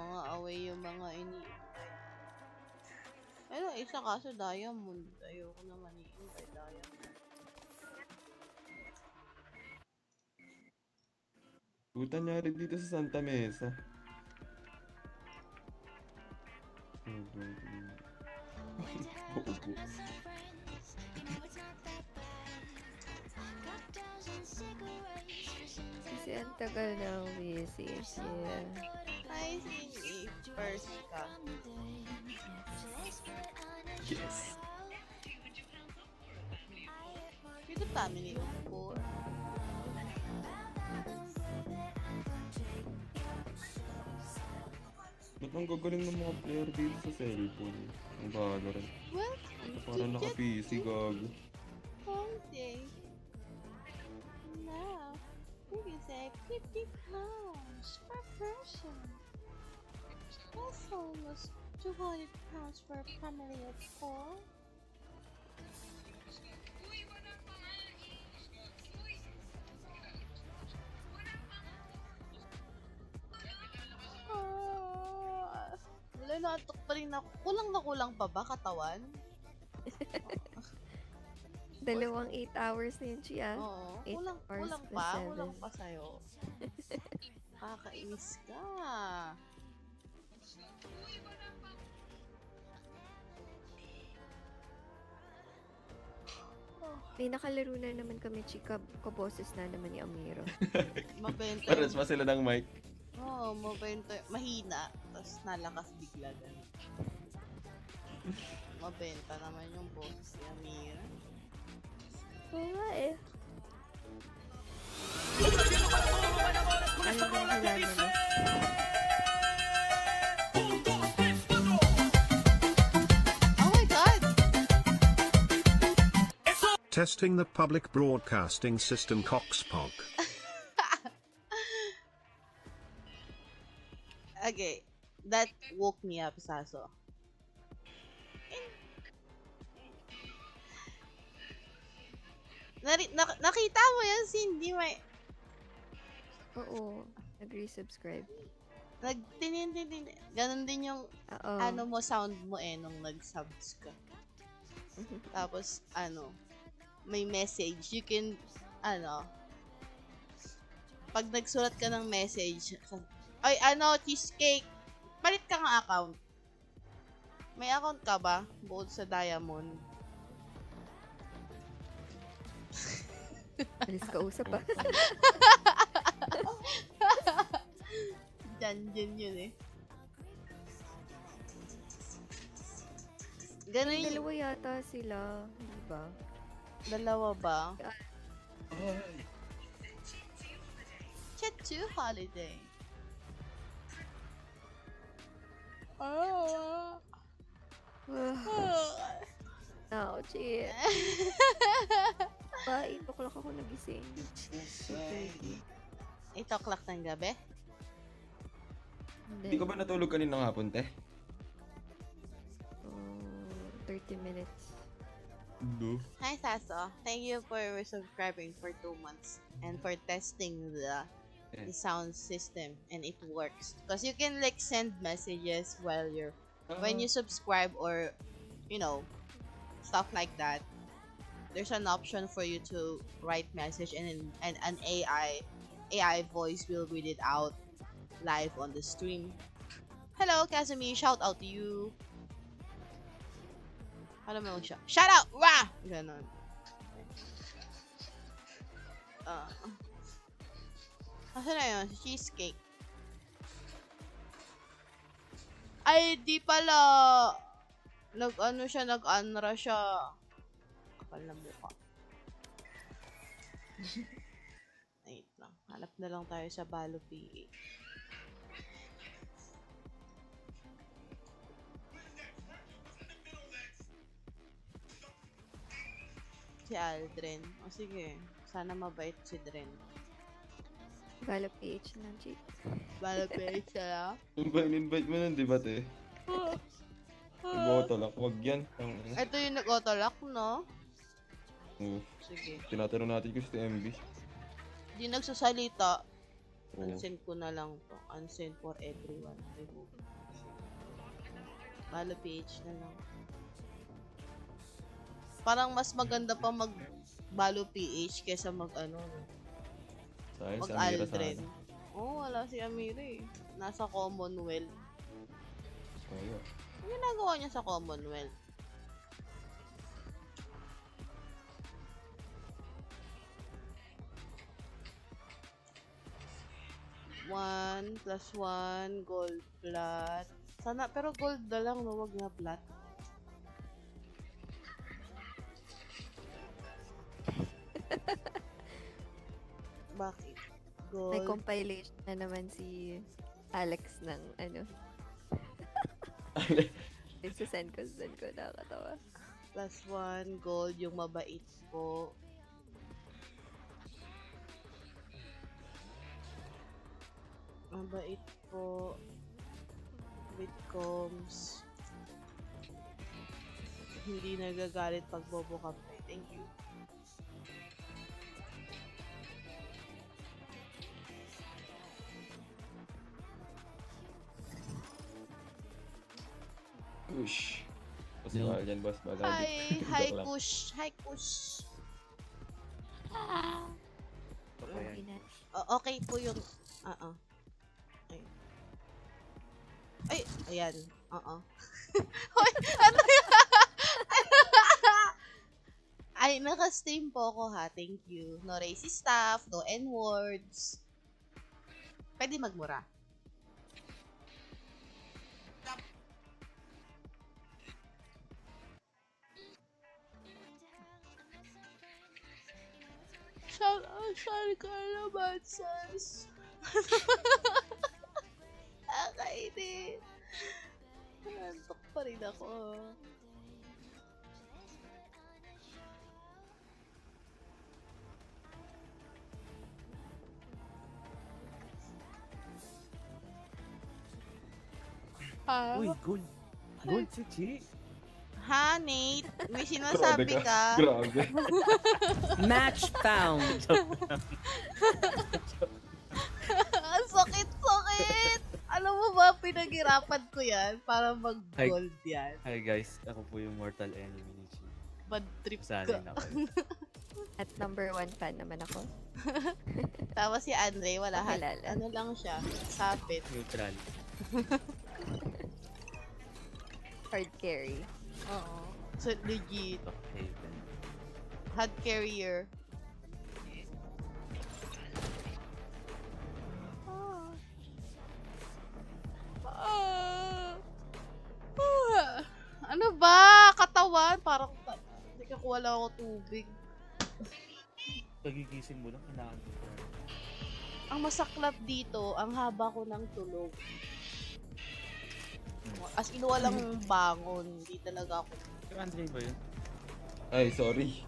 mga away yung mga Ano, isa kaso diamond. Ayoko naman i-invite diamond. Puta nyari dito sa Santa Mesa. Kasi ang tagal ng visit. Yeah. Ay, si first ka. Yes. Dito family of 4. Ba't ang gagaling ng mga player dito sa cellphone? Ang bahala rin. Well, Parang naka-PC, gago. holiday. Now, we can say 50 pounds per person. That's almost 200 pounds for a family of 4. Wala, naatok pa rin ako. Kulang na kulang pa ba katawan? Dalawang 8 hours na yun siya. Oo. 8 Kulang hours pa. plus 7. Kulang pa sa'yo. Kakainis ka. May nakalaro na naman kami, chika. Kaboses na naman ni Amiro. Mabenta. Pares pa sila ng mic. Oo, mabenta. Mahina. Tapos nalakas bigla ganun. Mabenta naman yung boses ni Amira. Oo nga eh. Ano ba kailangan mo? Oh my God! Testing the public broadcasting system Coxpog. Okay. That woke me up, Saso. Nakita mo yan, Cindy, may... Oo. Nag-resubscribe. Ganon din yung Oo. ano mo, sound mo nung nag-subs ka. Tapos, may message. You can, pag nagsulat ka ng message, ay, cheesecake, palit ka ng account. May account ka ba? Bukod sa Diamond. Alis ka usap pa. Dyan yun eh. Ganun yung... Dalawa yata sila. Di ba? Dalawa ba? Chat to holiday. Ouch, eh. 8 o'clock ako nagising. 8 o'clock ng gabi? Hindi ka ba natulog kaninang hapon, te? 30 minutes. Do. Hi, Saso. Thank you for subscribing for 2 months and for testing the sound system, and it works. Because you can like send messages while when you subscribe or, stuff like that. There's an option for you to write message and an AI voice will read it out live on the stream. Hello, Casimir. Shout out to you. Ano mo siya? Shout out! Wah! Ganon. Asa na yun? Cheesecake. Ay, di pala. Nag-unra siya. Kapal na mukha. Wait lang. Hanap na lang tayo sa Balo PA. Si Aldrin. O sige. Sana mabait si Dren. Gala PH na, G. Balo PA siya. In-invite mo nun, di ba, te? Nag-autolock. Wag yan. Ito yung nag-autolock, no? Oo. Sige. Tinatanong natin kung si MB. Di nagsasalita. Unsend ko na lang to. Unsend for everyone. Remove. Balo PH na lang. Parang mas maganda pa mag Balo PH kesa mag Sayang mag si Amira Aldrin. sana. Wala si Amira eh. Nasa Commonwealth. Kaya. Ano ginagawa niya sa Commonwealth? One plus one gold plat. Sana, pero gold na lang, no? Wag na plat. Bakit? May Gold. compilation na naman si Alex ng send ko, nakakatawa. Plus one gold, yung mabait po. Mabait po. Bitcoms. Hindi nagagalit pag bobo ka pa. Thank you. Push. Kasi wala dyan, boss. Bala. Hi Kush. Hi Kush. Okay na. Okay po yung Ay, ayan. Hoy, ano yan? Ay, naka-stream po ako ha. Thank you. No racist stuff, no N-words. Pwede magmura. Saan ka naman, sis? Akainin. Nantok pa rin ako. Uy, gold. Gold si Chi. Ha, Nate? May sinasabi ka? Grabe. Match found. Ang sakit-sakit! Alam mo ba, pinaghirapan ko yan para mag-gold yan. Hi guys, ako po yung mortal enemy ni Chi. Bad trip Sanay ka. na ako. At number 1 fan naman ako. Tapos si Andre, wala. Kilala. Ano lang siya, sapit. Neutral. Hard carry. Oo. So, legit. Okay then. Hard carrier. Ano ba? Katawan? Parang hindi ka kuha lang ako tubig. Pagigising mo lang, kailangan mo. Ang masaklap dito, ang haba ko ng tulog. As in, walang bangon. Hindi talaga ako. Yung Andre ba yun? Ay, sorry.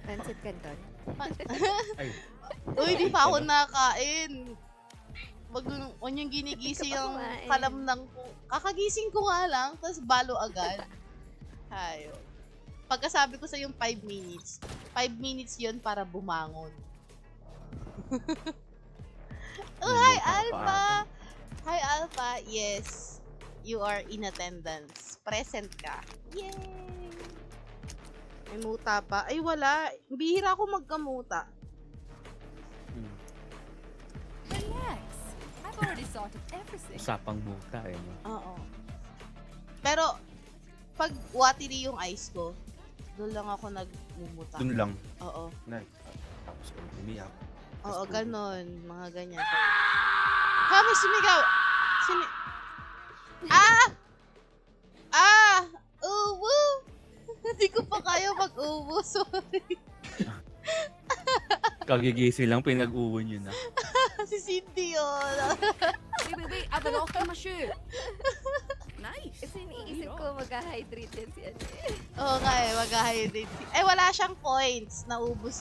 Pancit Canton. Ay, Uy, di pa ako nakain. Wag yung ginigising Hindi ka pa ang kumain. kalamnang ko. Kakagising ko nga lang, tapos balo agad. Hayo. Pagkasabi ko sa yung 5 minutes, 5 minutes yun para bumangon. Oh, hi, Alpha! Hi, Alpha. Yes. You are in attendance. Present ka. Yay! May muta pa. Ay, wala. Bihira ako magkamuta. Relax. I've already sorted everything. usapang muka eh. No? Oo. Pero, pag watery yung eyes ko, doon lang ako nagmumuta. Dun lang. Oo. Tapos ko umiyak. Oo, ganon. Mga ganyan. Ha, may sumigaw! Uwu! Hindi ko pa kaya mag-uwu. Sorry. Kagigising lang, pinag-uwan yun na. Si Cindy yun. Wait, I've lost my shoe. Nice. Kasi iniisip ko mag-hydrate yan si ano eh. Oo nga eh, mag-hydrate. Eh, wala siyang points. Naubos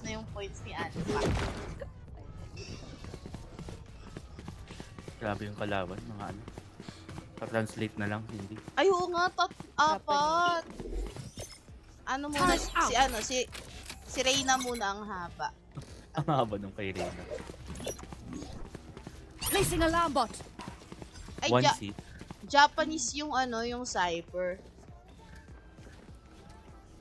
na yung points ni Alpha. Grabe yung kalaban, mga ano. Pa-translate na lang, hindi. Ay, oo nga, apat. Ano muna, si Reyna muna ang haba. Ang haba nung kay Reyna. Placing alarm bot. Ay, 1C. Japanese yung yung Cypher.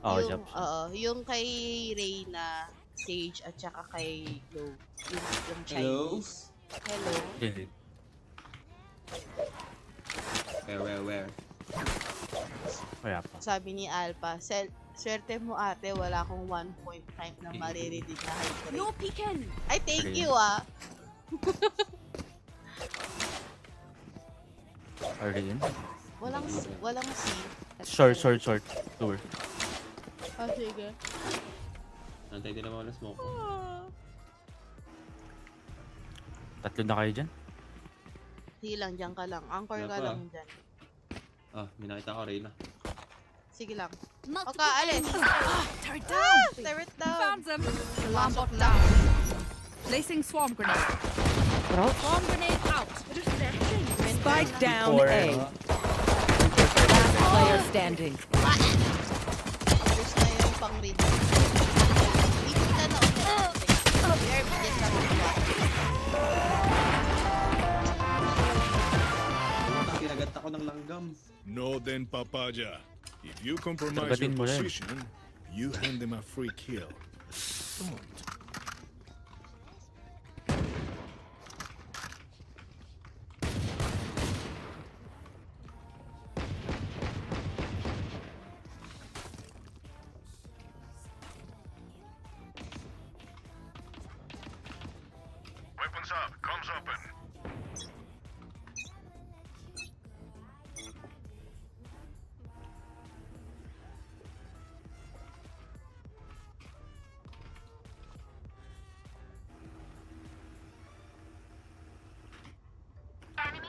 Oh, yung, Jap siya. yung kay Reyna, Sage, at saka kay Low. Yung Hello? Chinese. Hello. Hindi. Where? Kaya pa. Sabi ni Alpha, swerte mo ate, wala akong 1.5 na maririnig na high rate. No peeking. Ay, thank Really? you ah. Aryan. Walang C. Short. Tour. Ah, sige. Nantay din naman na smoke. Tatlo na kayo dyan. Sige lang, dyan ka lang. Anchor Wala ka pa. lang dyan. Ah, may nakita ko Reyna. Sige lang. Multiple Okay, alis. Turret down. Tear it down. Found them. Alarm Pasok bot lang. down. Placing swarm grenade. Swarm grenade out. Spike down Before, A. Last player standing. Tapos na yung pang-read. Hindi ka na ulit. There, bigyan lang ako. Kinagat ako ng langgam. No then, Papaja. If you compromise Tagatin your mo rin. position, you hand them a free kill. Don't. Weapons up. Comms open.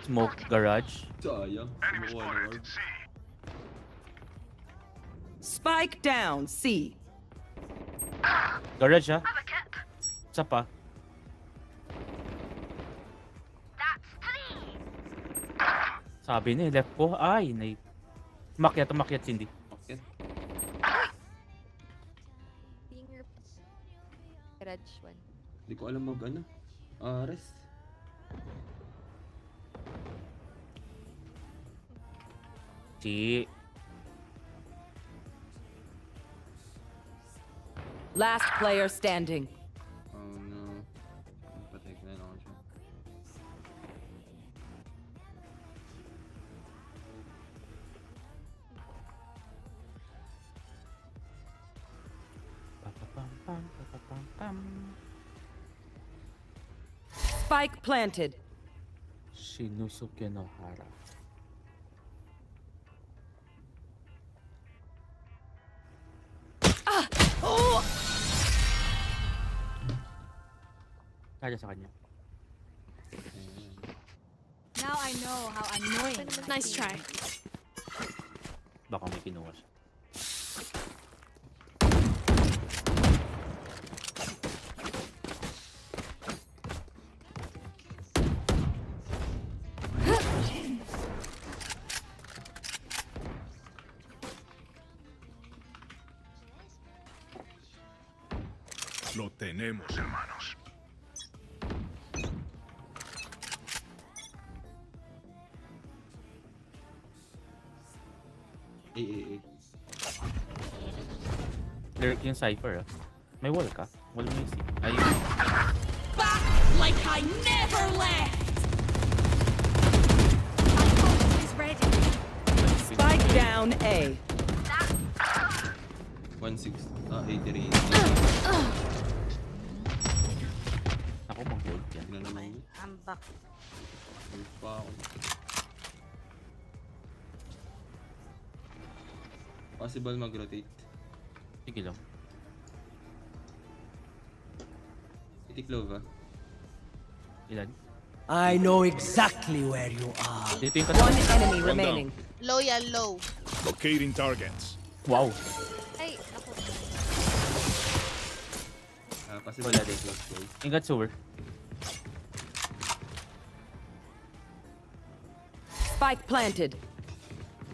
Smoke garage. Sayang. Enemy Kumukuha ng spotted. orb. C. Spike down C. Garage ha. Isa pa. Sabi ni left ko. Ay, umakyat Cindy. Okay. Finger. Garage 1. Hindi ko alam mag Ares. Si Last player standing. Oh no. Patay ko na lang ako siya. Pam. Spike planted. Shinusuke no Hara. Kaya sa kanya. Now I know how annoying. Nice try. Baka may kinuha siya. Lo tenemos, hermanos. Eh. Lurk yung Cypher ah. May wall ka? Wall mo yung C. Ayun. Back like I never left. Is ready. Spike down A. 83. Ako mag-hold yan. Tignan naman yun. I'm back. Hold pa ako. Possible mag-rotate. Sige lang. Itiklove ah. Ilan? I know exactly where you are. Dito yung One kasama. enemy remaining. Low yan, low. Locating targets. Wow. Ay, ako. Possible Wala mag-rotate din. guys. Ingat sewer. Spike planted.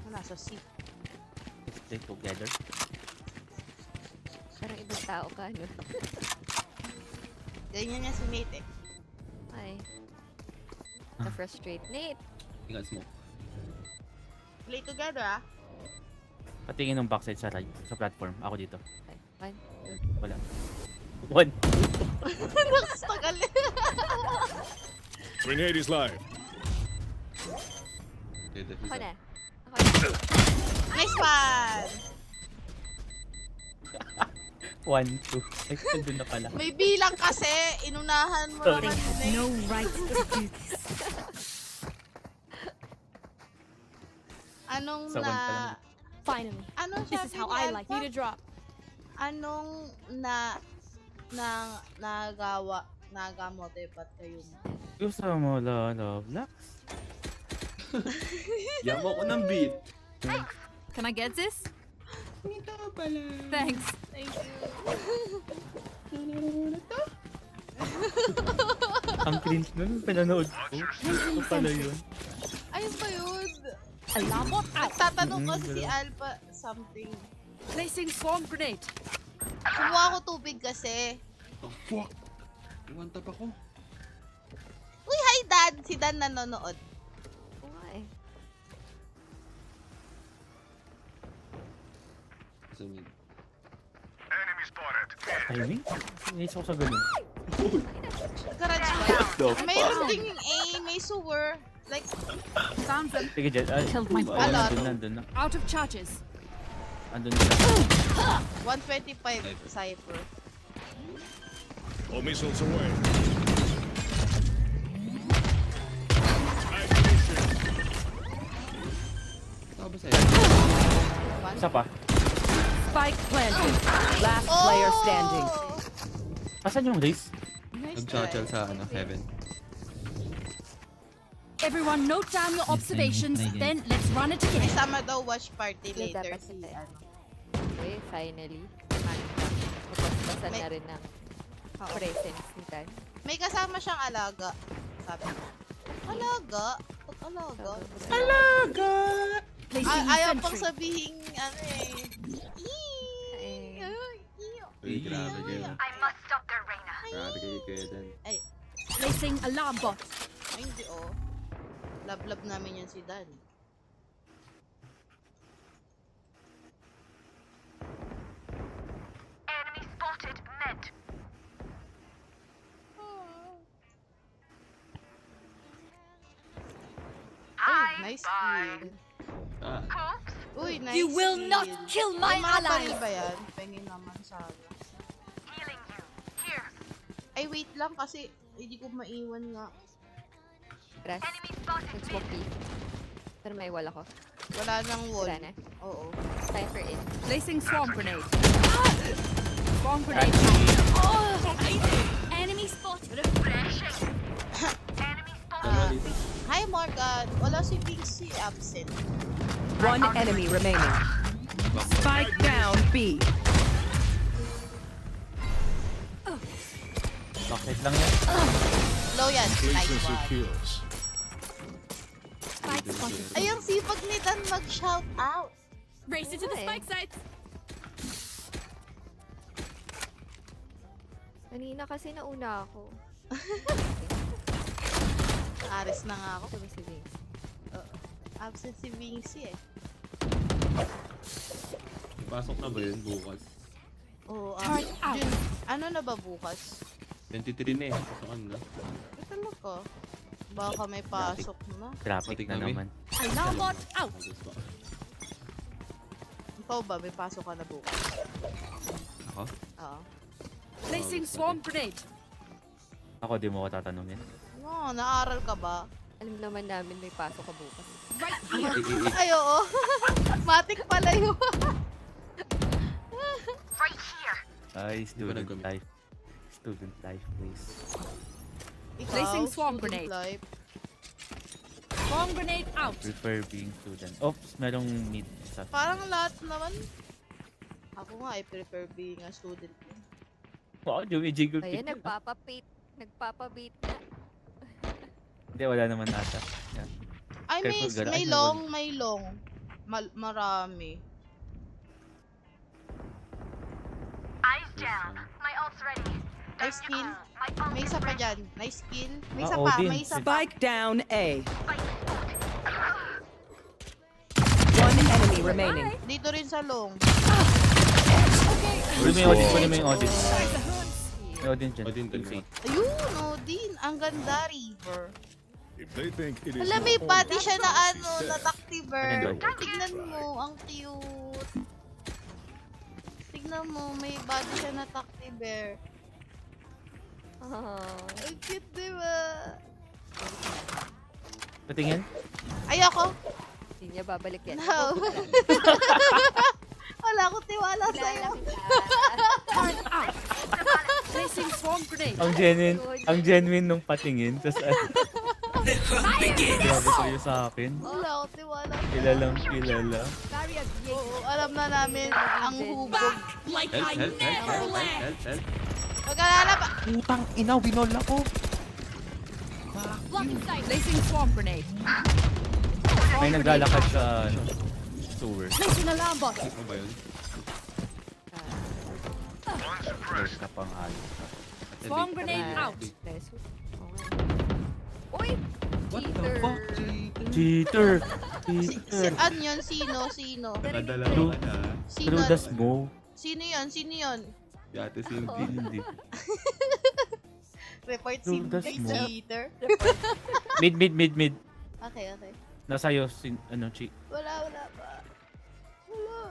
Nasa C. Let's play together. Parang ibang tao ka, no? Ganyan nga si Nate eh. Ay. Na-frustrate. Nate. Tingnan smoke. Play together ah. Patingin ng backside sa right, sa platform. Ako dito. Okay. 1, 2. Wala. 1. Lakas tagal. Grenade is live. Ako na. Nice one! 1, 2. Ay, nandun na pala. May bilang kasi. Inunahan mo Sorry. naman yun eh. No right to do this. Anong Sa one pa lang. na... Finally. Anong This sabi is how ni I Alpha? like you to drop. Anong nagamo ba't kayo mo? Gusto mo love Lux? Yamo ko ng beat. Can I get this? Thanks. Thank you. Ang cringe nun, pinanood ko. Ito pala yun. Ayun ba yun? Alarm bot out. Nagtatanong kasi si Alpha something. Placing swarm grenade. Kumuha ko tubig kasi. Oh, fuck. Iwan tap ako. Uy, hi Dan! Si Dan nanonood. Oo nga eh. Sa mid. Enemy spotted. Timing? Inis ako sa ganun. Garage ba? Mayroon ding A, may sewer. Like, Found them. Sige, Jet. Ay, Killed my ayun, bot. nandun na. Out of charges. Andun na. 125 Cypher. All missiles away. Tama ba sa'yo? Isa pa. Spike planted. Last player standing. Asan yung race? Nice Nag-chachal try. sa heaven. Everyone note down your observations, then let's run it May again. sama daw watch party Hindi, later dapat si hindi. ano. Okay, finally. Magpapasan May- na rin ng presence ni Dan. May kasama siyang alaga. Sabi niya. Alaga? Ba't alaga? Alaga! Placing Ayaw pang sentry. sabihin ano eh. Eh. Uy, grabe kayo. I must stop their Reyna. Grabe kayo kayo dan. Placing alarm bot. Ay, hindi oh. Love namin yan si Dan. Enemy spotted. Mid. Ay, nice kill. Ah, Uy, nice You will kill. not kill my May mga baril ally. ba yan? Pengin naman sana. Healing you. Here. Ay, wait lang kasi hindi ko maiwan nga. Ras, Enemy spotted. nag-smoke B. Pero may wall ako. Wala nang wall. Wala na. Oo. Time for in. Placing swarm grenade. Swarm grenade. Oh, enemy spotted. Refreshing. Enemy spotted. Hi, Morgan. Wala si Pinksy absent. One enemy remaining. Spike down B. Backside lang yan. Low yan. Nice Places one. kills. Spike spotted. Ay, ang sipag ni Dan mag-shout out. Race it to the Okay. spike sites. Kanina kasi nauna ako. Aris na nga ako. Sabi si Vince. Absent si Pinksy eh. pasok na ba yun bukas? Oo, Turn out. Jun, ano na ba bukas? 23 na eh. Pasokan na. Ay, talaga. Baka may pasok na. Traffic Matik na kami. naman. Alarm bot out. August pa. Ikaw ba? May pasok ka na bukas? Ako? Oo. Placing swarm grenade. Ako di mo ko tatanungin. No, naaral ka ba? Alam naman namin may pasok ka bukas. Right here. Ay, oo. Matik pala yun. Right here. Ay, student nagkamit. life. Student life, please. Ikaw, Placing swarm student grenade. life. Swarm grenade out. Prefer being student. Oops, merong mid sa... Parang lahat naman. Ako nga, I prefer being a student. Wow, jumijiggle Ayan, pick. nagpapabait. Nagpapabait na. Hindi, wala naman ata. Yan. Ay, may, Careful, girl. may Ay, long, may long. Marami. Eyes down. My ult's ready. Nice kill. May isa pa dyan. Nice kill. May isa Ah, pa. Odin. May isa pa. Spike down A. One enemy remaining. Dito rin sa long. Kunin mo yung Odin, kunin mo yung Odin. May Odin dyan. Odin Team talaga. C. Ayun, Odin. Ang ganda, River. If they think it is Alam, your may home, body siya na she ano, said. na Tactiver. Ano ba? Tignan mo, ang cute. Tignan mo, may body siya na Tactiver. Oh. Ang cute, diba? Patingin? Ayoko. Hindi niya babalik yan. No. Wala akong tiwala sa'yo. Placing swarm grenade. Ang genuine nung patingin. Tapos grabe kayo sa akin. Wala akong tiwala. Kilalang kilala. Oo, alam na namin ang hubog. Like Help, I help, help, never help, left. help, help. Pag-alala pa. Putang ina, winol ako. Blocking sight. Placing swarm grenade. May naglalakad sa sewer. Placing alarm bot. Ano ba yun? There's na pang halos. Swarm grenade out. Peso. Uy! What the Cheater. fuck? Cheater! Si, ano yun? Sino? Nakadala True. ka na. Sino? Through the smoke. Sino yun? Yate Cindy. Hindi. Report Through the si smoke. cheater. Mid. Okay. Nasa'yo, Chi. Wala pa. Wala.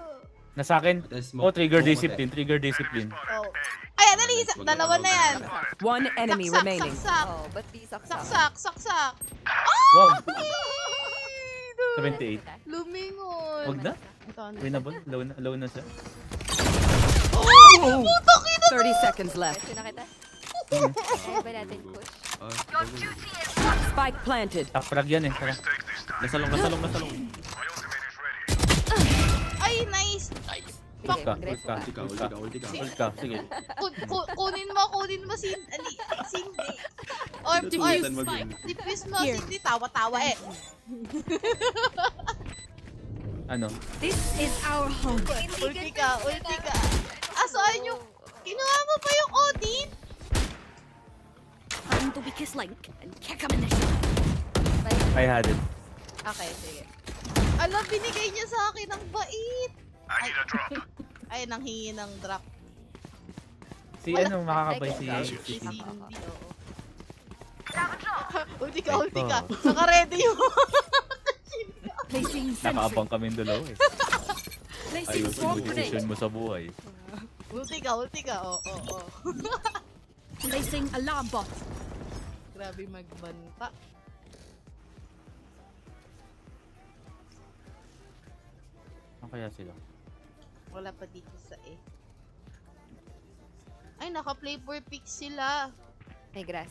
Nasa akin? Oh, trigger discipline. Oh. Ay, dali. Dalawa na yan. One enemy remaining. Saksak. Oh, ba't di saksak? Saksak. Wow! Ay! 78. Lumingon. Huwag na? Ito, ano? Winnable? Low na siya. Oh! Putok ina! 30 seconds left. Peso na kita. Kaya ba natin push? Spike planted. Top frag yan eh. Tara. Nasalong. Ay, nice. Sige, Ult ka. mag-reso ka. Ulti ka. Ult ka. Sige. Kunin mo Cindy. Or Natulitan mag-win. defuse mo, Cindy. Tawa-tawa eh. Ano? This is our home. Ulti ka. Saan yung... Kinuha mo pa yung Odin? Find the weakest link and kick him in the shin. I had it. Okay, sige. Alam, binigay niya sa akin ng bait. Ay, nanghingi ng drop. Si ano, makakabay si Si VCT. Cindy, oo. Ulti ka. Saka ready yung... Placing sentry. Nakaabang kami dalawa eh. Placing Ayos swarm yung grenade. decision mo sa buhay. Ulti ka. Oo. Placing alarm bot. Grabe magbanta. Ano kaya sila? Wala pa dito sa eh. Ay, naka-play for pick sila. May grass.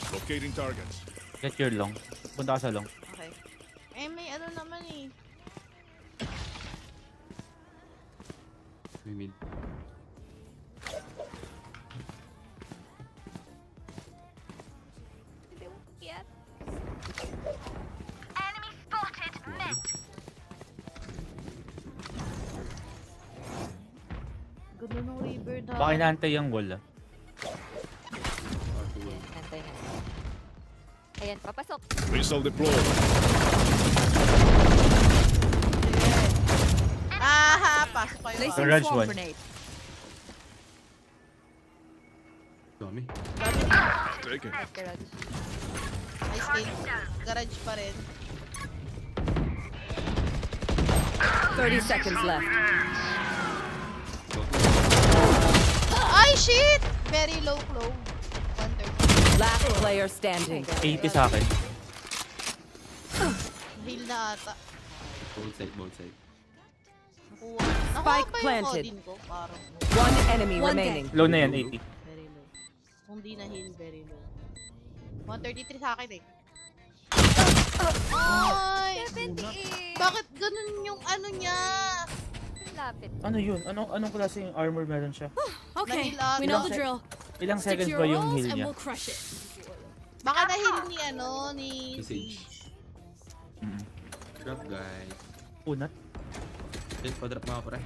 Locating targets. Get your long. Punta ka sa long. Okay. Eh, may ano naman eh. May mid. Enemy spotted mid. Ganda nung river na. Baka inaantay yung wall ah. Antay na. Ayan, papasok. Missile deployed. Pasok kayo. Placing Garage swarm one. grenade. Dami. Taken. Garage. Nice kill. Garage pa rin. 30 seconds left. Ay, shit! Very low glow. 130. Last player standing. 80 sa akin. Heal na ata. Both side. Nakuha. Nakuha Spike pa yung planted. Odin ko. Parang One enemy One remaining. Low na yan, 80. very low. Kung di na heal, very low. 133 sa akin eh. Ay! 78. Bakit ganun yung ano niya? Lapit. Ano yun? Anong klaseng armor meron siya? Okay, Nahila- we know Ilang the drill. Ilang Stick to seconds your ba yung roles heal and niya? we'll crush it. Baka na-heal ni ano, ni Sage. Mm. Drop guys. Unat? Drop mga pre.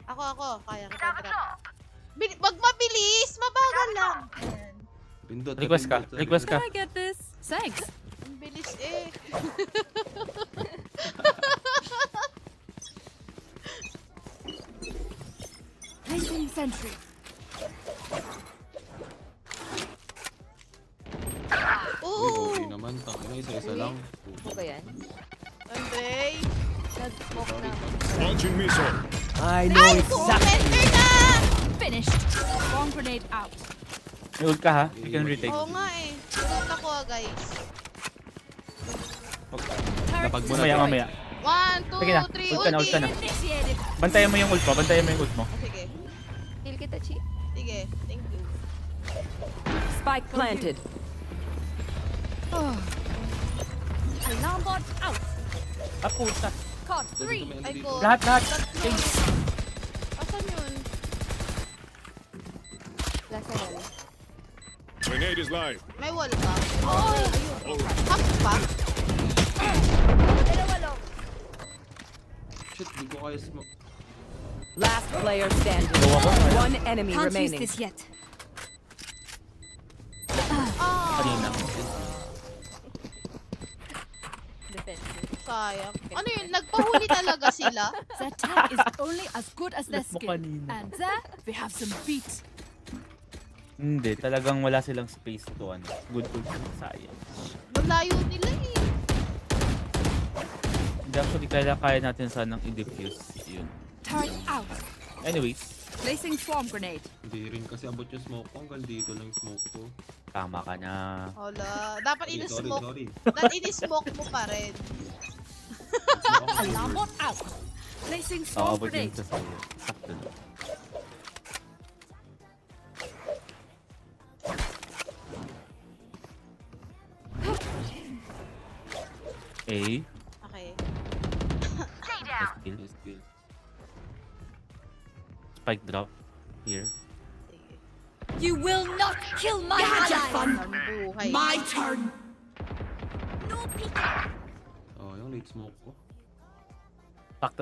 Ako. Kaya kita drop. Wag mabilis! Mabagal lang! Pindot. Request ka. Request ka. Can I get this? Thanks. Ang bilis eh. Placing sentry. Oo! Okay naman. Tangina, isa-isa lang. Ano ba yan? Andre! Nag-smoke na. Launching missile. I know Ay! exactly. Surrender na! Finished. Swarm grenade out. May ult ka ha? You can retake. Oo nga eh. Tulot ako guys. Napag mo na. Mamaya. 1, 2, Sige na. 3, Ult ka na, ult ka na. Initiated. Bantayan mo yung ult mo. Bantayan mo yung ult mo. Sige. Heal kita, Chi. Sige. Thank you. Spike planted. Alarm bot out. Ah, puta. Caught 3. Ay ko. Lahat. Asan yun? Lasa hell. Grenade is live. May wall ka? Oh! Ayun. Half pa? Shit, di ko kaya smoke. Last player standing. One enemy Can't use remaining. this yet. Kanina. Defensive. Sayang. Ano yun? Nagpahuli talaga sila? Their tech is only as good as their Left mo skill. kanina. And there, we have some beat. Hindi. Talagang wala silang space to ano. Good ult. Sayang. Malayo nila eh. Hindi actually kaya natin sanang i-defuse. Yun. Turret out. Anyways. Placing swarm grenade. Hindi rin kasi abot yung smoke ko. Hanggang dito lang yung smoke ko. Tama ka na. Hola. Dapat Sorry, in-smoke. sorry. Dapat in-smoke mo pa rin. Alarm bot out. Placing Oo, swarm abot yun grenade. sa sa'yo. Sakto na. A. Okay. Nice kill. Nice kill. Spike drop. Here. Sige. You will not kill my ally. Ang buhay. turn. Oh, yung late smoke ko.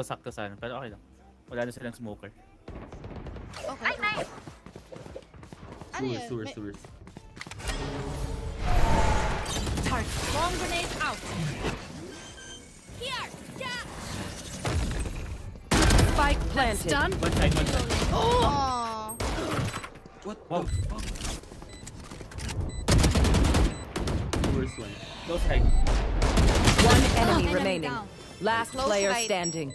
Sakto sana. Pero okay lang. Wala na silang smoker. Okay. Ano yun? Sewers, May- sewers. Turret. Swarm grenade out. Here. Yeah. Spike planted. Done. One side. Oh! What Wow. the fuck? Sewers one. Close side. One enemy Enemy remaining. down. Last Close player right. standing.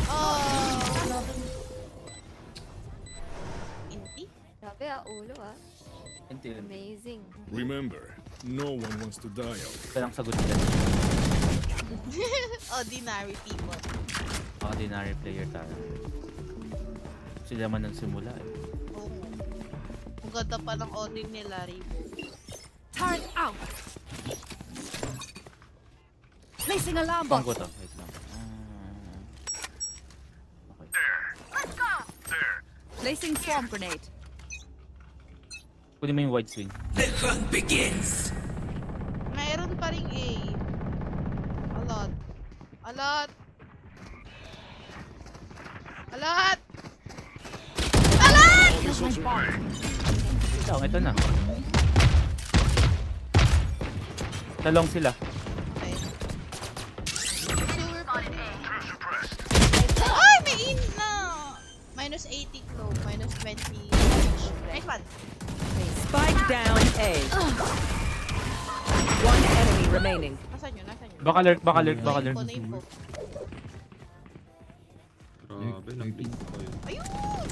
Oh! Inti? Grabe ulo Until Amazing. Remember, no one wants to die out. ito lang sagot nila. Ordinary people. Ordinary player tayo. Sila man ang simula eh. Oo. Ang ganda pa ng ordinary. Turret out. Placing alarm Pang bot. ko to. Wait lang. Okay. Placing swarm grenade. Kunin mo yung wide swing. Mayroon pa ring A. A lot. A lot. A lot! A lot! Ito na. Talong sila. Okay. Sewer pa rin. Ay! May in na! Minus 80 glow. Minus 20 damage. Nice one. Spike down A. One enemy remaining. Nasaan yun? Nasaan yun? Baka lurk. Na-info. Grabe, nag-blink ko yun. Ayun!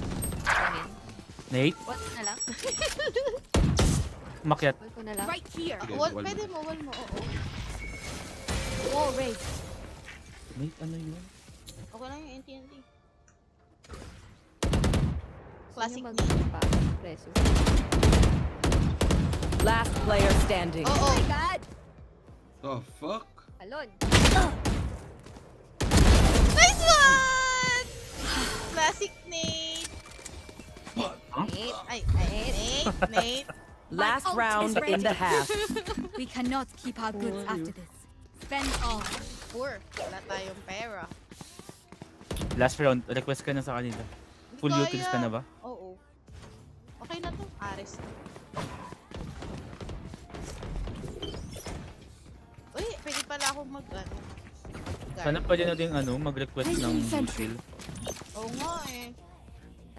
Nate, What na lang? umakyat. Wall ko na lang. Right here. Sige, Wall, wall pwede mo. mo, wall mo. Oo. Wall raised. Nate, ano yun? Okay lang yung NTNT. Classic Classic mag need. pa. Preso. Last player standing. Oo. God! Oh, fuck? Alon! Nice one! Classic Nate. Nate. Ay, Nate. Last ult round is ready. in the half. We cannot keep our goods after this. Spend all. Poor. Wala tayong pera. Last round, request ka na sa kanila. full kaya. utils ka na ba? Oo. Okay na to. Ares na. Uy, pwede pala akong mag-ano. Sana pwede na din mag-request ng util. Oo nga eh.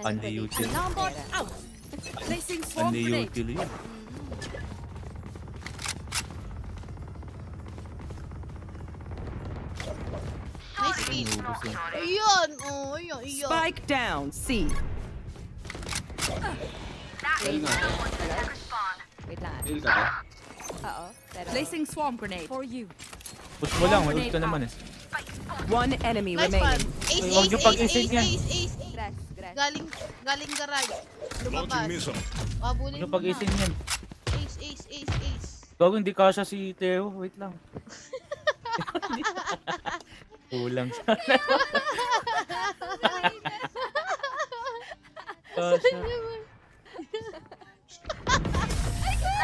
Only util. Alarm bot out. Placing swarm Only grenade. util yun. Nice kill. Inubos yun. Ayan, oh, ayan, ayan. Spike down. C. Wait lang. Heal ka ba? Oo. Pero... Placing swarm grenade. For you. Push mo lang, may ult ka naman eh. One enemy Nice one. remaining. Ace, Huwag ace, niyo ace, pag-isin ace, yan. ace, ace. Grass, grass. Galing garage. Launching Lumabas. missile. Wabulin Ano mo pag-isin na. yan? Ace, ace, ace, ace. Gago, hindi kasha si Theo. Wait lang. Kulang sana. Kasha.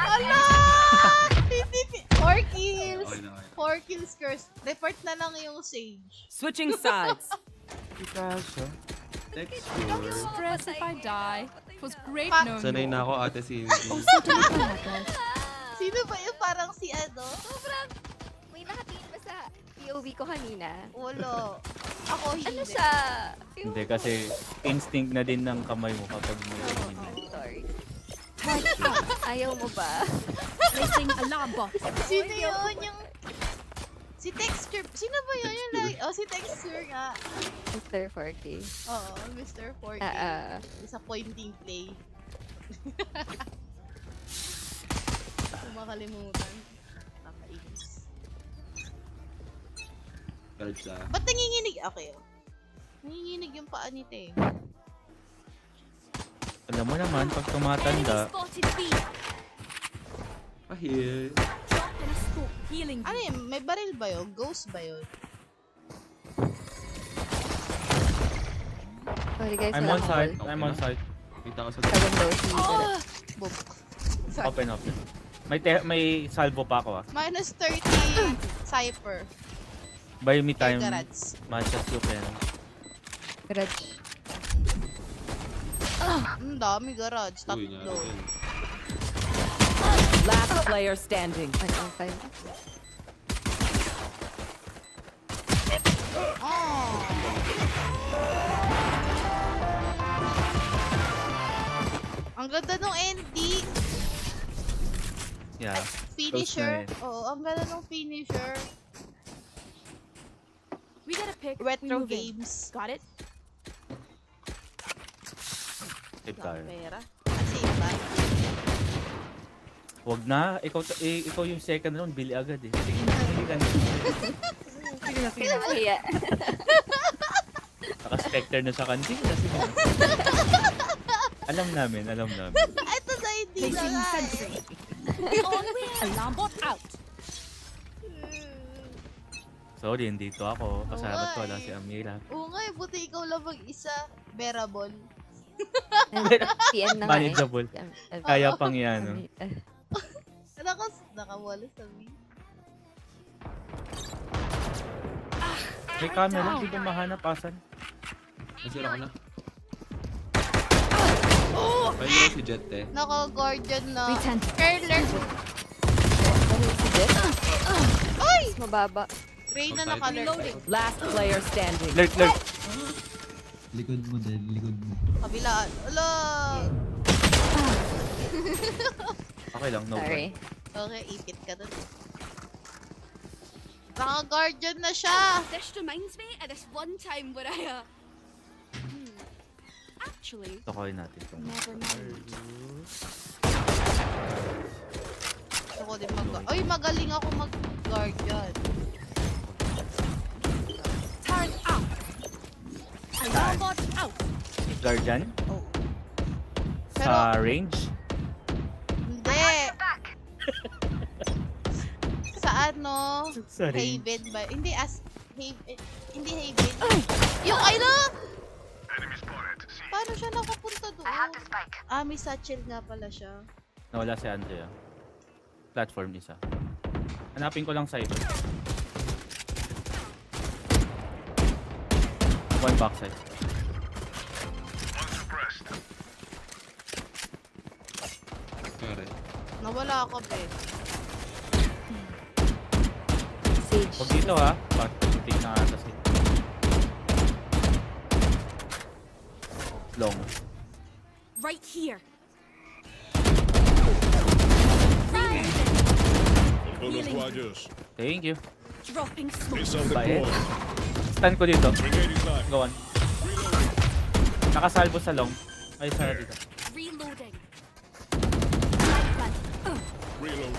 Ala! Hindi. 4 kills. Okay na, okay. 4 kills curse. Report na lang yung Sage. Switching sides. Hindi kasha. Next Don't door. stress if I die. It was great Pa- knowing Sanay you. na ako, Ate Cindy. Sino ba yung parang si ano? Sobrang... May nakatingin ba sa POV ko kanina? Wala. Ako hindi. Ano siya? Hindi kasi instinct na din ng kamay mo kapag may Sorry. Ayaw mo ba? Placing alarm bot. Sino yun? Yung... Si Texture. Sino ba yun? Yung like... Oh, si Texture nga. Mr. 40. Oo, Mr. 4K. Disappointing play. Kung makalimutan. Nakainis. Garage sa... Ba't nanginginig? Okay, oh. Nanginginig yung paa ni Teng. Alam mo naman, pag tumatanda, Pa-heal. Healing. Ano yun? May baril ba yun? Ghost ba yun? Sorry guys, I'm wala on akong site. goal. I'm on site. Kita ko sa... Sa window, si Oh! Boom. Sorry. Open. May salvo pa ako ah. Minus 30 Cypher. Buy me Kay time. Garage. Matches you pen. garage. Ang dami garage. Uy, niya. Tatlo. Last player standing. 105. Oh. Ang ganda nung ending. Yeah. Finisher. Close na Oo, ang ganda nung finisher. We got a pick. Retro We move in. games. Got it? Save tayo. Pera. Save ba? Huwag na. Ikaw yung second round. Bili agad eh. Sige na. Sige na. Kaya, Naka-specter na sa kantin. Sige na. Alam namin. Ito na hindi na Placing nga eh. sentry. Alarm bot out. Sorry, dito ako. Kasama ko wala si Amira. Oo nga eh, buti ikaw lang mag-isa. Bearable. PM na nga eh. Manageable. Kaya pang yan. No? Nakawala sa me. May camera. Hindi ba mahanap asan? Nasira ko na. Pwede mo si Jet eh. Naka-guardian na. Pretend. Curler. Si Jet. Ay! Mas mababa. Reyna naka-lurk. Last player standing. Lurk. Likod mo din, likod mo. Kabilaan. Ala! Okay lang. No Sorry. Okay, ipit ka dun. Naka-guardian na siya! This reminds me of this one time where I, actually, Tukoy natin ito. never mind. Gusto ko din Ay, magaling ako mag-guardian. Turn out. Alarm bot out. Guardian? Oh. Sa range? Hindi! Sa ano? Sa range. Haven ba? Hindi, hindi Haven. Yung ano? Paano siya nakapunta doon? May satchel nga pala siya. Nawala si Andrea. Platform isa. Hanapin ko lang cyber. One backside. Pare. Nawala ako, be. Sage. Huwag dito ha. Pag-take na ata si long. Right here. Todos guardians. Thank you. Dropping smoke. Missile Bait. deployed. Stand ko dito. Grenade is live. Go on. Nakasalbo sa long. Ay, sana dito. Reloading. Reload.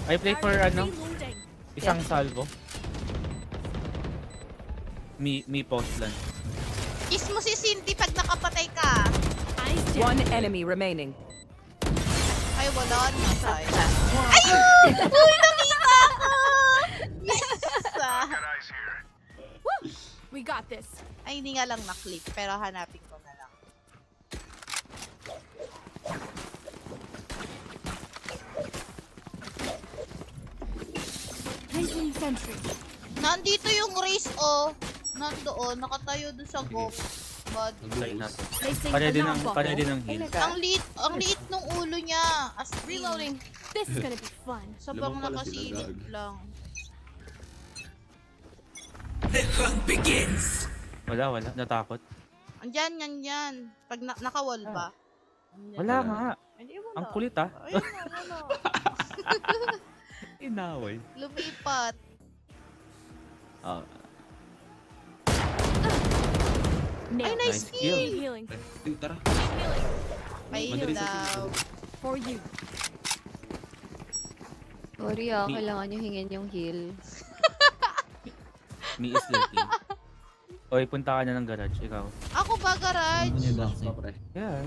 I play for ano, Reloading. isang salvo. Me post lang. Kiss mo si Cindy pag nakapatay ka. Eyes down. One enemy remaining. Ay, wala na. Sayang. Ayun! Uy, nakita ko! Yes! We got this. Ay, hindi nga lang na-clip. Pero hanapin ko na lang. Placing sentry. Nandito yung race, oh. Nandoon. Nakatayo doon sa go. But, Play natin. Placing Pwede alarm ng bot. pwede ng heal. ang liit nung ulo niya. As reloading. This is gonna be fun. Sobrang Lamang pala sila, nakasilip gag. lang. Wala. Natakot. Andyan, yan. Pag nakawall pa. Andyan. Wala nga. Hindi mo Ang na. kulit ah. Ayun na, wala. Inaway. Lumipat. Ah, Ay, Nailed. nice Nice kill. Need healing. Ay, tara. May Madali heal sa daw. For you. Sorry kailangan nyo hingin yung heal. me is lurking. Oy, punta ka na ng garage, ikaw. Ako ba, garage? Ano yung backside? Pre. Yeah.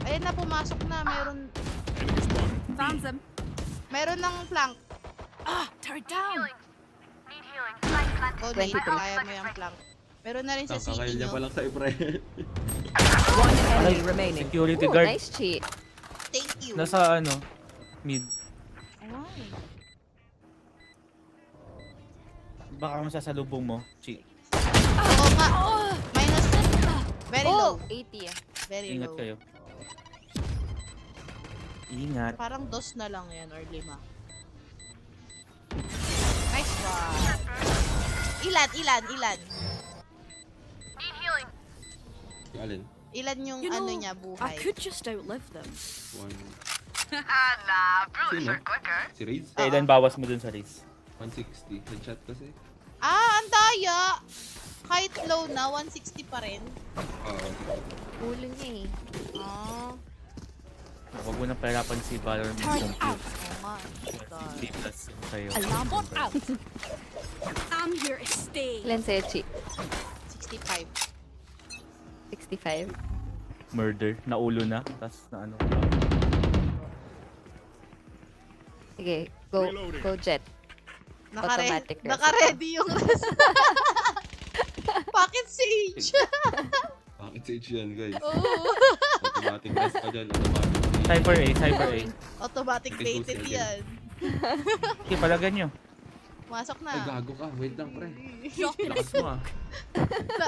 Ayan na, pumasok na. Enemy spotted. Found them. Meron ng flank. Ah, turret down. Oh, Nate, kaya mo yung flank. Meron na rin sa Kakakail city niya nyo. pa lang sa pre. One enemy remaining. Security Oh, guard. nice cheat. Thank you. Nasa ano, mid. Ay. Baka masasalubong mo. Chi. Oo nga. Minus. Very low. Oh, 80 Very Ingat low. kayo. Ingat. Parang dos na lang yan or 5. Nice one. Ilan? Alin? Ilan yung You know, ano niya I buhay? could just outlive them. One. Sino? Si Raiz? Kailan bawas mo dun sa race? 160. Headshot kasi. Ah, ang daya! Kahit low na, 160 pa rin. Ulo niya Ah, Huwag mo na pahirapan si Valor Turret out. mag-compute. oo nga. 50 plus yung sa'yo. Alarm bot out. I'm here to stay. Ilan sa'yo, Chi? 65. 65? Murder. Naulo na. Tapos na ano. Sige, go Jet. Automatic rest. Naka-ready yung rest. Pocket sage. Bakit sage yan guys? Oo. Automatic rest pa dyan. Automatic. Cypher A, Cypher A. Automatic rated yan. Okay, palagan nyo. Masok Ay, na. gago ka. Wait lang pre. Drop in a Lakas mo ah.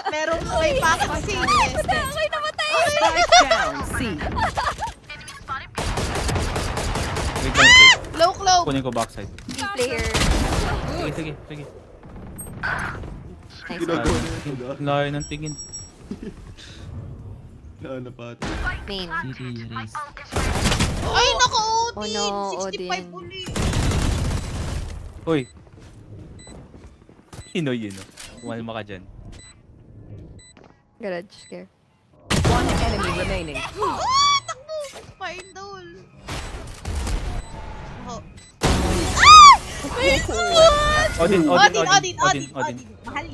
Merong may pocket sage. Ay, namatay! Spike down. C. Wait lang, wait. Low cloak. Kunin ko backside. player. Sige. Nice Ginagawa one. niya ito gago. Layo ng tingin. Ano pa ito? Main. City, race. Ay, naka-Odin. Oh no, 65 Odin. uli. Uy. Yun o. Umalma ka dyan. Garage scare. One enemy remaining. Ah, takbo. Fine doll. Oh. Wait, what? Odin. Odin. Mahal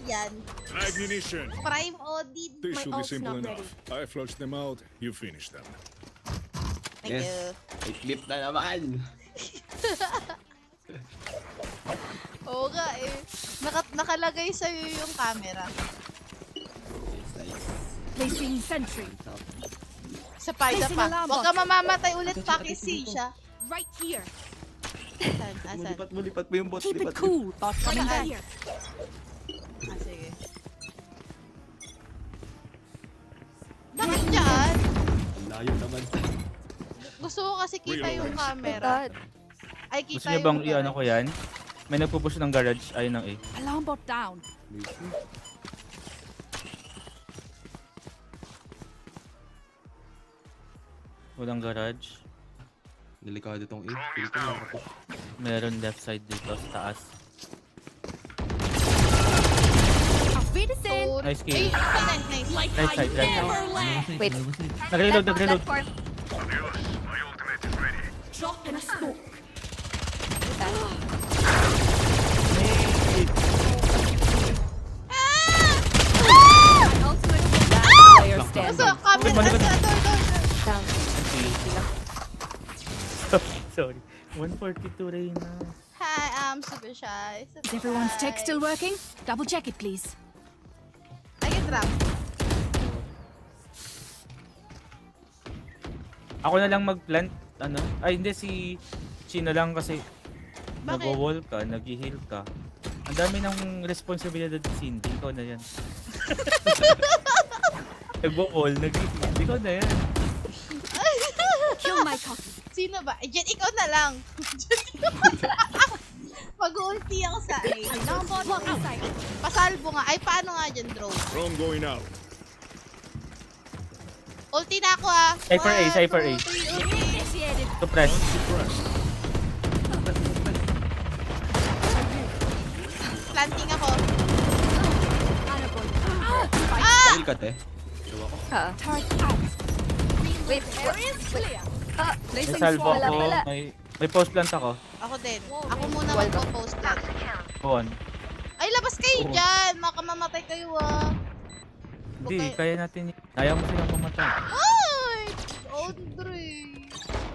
yan. Ignition. Prime Odin. This My should be ult's simple not enough. I flush them out, you finish them. Thank you. May clip na naman. Oo nga eh. Nakalagay sa'yo yung camera. Placing sentry. Sa paida pa. Huwag ka mamamatay ulit, pakisi siya. Right here. Asan? Lipat mo yung bot. Keep it Lipat mo. cool. Bot coming Saan? here. Ah, sige. Bakit dyan? Ang layo naman. Gusto ko kasi kita yung camera. God. Ay, Gusto kita niyo bang yung i-ano ko yan? May nagpupush ng garage. Ayun ang A. Alarm bot down. Walang garage. Delikado tong A. Feel ko lang ako. Meron left side dito sa taas. Auf Wiedersehen. So, Nice kill. ay, nice. Like Right I side, right side. never left. Wait. Nag-reload, nag-reload. Platform. Drop in a smoke. Player So, standing. camera. Malikot. Down. Sorry. 142 Reyna. Hi, I'm super shy. Super Is everyone's shy. tech still working? Double check it, please. I can drop. Ako na lang mag-plant. Ano? Ay, hindi. Si Chino lang kasi Bakit? nag-wall ka, nag-heal ka. Ang dami ng responsibilidad ni Cindy. Ikaw na yan. Nag-wall, nag-heal. Ikaw na yan. Kill my cock. Sino ba? Jen, ikaw na lang. Mag-ulti ako sa A. Alarm bot outside. Pasalbo nga. Ay, paano nga dyan, drone? Drone going out. Ulti na ako ah. Cypher A, Cypher A. 1, 2, 3, ulti. Initiated. Suppress. Planting ako. Feel ka, te. Gawa ko. Turret out. Wait. Area's clear. Ah, May Placing salvo swarm. Wala ako. pala. May post plant ako. Ako din. Ako muna Wall ka. magpo-post lang. On. Ay, labas kayo Oo. dyan. Makamamatay kayo ah. Hindi, Okay. kaya natin. Kaya mo silang pumatay. Ay! Audrey.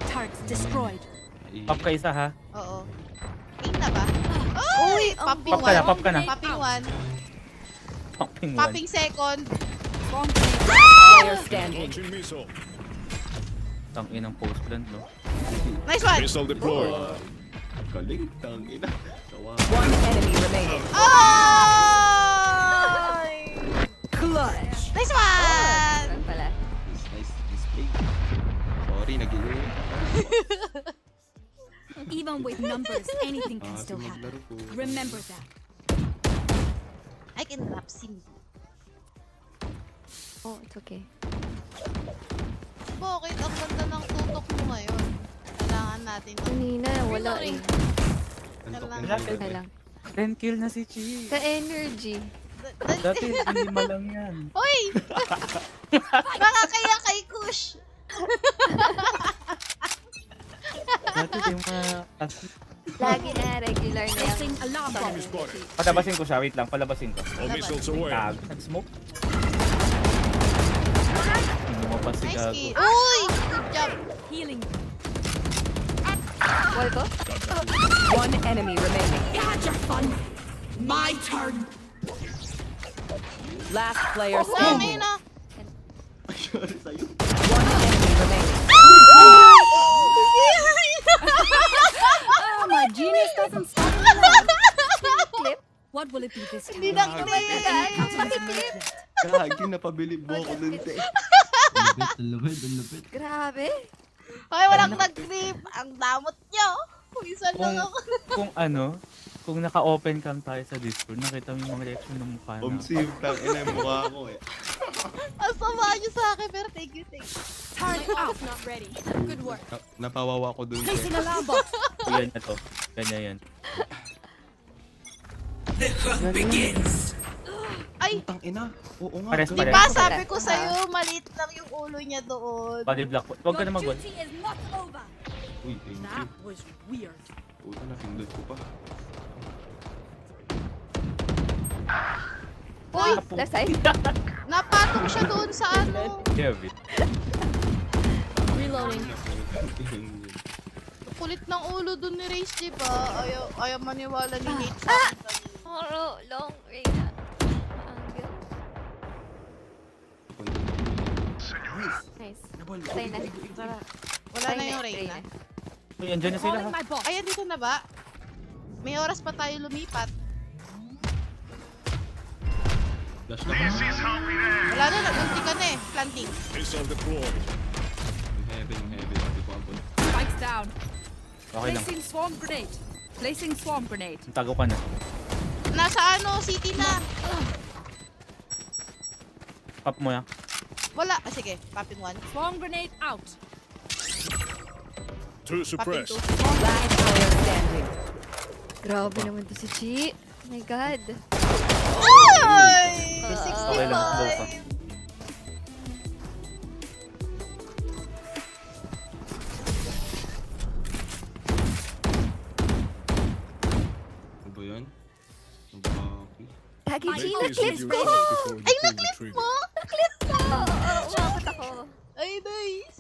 Turrets destroyed. Pop ka isa ha. Oo. King na ba? Uy! Popping Pop ka na, 1. pop ka na. Popping 1. Popping one. Popping second. Bomb grenade. Player standing. Launching missile. Tangin ng post plant, no? Nice one! Missile deployed. Galing. Tangina. Gawa. One enemy remaining. Ay! Clutch. Nice one! Saan pala? Nice. Nice play. Sorry, nag-iwi. Even with numbers, anything can still happen. maglaro po. Remember that. I can rap Cindy. Oh, it's okay. Bakit ang ganda ng tutok mo ngayon? Kailangan natin ng... Kanina, wala eh. Antok Lang. na Wala lang. 10 kill na si Chi. Sa energy. Dati, 5 lang yan. Hoy! Nakakaya kay Kush! Dati yung mga... Lagi na regular na yung Placing alarm bot. Enemy spotted. Palabasin ko siya, wait lang, palabasin ko. All missiles away. Tag, nag-smoke. Hindi mo pa si Nice Gago. kill. Uy! Good job! Healing. wall ko. One enemy remaining. You had your fun. My turn. Last player Dami standing. na! One enemy remaining. Oh, my genius doesn't stop. Clip. What will it be this time? Hindi na clip! Gagi, napabilib mo ako dun, te. Ang lupit, ang lupit. Grabe. Ay, walang nag-clip! Ang damot nyo! Minsan lang ako. Kung ano, kung naka-open cam tayo sa Discord, nakita mo yung mga reaction ng mukha na. Omsiv, tangina yung mukha ko eh. Ang sama nyo sa akin, pero thank you, thank you. Turret out. Not ready. Good work. Napawawa ko dun, te. Placing alarm bot. Yan na to. Ganyan yan. Ay! Tangina. Oo nga. Pares, Di pares. ba sabi ko sa'yo, maliit lang yung ulo niya doon. Body block. Huwag ka na mag-wall. Duty is not over. Uy, thank you. That was weird. Puta na, pindot ko pa. Uy! Left side. Napatong siya doon sa ano. Kevin. Reloading. Kulit ng ulo doon ni Race, di ba? Ayaw maniwala ni Nate sa akin kanina. Moro, long Reyna. Angle. Nice. Patay na. Wala na yung Reyna. Uy, andyan na sila Calling ha. my boss. Ayan, dito na ba? May oras pa tayo lumipat. Dash na pa. Wala na, nag-ulti ka na eh. Planting. Missile deployed. Yung heaven, yung heaven. paabot. Spikes down. Okay lang. Placing swarm grenade. Placing swarm grenade. Tago ka na. Nasa ano, city na. Pop mo yan. Wala. Ah, sige. Popping 1. Swarm grenade out. Two Popping suppressed. 2. Last player standing. Grabe naman to si Chi. Oh my God. Ay! Okay lang. Go ka. 65. Ano ba yan? Ang baki. Lagi Chi, Make these na-clip with ko! your eyes before you pull the trigger. Umabot ako. Ay, nice.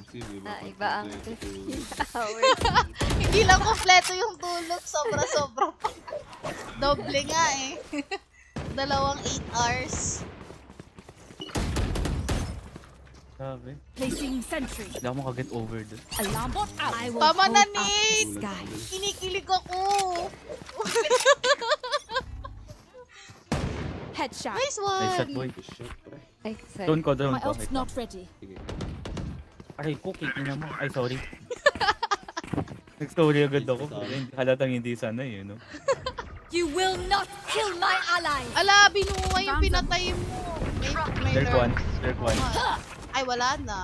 Sige, diba? Ah, iba ang Kompleto. 15 hours. Hindi lang kompleto yung tulog. Sobra-sobra pa. Doble nga eh. Dalawang 8 hours. Grabe. Placing sentry. Hindi ako makaget over doon. Alarm bot out. I will Tama na, hold up the Nate! sky. Kinikilig ako. Headshot. Nice Nice shot, one. boy. Shot, pre. Ay, sorry. Doon ko, doon My ko. ult's not ready. Sige. Aray ko, kikina mo. Ay, sorry. Nag-story agad ako. Halatang hindi sana eh, no? You will not kill my ally. Ala, binuha yung pinatay mo. May Third lurk. one. Third one. Ay, wala na.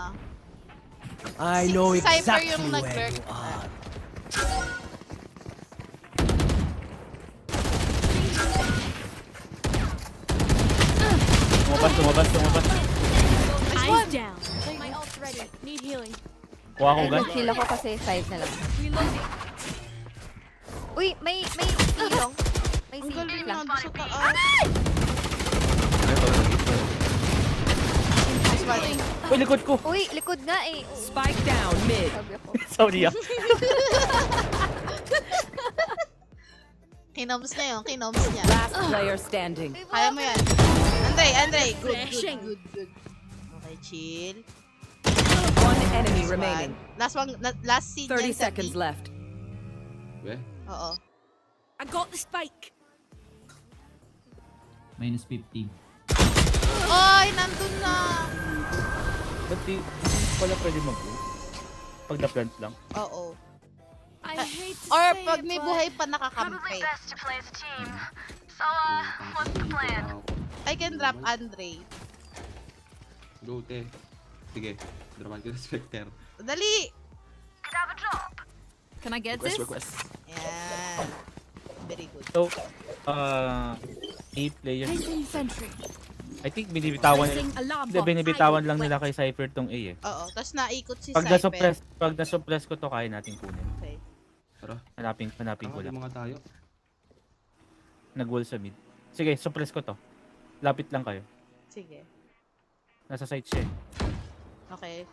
I know Cypher exactly yung where nag-lurk. you are. Tumabas. Eyes down. My ult's ready. Need healing. Kuha ko, Ay, guys. nag-heal ako kasi 5 na lang. Reloading. Uy, may silong. May Ang silong galing lang. na sa taas. Uy, likod ko. Uy, likod nga eh. Spike down mid. Sabi ako. Sorry ah. Kinoms niya yun. Kinoms niya. Last player standing. Kaya mo yan. Andre. Good. Okay, chill. One enemy remaining. Last scene 30 niya, seconds Sabi. left. Be? Oo. I got the spike. Minus 15. Ay, nandun na. Ba't di pala pwede mag-go? Pag na-plant lang. Oo. I hate to Or say pag it, may but buhay pa nakakampi. What's the plan? I can drop Andre. Go, te. Sige. Draman ko na Spectre. Dali! Can I get this? Yan. Very good. So, A player. Placing sentry. I think binibitawan nila. Placing alarm Hindi, bot. binibitawan lang nila kay Cypher tong A eh. Oo. Tapos naikot si Pag Cypher. na-suppress ko to, kaya natin kunin. Okay. Tara. Hanapin ko Tama lang. mga tayo. Nag-wall sa mid. Sige, suppress ko to. Lapit lang kayo. Sige. Nasa site siya eh. Okay.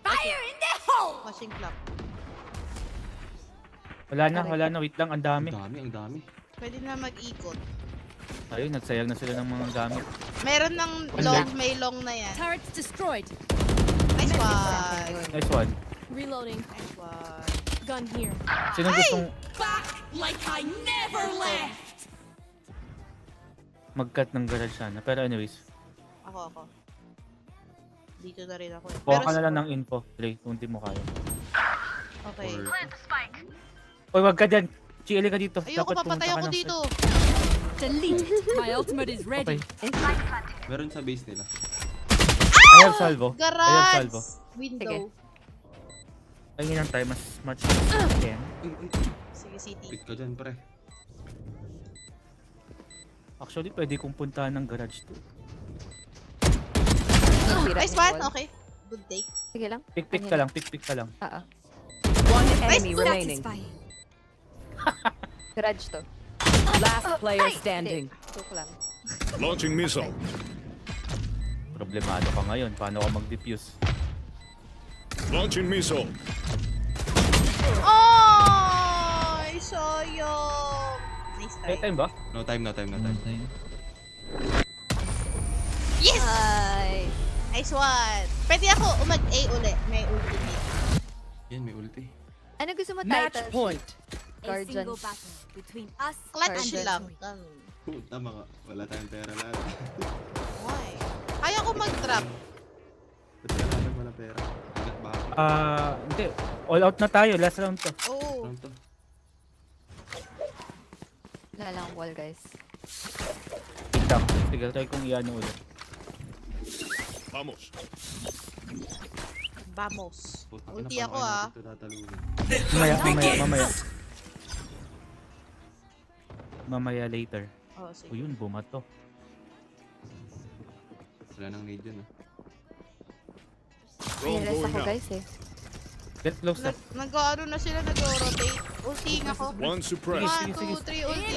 Fire in the hole. Washing clock. Wala na. Wait lang, ang dami. Ang dami. Pwede na mag-ikot. Ayun, nagsayang na sila ng mga gamit. Meron ng long, may long na yan. Turrets destroyed. Nice one. Nice one. reloading. Nice one. Gun here. Sino gustong Back like I never left. mag-cut ng garage sana? Pero anyways, Ako. Dito na rin ako eh. kuha ka na lang ng info. Play, kung di mo kaya. Okay. Uy, wag ka dyan! Chiili ka dito. Ayoko, Dapat pumunta papatay ka ako ng- dito. Delete. My ultimate is ready. Okay. Meron sa base nila. I have salvo. I have Garage. salvo. Window. Pahingin lang tayo, mas much as can. Sige, city. Pit ka dyan, pre. Actually, pwede kong puntahan ng garage to. Nice one. Okay. Good take. Sige lang. Pick ka lang, pick ka lang. Oo. One enemy remaining. Satisfying. Garage to. Last player standing. Joke lang. Launching missile. Problemado ka ngayon. Paano ka mag-defuse? Launching missile. Ay, sayang. Nice May try. time ba? No time. Time. Yes! Ay. Nice one. Pwede ako umag-A uli. May ultimate. Yan, may ulti. Ano gusto mo Match title? point. A Guardian. single battle between us Clutch Guardian. lang. Puta mga, wala tayong pera lahat. Why? Kaya ko mag-drop. Ba't kailangan wala pera? Bakit ba? Hindi. All out na tayo. Last round to. Oo. Ano to? Wala lang wall, guys. Ito. Sige, try kong iyan ulit. Vamos. Vamos. Puta, Ulti paano ako kaya ah. natin ito tatalugin? Mamaya later. Oh, O sige. yun, bumato. Wala nang need yun ah. Drone Rest going ako, out. guys, eh. Get close na. Nag-ano na sila, nag-rotate. Ulting ako. One suppressed. 1, 2, 3, ulti.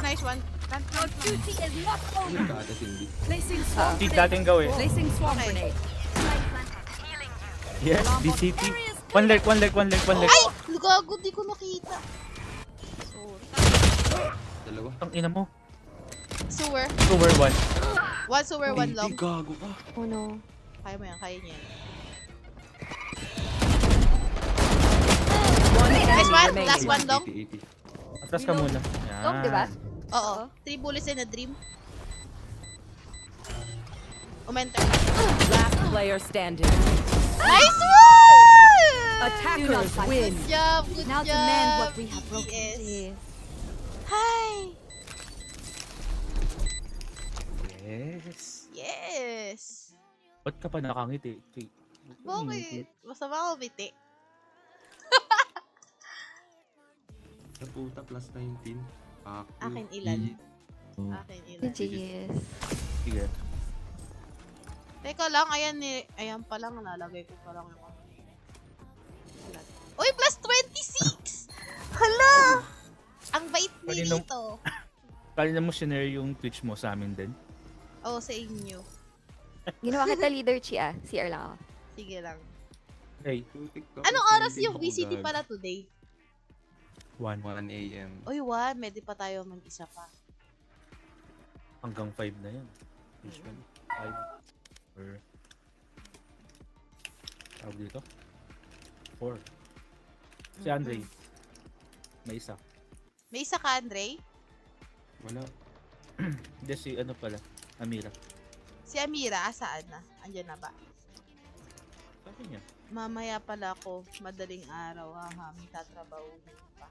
Nice one. Our duty is not over. Hindi ka ata Cindy. Placing swarm Cheat grenade. natin gawin. Placing swarm Okay. grenade. Yes, VCT. One leg. Ay! Gago, di ko nakita. Sorry. Dalawa. Ang ina mo. Sewer. Cover one. One sewer, one Hindi, long. gago ka. Oh, no. Kaya mo yan, kaya niya yan. One Nice enemy one. remaining. Last one long. 80-80. Atras ka muna. Long, di ba? Oo. 3 bullets in a dream. Umenter. Last player standing. Nice one! Attackers win. Good job, good Now job. demand what we have broken. BTS. Yes. Hi! Yes. Yes! Ba't ka pa nakangiti? Bakit? Masama ako, biti. Sa puta plus 19. Akin ilan? Oh. Akin ilan? GGS. Sige. Teka lang, ayan pa lang, nalalagay ko pa lang yung ano. Uy, plus 26! Hala! Ang bait ni Kanino- dito. Kanina mo sinare yung Twitch mo sa amin din. Oo, sa inyo. Ginawa kita leader, Chi, ah. CR lang ako. Sige lang. Hey, Anong oras yung VCT para today? 1. 1 AM. Uy, 1. Pwede pa tayo mag-isa pa. Hanggang 5 na yan. Usually. 5. Or... Tawag dito? 4. Si Andre. May isa. May isa ka, Andre? Wala. Hindi si ano pala. Amira. Si Amira, saan na? Andiyan na ba? Sabi niya. Mamaya pala ako, madaling araw, haha, may tatrabahuhin pa.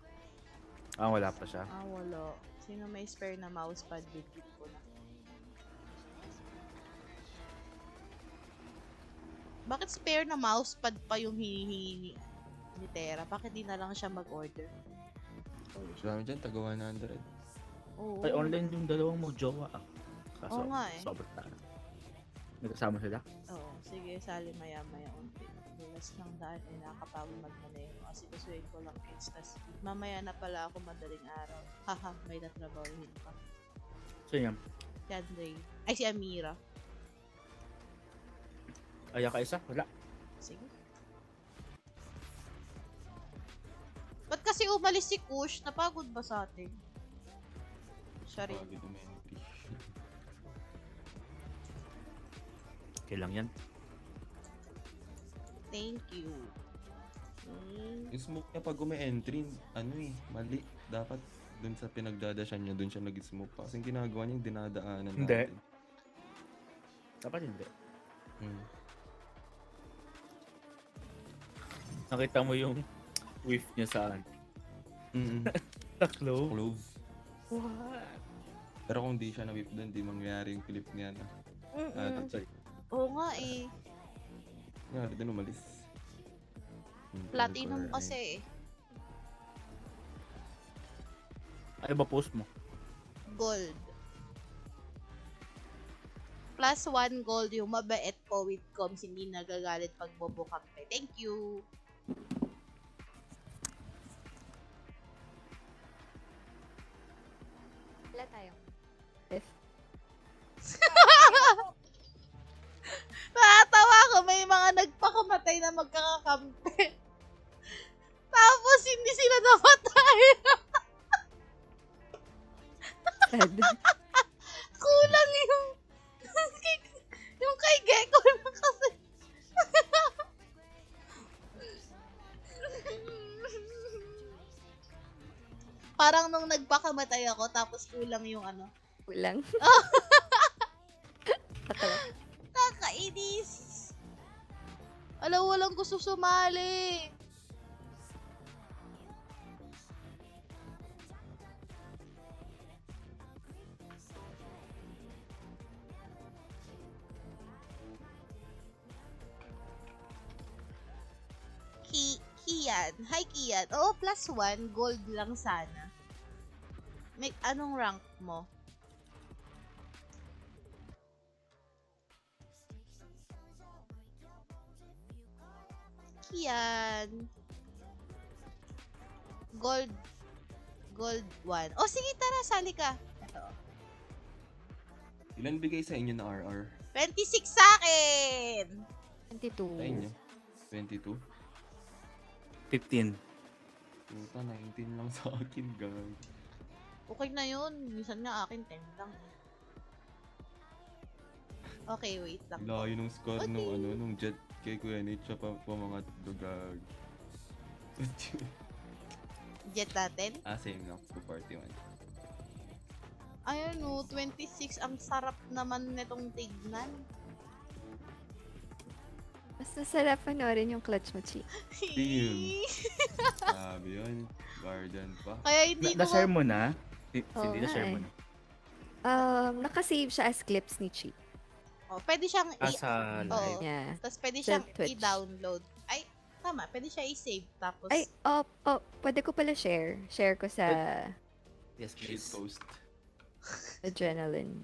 Wala pa siya. Wala. Sino may spare na mousepad, bibig ko na. Bakit spare na mousepad pa yung hinihingi ni Tera? Bakit di na lang siya mag-order? Holy shit. Marami dyan, taga 100. Oo. Ay, online yung dalawang mo, jowa. Kaso, Oo nga eh. sobrang tara. Nagkasama sila? Oo. Sige, sali maya-maya unti. Bulas ng daan, nakakapagod magmaneho. Kasi kasuhin ko lang kids. Tas mamaya na pala ako madaling araw. Haha, may natrabahuhin pa. So yan. Si Andre. Ay, si Amira. Aya ka isa? Wala. Sige. Ba't kasi umalis si Kush? Napagod ba sa atin? Sorry. Bago dumentry. Okay lang yan. Thank you. Yung smoke niya pag umi-entry, ano eh, mali. Dapat dun sa pinagdadasyan niya, dun siya nag-smoke. Kasi yung ginagawa niya, yung dinadaanan Hindi. natin. Dapat hindi. Hmm. Nakita mo yung whiff niya saan? Sa clove. Clove. What? Pero kung di siya na-whip dun, di mangyayari yung clip niya na. Sorry. Oo nga eh. Nangyari dun, umalis. Platinum kasi eh. Ano ba post mo? Gold. Plus 1 gold yung mabait po with coms, hindi nagagalit pag bobokampe. Thank you! Wala tayo. Nakatawa ko, may mga nagpakamatay na magkakakampi. Tapos hindi sila namatay. Sad. Kulang yung kay Gecko na kasi. Parang nung nagpakamatay ako, tapos kulang yung ano. Kulang. Patawa. Nakainis! Alam, walang gusto sumali. Kian. Hi, Kian. Oo, +1. Gold lang sana. May anong rank mo? Kian. Gold 1. Oh, sige, tara, sali ka. Ito. Ilan bigay sa inyo na RR? 26 sa akin! 22. Sa inyo? 22? 15. Puta, 19 lang sa akin, guys. Okay na yun. Minsan nga akin 10 lang. Okay, wait lang. Layo nung score Okay. nung jet kay Kuya Nate siya pa mga dugag. Jet natin. Same lang. 241. Ayun o, 26. Ang sarap naman nitong tignan. Mas masarap panoorin yung clutch mo, Chi. Team. Sabi yun. Guardian pa. Kaya hindi ko... Na-share mo na? Oo Hindi, na-share nga mo eh. na. Nakasave siya as clips ni Chi. Oh, pwede siyang Sa Oo. live. Yeah. Tapos pwede Sa siyang Twitch. i-download. Ay, tama. Pwede siya i-save. Tapos... Ay, pwede ko pala share. Share ko sa Yes, Shit please. post. Adrenaline.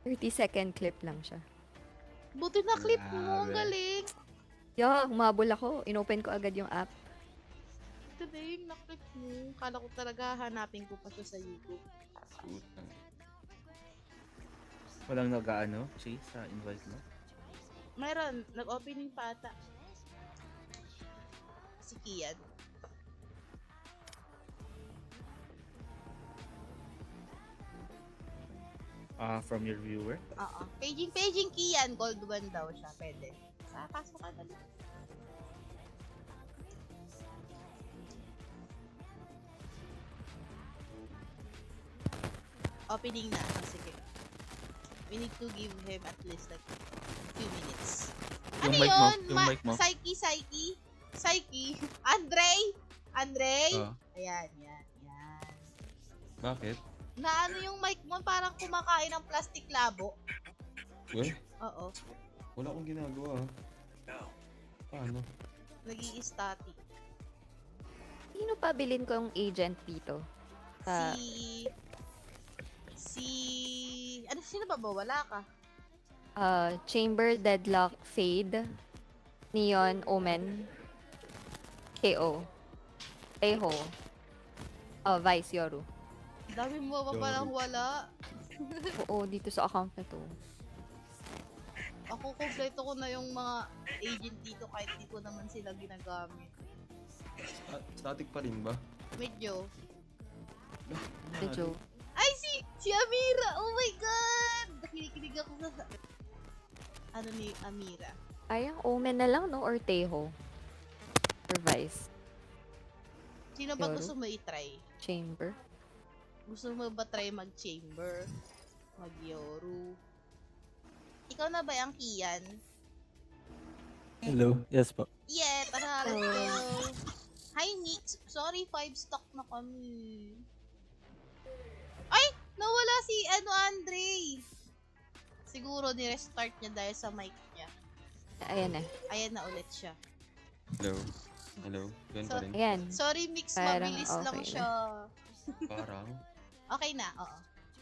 30-second clip lang siya. Buti na clip mo. Ang Grabe. galing. Humabol ako. Inopen ko agad yung app. Galing na clip mo. Kala ko talaga hanapin ko pa siya sa YouTube. Puta. Walang nag-ano, Chi, sa invite mo? Meron. Nag-opening pa ata. Si Kian. From your viewer? Oo. Paging Kian. Gold 1 daw siya. Pwede. Pasok ka dali. Opening na. Sige. We need to give him at least like few minutes. Yung Ano mic mo, yun? yung mic mo. Psyche? Andre? Ayan. Bakit? Na ano yung mic mo? Parang kumakain ng plastic labo. Well, Oo. wala akong ginagawa. Paano? Nag-i-static. Sino pa bilin ko yung agent dito? Sa Sino ba? Wala ka. Chamber, Deadlock, Fade, Neon, Omen, KO, Eho, Vice, Yoru. Dami mo pa palang wala. Oo, dito sa account na to. Ako, kompleto ko na yung mga agent dito kahit di ko naman sila ginagamit. Static pa rin ba? Medyo. Medyo. Ay, si Amira! Oh my God! Nakikinig ako sa... Ano ni Amira? Ayang Omen na lang, no? Or Teho? Or Vice? Sino ba Yoru? gusto mo i-try? Chamber? Gusto mo ba try mag-chamber? Mag-yoru? Ikaw na ba yung Kian? Hello. Yes po. Yeah, tara, let's go! Hi, Nix! Sorry, 5 stock na kami. Ay! Nawala si Andre! Siguro ni-restart niya dahil sa mic niya. Ayan na. Ayan na ulit siya. Hello? Yan So- pa rin. Ayan. Sorry, Mix, Parang mabilis lang okay na. siya. Parang. Okay na, oo.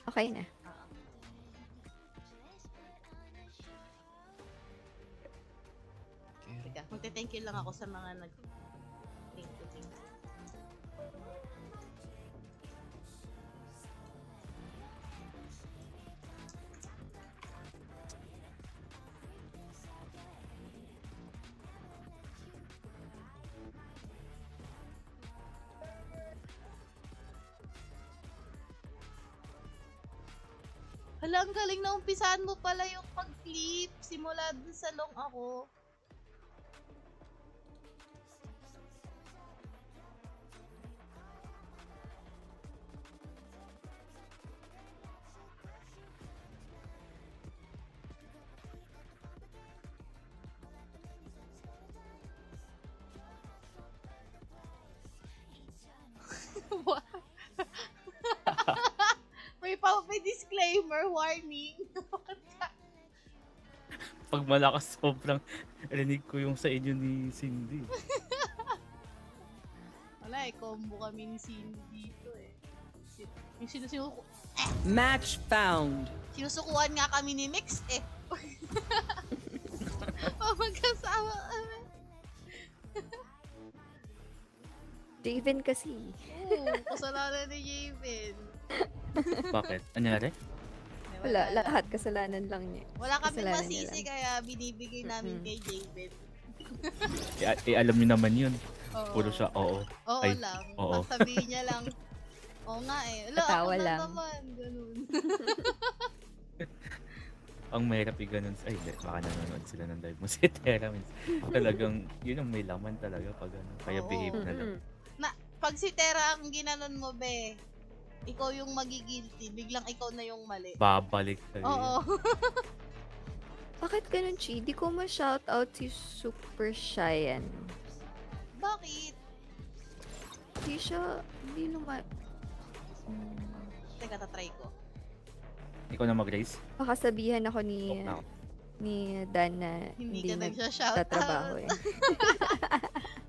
Okay na. Teka, magte-thank you lang ako sa mga thank you. Hala, ang galing na umpisahan mo pala yung pag-flip. Simula dun sa long ako. disclaimer, warning. Pag malakas sobrang rinig ko yung sa inyo ni Cindy. Wala combo kami ni Cindy dito eh. Yung Match found. sinusukuan nga kami ni Mix eh. Magkasama kami. Javen kasi. Oo, kasalanan ni Javen. Bakit? Anyari? Wala, lahat kasalanan lang niya. Wala kami Kasalanan niya masisi lang. kaya binibigay namin kay Javen. Alam niyo naman yun. Oo. Puro siya, oo. Oo Ay, lang. oo. Sabihin niya lang, oo nga eh. Wala, Patawa ako na lang. naman. Ganun. Ang mahirap i-ganun. Ay, hindi. Baka nanonood sila ng live mo si Tera. Talagang, yun ang may laman talaga pag ano. Kaya Oo. behave na lang. Pag si Tera ang ginanon mo, be, ikaw yung magigilty. Biglang ikaw na yung mali. Babalik sa'yo. Oo. Bakit ganun, Chi? Di ko ma-shoutout si Super Cheyenne. Bakit? Hindi siya, hindi naman. Teka, tatry ko. Ikaw na mag-race? Baka sabihan ako ni Ako. ni Dan na Hindi hindi ka nagsha-shoutout. nagtatrabaho eh.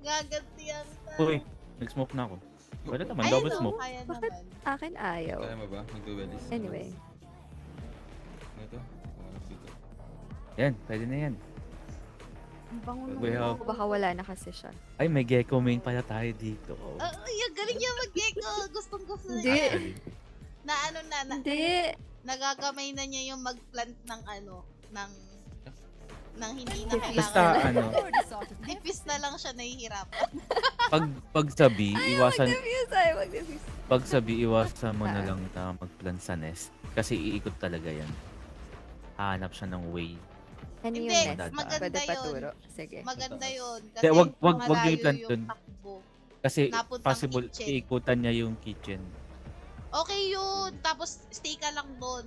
Gagantihan ka. Uy, nag-smoke na ako. Pwede naman, Ay, double no, smoke. kaya Bakit? naman. Akin ayaw. Kaya mo ba? Mag-duelist? Anyway. Ito? Dito. Yan, pwede na yan. Ang bango We have- Baka wala na kasi siya. Ay, may gecko main pala tayo dito. Ay, ang galing niya mag-gecko. Gustong gusto Hindi. niya. Actually, Na ano na, Hindi. nagagamay na niya yung mag-plant ng ano, ng hindi na basta kailangan. ano, Dipis na lang siya nahihirapan. pagsabi, iwasan, Mag-diffuse tayo, mag-diffuse. pagsabi, iwasan mo na lang na mag-plan sa nest. Kasi iikot talaga yan. Hahanap siya ng way. Ano yung Hindi, next? maganda Pwede yun. paturo. Sige. Maganda yun. Kasi Hindi, wag malayo yung plant yung dun. takbo. Kasi Napuntang possible, kitchen. iikutan niya yung kitchen. Okay yun. Tapos stay ka lang doon.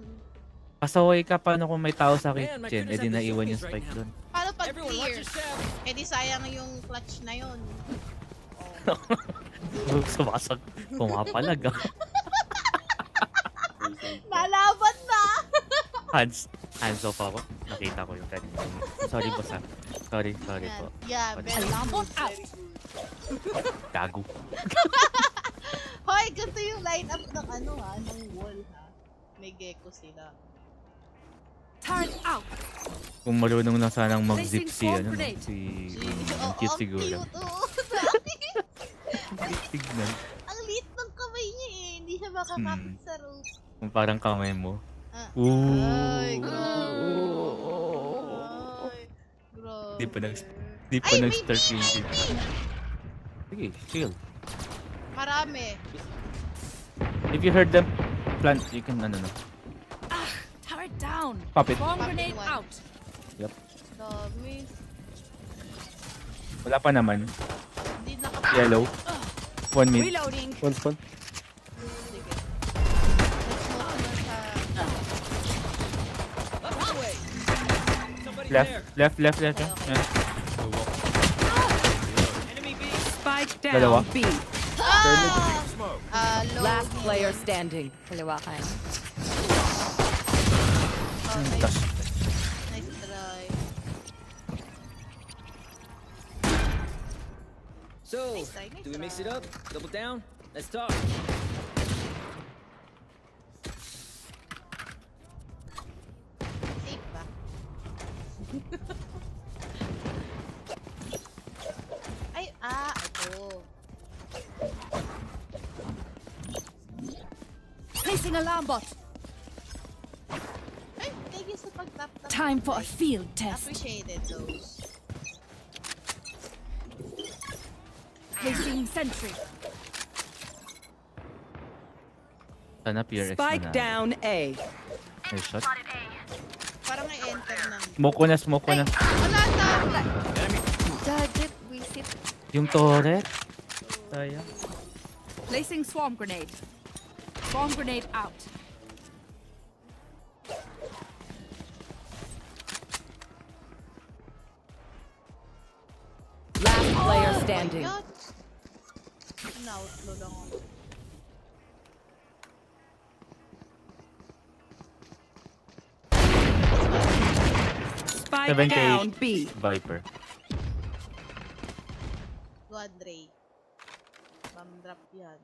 Pasaway ka, paano kung may tao sa Man, my kitchen? goodness, Edi I'm naiwan just yung focused spike right doon. Paano pag Everyone, watch clear? yourself. Eh di sayang yung clutch na yun. Sumasag, pumapalag ah. Nalaban na! Hands off ako. Nakita ko yung kanina. Sorry boss ah. Sorry Yan. po. Yeah, Sorry. very Alarm good. bot out. Very good. Gago. Hoy, ganito yung lineup ng ano ha, ng wall ha. May gecko sila. Turn out. Kung marunong lang sanang mag-zip Placing si, swarm ano, grenade. si... Oo, Ang cute siguro. Cute, oo. Tignan. Ang liit ng kamay niya eh. Hindi siya makakakit sa rope. Kung parang kamay mo. Ah. Ooh. Ay, grabe. Ay, grabe. Di pa Ay, may nag-start bee, yung may zip. bee. Sige, chill. Marami. If you heard them plant, you can ano no. Turret down. Pop it. Bomb Pop it grenade one. out. Dami. Wala pa naman. Hindi naka... Yellow. 1 mid. Reloading. One spawn. Sige. Nag-smoke na sa... Left. Okay. Yan. Spike down. Dalawa. B. Low. Last player standing. Kaliwa ka. Okay. Dash. Nice try. So, Nice try, nice do we mix it try. up? Double down? Let's talk. Safe ba? Ay, ito. Placing alarm bot. Ay, thank you sa pag-tap. Time for a field test. Appreciated those. Placing sentry. Sana PRX Spike na. down A. Nice shot. Parang may enter na. Smoke ko na. Wala na. Gadget, visit. Yung turret. Sayang. Placing swarm grenade. Swarm grenade out. Last player standing. Oh my God. In-outlaw lang ako. Spike 7K. down B. Viper. Go, Andre. Bomb drop yan.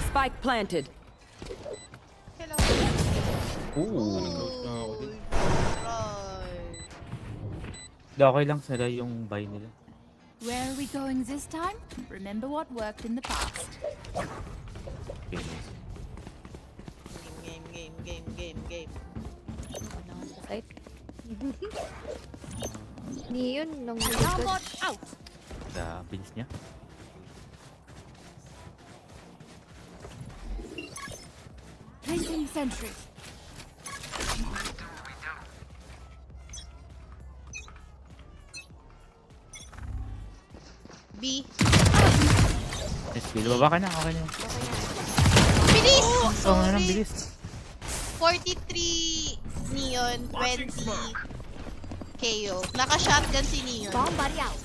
Spike planted. Hello. Ooh. Uy, right. Okay lang sila yung buy nila. Where are we going this time? Remember what worked in the past. Okay. Game. Ano sa site? Ni yun nung Alarm bot out. Sa bilis niya. Placing sentry. B. Nice kill. Baba ka na. Okay na. Bilis! Oo nga nang Sorry. bilis. 43 Neon, 20 KO. Naka-shotgun si Neon. Bomb buddy out.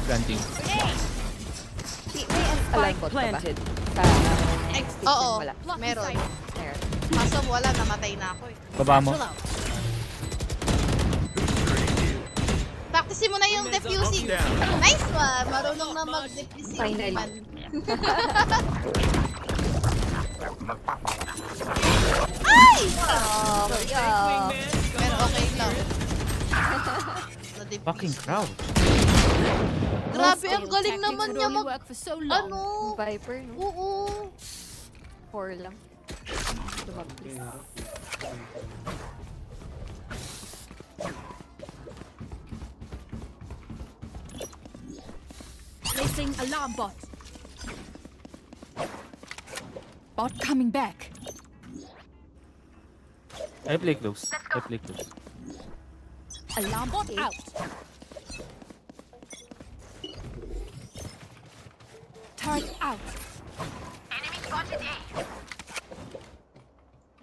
Planting. May alarm Spike bot ka ba? planted. Sa Oo, wala. meron. Meron. Kaso wala, namatay na ako eh. Baba mo. Practicein mo na yung defusing. Nice one! Marunong na mag-defusing. Finally. man. Ay! Oh, yeah. Pero okay lang. Na-defuse. Fucking crowd. Grabe, ang Failed galing tactics naman would niya only mag... work for so long. Ano? Viper, no? Oo. 4 lang. Lumabis. Placing alarm bot. Bot coming back. I play close. I play close. Alarm bot out. Turret out.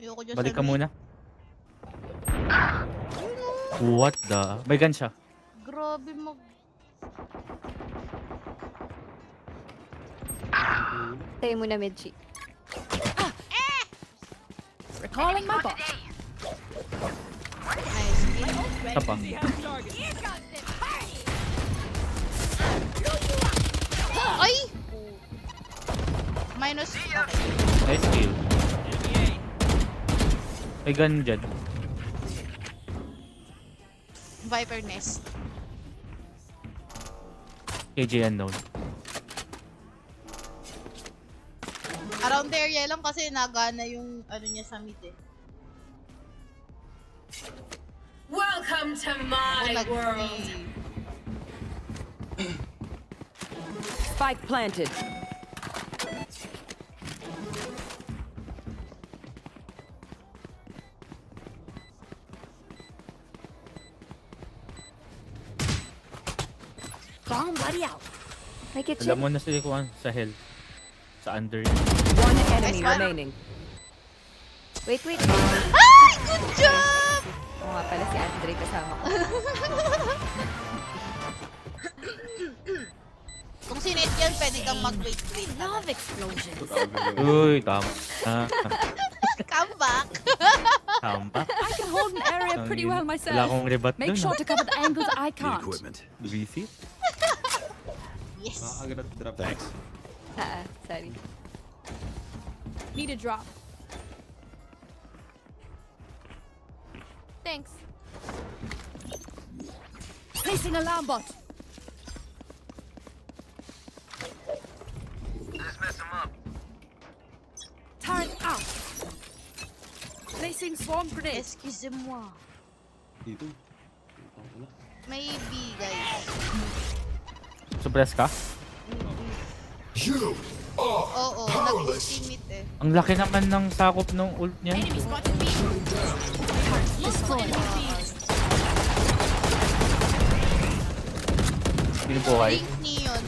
Ayoko dyan Balik sa ka mid. muna. What the? May gun siya. Grabe mag... Tayo muna, Medji. Recalling my bot. Nice. Isa pa. Ay! Minus... Okay. Nice kill. May gun dyan. Viper nest. KJ unknown. Around the area lang kasi nagana yung ano niya sa mid eh. Welcome to my Nag- Spike planted. Bomb buddy out. May kitchen. Alam mo na sila kung ano, sa hell. Sa under. One enemy Nice one. remaining. Wait. Ay! Good job! Oo nga pala si Andre kasama ko. Kung sinet yan, pwede kang mag-wait. Love explosion. Uy, tama. Ah, Come back! tama. I can hold an area pretty well Wala myself. akong rebat Make dun. sure to cover the angles I can't. VC? Yes! Drop. Thanks. Sorry. Need a drop. Thanks. Placing alarm bot. Turret out. Placing swarm grenade. Excusez-moi. Dito. Maybe, guys. Suppress ka? Oo, nag-ultimate eh. Ang laki naman ng sakop ng ult niya. Enemy spotted B. Multiple enemy B. Sino po kayo? Link Neon.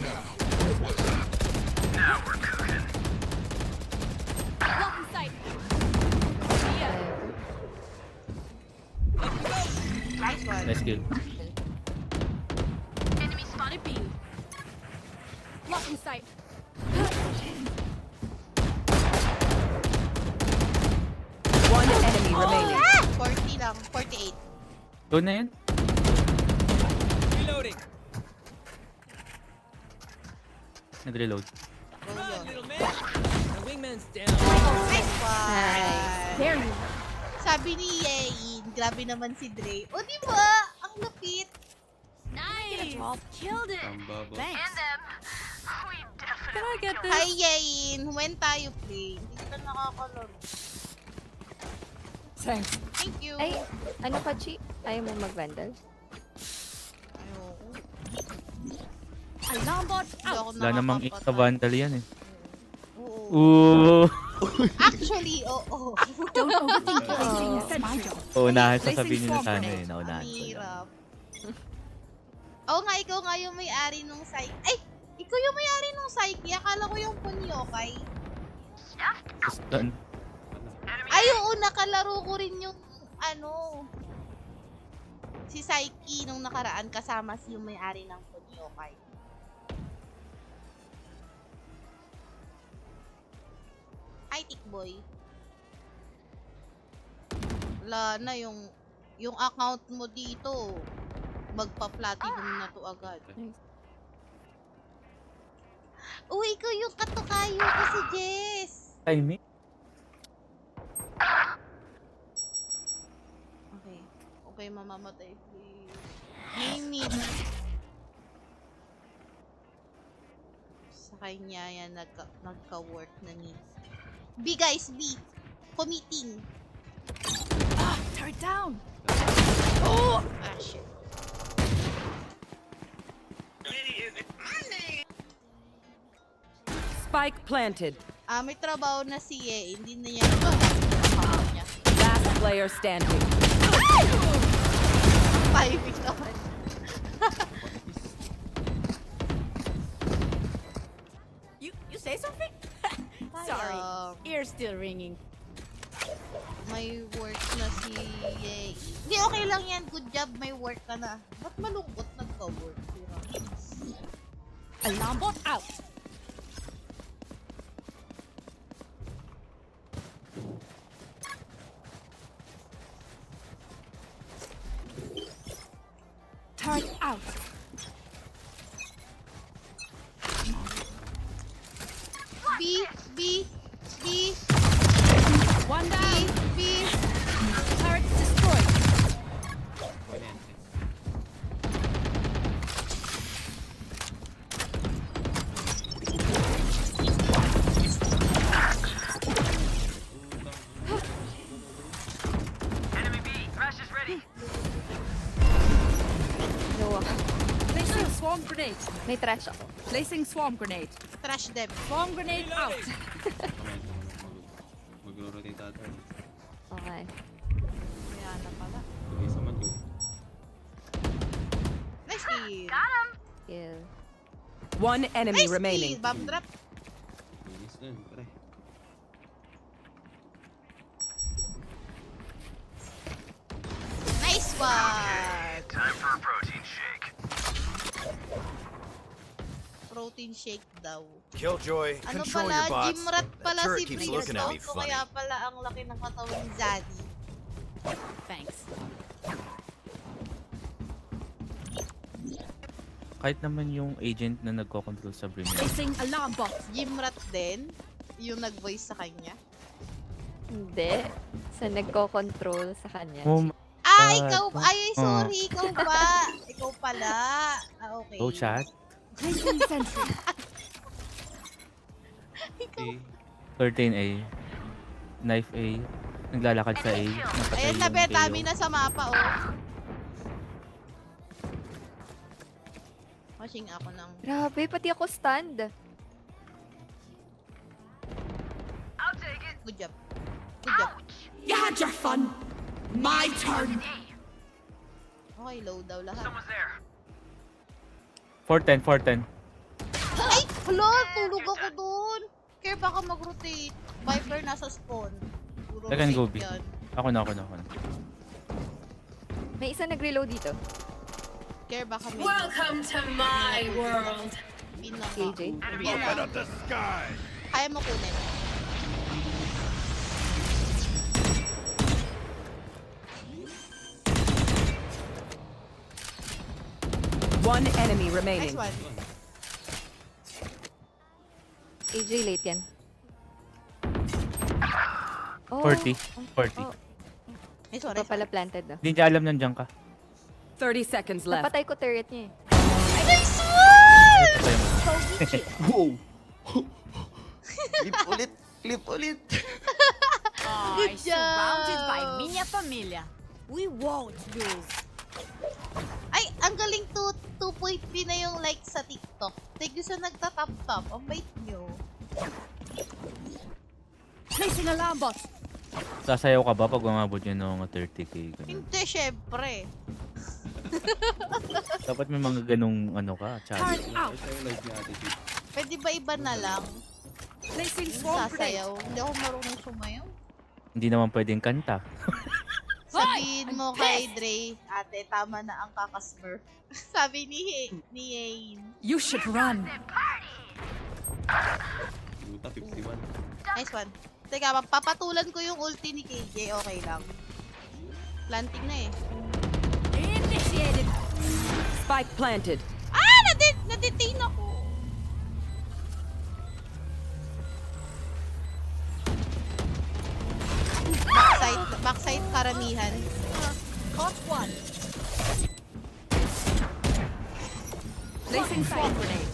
Block in sight. Nice one. Nice kill. Enemy spotted B. lang. 48. Go na yun. Reloading. Nag-reload. Go Come on, yun. little man. My wingman's down. Nice one. There. Sabi ni Yein, grabe naman si Dre. O, di ba? Ang lapit. Nice. Killed it. Tamba ba? Thanks. Can I get this? Hi, Yein. When tayo play? Hindi kita nakakalaro. Thanks. Thank you. Ay, ano pa, Chi? Ayaw mo mag-vandal? Ayoko. Alarm bot Hindi ako Wala namang nakakapatay. ika-vandal yan eh. Oo. Ooh. Actually, oo. Don't overthink placing a sentry. Unahan Placing sasabihin nyo na swarm sana eh. grenade. Naunahan Ang ko lang. hirap. Oo nga, ikaw nga yung may-ari nung psyche. Ay! Ikaw yung may-ari nung psyche. Akala ko yung Punyokay. Gusto, Ay, oo, nakalaro ko rin yung, ano, si Psyche nung nakaraan kasama si yung may-ari ng Punyokay. Hi, Tikboy. Wala na yung account mo dito. Magpa-platinum na to agad. Uy, ikaw yung katukayo ko si Jess. timing. Okay. Okay, mamamatay. Please. Mimi. Sa kanya yan nagka-work na ni. B guys, B. Committing. Turret down. Ah, shit. Spike planted. May trabaho na si Ye. Hindi na niya trabaho niya. Last player standing. Timing naman. You say something? Sorry. Ear's still ringing. May work na si Ye. Hindi, okay lang yan. Good job, may work ka na. Ba't malungkot nagka-work? Alarm bot out. Turret out. B, B, B, One down. B. Turret destroyed. No ako. Placing swarm grenade. May trash ako. Placing swarm grenade. Trash them. Swarm grenade out. Mag-rotate ata. Okay. Kaya na pala. Okay, sa man yun. Nice kill. Kill. One enemy Nice remaining. kill. Bomb drop. Bilis na yun, pare. Nice one. Time for a protein shake. Protein shake daw. Killjoy, Ano control pala? your bots. Gym rat pala That turret si keeps Prince looking at me Scout. O funny. kaya pala ang laki ng katawan ni Zaddy. Thanks. Kahit naman yung agent na nagko-control sa brim. Placing alarm bot. Gym rat din. Yung nag-voice sa kanya. Hindi. Sa nagko-control sa kanya. Oh, Ikaw. Ay, sorry. Ikaw ba? Ikaw pala. Okay. go chat. Placing sentry. Okay. 13A. Knife A. Naglalakad sa A. Napatay Ayan na, yung Betami KO. na sa mapa, oh. Watching ako ng... Grabe, pati ako stand. Good job. Good job. You had your fun. My turn. Okay, low daw lahat. 410, 410. Ay! Hala! Tulog ako dun! Care baka mag-rotate. Viper nasa spawn. Puro I can go rotate B. yan. Ako na. May isa nag-reload dito. Care baka may... Welcome to my world. Pin lang KJ. ako. Open up the sky. Kaya mo kunin. One enemy Nice remaining. one. AJ, late yan. Oh, 40. 40. Oh, Nice one. pa pala planted ah. Hindi niya alam nandiyan ka. 30 seconds left. Napatay ko turret niya eh. Nice one! Wow! Clip ulit! Clip ulit! Good job! Surrounded by minha família. We won't lose. Ay, ang galing 2.3 na yung like sa TikTok. Thank you sa nagtatap-tap. Ang bait nyo. Placing alarm bot. Sasayaw ka ba pag umabot yun ng 30k? Ganun. Hindi, syempre. Dapat may mga ganong ano ka, challenge. Turn out. Ito yung live ni Ate Tip. Pwede ba iba na lang? Placing Yung swarm grenade. sasayaw. Hindi ako marunong sumayaw. Hindi naman pwedeng kanta. Sabihin mo kay Dre, ate, tama na ang kakasmurf. Sabi ni Yain. You should run. Luta 51. Nice one. Teka, papatulan ko yung ulti ni KJ. Okay lang. Planting na eh. Initiated. Spike planted. Ah! Nadetain ako! Backside karamihan. Caught one. Placing swarm grenade.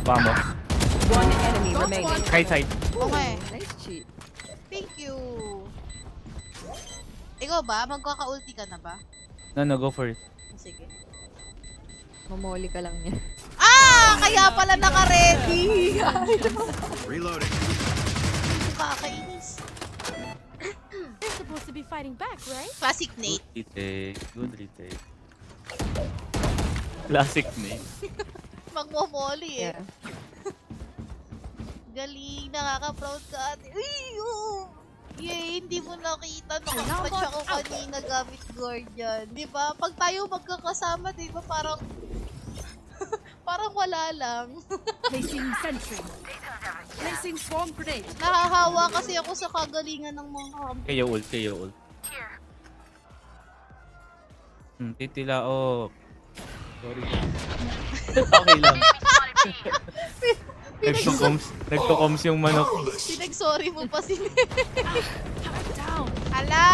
Vamos. One enemy remaining. Right side. Okay. Nice cheat. Thank you. Ikaw ba? Magkaka-ulti ka na ba? No, go for it. Sige. Mamoli ka lang niya. Ah! Kaya pala naka-ready! Reloading. Kakainis. They're supposed to be fighting back, right? Classic Nate. Good retake. Good retake. Classic name. Magmomoli eh. Yeah. Galing, nakaka-proud ka ate. Uy! Oh! Yay, hindi mo nakita. Nakapatch ako kanina gamit Guardian. Di ba? Pag tayo magkakasama, di ba? Parang... parang wala lang. Placing sentry. Placing swarm grenade. Nahahawa kasi ako sa kagalingan ng mga kampi. Kayo ult. Titilaok. Sorry. Okay lang. Nagtukoms yung manok. Pinag-sorry mo pa sila. Down. Hala!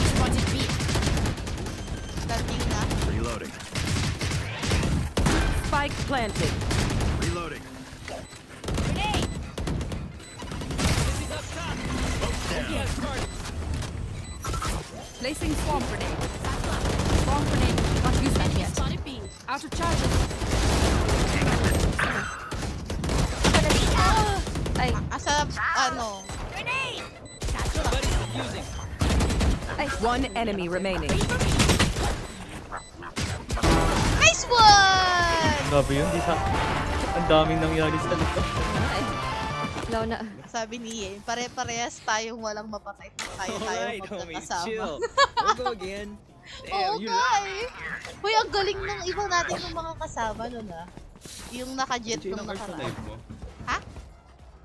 Spotted B. Dating na. Reloading. Spike planted. Reloading. Grenade. Placing swarm grenade. Swarm grenade. Not used that yet. Spotted B. Out of charges. Ay, Asa, ano? Grenade. One enemy remaining. Nice one! Grabe yun, di sa... Ang daming nangyari sa lupa. ay. Slow na. Sabi ni Yen, pare-parehas tayong walang mapatay. Kaya tayo magkakasama. We'll go again. Oo nga eh. Hoy, ang galing ng iba natin ng mga kasama nun ah. Yung naka-jet nung Ilang hours sa nakaraan. live mo? Ha?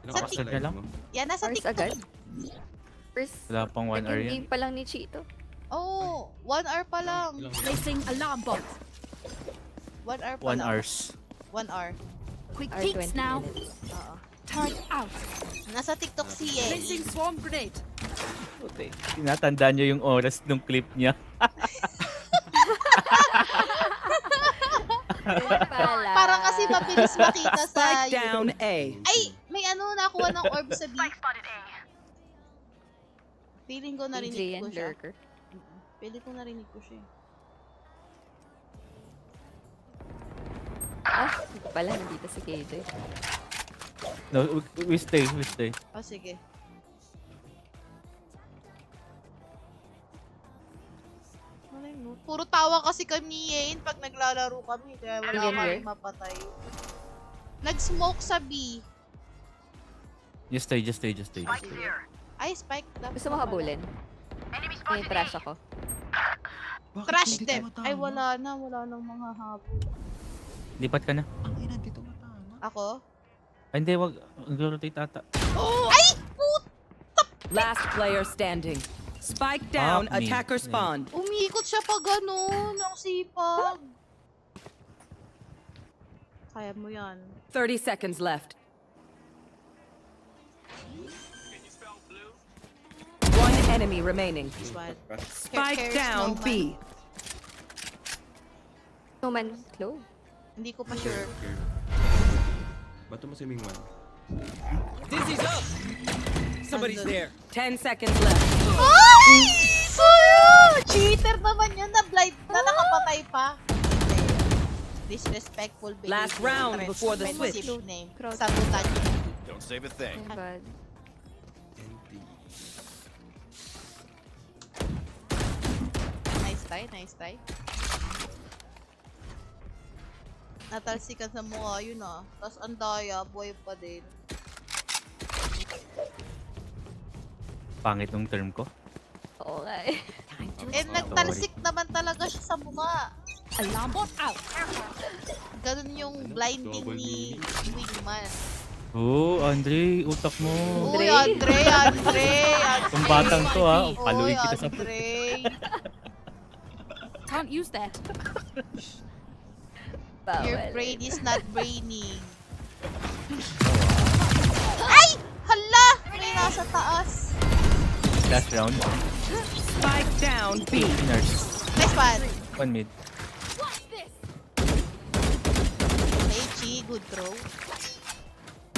Ilang Sa hours TikTok live lang? mo? Yan, nasa Hours TikTok. agad. First, Wala pang 1 hour second yan. game pa lang ni Chito. Oo, 1 hour pa lang. Ilang Placing alarm bot. 1 hour pa 1 lang. hours. 1 hour. Quick Or peeks 20 now. minutes. Oo. Turn out. Nasa TikTok si Yen. Placing swarm grenade. Puti. Tinatandaan niyo yung oras ng clip niya. Pala. Para kasi mabilis makita sa Spike down YouTube. A. Ay, may ano nakuha ng orb sa B. Feeling ko narinig AJ ko and siya. Lurker. Feeling ko narinig ko siya. Ah, hindi pala. Nandito si KJ. No, we stay. Oh, sige. Malay mo. Puro tawa kasi kami Yen pag naglalaro kami. Kaya wala Alien kami here? mapatay. Nag-smoke sa B. Just stay. Ay, spike. Gusto mo habulin? May trash ako. Bakit Trash hindi them. tumatama? Ay, wala nang mga habol. Lipat ka na. Ang ina, dito matama. Ako? Ay, hindi, wag. Nag-rotate ata. Ay! Last player standing. Spike down. Ah, me. Attacker spawn. Umikot siya pa ganun. Ang sipag. Kaya mo yan. 30 seconds left. One enemy remaining. This one. Spike Care down snowman. B. Snowman low. Hindi ko pa sure. Bato mo si Mingwan. Dizzy's up. Somebody's there. 10 seconds left. Ay! Suyo! Cheater naman yun na blind na nakapatay pa. Disrespectful behavior. Last round before the Offensive switch. name. Cross. Sabutan. Don't save a thing. My bad. NT. Nice try, nice try. Natalsikan sa mukha yun ah. Tapos ang daya, buhay pa din. Pangit nung term ko. Oo nga eh. Nagtalsik naman talaga siya sa mukha. Alarm bot out. Ganun yung blinding Double ni Wingman. Oh, Andre, utak mo. Uy, Andre. Itong batang to ha, paluin Uy, kita sa Andre. Can't use that. Your Bawal. brain is not braining. Ay! Hala! May nasa taas. Last round. Spike down B. Nurse. Nice one. One mid. Hey, Chi. Good throw.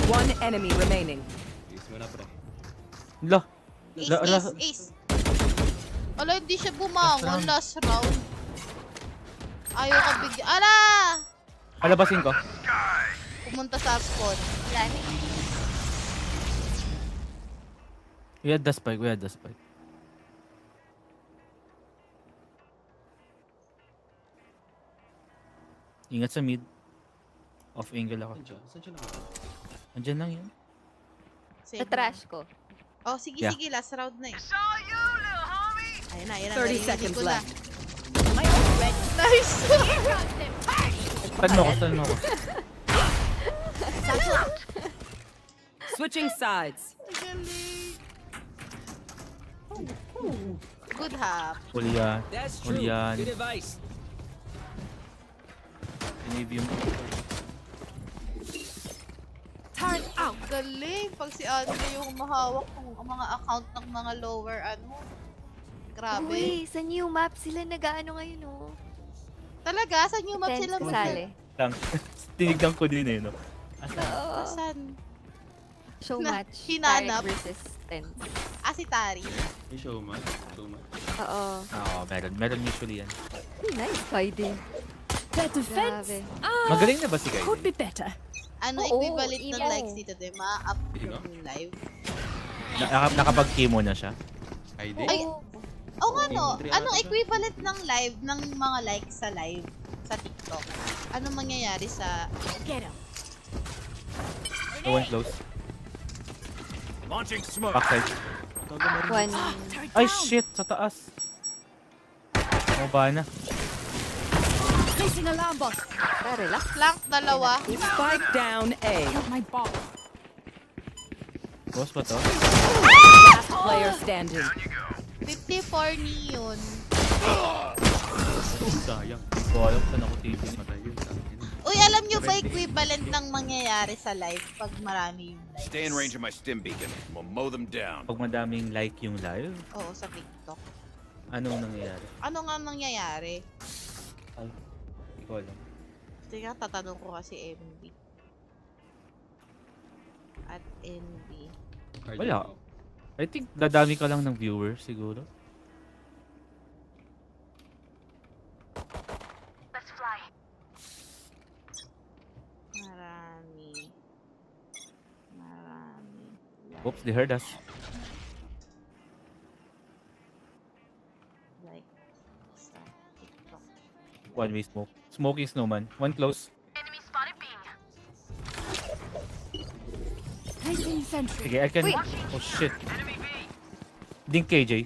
One enemy remaining. Use mo na, pre. Lo. Ace. Ala, hindi siya bumangon last round. Ayaw ka bigyan. Ala! Palabasin ko. Pumunta sa spawn. Yan. We had the spike, we had the spike. Ingat sa mid. Off angle ako. Saan siya naman? Andyan lang yun. Sa trash ko. Oh, sige, Yeah. sige. Last round na eh. Ayun na, ayun na. 30 narinig seconds ko na. left. Nice! Stand mo ko, stand mo ko. Switching sides. Good hap. Huli yan. That's Huli true. yan. Good advice. Pinave yung... Turn out. Galing. Pag si Andre yung mahawak ng mga account ng mga lower, Grabe. Uy, sa new map sila nag-ano ngayon oh. Talaga? Sa new map Tense sila kasali. Lang. Tinignan ko din eh, no? Oo. Saan? Show Na- match. hinanap. Tarek versus Tense. Si Tari. May show man. Show man. Oo. Oo, meron. Meron usually yan. Uy, nice. Kaide. Their defense Grabe. Magaling na ba si Guy? could be better. Ano Oo, equivalent ng emo. likes dito, di ma-up Sino? yung live? Nakapag-chemo na siya. ID? Ay, oo nga no. Entry Anong ata. equivalent ng live, ng mga likes sa live sa TikTok? Anong mangyayari sa... Get him. No one close. Launching smoke. Backside. One. Ay, shit! Sa taas. Mababa na. Placing alarm bot. Relax. Flank, dalawa. Spike down A. Help my bot. Boss ba to? Last player standing. 54 neon. Sayang. Hindi ko alam saan ako TV. Matay yun. Uy, alam nyo ba equivalent ng mangyayari sa live pag marami yung likes? Stay in range of my stim beacon. We'll mow them down. Pag madaming like yung live, Oo, sa TikTok. anong nangyayari? Ano nga mangyayari? Ay, hindi ko alam. Teka, tatanong ko kasi MB. At NB. Wala. I think dadami ka lang ng viewers siguro. Marami. Oops, they heard us. Like, sa TikTok. One way smoke. Smoky snowman. One close. Placing sentry. Sige, I can... Wait. Oh shit. Dink KJ.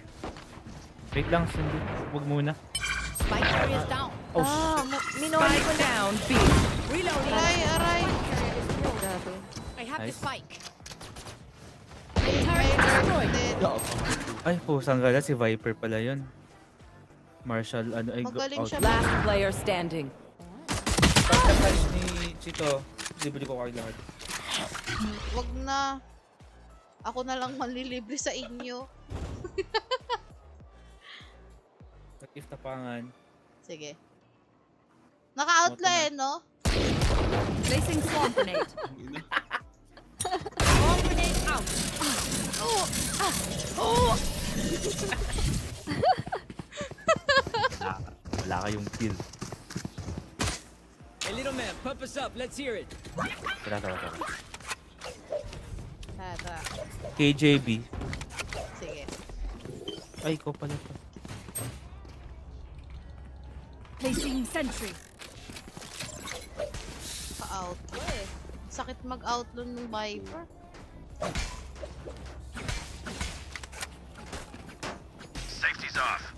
Wait lang, sindi. Huwag muna. Spike areas down. Oh shit. Minoli ko Spike na. down B. Reloading. Aray, aray. have the Nice. spike. May destroyed. din. Ay, pusang gala. Si Viper pala yun. Marshall, ano, ay, Magaling siya. Last player standing. Pagka-flash ni Chito, libre ko kayo lahat. Wag na. Ako na lang manlilibre sa inyo. Nag-if tapangan. Sige. Naka-outla eh, no? Placing swarm grenade. Swarm grenade out. Wala kayong kill. Hey, little man, pump us up. Let's hear it. Tara. Tara. KJB. Sige. Ay, ko pala to. Placing sentry. Pa-outla eh. Sakit mag-outla ng Viper. Safety's off.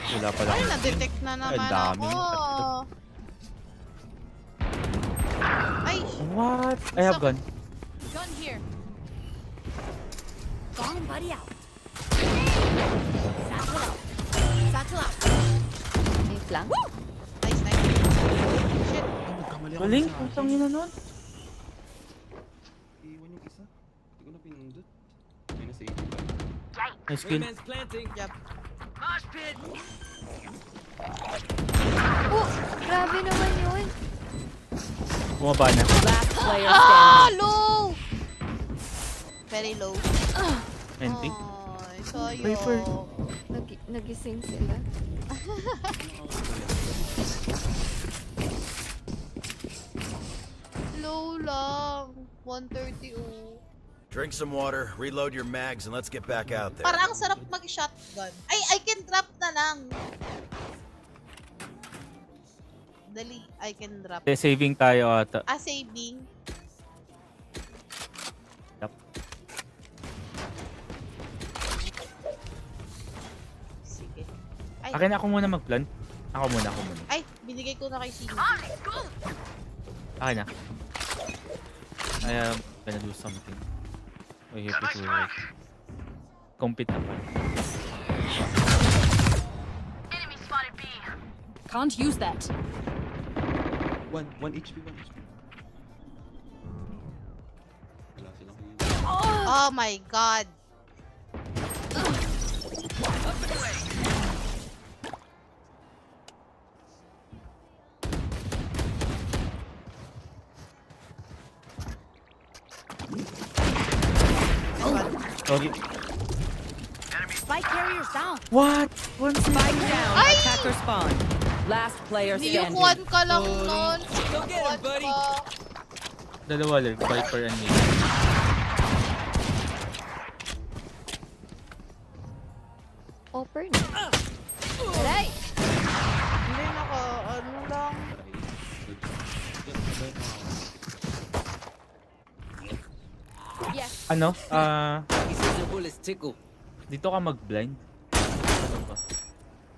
Wala pala. Ay, na-detect na naman dami. ako. Ay, What? I have gun. Gun here. Gone buddy out. Satchel out. Satchel out. May flank. nice. Shit. Galing, putang ina nun. Iwan yung isa. Hindi ko na pinundot. May nasa 80 pa. Nice kill. Wingman's planting. Jump. Mosh pit. Oh, grabe naman yun. Bumaba na. Last player Ah, standing. low! Very low. Ending. Ay, sayang. Viper. Nagising sila. Low lang. 130 oh. Drink some water, reload your mags, and let's get back out there. Parang ang sarap mag-shotgun. Ay, I can drop na lang. Dali, I can drop. Saving tayo ata. Saving. Yup. Sige. Ay, Akin ako muna mag-plant. Ako muna. ay, binigay ko na kay Sino. Akin na. I am gonna do something. We have to like compete na pa. Can't use that. 1 HP. Wala silang heal. Oh my god. Sorry. Spike carriers down. What? One Spike down. Attacker spawn. Last player standing. Niyukuan ka lang nun. Go get him, buddy. Dalawa lang. Viper and me. Offer na. Aray! Hindi naka, ano lang. Yes. Ano? He says the bullets tickle. Dito ka mag-blind. Ano ba?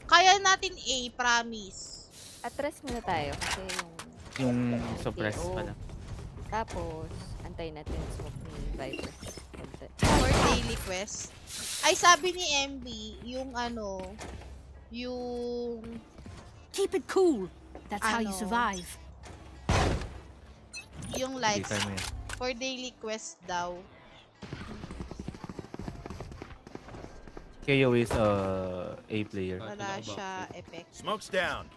Kaya natin A, promise. Atras muna tayo kasi Yung suppress KO. pala. Tapos, antayin natin yung smoke ni Viper. For daily quest. Ay, sabi ni MB, yung ano, yung... Keep it cool. That's how you Ano? survive. Yung Hindi lights. tayo mo yan. For daily quest daw. KO is A player. Wala siya effect. Smoke's down.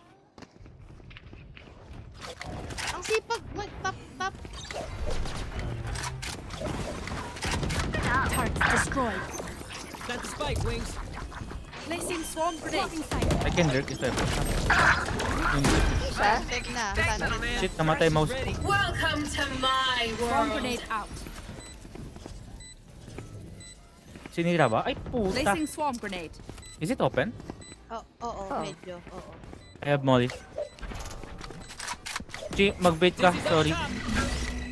Ang sipag mag-tap-tap. Target destroyed. Got the spike, Wings. Placing swarm grenade. I can lurk if ever. Planted na. Planted. Shit, namatay mouse. Ready. Welcome to my Swarm grenade out. Sinira ba? Ay, puta. Placing swarm grenade. Is it open? Oo, Oh. medyo. Oo. I have molly. Chi, mag-bait ka. Dizzy's up Sorry. top.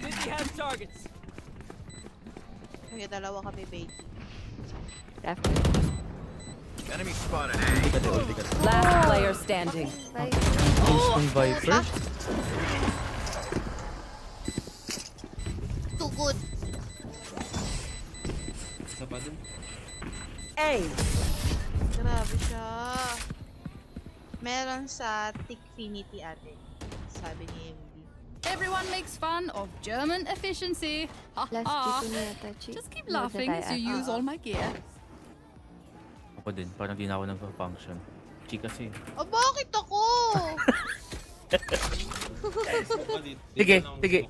Dizzy has targets. Kaya dalawa kami, baby. Rafter. Enemy spotted. Last player standing. Bye. Instant Viper. Too good. Isa pa dun. A. Grabe siya. Meron sa Tickfinity ate. Sabi ni MB. Everyone makes fun of German efficiency. Ha Last ha. dito na yata, Chi. Just keep Load na laughing tayo, as you ate. use all my gear. Ako din, parang di na ako nagpa-function. Chi kasi. Oh, bakit ako? Sige, sige.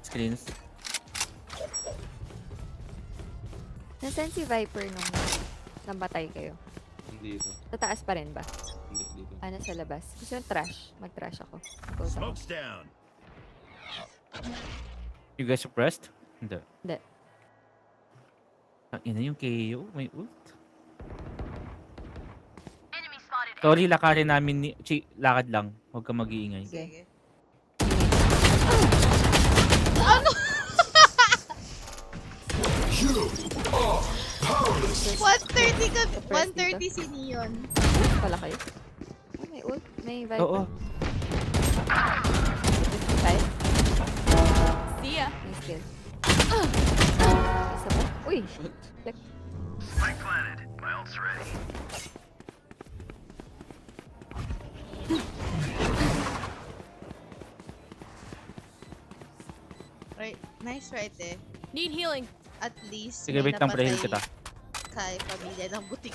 Screens. Nasaan si Viper nung nabatay kayo? Hindi ito. Sa taas pa rin ba? Hindi dito. Ano sa labas? Gusto yung trash. Mag-trash ako. Go ako. Smoke's down. You guys suppressed? Hindi. Hindi. Ang ina yung KO. May ult. Sorry, lakarin namin ni... Chi, lakad lang. Huwag ka mag-iingay. Sige. Ano? 130 ka. 130 si Neon. Pala kayo. Oh, may ult. May Viper. Oo. Five. See ya. May skill. Isa pa. Uy! Like, Spike planted. My ult's ready. Right. Nice right eh. Need healing. At least Sige, may wait lang, napatay pre-heal kita. kay pamilya ng butik.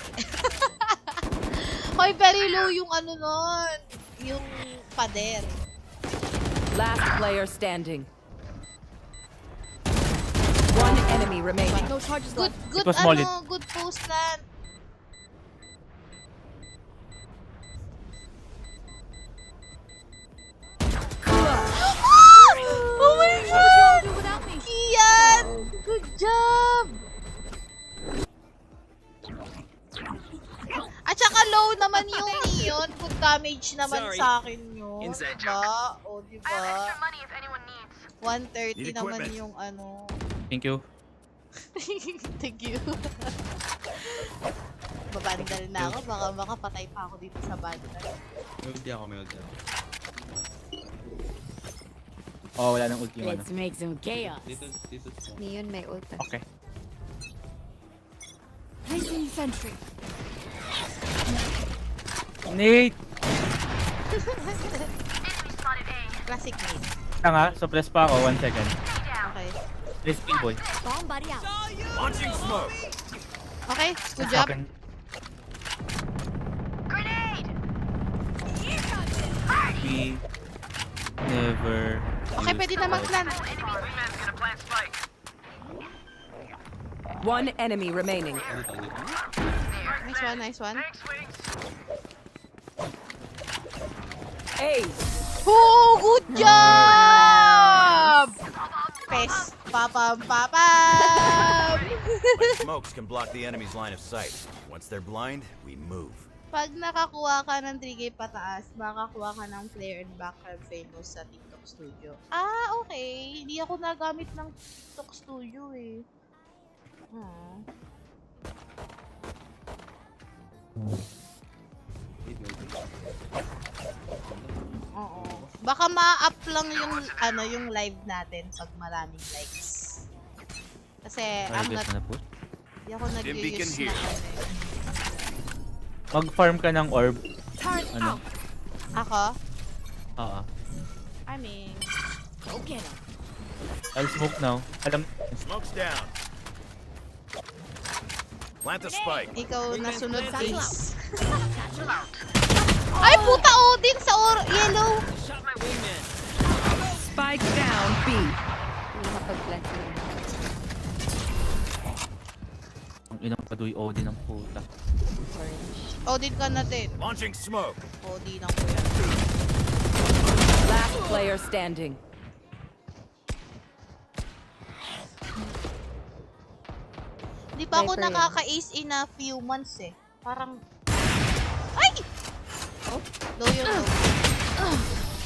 Hoy, very low yung ano nun. Yung pader. Last player standing. One enemy remaining. No charges Good, left. good was molly. ano, good post land. Oh my God! Do without me. Kian! Good job! At saka low naman yung Neon. Good damage naman Sorry. sa akin yun. Inside Diba? O, diba? 130 Need naman equipment. yung ano. Thank you. Thank you. Babandal na ako. Baka makapatay pa ako dito sa bandal. May ulti ako, may ulti ako. Oh, wala nang ulti yung ano. Let's make some chaos. Dito. Neon may ult. ah. Okay. Placing sentry. Nate! Classic mate. Tanga, suppress pa ako. 1 second. Okay. Please, kill boy. Bomb buddy out. Launching smoke. Okay, good job. Second. We never Okay, use pwede na mag-plant. One enemy remaining. Nice one, nice one. A. Oh, good job! Pes. Papam, papam! Smokes can block the enemy's line of sight. Once they're blind, we move. Pag nakakuha ka ng 3K pataas, makakuha ka ng player and background famous sa TikTok Studio. Ah, okay. Hindi ako nagamit ng TikTok Studio eh. Hmm. Oo. Baka ma-up lang yung ano yung live natin pag maraming likes. Kasi I'm not, na po. di ako Dim beacon nag-use here. na ano eh. Mag-farm ka ng orb. Ano? Ako? Oo. I mean, Go get him. I'll smoke now. Alam, Smoke's down. Plant the spike. ikaw nasunod Satchel please. Ay, puta Odin sa yellow. Shot my wingman. Spike down B. Hindi nakapag-plant sila. ang inang paduy Odin ng puta. Orange. Odin ka na din. Launching smoke. Odin ang kuya. Last player standing. Di pa ako Viper yan. nakaka-ace in a few months eh. Parang... Ay! Oh, low yun low.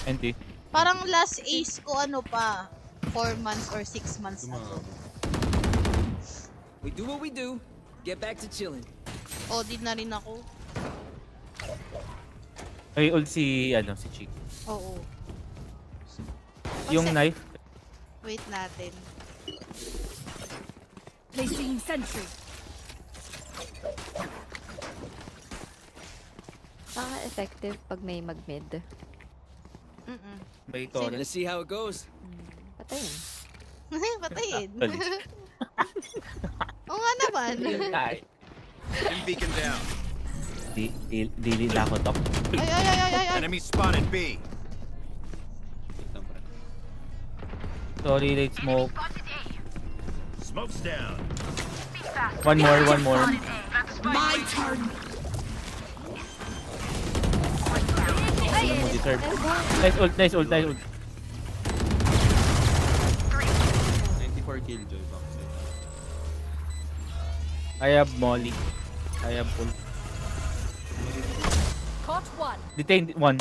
NT. Parang last ace ko ano pa, 4 months or 6 months ago. We do what we do. Get back to chilling. Oh, di na rin ako. Ay, ult si Chick. Oo. Yung Kasi- knife, Wait natin. Placing sentry. Effective pag may mag-mid. may Gonna torrent. see how it goes. Patayin. Patayin. Actually. Oo nga naman. Ay, Beacon down. dili na ako to. Ay. Enemy spotted B. Wait lang, pre. Sorry, late smoke. Smoke's down. One more. My turn. Alam mo, deserve. Nice ult. 94 killjoy backside. I have molly. I have ult. Caught one. Detained one.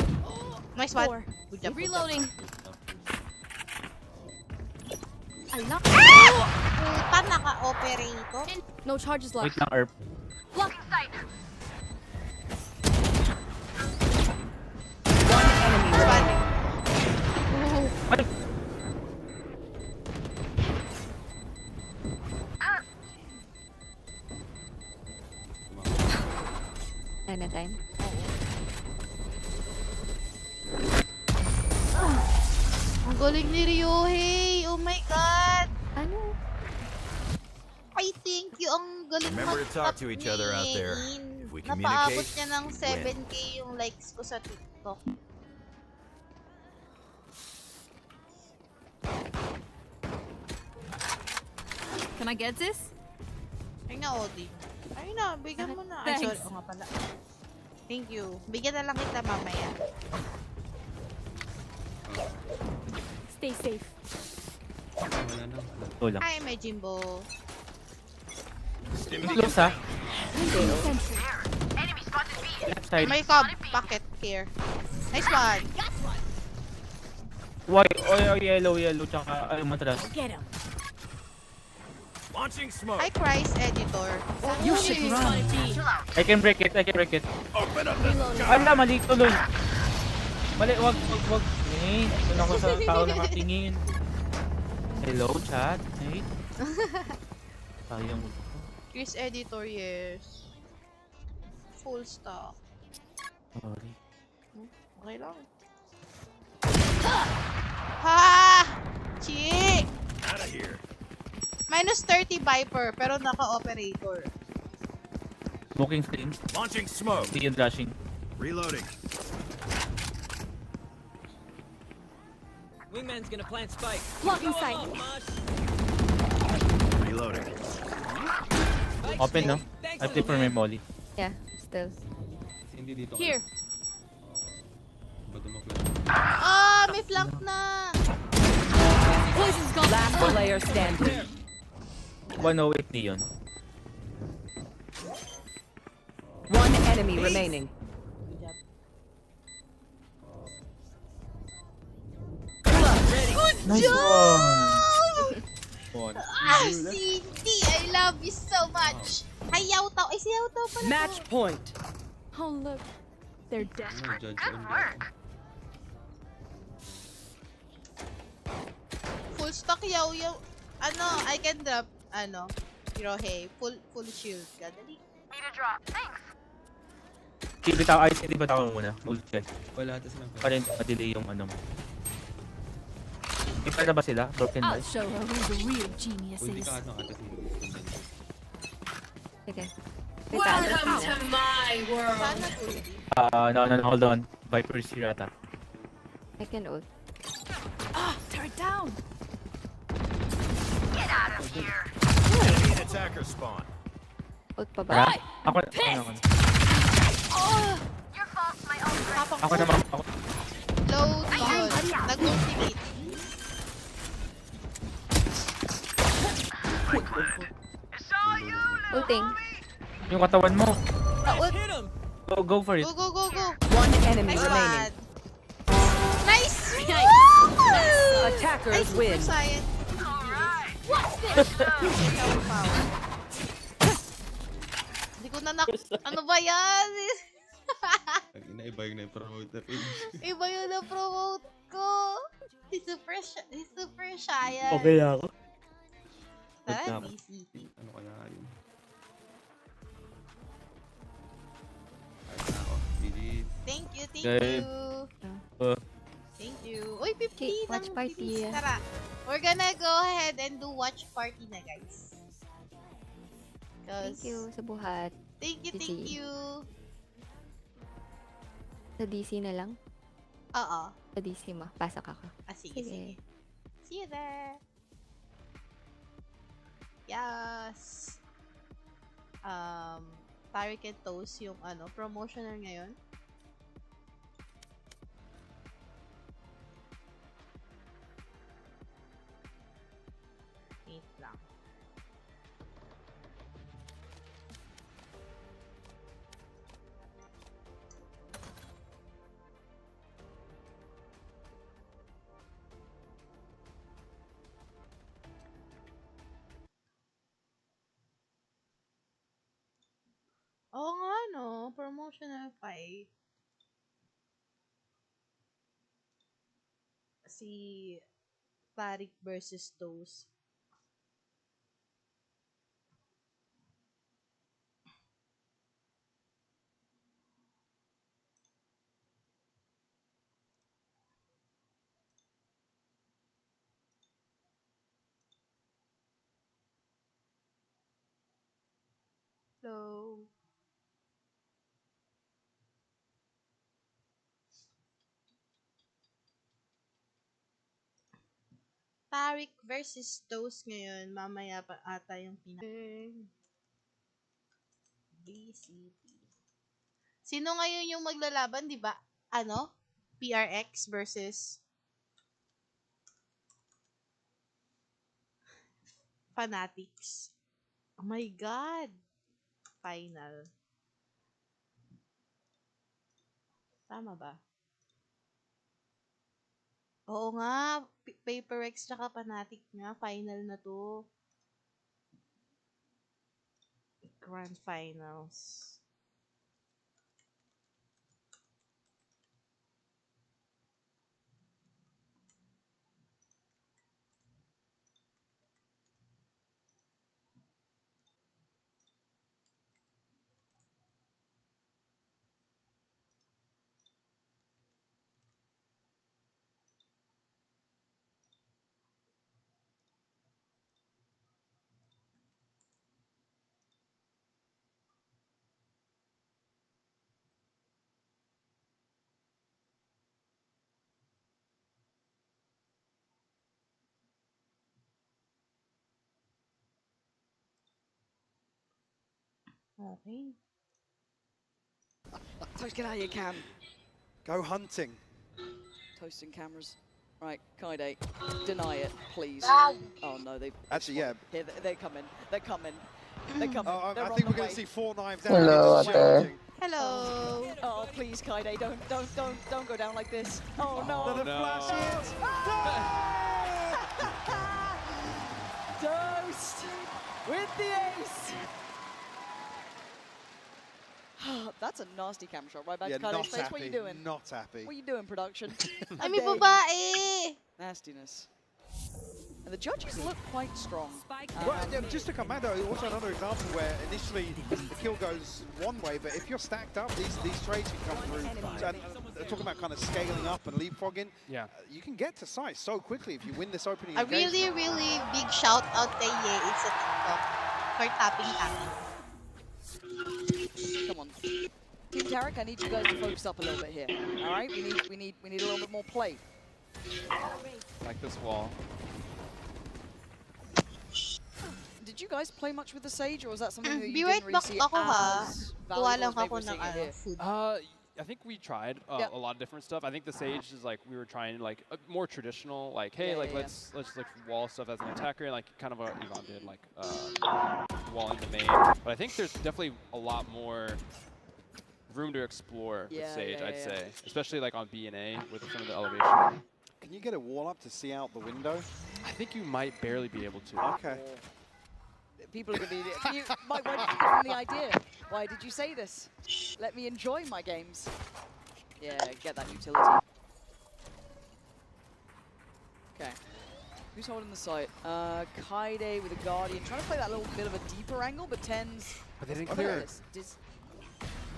Nice one. Four. Good job. Reloading. I lock. Puta, naka-operator. No charges Wait left. lang, Erp. Blocking sight. One enemy remaining. Ay! Anytime. Ang galing ni Ryohei. Oh my God. Ano? I thank you. Ang galing Remember to talk to each other out there. If we communicate, Napaabot niya ng 7K yung likes ko sa TikTok. Can I get this? Ay na, Odi. Ay na, bigyan mo na. Ay, sorry. Thanks. Oo nga pala. Thank you. Bigyan na lang kita mamaya. Stay safe. Wala na. Ito lang. Hi, my Jimbo. Close ha. Sentry. Left side. May cob. Packet here. Nice one. White. Oh, yellow. Tsaka, matras. Get him. Launching smoke. Hi, Christ Editor. You should run. I can break it. Open up the Ala, mali tuloy. Mali, wag. Doon ako sa tao nakatingin. Hello, chat. Hey. Sayang. Chris Editor, yes. Full stock. Sorry. Okay lang. Ha! Chi! out of here. Minus 30 Viper, pero naka-operator. Smoking screen. Launching smoke. Hindi yun rushing. Reloading. Wingman's gonna plant spike. Blocking Go sight. along, Mosh. Reloading. Spike's Open, no? safe. Thanks, I play for my Wingman. molly. Yeah, still. Hindi dito. Here. Ba't flash? Ah, may flank na! Poison's gone. Last player standing. 108 Neon. One enemy remaining. Nice one. Ah, Cindy! I love you so much! Hi, Yautao! Ay, si Yautao pala Match to. point. Oh look, they're desperate. Judge on that. Full stock yaw. Ano, I can drop, Ryohei. Full shield ka. Dali. Bitaw ko muna. Ult check. Wala, tas lang. Para hindi ma-delay yung ano mo. Ipa na ba sila? Broken I'll knife? show her who the real genius Kung hindi is. ka atas Sige. Welcome to my world. Sana tuldi. No, hold on. Viper is here ata. I can ult. Ah, tear it down. Enemy attacker spawn. Ult pa ba? Tara? Ako na. Oh, Ako naman. Low down. Nag-ultimate. Ulting. Yung katawan mo. Na-ult. Hit him. Go for it. Go. One enemy Nice remaining. one. Nice! Attackers Super win. science. Hindi ko Ano ba yan? Iba yung na-promote na page. Iba yung na-promote ko. He's super shy. Okay ako. Tara, VCT. Ano kaya yun? Ayun na ako. GG. Thank you. Okay. Thank you. Uy, 50 Okay, watch ng party. bilis. Tara. We're gonna go ahead and do watch party na, guys. Thank you sa buhat. Thank GG. you. Sa DC na lang? Oo. Sa DC mo. Pasok ako. Sige. See you there. Yes. Tarik and Toast yung promotional ngayon. Wait lang. Oo nga, no? Promotional fight. Si Tarik versus Toast. Hello. Tarik versus Toast ngayon. Mamaya pa ata yung VCT. Sino ngayon yung maglalaban, di ba? PRX versus Fanatics. Oh my God. Final. Tama ba? Oo nga. PaperX tsaka Fanatic nga. Final na to. Grand Finals. Okay. Toast, get out of your cam. Go hunting. Toasting cameras. Right, Kaide, deny it, please. Oh no, they Actually, yeah. Here, they're coming. They're coming. They're coming. I They're think on we're the going way. to see 4 knives out. Hello, Shouting. Hello. Oh please, Kaide, don't go down like this. Oh no. Another flash hit. Toast with the ace. That's a nasty cam shot right back Yeah, to Kaide's not face. happy. What are you doing? Not happy. What are you doing, production? Ay, may babae! Nastiness. And the judges look quite strong. Well, yeah, just to come back though, also another example where initially the kill goes one way, but if you're stacked up, these trades can come through. And talking about kind of scaling up and leapfrogging, you can get to size so quickly if you win this opening A really, really big shout out kay Ye sa TikTok for tapping. Come on. Team Tarek, I need you guys to focus up a little bit here. Alright? We need a little bit more play. Like this wall. Did you guys play much with the Sage, or was that something that Be you right didn't really back see ako ha. as Kuha valuable lang as maybe ako we're ng seeing it here? food. I think we tried a lot of different stuff. I think the Sage is like we were trying like a more traditional, like hey, let's like wall stuff as an attacker, and like kind of what Yvonne did, like walling the main. But I think there's definitely a lot more room to explore with Sage, I'd say, especially like on B and A with some of the elevation. Can you get a wall up to see out the window? I think you might barely be able to. Okay. People are going to be... You might want to give them the idea. Why did you say this? Let me enjoy my games. Yeah, get that utility. Okay. Who's holding the site? Kaide with a Guardian. Trying to play that little bit of a deeper angle, but Tens... But they didn't clear it.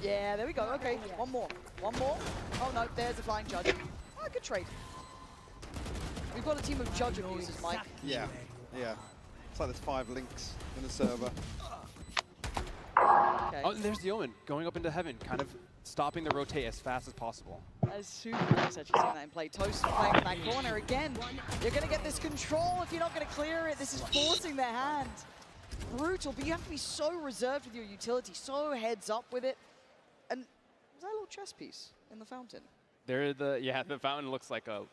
Yeah, there we go. Okay, one more. One more. Oh no, there's the flying judge. Oh, good trade. We've got a team of judge abusers, Mike. Yeah, yeah. It's like there's 5 links in the server. Okay. Oh, and there's the Omen going up into heaven, kind of stopping the rotate as fast as possible. That is super nice actually seeing that in play. Toast playing in that corner again. You're going to get this control if you're not going to clear it. This is forcing their hand. Brutal, but you have to be so reserved with your utility, so heads up with it. And was that a little chess piece in the fountain? The fountain looks like a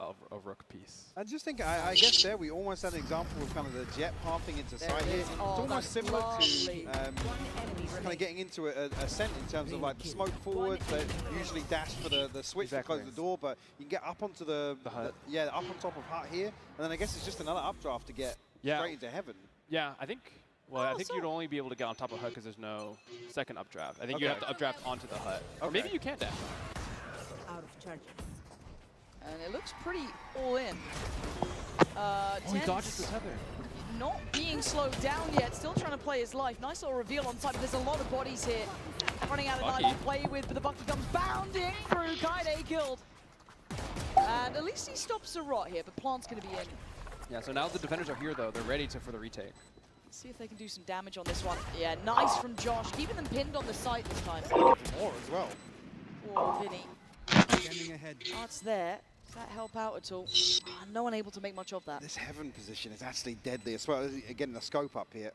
rook piece. I just think, I guess there we almost had an example of kind of the jet pathing into sight here. It's almost similar to kind of getting into a ascent in terms of like the smoke forward, but usually dash for the switch to close the door, but you can get up onto the hut. Yeah, up on top of hut here, and then I guess it's just another updraft to get straight into heaven. Yeah, I think you'd only be able to get on top of hut because there's no second updraft. I think you have to updraft onto the hut. Or maybe you can't dash. Out of charges. And it looks pretty all in. He dodges the tether. Not being slowed down yet, still trying to play his life. Nice little reveal on side, but there's a lot of bodies here. Running out of knives to play with, but the Bucky comes bounding through. Kaide killed. And at least he stops the rot here, but Plant's going to be in. Yeah, so now the defenders are here, though. They're ready for the retake. Let's see if they can do some damage on this one. Yeah, nice from Josh. Keeping them pinned on the site this time. More as well. Poor Vinny. Ahead. Oh, it's there. Does that help out at all? No one able to make much of that. This heaven position is actually deadly as well. Again, the scope up here.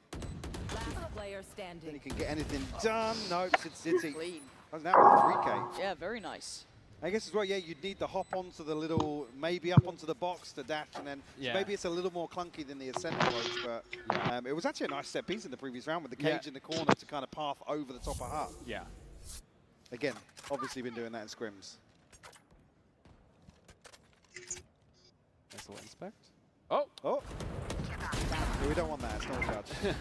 Last player standing. Then he can get anything done. Nope, it's clean. Oh, now with 3K. Yeah, very nice. I guess as well, yeah, you'd need to hop onto the little, maybe up onto the box to dash, and then maybe it's a little more clunky than the ascent approach, but it was actually a nice set piece in the previous round with the cage in the corner to kind of path over the top of hut. Yeah. Again, obviously been doing that in scrims. Nice little inspect. Oh! Oh! Yeah, we don't want that, it's not a judge.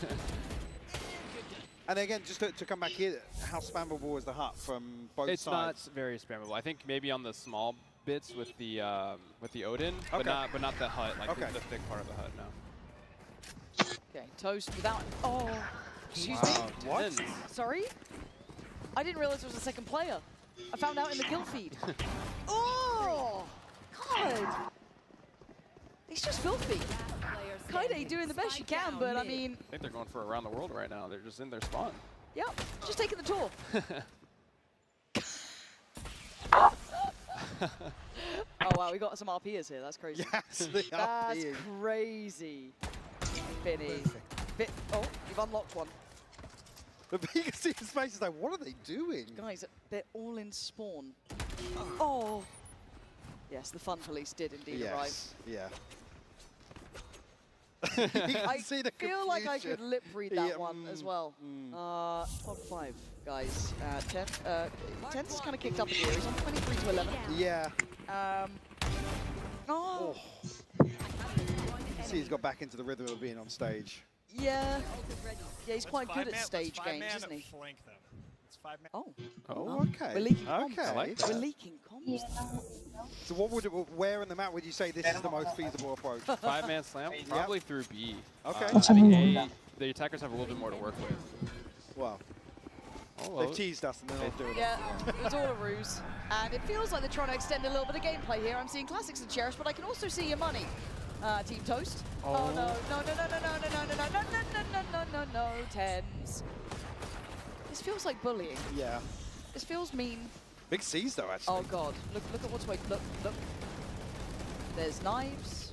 And again, just to come back here, how spammable is the hut from both sides? It's not very spammable. I think maybe on the small bits with the Odin, but not the hut, like the thick part of the hut. No. Okay, Toast without. Oh, excuse me. What? Sorry, I didn't realize there was a second player. I found out in the kill feed. Oh, God! He's just filthy. Kaide doing the best she can, but I mean... I think they're going for around the world right now. They're just in their spawn. Yep, just taking the tour. Oh wow, we got some RPers here. That's crazy. Yes, the That's RPers. crazy. Finny. Oh, you've unlocked one. But you can see his face is like, what are they doing? Guys, they're all in spawn. Oh. Yes, the fun police did indeed arrive. Yeah. I feel like I could lip read that one as well. Top 5, guys. 10's kind of kicked up a gear. He's on 23 to 11. Yeah. Oh. See, he's got back into the rhythm of being on stage. Yeah. Yeah, he's quite good at stage games, isn't he? Oh. Oh, okay. We're leaking comms. Okay. I like that. We're leaking comms. So what would where in the map would you say this is the most feasible approach? 5-man slam? Probably through B. Okay. I think A, the attackers have a little bit more to work with. Well, Oh, they've teased us and they're not doing it. Yeah, it was all a ruse. And it feels like they're trying to extend a little bit of gameplay here. I'm seeing classics and cherish, but I can also see your money. Team Toast. Oh no, no, no, no, no, no, no, no, no, no, no, no, no, no, no, no, Tens. This feels like bullying. Yeah. This feels mean. Big C's though, actually. Oh god, look at what's waiting. Look. There's knives.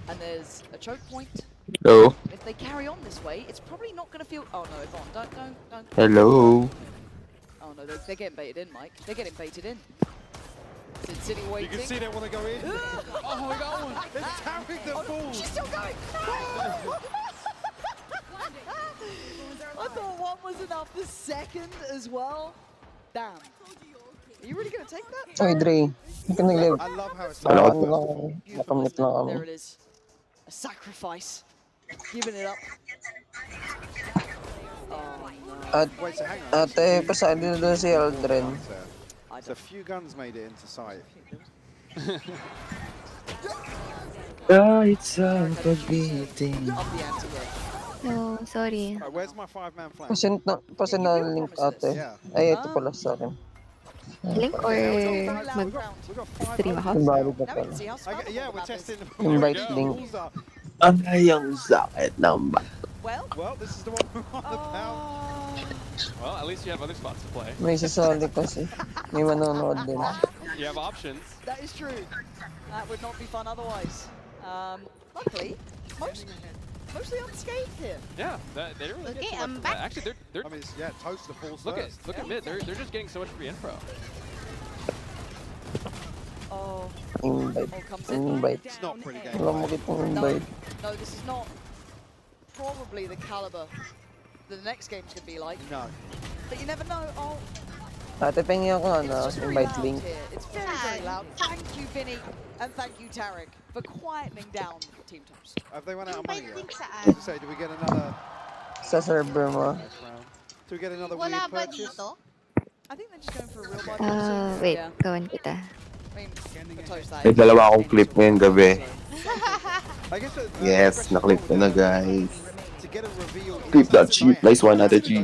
And there's a choke point. Hello. If they carry on this way, it's probably not going to feel... Oh no, Yvonne, don't. Hello. Oh no, they're getting baited in, Mike. They're getting baited in. City waiting. You can see they want to go in. Oh, we got one. It's tapping the ball. She's still going. I thought one was enough. The second as well. Damn. Are you really going to take that? Oy, Dre. Hindi ka nag-live. I love how it's Nakamit lang kami. There it is. A sacrifice. Giving it up. Oh no. Wait, so hang on. Ate, pasado na doon si Aldrin. So a few guns made it into sight. Kahit sa pag-meeting. No, sorry. Right, where's my 5-man flank? Pasin na link ate. Ay, ito pala sa akin. Link or mag-stream ako? Invite na pala. Yeah, we're testing. Invite link. Ay, ang sakit ng ba? Well, this is the one we're on about. Well, at least you have other spots to play. May sasali kasi. May manonood din. You have options. That is true. That would not be fun otherwise. Luckily, mostly unscathed here. Yeah, they don't really Okay, get too I'm much. back. Actually, they're I mean, yeah, toast the falls look first. at mid. They're just getting so much free info. Oh, Invite. comes in. Invite. It's not pretty game. Wala mo kitang invite. No, this is not probably the caliber that the next game's gonna be like. No. But you never know. Oh, Ate, pengi ako it's just very invite loud link. here. It's very, very loud. Thank you, Vinny, and thank you, Tarek, for quietening down Team Toast. Have they run out of money Invite yet? link saan? To say, do we get another? Sa server mo. Do we get another Wala weird ba purchase? dito? I think they're just going for a real buy. Wait, Yeah. gawan kita. I mean, for Toast, that May is. dalawa akong clip ngayong gabi. I guess Yes, na-clip ko na guys. to get a reveal. Clip that cheap. Nice one, Ate G.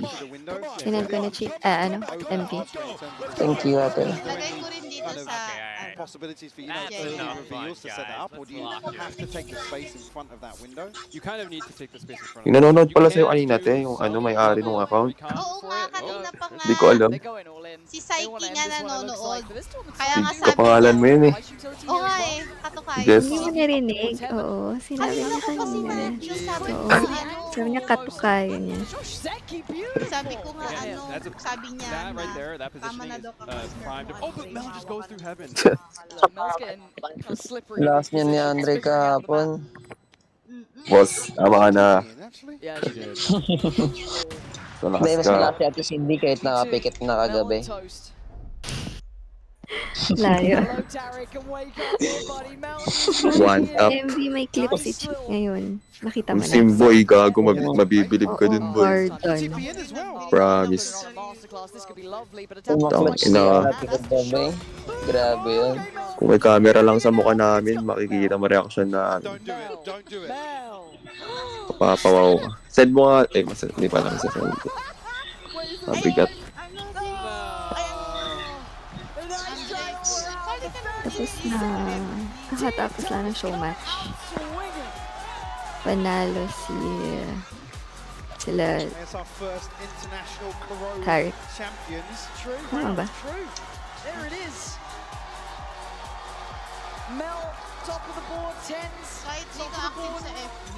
Sinend ko na cheap, MV. Thank you, ate. Lagay ko rin dito sa... Possibilities for you know, reveals to set that up, or do you have to take the space in front of that window? You kind of need to take the space in front of Yung nanonood pala sa'yo kanina, te, yung ano, may-ari ng account. Oo nga, kanina pa nga. Hindi ko alam. Si Saiki nga nanonood. Kaya nga Hindi sabi ko pangalan mo yun eh. Oo nga eh, katukayo. Yes. Hindi mo narinig. Oo, sinabi niya kanina. Oo. Sabi niya katukayo niya. Sabi ko nga sabi niya that right there, that tama positioning na is daw kapag prime to. Oh, but Mel just goes through heaven. Mel's getting kind of slippery. Last niya ni Andre kahapon. Boss, tama ka na. Yeah, she did. So, Hindi, lakas mas ka. malaki ate Cindy kahit nakapikit na kagabi. Layo. Hello, Tarek, and wake up, everybody. Mel One up. MV may clip si Chick ngayon. Nakita mo Yung na. Simboy, gago, mabibilib ka dun, boy. Pardon. Promise. Tumaklat Ina. siya ate kagabi. Grabe yun. Kung may camera lang sa mukha namin, makikita mo reaction na Don't do it. Don't do it. papawaw ka. Send mo nga, hindi pa lang sa send. Mabigat. Tapos na, kakatapos lang ng show match. Panalo sila It's our first international Corona Tarek. champions. Tama ba? True. There it is. Mel, top of the board, tens. Kahit sino active sa FB.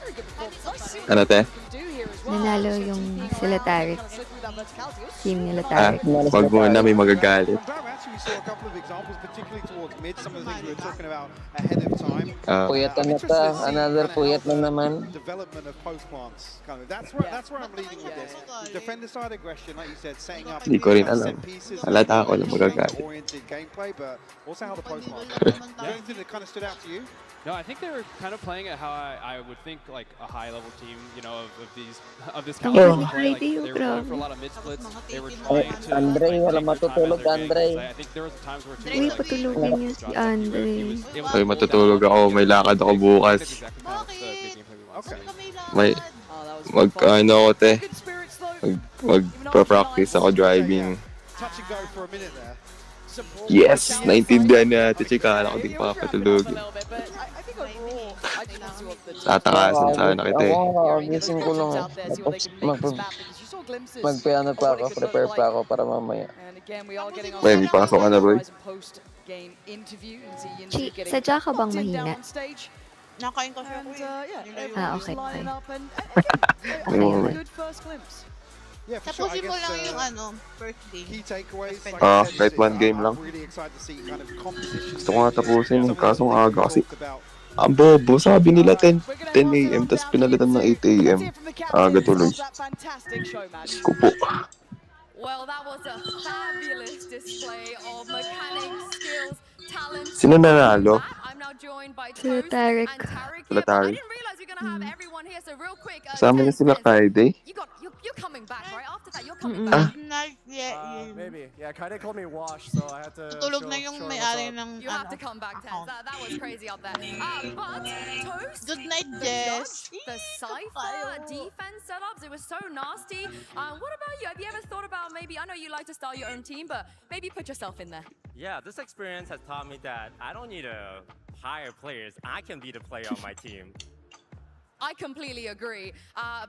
Very good performance. Let's see Ano, te? what we can do here as well. Nanalo yung sila Tarek. Kind of slip through that verticality. Team nila Ah, Tarek. wag mo na, may magagalit. From Darab, actually, we saw a couple of examples, particularly towards mid, some of the things we were talking about ahead of time. Puyat na ta. Another puyat na naman. Development of post plants. Kind of. That's where I'm leading with this. The defender side aggression, like you said, setting up Hindi ko rin set alam. pieces, Halata ako na magagalit. oriented gameplay, but also how the post plants. Anything that kind of stood out to you? No, I think they were kind of playing it how I would think like a high level team, you know, of this Ang caliber galing would play. Like, Friday, they were going for a grabe. lot of mid splits. They were Ay, trying to Andre, like, wala take their time matutulog, out of their Andre. games. I think there was times where Uy, patulogin niya si Andre. Ay, matutulog ako, may lakad ako bukas. Okay. May, ano ako, te. Magpa-practice ako driving. Touch and go for a minute there. Yes! Naintindihan na, te. Chika, ako din papatulog. Tatakasan sana kita eh. Ako, gising ko lang. Tapos magpiano pa ako, prepare pa ako para mamaya. May pasok ka na, boy. Chi, sadya ka bang mahina? Nakain kasi ako Okay. Yeah, for sure. I Tapusin mo lang guess yung first game. key takeaways. Like Ah, I said, kahit is one that game I'm lang. really excited to see kind of competition. Gusto ko nga tapusin Some eh, of the kaso ang aga kasi. talked about Ang bobo, sabi nila 10 a.m. tapos pinalitan ng 8 a.m. Aga tuloy. Ko po. Well, that was a fabulous display of mechanic skills, talent. Sino nanalo? I'm now joined by Sila Toast Tarek. and Tarek Sila here, but I Tarek. didn't realize we're gonna have everyone here. So real quick, Kasama niya sila Friday. you You're coming back, right? After that, you're coming Mm-mm. back. Not yet. Maybe. Yeah, Kaide called me wash, so I had to Tutulog na yung may-ari what's up. ng You have to come back, Tens. That was crazy up there. But Toast, Good night, the Jess. judge, the Cypher defense setups, it was so nasty. What about you? Have you ever thought about maybe, I know you like to start your own team, but maybe put yourself in there? Yeah, this experience has taught me that I don't need to hire players. I can be the player on my team. I completely agree.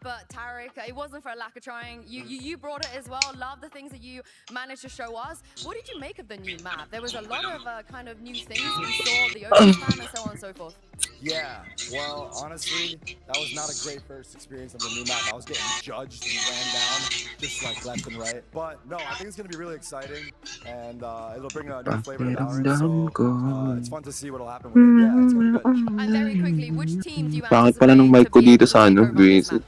But Tarek, it wasn't for a lack of trying. You brought it as well. Love the things that you managed to show us. What did you make of the new map? There was a lot of kind of new things. We saw the open spam and so on and so forth. Yeah, well, honestly, that was not a great first experience of the new map. I was getting judged and ran down just like left and right. But no, I think it's going to be really exciting, and it'll bring a new flavor to Valorant, so it's fun to see what'll happen with it. Yeah, it's going to be good. And very quickly, which team do you Bakit pala nung mic ko dito sa ano, VCT?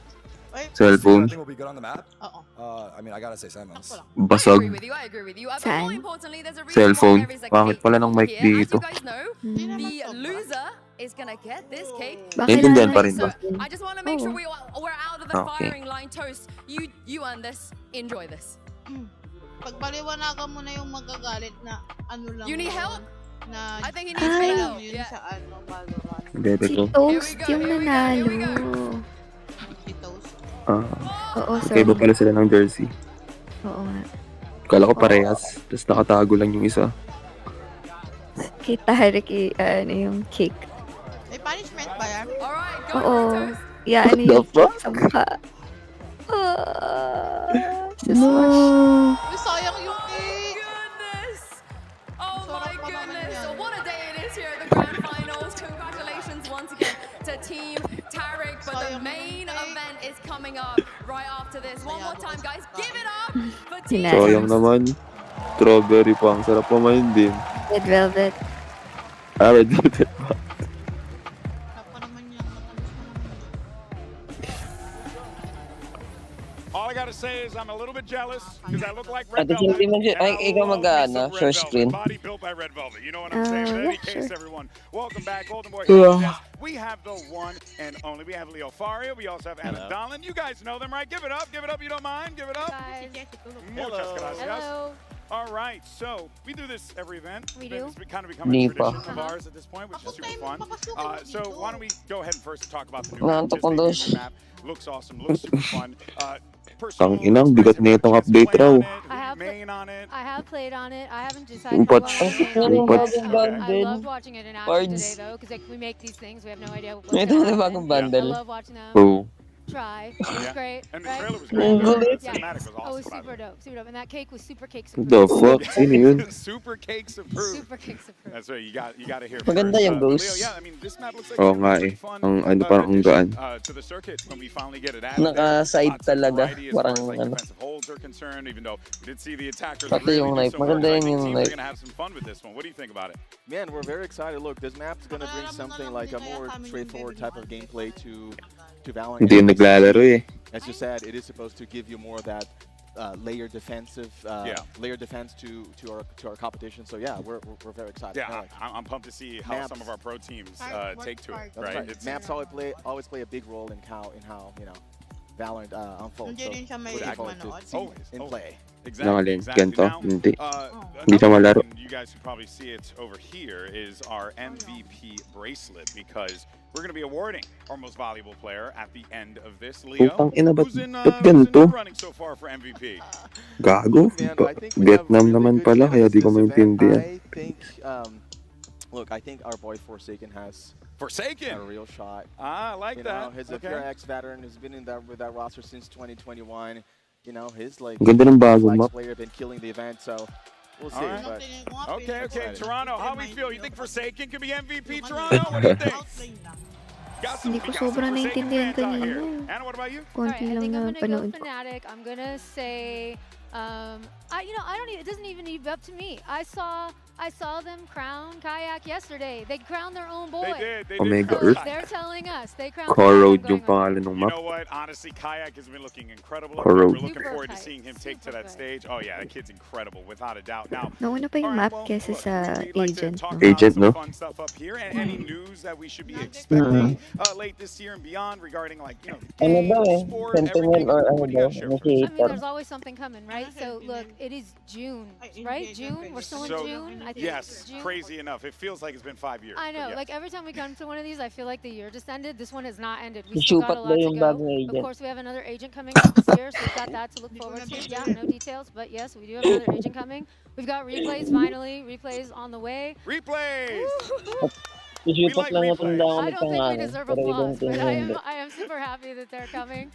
I Cellphone. think we'll be good on the map. I mean, I gotta say Simons. Basag. I agree with you. But more importantly, there's a reason Cellphone. why there is a Bakit cake pala ng mic here. As dito? you guys know, the loser is gonna get this cake. Naiintindihan pa rin ba? I just want to make sure we're out of the Okay. firing line. Toast, you earn this. Enjoy this. Pagpaliwanagan mo na yung magagalit na ano lang. You need help? Na I think he needs my help. yun sa ano, Valorant. Bebe Si ko. Toast yung nanalo. Si Toast. Oo, Okay ba pala sila ng jersey? Oo nga. Kala ko parehas. Tapos nakatago lang yung isa. Kay Tarek, ano yung cake. May punishment ba yan? Alright, go Oo. Toast. Yeah, ano What the yung fuck? sa mukha. No! Uy, sayang yung cake! Goodness! Oh my Sarap pa naman goodness! yan. What a day it is here at the grand finals. Congratulations once again to Team Tarek. But the main event is coming up right after this. One more time, guys. Give it up for Team Sayang naman. Strawberry pa. Ang sarap pamain din. Red velvet. Red velvet pa. All I gotta say is I'm a little bit jealous because I look like Ate, Red Velvet. hindi mo siya, ay, ikaw mag-ano, Red share Velvet, screen. body built by Red Velvet. You know what I'm saying? But in any yeah, case, sure. everyone, welcome back. Golden Boy. Yeah. We have the one and only. We have Leo Faria. We also have Anna Dolan. You guys know them, right? Give it up. Give it up. You don't mind? Give it up. Muchas gracias. Hello. All right, so we do this every event. We do. It's kind of become a Nipa. tradition of ours at this point, which is super fun. So why don't we go ahead and first talk about the new Nantok ang dos. map. Looks awesome. Looks super fun. Ang inang, bigat na itong update raw. I have played on it. I haven't decided Umpat. what Umpat. I loved watching it in action today though, because like, we make these things, we have no idea what's Ito going na to bagong happen. I bundle. love watching them Oh. try. It was great. And the right? trailer was Ang great. gulit. The cinematic was Oh, it was awesome. super dope, super dope. And that cake was super cakes What the approved. fuck? Sino yun? Super cakes approved. Super cakes approved. That's right. You got to hear. Maganda first. yung ghost. Leo, yeah, I mean, this map looks like Oo a nga pretty eh. fun, Ang ano parang ang gaan. to the circuit when we finally get it out. Naka-side talaga. Parang like ano. defensive holds are concerned, even though we did see the attackers Pati really yung do knife. so much. Maganda I yun think yung teams are knife. gonna have some fun with this one. What do you think about it? Man, we're very excited. Look, this map is going to bring something like a more straightforward type of gameplay to Valorant. Hindi yung naglalaro eh. As you said, it is supposed to give you more of that layer defense to our competition. So yeah, we're very excited. Yeah, I'm pumped to see how Maps. some of our pro teams take to it. That's Right? right. Maps always play a big role in how you know Valorant unfolds. Hindi rin siya may looking forward manood. to seeing it in play. Nangalin. Exactly. Ganito? Now, Hindi. Hindi another siya malaro. thing you guys can probably see it over here is our MVP bracelet because we're going to be awarding our most valuable player at the end of this. Leo, Putang ina, ba't who's in ganito? the running so far for MVP? Gago. Vietnam naman pala, kaya di ko maintindihan. I think, look, I think our boy Forsaken has Forsaken a real shot. I like that. He's a PRX veteran who's been with that roster since 2021. You know, his like Ganda ng bago flex map. player been killing the event, so we'll see. All right. But Okay, Toronto, how we feel? You think Forsaken could be MVP, Toronto? What do you think? Hindi ko sobrang naintindihan kanina. Anna, what about you? Konti I lang think I'm na gonna go panood ko. Fnatic. I'm gonna say I don't even, it doesn't even need up to me. I saw them crown Kayak yesterday. They crowned their own boy. They did. Omega So Earth. they're telling us they crowned Core Kayak. Road I'm yung going, pangalan ng You map. know what? Honestly, Kayak has been looking incredible. Core We're Road. looking Super forward to tight. seeing him take to Super that tight. stage. Oh yeah, that kid's incredible, without a doubt. Now, Nauna pa yung map kesa sa we'd like to agent. talk No? about Agent, some no? fun stuff up here, and any news that we should be expecting late this year and beyond regarding, like, you know, Ano daw games, eh? sport, Sentiment everything. or ano What do you daw? got to share for us? I mean, Initiator. there's always something coming, right? So look, it is June, right? June. We're still in So, June. I think yes, it's June. crazy enough. It feels like it's been 5 years. I but know. yes. Like every time we come to one of these, I feel like the year just ended. This one has not ended. Si We still got a Shupat lot daw to yung go. bagong Of agent. course, we have another agent coming up this year, so we've got that to look forward to. Yeah, no details, but yes, we do have another agent coming. We've got replays finally. Replays on the way. Replays. Si We Shupat like lang replays. natanda ako I ng don't think we pangalan. deserve Pero ibang applause, team but hindi. I am super happy that they're coming.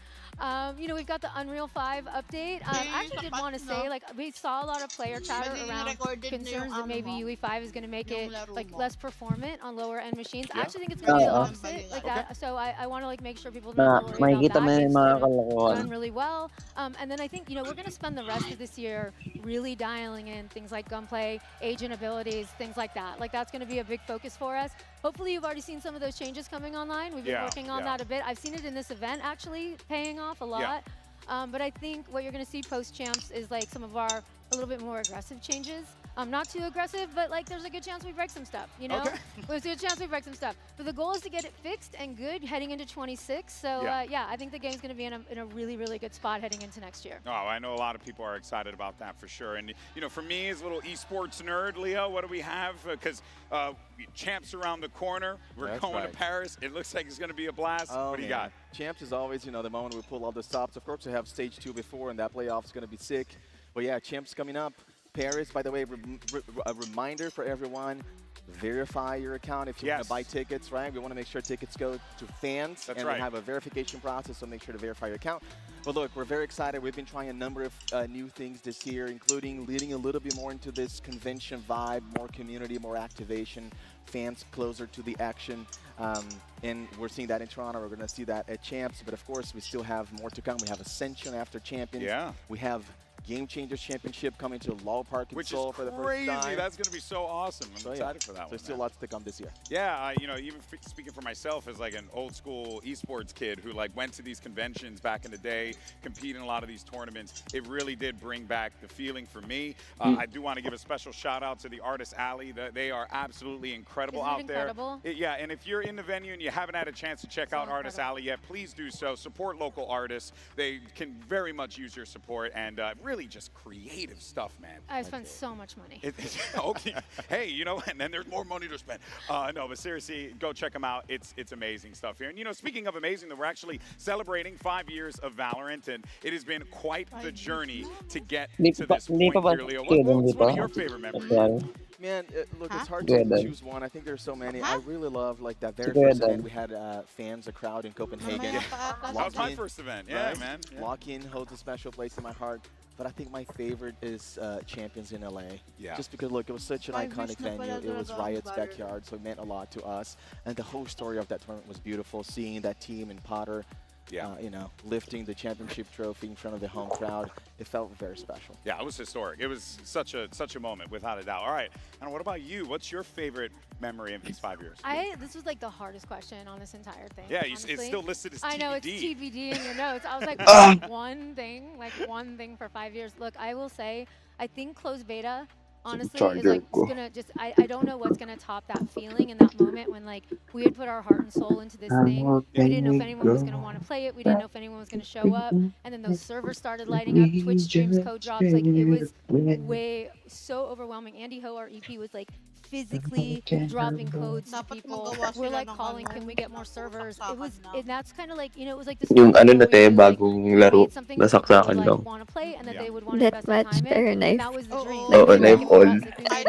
We've got the Unreal 5 update. I actually did want to say, like, we saw a lot of player chatter around concerns that maybe UE5 is going to make it like less performant on lower end machines. I actually think it's going to be the opposite, like that. So I want to like make sure people Na, don't worry makikita about mo that. yung It's mga going to kalokohan. run really well. And then I think we're going to spend the rest of this year really dialing in things like gunplay, agent abilities, things like that. Like that's going to be a big focus for us. Hopefully you've already seen some of those changes coming online. We've been working on that a bit. I've seen it in this event actually paying off a lot. But I think what you're going to see post-champs is like some of our a little bit more aggressive changes. Not too aggressive, but like there's a good chance we break some stuff, you know? There's a good chance we break some stuff. But the goal is to get it fixed and good heading into 26. So yeah, I think the game's going to be in a really, really good spot heading into next year. Oh, I know a lot of people are excited about that for sure. And, you know, for me as a little esports nerd, Leo, what do we have? Because champs around the corner. We're going to Paris. It looks like it's going to be a blast. What do you got? Champs is always, the moment we pull all the stops. Of course, we have stage 2 before, and that playoff is going to be sick. But yeah, champs coming up. Paris, by the way, a reminder for everyone, verify your account if you want to buy tickets, right? We want to make sure tickets go to fans. That's and right. we have a verification process, so make sure to verify your account. But look, we're very excited. We've been trying a number of new things this year, including leading a little bit more into this convention vibe, more community, more activation, fans closer to the action. And we're seeing that in Toronto. We're going to see that at Champs. But of course, we still have more to come. We have Ascension after Champions. Yeah. We have Game Changers Championship coming to Law Park in Which Seoul is for the crazy. first time. That's going to be so awesome. I'm excited for that one. There's still lots to come this year. Yeah, even speaking for myself as like an old school esports kid who like went to these conventions back in the day, compete in a lot of these tournaments, it really did bring back the feeling for me. I do want to give a special shout out to the Artist Alley. They are absolutely incredible Isn't it out incredible? there. Yeah, and if you're in the venue and you haven't had a chance to check out Artist Alley yet, please do so. Support local artists. They can very much use your support and really just creative stuff, man. I spent so much money. Okay. Hey, you know, and then there's more money to spend. No, but seriously, go check them out. It's amazing stuff here. And, you know, speaking of amazing, we're actually celebrating 5 years of Valorant, and it has been quite the journey to get to this point here, Leo. What's one of your favorite memories? Man, look, it's hard to choose one. I think there's so many. I really love like that very first event we had fans, a crowd in Copenhagen. That was my first event. Yeah, man. Yeah. Lock-in holds a special place in my heart. But I think my favorite is Champions in LA. Yeah. Just because, look, it was such an iconic venue. It was Riot's backyard, so it meant a lot to us. And the whole story of that tournament was beautiful. Seeing that team and Potter, you know, lifting the championship trophy in front of the home crowd, it felt very special. Yeah, it was historic. It was such a moment, without a doubt. All right, and what about you? What's your favorite memory of these 5 years? This was like the hardest question on this entire thing. Yeah, it's still listed as TBD. I know, it's TBD in your notes. I was like, one thing for 5 years. Look, I will say, I think closed beta, honestly, is like gonna just, I don't know what's gonna top that feeling in that moment when like we had put our heart and soul into this thing. We didn't know if anyone was gonna want to play it. We didn't know if anyone was gonna show up. And then those servers started lighting up, Twitch streams, code drops. Like it was so overwhelming. Andy Ho, our EP, was like physically dropping codes to people. We're like calling, can we get more servers? It was, and that's kind of like, you know, it was like this. Yung ano na tayo, bagong laro, nasaksakan lang. Want to play and that they would want to invest Deathmatch, time in. pero And knife. that was the dream. Oo, knife all.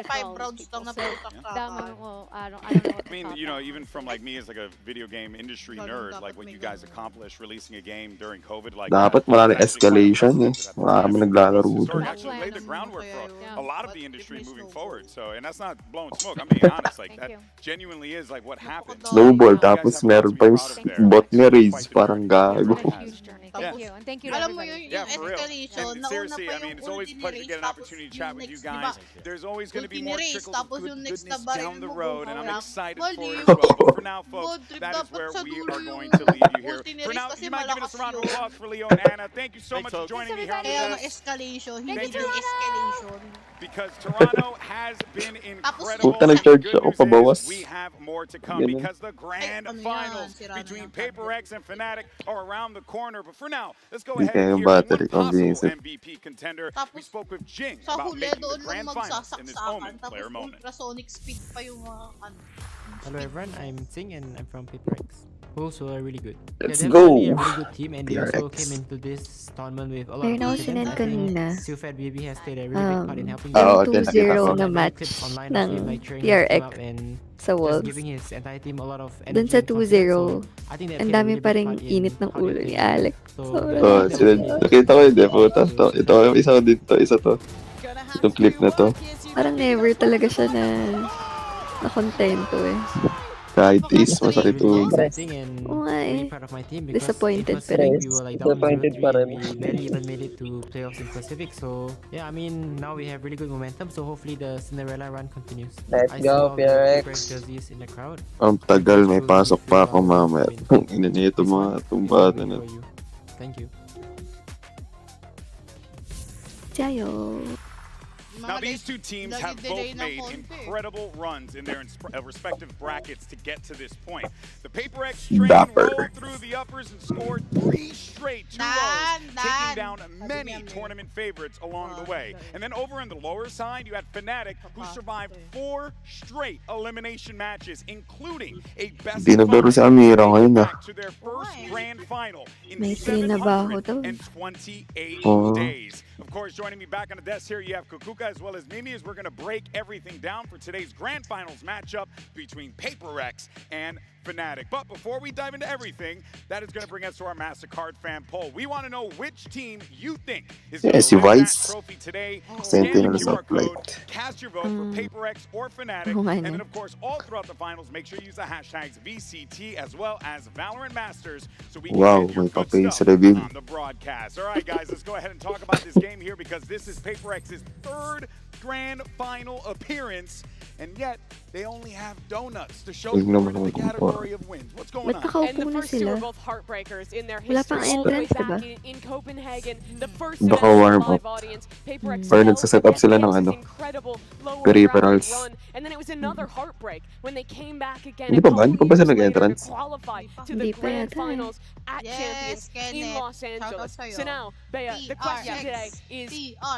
Five rounds lang na that moment, well, I don't know what I mean, you know, even from like me as like a video game industry nerd, like what you guys accomplished releasing a game during COVID, like dapat maraming escalation eh. Marami naglalaro. Actually laid the groundwork for a lot of the industry moving forward. So, and that's not blowing smoke. I'm being honest. Like that genuinely is like what happened. Snowball, tapos meron pa yung bot ni Raze, parang gago. thank you. And thank you to Alam mo everybody. yung For real. escalation, And nauna seriously, pa I mean, yung it's always a pleasure to get an opportunity to chat with you guys. There's always going to be more Ulti-ni-race, trickles of tapos yung next goodness na baril down the mo, road, and I'm bumara. excited Mali for it yung as well. But for now, road folks, trip, that is dapat where sa we dulo are yung going to leave you here. ulti-ni-race For now, kasi you mind giving us a round of malakas applause yun. for Leo and Anna. Thank you so much for joining me here on Kaya the nga escalation, hindi Thank you. yung escalation. Because Toronto has been incredible. Puta, The nag-charge good ako news pabawas. is we have more to come Ganun. because the grand ano yan, finals sira na between yan, PRX and Fnatic are around the corner. But for now, let's go Hindi ahead and kaya yung hear from one battery possible convenience. MVP contender. We spoke with Jing Sa about huli, making the doon lang grand finals in this magsasaksakan, moment tapos player moment. ultrasonic speed pa yung mga ano. Hello everyone, I'm Sing and I'm from PRX. Also are really good. Let's They're go! definitely a really good team and they also PRX. came into this tournament with a lot Meron of ako confidence. sinend I think kanina. Sufed BB has played a really big part in helping Yung them. 2-0 na I've match clips online of ng him, like, cheering his team PRX up and sa just Wolves. giving his entire team a lot of energy Dun sa and confidence. So, 2-0, I think they ang played a dami really pa big ring part in init ng how they ulo ni played. Alex. So, Nakita ko yun, puta. Ito yung isa din to, isa to. Itong clip na to. Parang never talaga siya na kontento eh. Kahit is, masakit really ulo. exciting and Oo nga really eh. proud of my team because Disappointed in pa rin. Pacific we were like down Disappointed 0-3 pa rin. and we barely even made it to playoffs in Pacific. So yeah, I mean now we have really good momentum. So hopefully the Cinderella run continues. Let's I see go, all the PRX. PRX jerseys in the crowd. Ang tagal, may pasok pa ako mamaya. Ang ina nito mga tumbado na. Thank you. Jayo. Now, these two teams have both made incredible runs in their respective brackets to get to this point. The PRX train rolled through the uppers and scored 3 straight 2-0s, taking down many tournament favorites along the way. And then over on the lower side, you had Fnatic, who survived 4 straight elimination matches, including a best Di naglaro si Amira ngayon ah. to their first grand final in May trinabaho daw. 728 Oo. days. Of course, joining me back on the desk here, you have Kukuka as well as Mimi, as we're going to break everything down for today's grand finals matchup between PRX and Fnatic. But before we dive into everything, that is going to bring us to our MasterCard fan poll. We want to know which team you think is going to win that trophy today. Scan the QR code, cast your vote for PRX or Fnatic, and then of course, all throughout the finals, make sure you use the hashtags VCT as well as Valorant Masters so we can get your good stuff on the broadcast. All right, guys, let's go ahead and talk about this game here because this is PRX's 3rd grand final appearance, and yet they only have donuts to show for it in the category of wins. What's going on? And the first two sila? were both heartbreakers in their Wala history. pang All the way entrance, back diba? in Copenhagen, the first Baka event warm with live up. audience. PRX Or nagsaset up sila ng ano, incredible lower peripherals. run, and then it was another heartbreak when they came back again. Hindi pa ba? Hindi pa ba sila nag-entrance? Qualify to Hindi the pa grand yata eh. finals at Champions in Los Angeles. So now, Bea, the question today is,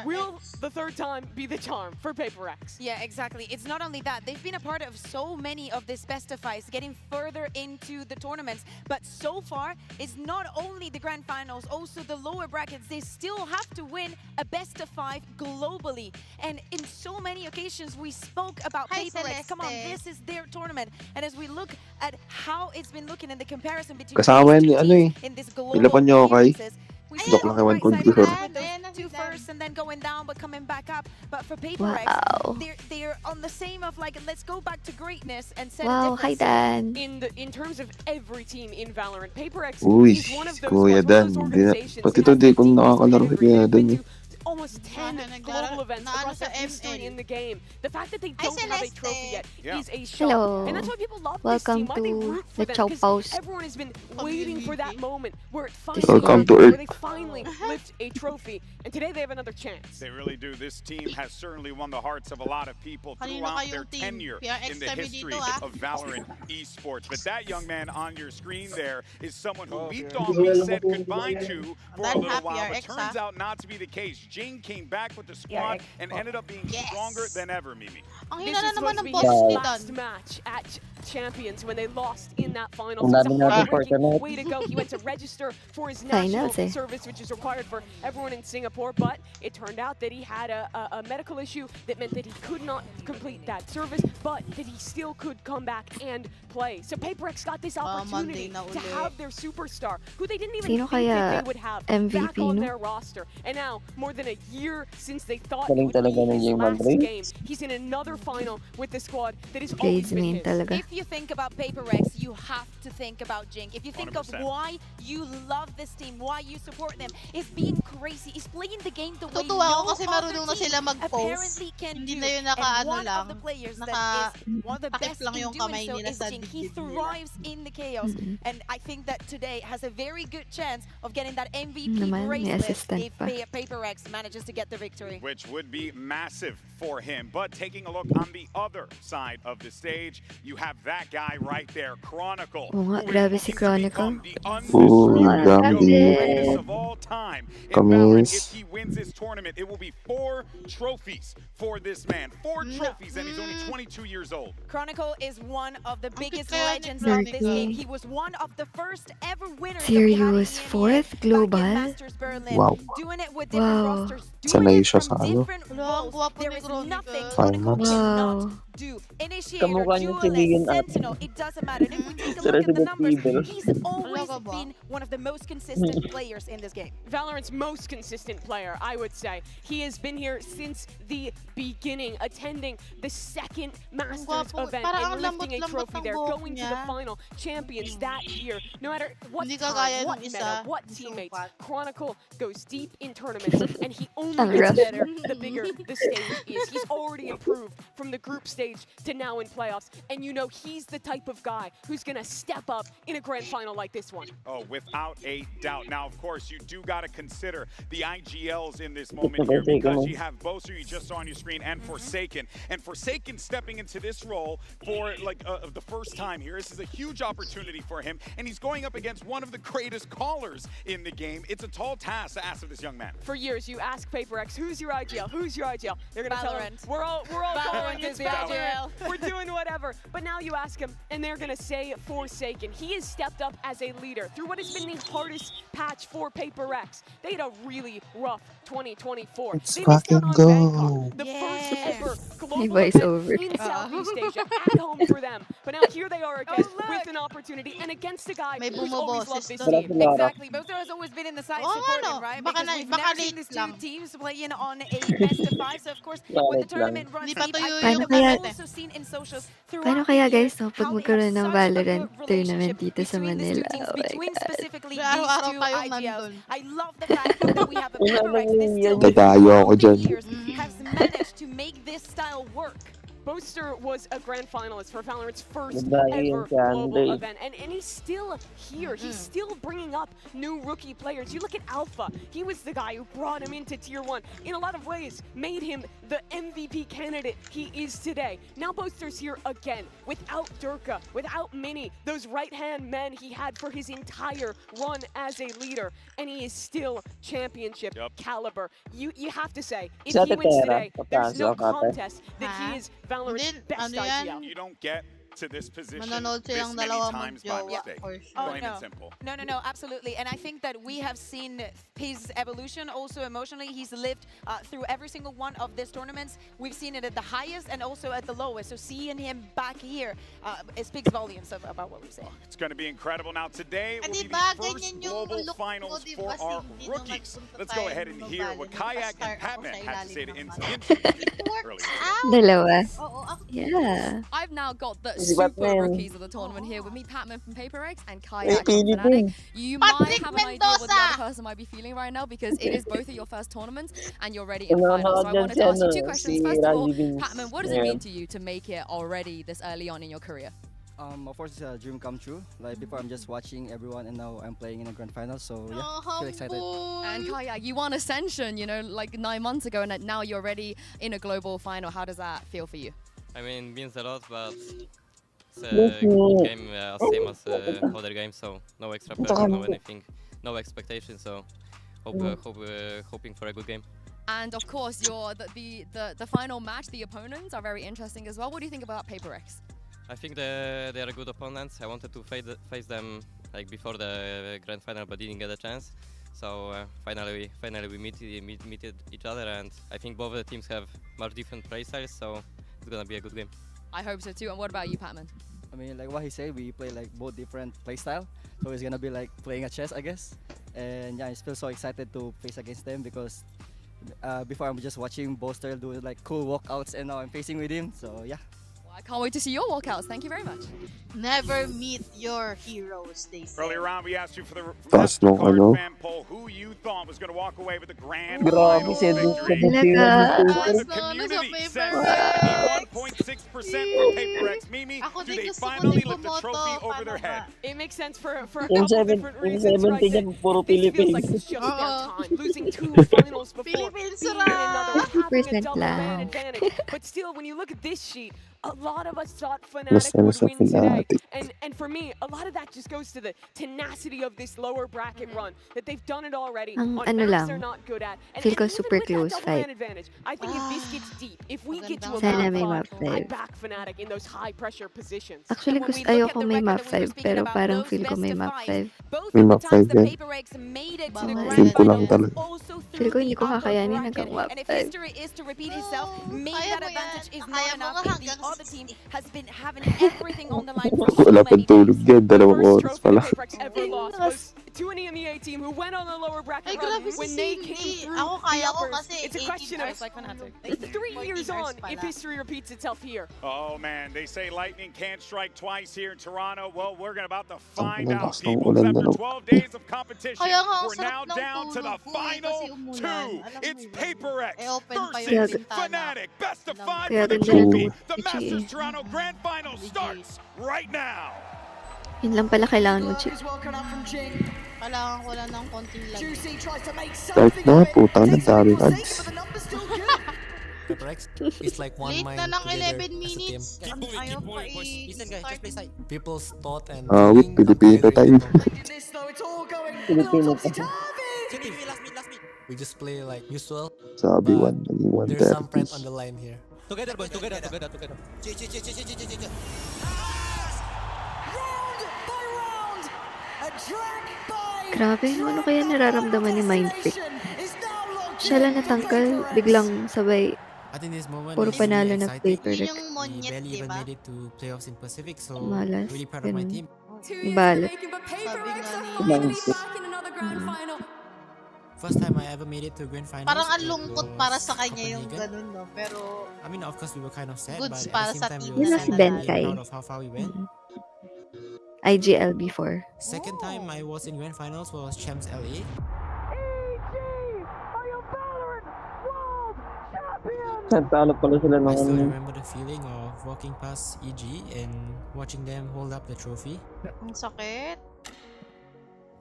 will the 3rd time be the charm for PRX? Yeah, exactly. It's not only that. They've been a part of so many of these best-of-5s, getting further into the tournaments. But so far, it's not only the grand finals, also the lower brackets. They still have to win a best-of-5 globally. And in so many occasions, we spoke about PRX. Come on, this is their tournament. And as we look at how it's been looking in the comparison between Kasama yan ni ano eh. in this global Ilapan niyo ako kay. appearances, we Joke lang kay right 1.2. side with those 2 first and then going down but coming back up. But for PRX, Wow. they're on the same of like, let's go back to greatness and set Wow, a hi different Dan. In terms of every team in Valorant, PRX Uy, is one of those, Kuya one Dan. of those Di na, organizations pati that to di has ko nakakalaro si Kuya Dan eh. almost 10 global events across their history in the game. The fact that they don't have a trophy yet is a shock. Hello. And that's why people love Welcome this team, why they to root for the them, Chow 'cause Paus. everyone has been waiting for that moment where it finally Welcome happens, to where Earth. they finally lift a trophy. And today they have another chance. They really do. This team has certainly won the hearts of a lot of people Kanino throughout kayong their team? tenure PRX in the kami history dito, ah. of Valorant esports. But that young man on your screen there is someone who we thought we said goodbye to for a little while, but turns out not to be the case. Jing came back with the squad and ended up being stronger than ever, Mimi. Ang This hina na is naman supposed to ng be boss his ni last Dan. match at Champions when they lost in that final. Ang So it's dami a natin heartbreaking Fortnite. way to go. He went to register for his Finals, national eh. service, which is required for everyone in Singapore, but it turned out that he had a medical issue that meant that he could not complete that service, but that he still could come back and play. So PRX got this opportunity Monday na to uli. have their superstar, who they didn't even Sino think that kaya they would have, MVP, back on no? their roster. And now, more than been a year since they thought it Galing would be talaga ng his Jay last Madrid. game. He's in another final with the squad that has Blades always been main his. talaga. If you think about PaperX, you have to think about Jink. If you think of 100%. why you love this team, why you support them, it's being crazy. It's playing the game the way Tutuwa ako no kasi other marunong na team sila mag-post. apparently can Hindi do. na yun And naka-ano one lang, of the players that is one of the takip best lang in yung doing kamay so nila is sa Jink. He dibdib nila. thrives in the chaos, and I think that today has a very good chance of getting that MVP Naman, may bracelet assistant if pa. PaperX manages to get the victory. Which would be massive for him. But taking a look on the other side of the stage, you have that guy right there, Chronicle. Oo nga, who is grabe si looking to Chronicle. become the undisputed grabe. greatest of all time in Valorant. If he wins this tournament, it will be 4 trophies for this man. 4 trophies, and he's only 22 years old. Chronicle is one of the biggest kaya ni legends of this game. Chronicle. He was one of the first ever winners that we had in Serious, EMEA fourth back global? in Masters Berlin. Wow. Doing it with different Wow. rosters, doing Sanay it siya from sa ano? different roles. gwapo There ni is Chronicle. nothing Final. Chronicle cannot Wow. do. Initiator, Kamukha niya si duelist, Leon at sentinel, it doesn't matter. And if we take a sa look at the Resident numbers, Evil. he's always Talaga ba? been one of the most consistent players in this game. Valorant's most consistent player, I would say. He has been here since the beginning, attending the second Masters gwapo. event Parang and ang lifting a lambot-lambot trophy ng there, buhok going to the niya. final champions that year. No matter what Hindi time, kagaya what nung meta, isa, what yung teammates, sukat. Chronicle goes deep in tournaments, and he only Ang gets rough. better the bigger the stage is. He's already improved from the group stage to now in playoffs, and you know he's the type of guy who's gonna step up in a grand final like this one. Oh, without a doubt. Now, of course, you do got to consider the IGLs in this moment here because you have Boaster, you just saw on your screen, and Forsaken. And Forsaken stepping into this role for like the first time here. This is a huge opportunity for him, and he's going up against one of the greatest callers in the game. It's a tall task to ask of this young man. For years, you ask PaperX, who's your IGL? Who's your IGL? They're gonna tell him, Valorant. we're all Valorant calling is it the Valorant. IGL. We're doing whatever. But now you ask him, and they're gonna say Forsaken. He has stepped up as a leader through what has been the hardest patch for PaperX. They had a really rough 2024. Let's They missed out fucking on go. Bangkok, the Yeah. first ever May global voice event over. in Southeast Asia, at home for them. But now here they are again with an opportunity and against a guy May who's always bumaboses loved this doon. team. Exactly. Boaster has always been in the side Oo, supporting, ano, right? baka Because na- we've baka never seen late these two lang. teams playing on a best of 5. So, of course, when the Late lang. tournament runs Hindi pa deep, tuyo I yung think that kaya- we've also seen in socials Paano throughout kaya the year guys, no, pag how they magkaroon have ng such a Valorant good tournament relationship dito sa between these two Manila? teams, Oh my between God. specifically Kaya these araw two tayong IGLs. nandun. I love the fact that we have a PaperX that still, Dadayo ako throughout dyan. the years, has managed to make this style work. Boaster was a grand finalist for Valorant's first Babae ever yun si Andre. global event, and he's still here. He's still bringing up new rookie players. You look at Alpha. He was the guy who brought him into Tier 1. In a lot of ways, made him the MVP candidate he is today. Now Boaster's here again, without Durka, without Mini, those right-hand men he had for his entire run as a leader, and he is still championship caliber. You have to say, if Sa he wins Tetera, today, there's no papasok ate. contest that he is Valorant's Hindi, best ano yan? IGL. You don't get to this position Manonood this silang many dalawa times by magjowa, mistake. for sure. Oh, Plain no. and simple. No, absolutely. And I think that we have seen his evolution also emotionally. He's lived through every single one of these tournaments. We've seen it at the highest and also at the lowest. So seeing him back here, it speaks volumes about what we're saying. It's going to be incredible. Now, today will be the diba, first ganyan yung global look finals ko, diba, for our hindi nung rookies. nagpunta Let's go tayo ahead ng and hear what Kayak and Nagpa-start ako Patman sa had to say to ilalim ng earlier. Dalawa. Oo, ako. Yeah. I've now got the Si super Batman. rookies of the tournament here with me, Patman from PaperX and May Kayak from pili Fnatic. din. You Patrick might have an idea what the Mendoza! other person might be feeling right now because it is both of your first tournaments and you're ready in Ano, finals. So I dyan wanted si to ask you ano, two questions. si First of all, Randy Vince. Patman, what does it Yeah. mean to you to make it already this early on in your career? Of course, it's a dream come true. Like before, I'm just watching everyone, and now I'm playing in a grand final. So yeah, Oh, feel excited. And Kayak, you won Ascension, you know, like 9 months ago, and now you're already in a global final. How does that feel for you? I mean, means a lot, but it's a Thank you. game same as other games, so no extra pressure, no anything, no expectations. So hoping for a good game. And of course, the final match, the opponents are very interesting as well. What do you think about PaperX? I think they are good opponents. I wanted to face them like before the grand final, but didn't get a chance. So finally we meet each other, and I think both of the teams have much different play styles, so it's gonna be a good game. I hope so too. And what about you, Patman? I mean, like what he said, we play like both different play style. So it's gonna be like playing a chess, I guess. And yeah, I feel so excited to face against them because before I'm just watching Boaster do like cool walkouts, and now I'm facing with him. So yeah. I can't wait to see your walkouts. Thank you very much. Never meet your heroes, they say. Earlier on, we asked you for the Taas nung ano. fan poll who you thought was going to walk away with the grand Grabe, final Cedric, victory. Talaga? The community said 71.6% for PaperX. Mimi, do they finally lift the trophy over their head? It makes sense for a Yung couple different reasons, right? 70 dyan, puro This feels like Philippines. it's just their time. Losing 2 finals before being in another, having a 50% double man lang. advantage. But still, when you look at this sheet, a lot of us thought Mas Fnatic ano would sa win today. Fnatic. And for me, a lot of that just goes to the tenacity of this lower bracket run, that they've done it already Ang on ano maps lang, they're not good at. And feel ko even super with that close double fight. man advantage, I think if this gets deep, if we get to a Sana may map map 5, I 5. back Fnatic in those high pressure positions. Actually, ayoko may map 5, pero parang feel ko may map 5. May map 5 yan. made it to the Feel grand ko lang finals, talaga. also Feel through ko hindi the ko upper kakayanin bracket. hanggang map And if 5. history is to repeat itself, maybe kaya that mo advantage yan. is Kaya not mo enough. nga If the hanggang other team has been having everything on the line for so Wala many pang tulog yan. Dalawang First oras trophy pala. that PaperX ever lost was to an EMEA team who went on the lower bracket Ay, run grabe si when they Cindy. came through Ako the kaya ko uppers. kasi It's a 18 question hours of like Fnatic. 3 years 14 on hours if pala. history repeats itself here. Oh, man, they say lightning can't strike twice here in Toronto. Well, we're about to Ang find out, lakas ng people, ulan after dalawa. 12 days of competition, Kaya nga, ang we're sarap now ng down to the tulog ko eh, final kasi umulan. 2. Alam mo It's yun. PaperX open pa yung versus bintana. Fnatic. Best of 5 Kaya for the ganda ng trophy. tulog The ni Chi Masters eh. Toronto Grand Final starts right now. Yun lang pala kailangan mo, Chi. Kailangan ko lang ng konting lag. Start na, putang ang daming ads. PaperX is like 1 Late mind na ng together 11 as a team. minutes. Ayaw pa Listen guys, just play i-start. side. People's thought and Awit, feeling come Pilipino together tayo. in the moment. Pilipino pa. Last mid. We just play like usual. Sabi but 1, naging there's some pride 130. on the line here. Together boys, together. Chi. Grabe, ano kaya nararamdaman ni Mindfreak? Siya lang natangkal, biglang sabay. I think this moment Puro is really panalo na exciting. PaperX. Yung We monyet, barely even diba? made it to playoffs in Pacific, so Malas, really proud of my ganun. team. 2 years Balat. in the making, but PaperX Sabi nga are ni- finally back in another grand final. First time I ever made it to grand finals. Parang ang it lungkot was para sa kanya yung Copenhagen. ganun, no? Pero, I mean, of course, we were kind of sad, goods but para at the sa same time, we team were na Yun si really Benkai. proud of how far we went. IGL before. Second time I was in grand finals was Champs LA. Nagtalo pala sila I still ng remember the feeling of walking past EG and watching them hold up the trophy. ang sakit.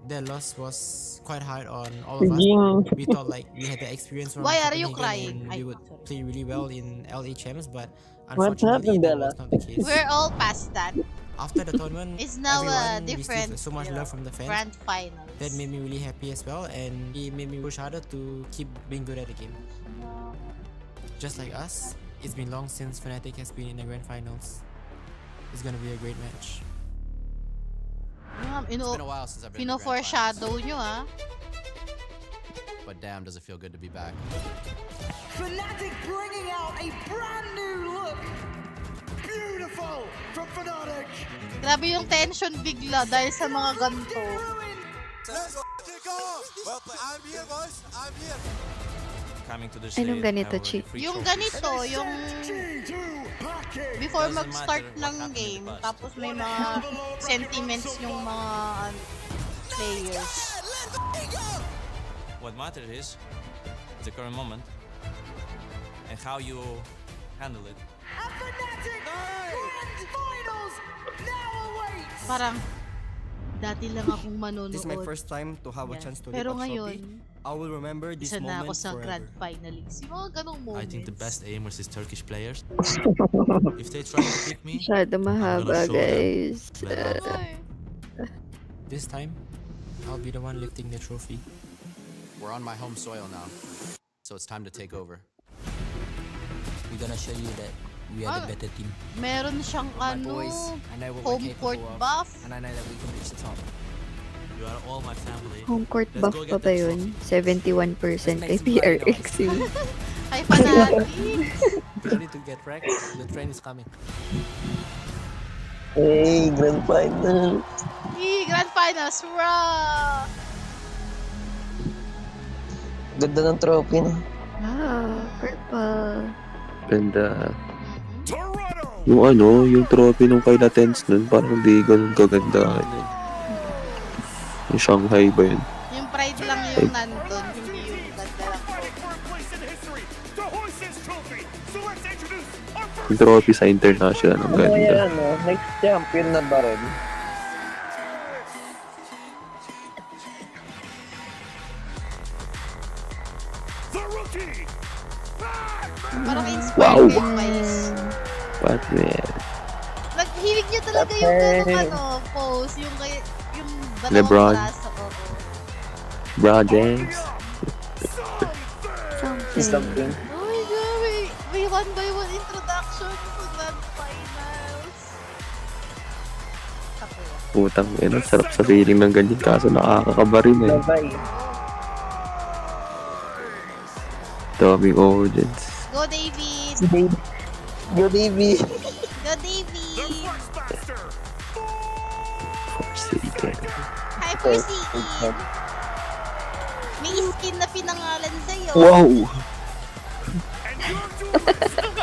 Their loss was quite hard on all of us. Sige. We thought like we had the experience from Why are you Copenhagen crying? and we would play really well in LA Champs, but What unfortunately happened, that Bella? was not the case. We're all past that. After the tournament, It's now a everyone different, received so much love from the fans. grand finals. That made me really happy as well, and it made me push harder to keep being good at the game. Just like us, it's been long since Fnatic has been in the grand finals. It's gonna be a great match. It's been a while since I've been in the grand foreshadow nyo, ah. But damn, does it feel good to be back. Fnatic bringing out a brand new look. Beautiful from Fnatic. Grabe yung tension bigla dahil sa mga ganito. Let's go. Well, I'm here, boys. I'm here. Coming to the Anong ganito, Chi? Yung ganito, yung before mag-start ng game, tapos may mga sentiments yung mga players. What matters is the current moment and how you handle it. Parang, dati lang akong manonood. This is my first time to have a chance to Pero lift a ngayon, trophy. I will remember this isa na ako moment sa forever. grand finalist. Yung mga ganong moments. I think the best aimers is Turkish players. If they try to pick me, Masyado mahaba, guys. This time, I'll be the one lifting the trophy. We're on my home soil now, so it's time to take over. We're gonna show you that we are the better team. Meron siyang My boys, I know what home we're court capable of, buff. and I know that we can reach the top. You are all my family. Home court Let's buff go pa get ba that yun? 71% kay PRX yun. Ay, fanatics! Ready to get wrecked? The train is coming. Hey, grand final. Grand finals, raw! Ganda ng trophy na. Wow, purple. Ganda. Yung trophy nung kay Latens nun, parang di ganun kagandahan yun. Yung Shanghai ba yun? Yung pride lang yung nandun, hindi yung ganda lang. Yung trophy sa international, ang Ano ganda. yan, next champion na ba rin? Parang inspired Wow. kay Vice. Batman. Naghilig niya talaga yung ganung pose, yung LeBron. dalawang braso. Oo. Bra James. Something. Oh my God, may 1x1 introduction sa Grand Finals. Putang ina, sarap sa feeling ng ganyan kaso nakakakaba rin eh. Daming audience. Go, David! Go, David! Go, David! Forsaken. Hi, Forsaken! May skin na pinangalan sa'yo. Wow!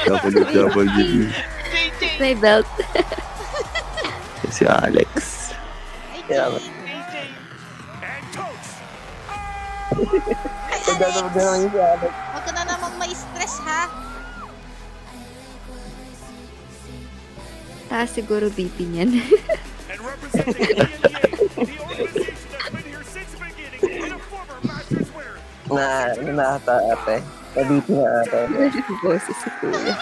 WWE. May belt. Si Alex. Huwag ka na namang ma-stress, ha? Taas siguro BP niyan. Na ata ate. Nabiti na ate. Boses si Kuya.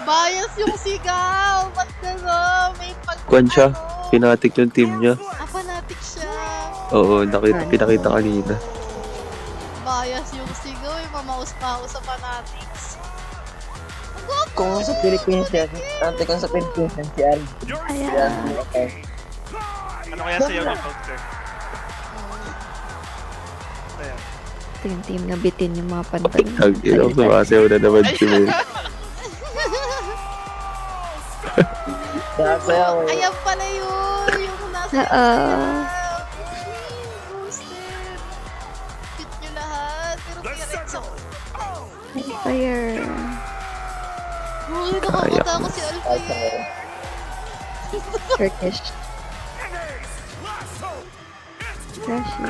Bias yung sigaw! Ba't gano'n? May Kwan siya, fanatic yung team niya. fanatic siya. Oo, pinakita kanina. Bias yung sigaw, mamaus-paus sa fanatics. Kung sa Philippines yan, ante kung sa Philippines yan, si Al. Ayan. Ano kaya sa'yo ng poster? Ito yung team na bitin yung mga pantan. Tag-ilaw, sumasayaw na naman si Mel. Ayan pala yun! Yung nasa boosted. Cute nyo lahat. Pero PRX ako. Fire. Uy, nakakatakot si Alfire. Turkish.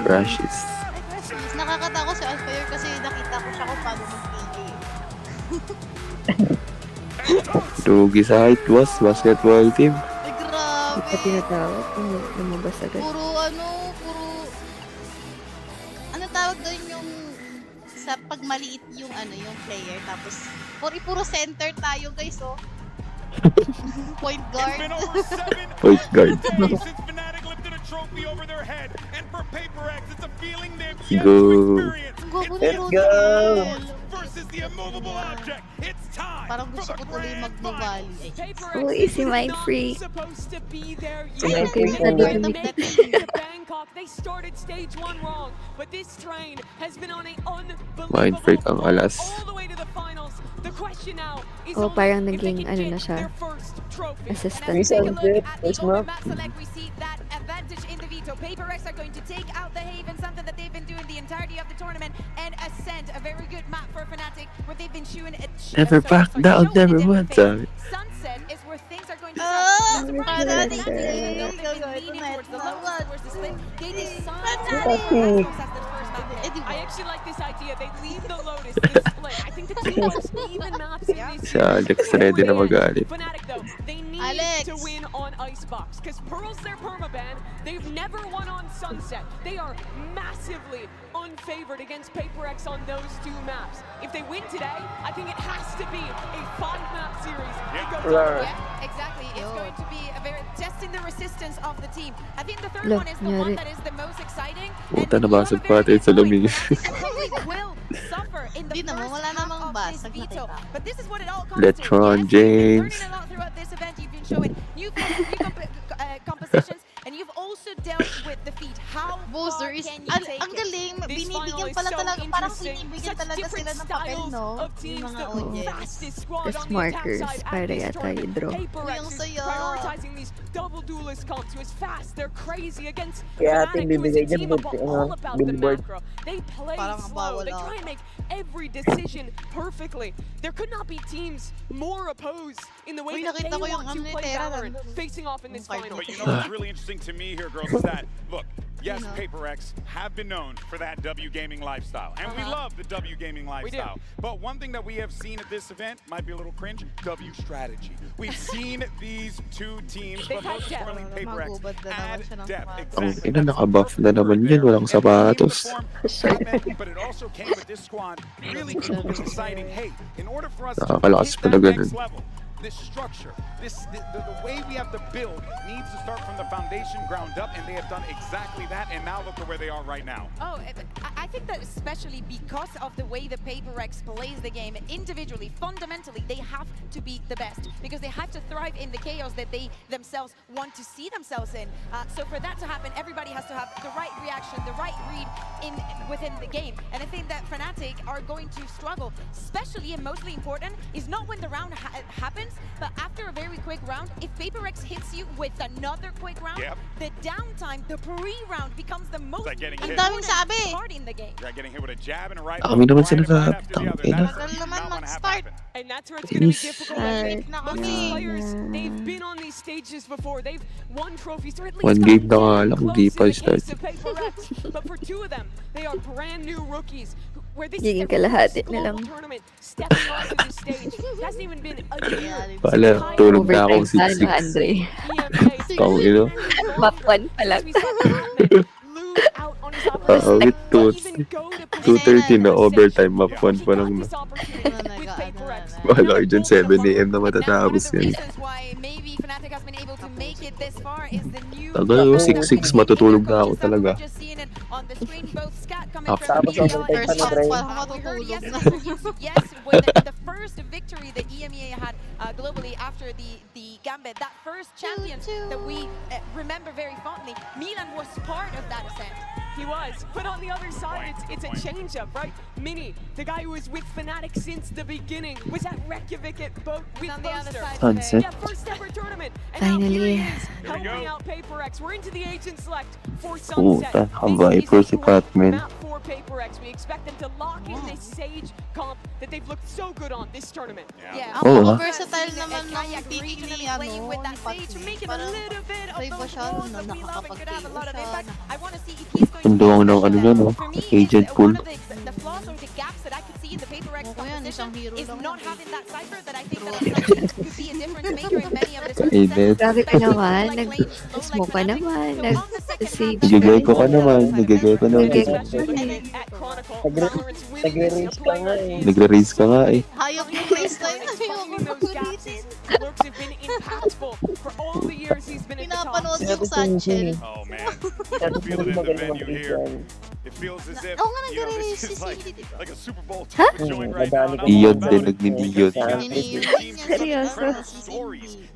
Crashes. Nakakatakot si Alfire kasi nakita ko siya kung paano mag-PA. Lugi sa height was basketball team. Ay, grabe. Ito tinatawag kung lumabas agad. Puro ano tawag doon yung sa pag maliit yung yung player tapos puro center tayo guys oh. Point guard. Point guard. Go. Let's go. Parang gusto ko tuloy mag-Bali. Uy, si Mind Freak. Si Mind Freak na doon. They started stage 1 wrong, but this train has been on an unbelievable Mind Freak ang alas. all the way to the finals. The question now is Oh, parang naging ano na siya. Assistant. PRX are going to take out the Haven, something that they've been doing the entirety of the tournament, and Ascent, a very good map for Fnatic, where they've been showing it. Never back down, never once. Sunset is where things are going to start. Fnatic! I actually like this idea. They leave the Lotus in split. I think the team wants even maps in this Si Alex ready na magalit. Fnatic though, they need to win on Icebox because Pearl's their permaban. They've never won on Sunset. They are massively unfavored against PRX on those two maps. If they win today, I think it has to be a 5-map series. Yeah, exactly. It's going to be a very testing the resistance of the team. I think the third one is the one that is the most exciting. Puta na basag pa tayo sa lumingin. Will suffer in the first wala namang basag na veto. But this is what it all comes Letron to. James. Yes, throughout this event, you've been showing new compositions and you've also dealt with defeat. How Booster far is can you take ang galing, This final binibigyan is pala so talaga, parang interesting. binibigyan Such talaga different sila ng papel, styles no? of Yung teams. mga The audience. fastest squad Tapos on the attack markers side at para this yata tournament. i-draw. PRX Yung is saya. prioritizing these double duelist comps who is fast, they're crazy against Kaya Fnatic, ating who is a bibigay dyan team all about the billboard. macro. They play Parang slow, bawal they try and make every decision perfectly. There could not be teams more opposed in the way Uy, that they nakita ko yung want to ano ni play Tera Valorant, nandun. facing off in this final. But you know what's really interesting to me here, girls, is that, look, yes, PRX have been known for that W gaming lifestyle. And we love the W gaming lifestyle. But one thing that we have seen at this event might be a little cringe, W strategy. We've seen these two teams, but most importantly, PRX add depth. Ang ina, naka-buff na naman yun. Walang sapatos. But it also came with this squad really deciding, hey, in order for us to Nakakalakas hit pala that ganun. next level, this structure, the way we have to build needs to start from the foundation ground up, and they have done exactly that, and now look at where they are right now. Oh, I think that especially because of the way the PRX plays the game individually, fundamentally, they have to be the best because they have to thrive in the chaos that they themselves want to see themselves in. So for that to happen, everybody has to have the right reaction, the right read within the game. And I think that Fnatic are going to struggle, especially and mostly important is not when the round happens, but after a very quick round, if PRX hits you with another quick round, the downtime, the pre-round becomes the most important part in the game. Getting hit with a jab and a right Kami naman sila right na after the other. ina. That does not want to happen. And that's where it's going to be Yes. difficult. I think most of these players, they've been on these stages before. They've won trophies, or at least One gotten game na nga very lang, close di in pa the start. case of PRX. But for two of them, they are brand new rookies. Where this Giging is their kalahati first na global lang. tournament, stepping onto this stage. It hasn't even been a year. Pala, tulog na ako Overtime tayo, 6-6. Andre. Tang ina. Map 1 pa lang. With 2:30 na overtime, map 1 pa lang na. Bahala kayo dyan, 7 AM na matatapos yan. Tagal yung 6-6, matutulog na ako talaga. Tapos First half pa ako matutulog na. Yes, when the first victory that EMEA had globally after the Gambit, that first champion that we remember very fondly, Milan was part of that ascent. He was, but on the other side, it's a change-up, right? Mini, the guy who was with Fnatic since the beginning, was at Reykjavik at both with Buster. Sunset. Yeah, first ever tournament. And Finally. now here he is, helping out PRX. We're into the agent select for Puta, Sunset. naka-Viper si Patman. Map for PRX. We expect them to lock in this Sage comp that they've looked so good on this tournament. Yeah. Oo, Ang ah. versatile naman ng pick ni playing with that Sage, making a little bit of those roles that we love and could have a lot of impact. I want to see if he's going to Tunduang ng ano dyan, no? Agent pool. one of the flaws or the gaps that I could see in the PRX composition is not having that cipher that I think that could be a difference maker in many of the Init. Grabe ka naman. Nag-smoke ka naman. Nag-save. Nagigay ko ka naman. Nagigay ko naman. Nagre-race ka nga eh. Nagre-raise ka nga eh. Hayop yung face na yun. Ayoko makulitin. Lurks have been impactful for all the years he's been at the top. Pinapanood yung Satchel. Oh man, I feel it in the venue here. It feels as if, Oo nga, you know, nagre-release this is si like a Super Bowl type of joint right now. And I'm all Iyon about din, it. nagni-Iyon. Seryoso.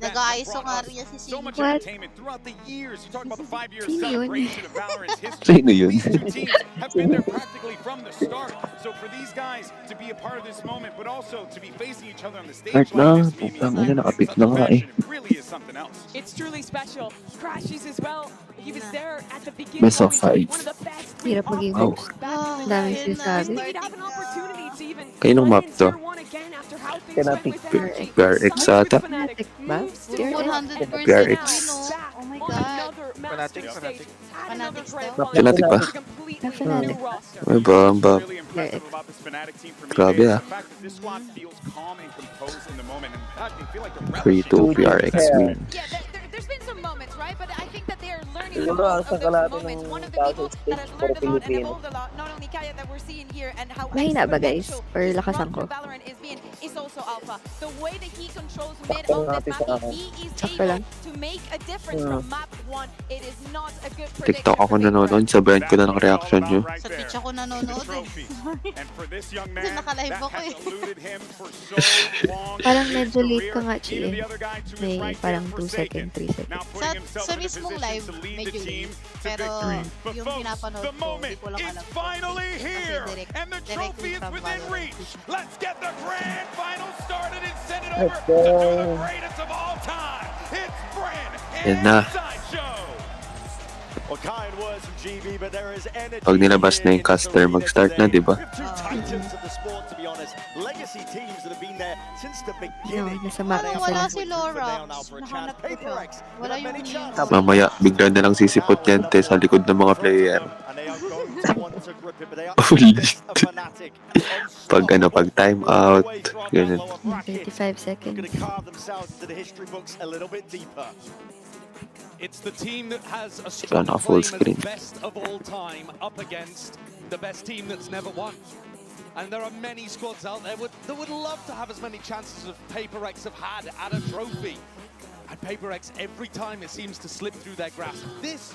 Nag-aiso nga rin yan si So much What? entertainment throughout the years. You talk about the 5-year Sino yun? celebration of Valorant's history. Sino yun? These two teams have been there practically from the start. So for these guys to be a part of this moment, but also to be facing each other on the stage Art like na. this, Mimi, Putang is ina, nakapik such na a nga eh. passion. It really is something else. It's truly special. Crashes as well. He was there at the beginning. Best of always five. one of the best Hirap maging Wow. host. back in the Daming day. sinasabi. He'd have an opportunity to even Kayo nung play map in to? Tier 1 again after how things Kinatik went with energy. PRX Signs with ata. Fnatic. Ba? Moves to PRX. 100% PRX. back Oh my on God. another massive stage. Had another grand daw. final. Fnatic ba? It's a completely Fnatic. new roster. Ay ba, ang ba? Really impressive about this Fnatic team for me Grabe, is ah. the fact that this squad feels calm and composed in the moment. And in fact, they feel like they're 3-2 PRX win. Yeah, there's been some moments, right? But I think that they're learning Siguro a lot sa of those kalahati moments. ng One of the tao people sa that has stage, learned a puro lot and Pilipino. evolved a lot, not only Kaya that we're seeing here and how Mahina ba, guys? exponential Or this lakasan run ko? through Valorant is being, is also alpha. The way that he controls mid on this map, he is able to make a difference from map 1. It is not a good prediction TikTok ako for nanonood, sabayan ko na ng reaction nyo. Sa Twitch ako nanonood eh. And for this young Kasi man, naka-live that ako has eh. eluded him for so long. Parang in his medyo late career. ka nga, Chi. Even the other guy to his May right parang there, 2 seconds, 3 seconds. Now putting himself Sa in a mismong position live, to lead the medyo team late. to Pero victory. But yung folks, pinapanood the ko, moment hindi ko lang is alam. finally here, and the trophy is within reach. Let's get the grand final started and send it over to the greatest of all time. It's Bren Yan na. Sideshow. Well, kind words from GB, but there is energy. Pag nilabas na yung caster, mag-start na, di ba? Two titans of the sport, to be honest. Legacy teams that have been there since the No, beginning. nasa map Parang na wala sila. si Lorax. Nahanap ko siya. Wala yung Mamaya, bigla na lang sisipot yan, te, sa likod ng mga player. And they are going to want to grip it, but they are Ulit. a fanatic. Pag time out, ganun. 35 seconds. Going to carve themselves into the history books a little bit deeper. It's the team that has a Ito strong na, full claim screen. as best of all time up against the best team that's never won. And there are many squads out there that would love to have as many chances as PaperX have had at a trophy. And PaperX, every time it seems to slip through their grasp. This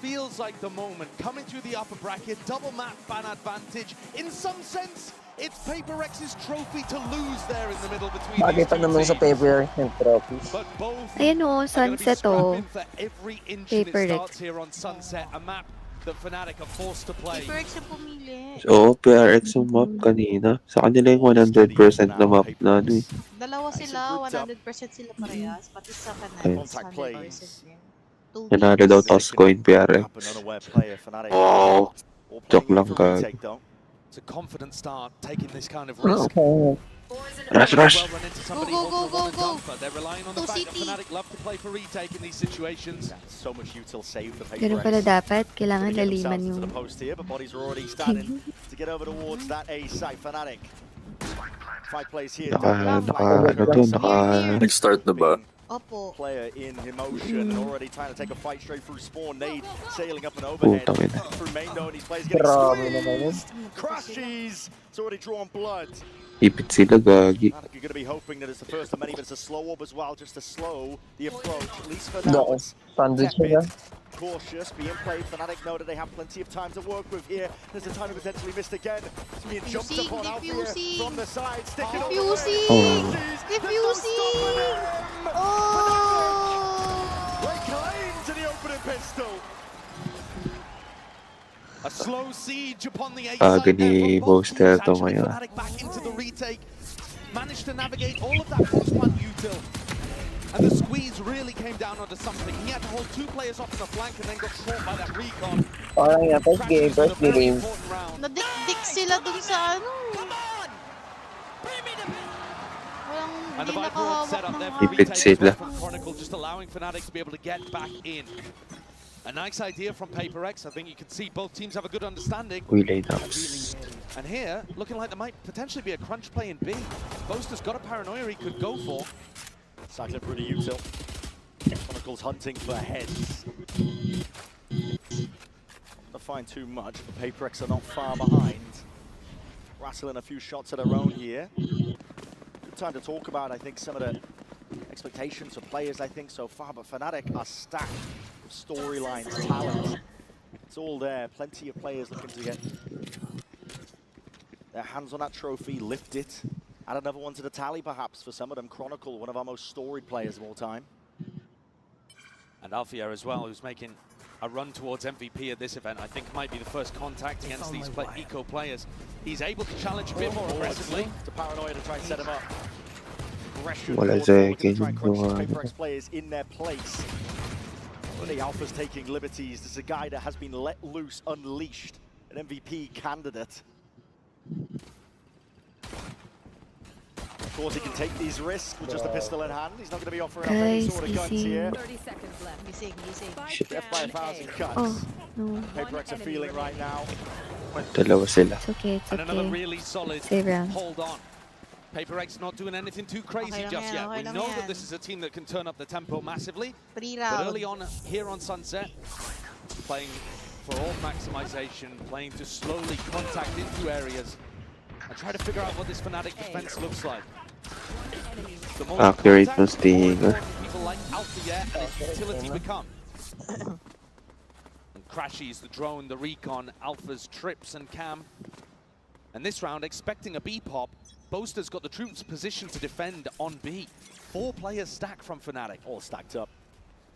feels like the moment. Coming through the upper bracket, double map fan advantage. In some sense, it's PaperX's trophy to lose there in the middle between Bagay these pa two naman sa teams. PRX yung trophies. But both Ayan o, are gonna be Sunset o. scrapping for every inch and it PaperX. starts here on Sunset, a map that Fnatic are forced to play. PRX yung pumili. Oo, PRX yung map kanina. Sa kanila yung 100% na map na ano eh. Dalawa sila, 100% sila parehas. Pati sa Ayun. Fnatic, 100% din. Nanalo daw toss coin PRX. Oh, joke lang ka. It's a confident start, taking this kind of risk. Rush, rush. Well run into somebody Go, who go, wants to go, run and go. dump, but they're relying on the fact that Fnatic love to play for retake in these situations. So much util save for Ganun pala dapat. Kailangan laliman to yung... the post here, but bodies are already starting to get over towards that A site. Fnatic. 5 plays here. Nag-start na ba? Opo. Player in emotion and already trying to take a fight straight through spawn. Nade sailing up and overhead Putang ina. through main door, and these players getting Grabe naman yun. squeezed. Crashes. It's already drawn blood. Ipit sila, gagi. Fnatic are going to be hoping that it's the first of many, but it's a slow orb as well, just to slow the approach, at least for now. Dako. It's Sandwich tepid, sila. cautious, being played. Fnatic know that they have plenty of time to work with here. There's a time to potentially missed again. It's being jumped Diffusing, upon out here diffusing. from the side, sticking all the Diffusing! way. Diffusing! Oh! They claim to the opening pistol. A slow siege upon the A Aga side there ni from both Boaster teams. to Actually, ngayon. Fnatic back into the retake. Managed to navigate all of that post-plant util. And the squeeze really came down onto something. He had to hold 2 players off on the flank and then got caught by that recon. Parang yan, first game, first game. Nadikdik sila dun sa ano. Walang And the hindi Viper ult nakahawak set up there ng for Ipit retake as well sila. from Chronicle, just allowing Fnatic to be able to get back in. A nice idea from PaperX. I think you can see both teams have a good understanding. Uy, lineups. And here, looking like there might potentially be a crunch play in B. Boaster's got a paranoia he could go for. Cycling through the util. Chronicles hunting for heads. Not find too much, but PaperX are not far behind. Rattling a few shots of their own here. Good time to talk about, I think, some of the expectations of players, I think, so far, but Fnatic are stacked with storylines, talent. It's all there. Plenty of players looking to get their hands on that trophy, lift it. Add another one to the tally, perhaps, for some of them. Chronicle, one of our most storied players of all time. And Alfia as well, who's making a run towards MVP at this event. I think might be the first contact against these eco players. He's able to challenge a bit more aggressively. It's a paranoia to try and set him up. Aggression, Wala forward, sa looking to akin try and crunch yung these PaperX players in their place. The Alpha's taking liberties. This is a guy that has been let loose, unleashed, an MVP candidate. Of course, he can take these risks with just a pistol in hand. He's not going to be offering up any sort of guns here. 30 seconds left. Death by 1,000 cuts. Oh, no. PaperX are feeling right now. Dalawa sila. It's okay, it's And another okay. really solid Save round. hold on. PaperX not doing anything too crazy Okay lang just yan, yet. okay We lang know yan. that this is a team that can turn up the tempo massively. Free But round. early on here on Sunset, playing for all maximization, playing to slowly contact into areas. and try to figure out what this Fnatic defense looks like. The more Accurate contact, no the more stinger. important people like Althea and its utility become. And Crashy's the drone, the recon, Alpha's trips and cam. And this round, expecting a B pop, Boaster's got the troops positioned to defend on B. 4 players stack from Fnatic. All stacked up.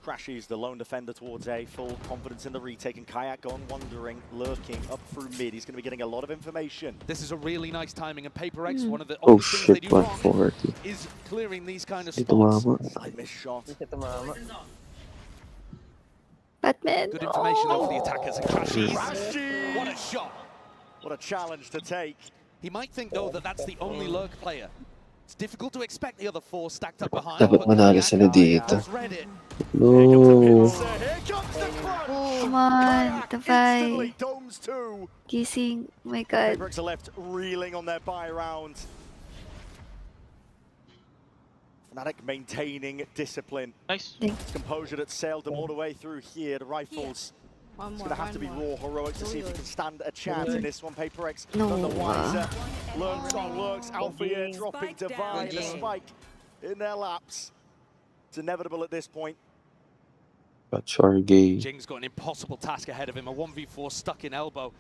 Crashy's the lone defender towards A, full confidence in the retake, and Kayak gone wandering, lurking up through mid. He's going to be getting a lot of information. This is a really nice timing, and PRX, one of the Oh only things they shit, do wrong 140. is clearing these kind of Di spots. tumama. Side miss shot. Batman. Good information over the attackers, and Crashy's. Crashy! What a shot! What a challenge to take. He might think, though, that that's the only lurk player. It's difficult to expect the other 4 stacked up behind. Dapat but manalo Kayak sila dito. has read it. No. Come on, Tavai. Instantly, Domes 2. Gising. Oh my god. PRX are left reeling on their buy round. Fnatic maintaining discipline. Nice. Composure that sailed them all the way through here. The rifles. It's going to have to be raw heroics to see if you can stand a chance in this one. PRX none the wiser. Lurks on lurks. Althea dropping Divine. The spike in their laps. It's inevitable at this point. But Chargay. Jing's got an impossible task ahead of him. A 1v4 stuck in elbow.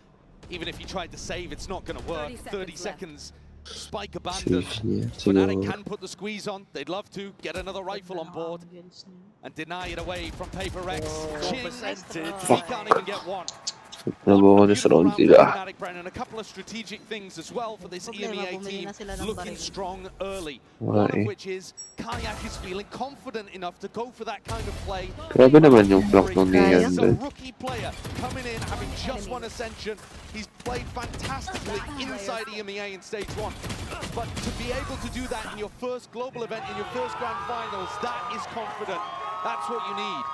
Even if he tried to save, it's not going to work. 30 seconds. Spike abandoned. Fnatic can put the squeeze on. They'd love to get another rifle on board and deny it away from PRX. Jing, he can't even get one. Nabonus round sila. Fnatic, Brennan, a couple of strategic things as well for this EMEA team, looking strong early. One of which is Kayak is feeling confident enough to go for that kind of play. Grabe naman yung block ng Nian He's a doon. rookie player coming in, having just won Ascension. He's played fantastically inside EMEA in stage 1. But to be able to do that in your first global event, in your first grand finals, that is confident. That's what you need.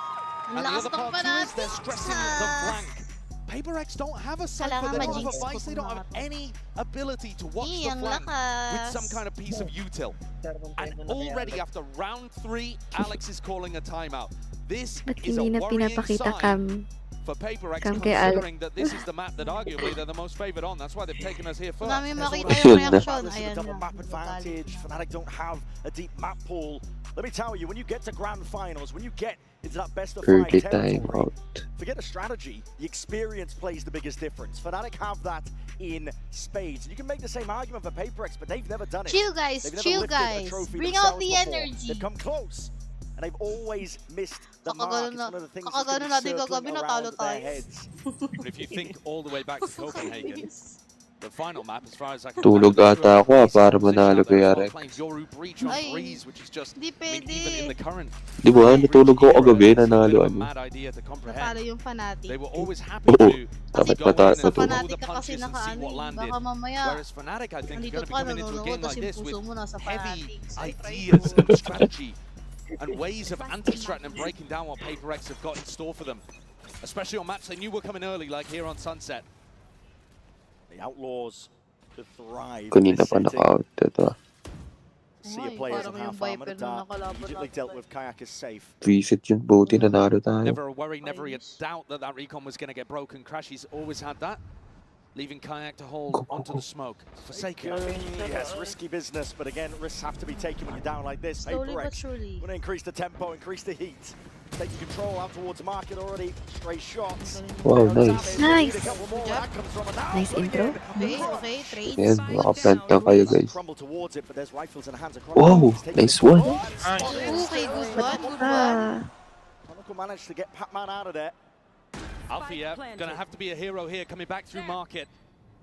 And the other part too is they're stressing the flank. PRX don't have a cypher, they don't have a vice, they don't have any ability to watch the flank with some kind of piece of util. And already after round 3, Alex is calling a timeout. This Ba't is a hindi na worrying pinapakita sign for PRX, cam kay Alex? considering that this is the map that arguably they're the most favored on. That's why they've taken us here first. Dami makita Regardless yung of reaction. the Ayan double na. map advantage, Fnatic don't have a deep map pool. Let me tell you, when you get to grand finals, when you get into that best of 5 Early territory, timeout. forget the strategy, the experience plays the biggest difference. Fnatic have that in spades. And you can make the same argument for PRX, but they've never done it. Chill, guys. They've never Chill, lifted a guys. trophy Bring out themselves the before. energy. They've come close, and they've always missed the mark. It's one of the things that's kakagano been natin circling kagabi, around natalo their tayo. heads. But if you think all the way back to Copenhagen, the final map, as far as I can Tulog ata ako para manalo kay Arek. playing Yoru Breach on Ay, Breeze, which is just di I mean, even in the current Di ba? Natulog ko kagabi, nanalo a ano. mad idea to comprehend. Natalo yung Fnatic. They were always happy Oo, to dapat go in and Sa matulog. throw Fnatic the ka kasi punches and see nakaano what eh. landed. Baka mamaya, Whereas Fnatic, I think, are nandito going to be ka, coming into a nanonood, game tapos like yung this with puso mo nasa heavy Fnatic. ideas and strategy and ways of anti-threatening and breaking down what PRX have got in store for them. Especially on maps they knew were coming early, like here on Sunset. The Outlaws to thrive. Kanina pa naka-out ito. See a players of half armored dark. Immediately dealt with Kayak is safe. VCT yun, buti nanalo tayo. Never a worry, never a doubt that that recon was going to get broken. Crashy's always had that, leaving Kayak to hold onto the smoke. Forsaken. Yes, risky business, but again, risks have to be taken when you're down like this. Slowly but PRX surely. want to increase the tempo, increase the heat. Taking control out towards market already. Stray shots. Wow, nice. Nice. Nice intro. Okay, okay, trades. Ayan, makaplant na kayo guys. Crumble towards it, but there's rifles in the hands of Wow, nice one. Okay, good one, good one. Ah, Chronicle managed to get Pac-Man out of there. Althea going to have to be a hero here, coming back through market.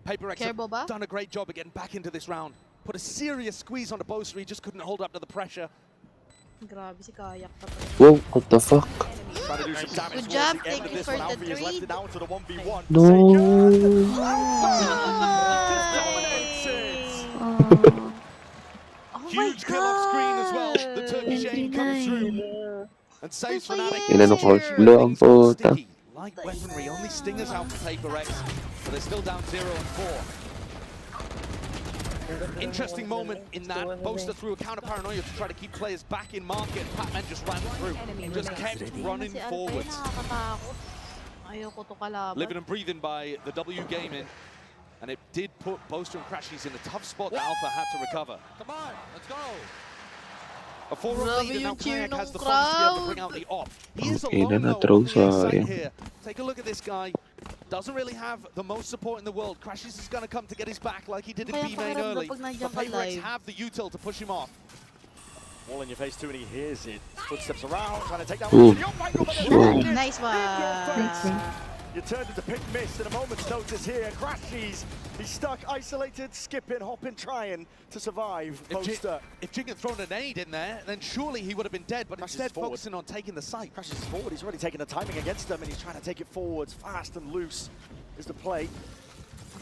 PRX have done a great job of getting back into this round. Put a serious squeeze on the Boaster, he just couldn't hold up to the pressure. Grabe si Kayak pa. Wow, what the fuck? Trying to do some damage Good job, towards the end thank of you this for one. the Alfie has left trade. it down to the 1v1. No. Huge kill off screen as well. The Turkish aim comes through and saves Fnatic. Inano ko, blow ang puta. Light weaponry, only stingers out for PRX, but they're still down 0 and 4. Interesting moment in that. Boaster threw a counter paranoia to try to keep players back in market. Pac-Man just ran through, just kept running forwards. Ayoko to kalaban. Living and breathing by the W Gaming. And it did put Boaster and Crashies in a tough spot that Alpha had to recover. Come on, let's go. A 4-up lead, and now Kayak has the funds to be able to bring out the op. He is Okay alone na though on na-throw the A site sayang. here. Take a look at this guy. Doesn't really have the most support in the world. Crashies is going to come to get his back like he did in B main early. But PRX have the util to push him off. All in your face too, and he hears it. Footsteps around, trying to take that Ooh. one. Nice one. You turned into pick missed in a moment's notice here. Crashies, he's stuck, isolated, skipping, hopping, trying to survive. Poster. If Jing had thrown a nade in there, then surely he would have been dead, but instead focusing on taking the site. Crashes forward, he's already taking the timing against him, and he's trying to take it forwards, fast and loose is the play.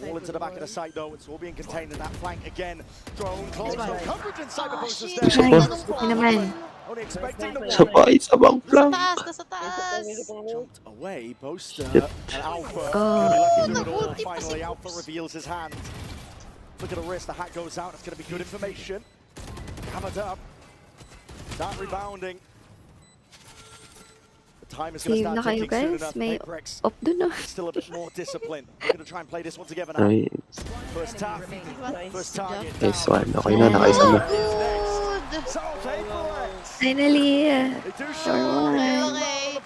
All into the back of the site though, it's all being contained in that flank again. Drone close, no coverage inside the poster's naman. Only expecting the Isa pa, isa bang flank. Nasa taas. Jumped away, Boaster and Alpha. Gonna be lucky to do it all. Finally, Alpha reveals his hand. Look at the wrist, the hat goes out. It's going to be good information. Hammered up. Start rebounding. The time is going to Save na start kayo, ticking soon guys. enough. May PRX op dun, no? still a bit more disciplined. We're going to try and play this one together now. Ay, First tap, first target. nice one. Okay na, nakaisa na. So PRX. Finally. They do show Okay.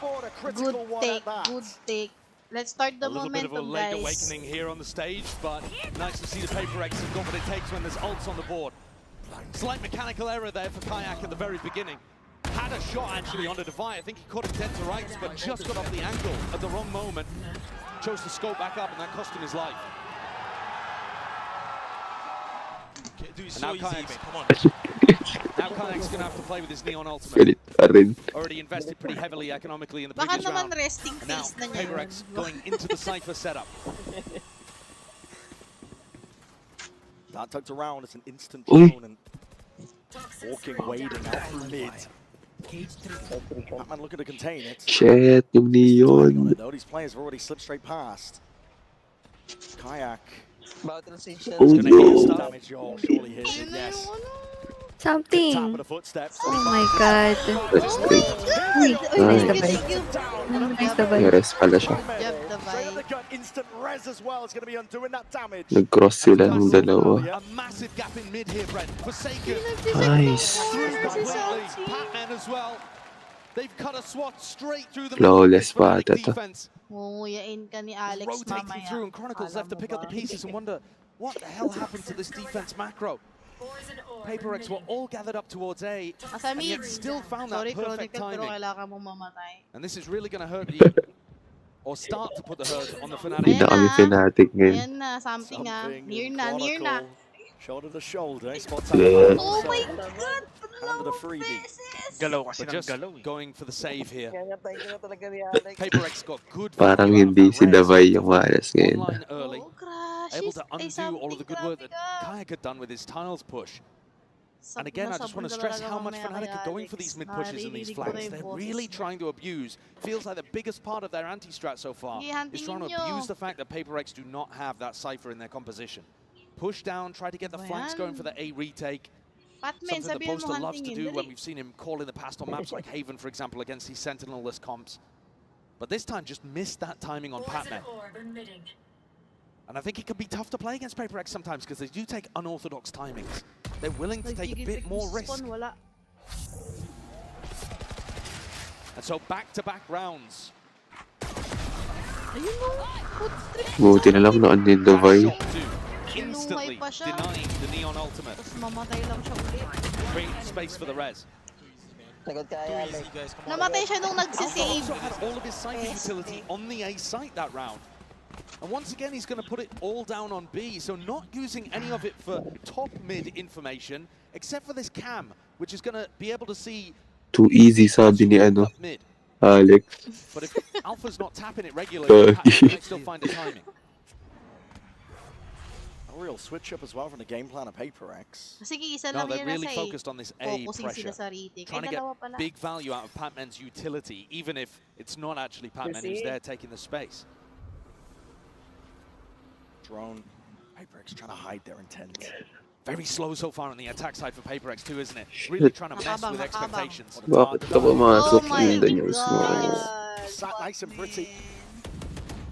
Good take, good take. Let's start the A little bit of a momentum, late guys. awakening here on the stage, but nice to see the PRX have got what it takes when there's ults on the board. Slight mechanical error there for Kayak at the very beginning. Had a shot actually on the Divide. I think he caught him dead to rights, but just got off the angle at the wrong moment. Chose to scope back up, and that cost him his life. Dude, And so now easy, Kayak's, mate. Come on. now Kayak's going to have to play with his Neon Ultimate. Galit pa rin. Already invested pretty heavily economically in the Baka previous naman round. resting And now face na niya PRX yun. going into the Cypher setup. That tucked around, it's an instant Uy. drone and walking, wading out through mid. Batman looking to contain it. Shit, yung neon. No, these players have already slipped straight past. Kayak. Battle station. Oh, Gonna hear some no. damage. Oh, surely hears it, yes. Top Something. of the footsteps. Oh my god. Let's take. Uy, nice Nice. dabay. Nice dabay. Yes, pala siya. Job the Straight up vibe. the gut, instant res as well. It's going to be undoing that damage. Nag-cross sila ng dalawa. A massive gap in mid here, Brent. Forsaken. Nice. Completely. Pac-Man as well. They've cut a swat straight through the Flawless middle. pa ata to. Defense. Nguyain ka ni Alex Rotating mamaya. through, and Chronicles Alam left to mo pick up ba? the pieces and wonder what the hell happened to this defense macro. PRX were all gathered up towards A, Nasa and mid. yet still found that Sorry, perfect Chronicle, pero timing. kailangan mo mamatay. And this is really going to hurt the, or start to put the hurt on the Hindi Fnatic. na kami fanatic ngayon. Ayan na, something ah. Something Near in na, near na. Chronicle. Shoulder to shoulder. Spots Yeah. Oh my god! Under the freebie. Galaw kasi But ng just galaw eh. going for the save here. Kaya na talaga ni Alex. PRX got good Parang value out of hindi that si res. Davay yung malas ngayon. Online early, Oh, crash. able to undo all of the good work that Kayak had done with his tiles push. And again, I just want to stress how much Fnatic are going for these mid pushes and these flanks. They're really trying to abuse. Feels like the biggest part of their anti-strat so far is trying to abuse the fact that PRX do not have that Cypher in their composition. Push down, try to get the flanks going for the A retake. Patman, Something that sabihin mo Boaster loves to huntingin. do when we've seen him call in the past on maps like Haven, for example, against these Sentinel-less comps. But this time just missed that timing on Patman. And I think it can be tough to play against PRX sometimes because they do take unorthodox timings. They're willing to take a bit more risk. And so back-to-back rounds. Ayun mo, footstrip. Buti na lang noon din Davay. Shot to instantly pa siya. denying the Neon Ultimate. Tapos mamatay lang siya ulit. Creating space for the res. Sagot kaya Alex. Namatay siya nung nagsisave. Also had all of his Cypher utility on the A site that round. And once again, he's going to put it all down on B, so not using any of it for top mid information, except for this cam, which is going to be able to see Too easy sabi ni ano, mid. Alex. But if Alpha's not tapping it regularly, he can still find a timing. A real switch up as well from the game plan of PRX. Kasi isa No, lang they're yan really nasa focused on this A focusing sila pressure. sa retake. Trying to Ay, get dalawa pala. big value out of Patman's utility, even if it's not actually Patman who's there taking the space. Drone. PRX trying to hide their intent. Very slow so far on the attack side for PRX too, isn't it? Really trying to mess with expectations. Bakit ka pumasok Oh my yung danyos mo? God. Sat nice and pretty.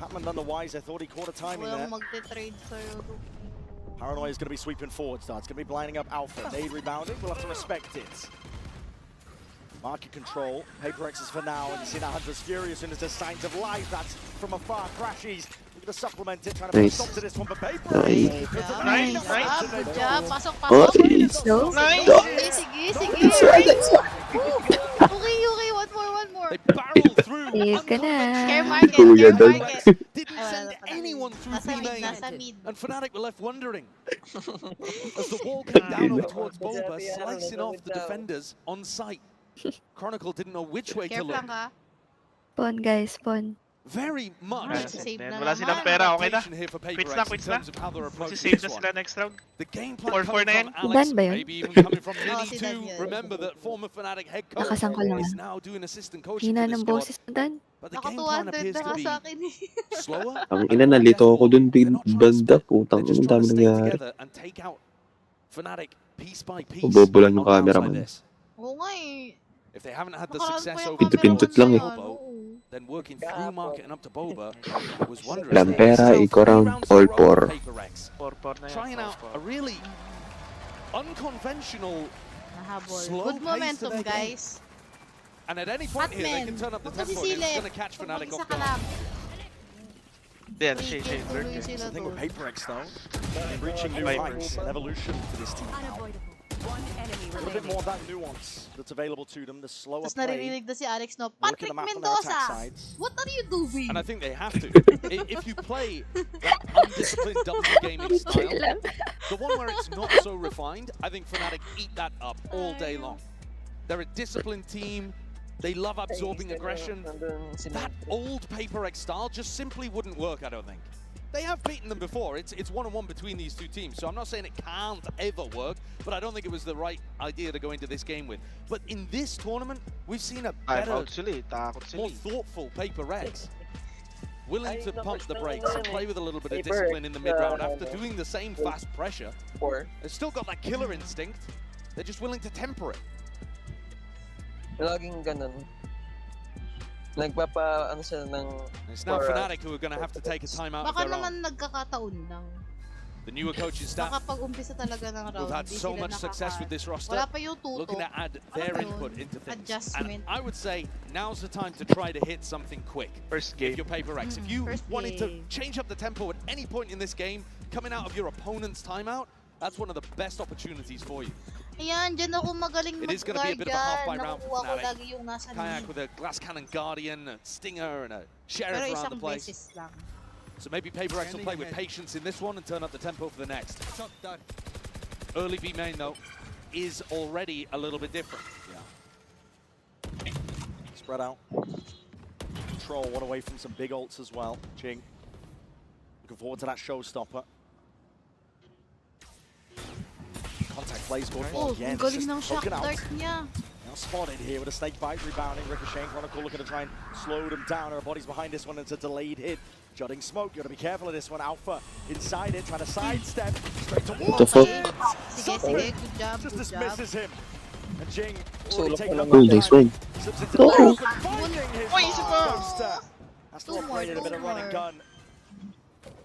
Patman none the wiser. Thought he caught a timing there. Walang magte-trade sa'yo. Paranoia is going to be sweeping forward starts. Going to be blinding up Alpha. Nade rebounding. We'll have to respect it. Market control. PaperX is for now. And you see now Hunter's furious and there's signs of life. That's from afar. Crashes. Looking to supplement it. Trying to put a stop to this one. But PaperX. Nice. Good job. Pasok. Okay. One more. They barreled through. Care market. Didn't send anyone through B-main. And Fnatic were left wondering. As the wall came down over towards Boba, slicing off the defenders on sight. Chronicle didn't know which way to look. Spawn, guys, spawn. Very much. Wala silang pera, okay na. Quits na. Sisave na sila next round. The game plan 4-4 na yan. Dan ba yun? maybe even coming from Mini too. Remember that former Fnatic head coach Nakasang ko lang. is now doing assistant coaching Hina for this ng squad. boses mo, Dan. But the game plan appears to be slower. Ang ina, nalito ako dun banda. Putang ina, ang dami nangyari. And take out Fnatic piece by piece. Bobo lang yung cameraman. Oo nga eh. If they haven't had the success over Pindot lang eh. then working through market and up to Boba was wondrous. Lampera, eco round, all por. Trying out a really unconventional, slow Good momentum, guys. And at any point here, they can turn up the tempo and it's going to catch Fnatic off guard. Yeah, shade. The thing with PaperX though, reaching new heights, an evolution for this team now. A little bit more of that nuance that's available to them, the slower Tapos play. naririnig na si Alex, no? Patrick Mendoza! What are you doing? And I think they have to. If you play that undisciplined double gaming style, the one where it's not so refined, I think Fnatic eat that up all day long. They're a disciplined team. They love absorbing aggression. That old PaperX style just simply wouldn't work, I don't think. They have beaten them before. It's one-on-one between these two teams, so I'm not saying it can't ever work, but I don't think it was the right idea to go into this game with. But in this tournament, we've seen a better, more thoughtful PaperX. Willing to pump the brakes and play with a little bit of discipline in the mid-round after doing the same fast pressure. They've still got that killer instinct. They're just willing to temper it. Laging ganun. Nagpapa, ano sila ng... It's now Fnatic who are going to have to take a time out of their own. Baka naman nagkakataon lang. The newer coaching staff Baka pag umpisa talaga ng round, who've had so much success with this roster, wala pa yung tuto. looking to add their input into things. Adjustment. And I would say now's the time to try to hit something quick. First game. If you're PaperX. If you wanted to change up the tempo at any point in this game, coming out of your opponent's timeout, that's one of the best opportunities for you. Ayan, dyan ako magaling It is going to be a bit of a half-by round for Nakukuha ko Fnatic. lagi yung nasa Kayak with a Glass Cannon Guardian, a Stinger, and a Sheriff Pero around isang the place. beses lang. So maybe PaperX will play with patience in this one and turn up the tempo for the next. Early B main though is already a little bit different. Yeah. Spread out. Control one away from some big ults as well. Jing. Looking forward to that showstopper. Contact plays good for again. Galing ng shock dart niya. Now spotted here with a snake bite rebounding. Ricochet Chronicle looking to try and slow them down. Our bodies behind this one. It's a delayed hit. Jutting smoke. Got to be careful of this one. Alpha inside it, trying to sidestep straight towards the fuck? Sige, good job. Just dismisses him. And Jing Solo already taking up oh, nice win. oh. Finding his poster. Has to operate a bit of running gun.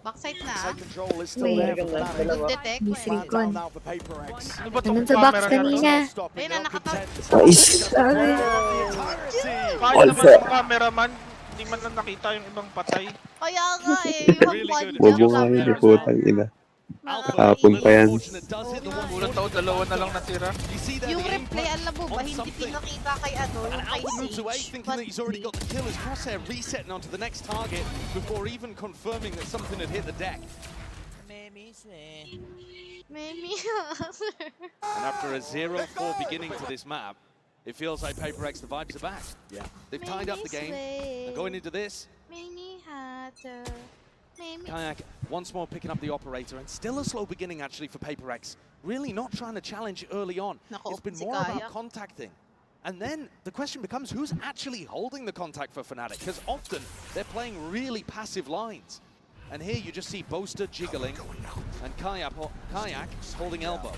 Backside na. Side control is still there for Fnatic. Good detect. Man down now for PaperX. Nandun sa box kanina. Ayun na, nakatap. Nice. Kahit naman yung cameraman, hindi man lang nakita yung ibang patay. Kaya nga eh. Huwag mo nga yun, putang ina. Hapon pa yan. Unang taon, dalawa na lang natira. Yung replay, alam mo ba, hindi pinakita kay ano, yung kay Moves away, thinking that he's already got the kill. His crosshair resetting onto the next target before even confirming that something had hit the deck. Maybe. And after a 0-4 beginning to this map, it feels like PaperX, the vibes are back. Yeah. They've tied up the game. And going into this, Kayak once more picking up the operator, and still a slow beginning actually for PaperX. Really not trying to challenge early on. It's been more about contacting. And then the question becomes, who's actually holding the contact for Fnatic? Because often they're playing really passive lines. And here you just see Boaster jiggling and Kayak holding elbow.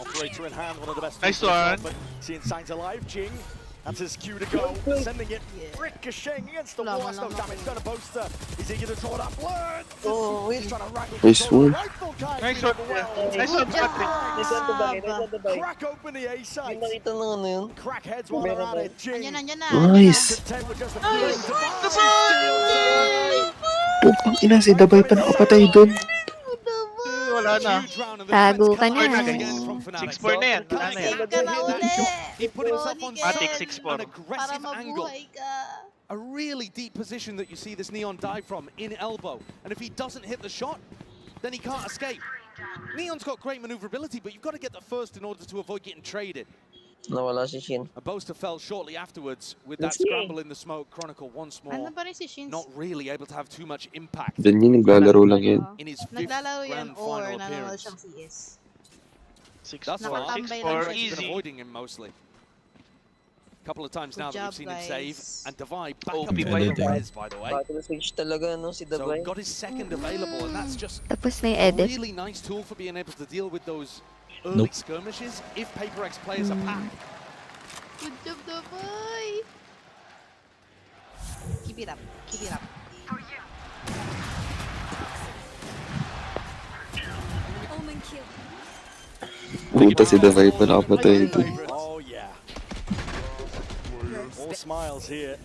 Operator in hand, one of the best. Nice one. But seeing signs alive, Jing That's his cue to go, sending it ricocheting against the wall. That's no damage done to Boaster. Is he going to draw that blur? Oh, He's trying to wrangle Nice one. Nice one. Nice one, Patrick. Crack open the A side. Yung nakita ng ano yun? Crack heads while they're at it. Jing. Andyan na. Nice. Content with just a Putang ina, si Dabay pa nakapatay doon. Wala na. Tago ka na. 6-4 na yan. Wala na yan. Save ka na uli. He put himself on Matic such 6-4. an aggressive angle. A really deep position that you see this Neon dive from in elbow. And if he doesn't hit the shot, then he can't escape. Neon's got great maneuverability, but you've got to get the first in order to avoid getting traded. Nawala si Shin. A Boaster fell shortly afterwards with that scramble in the smoke. Chronicle once more not really able to have too much impact. Doon yun, naglalaro lang yan. In his fifth grand final appearance. That's why 6-4 he's been easy. avoiding him mostly. A couple of times now that we've seen him save and Divide back OP up to by the the res, by the way. Battle switch talaga, no, si So Dabay. got his second available, and that's just Tapos na yung a edit. really nice tool for being able to deal with those early skirmishes if Paper X plays a pack. Good job, Dabay. Keep it up. Keep it up. Puta, si Dabay pa nakapatay doon. Oh yeah. All smiles here.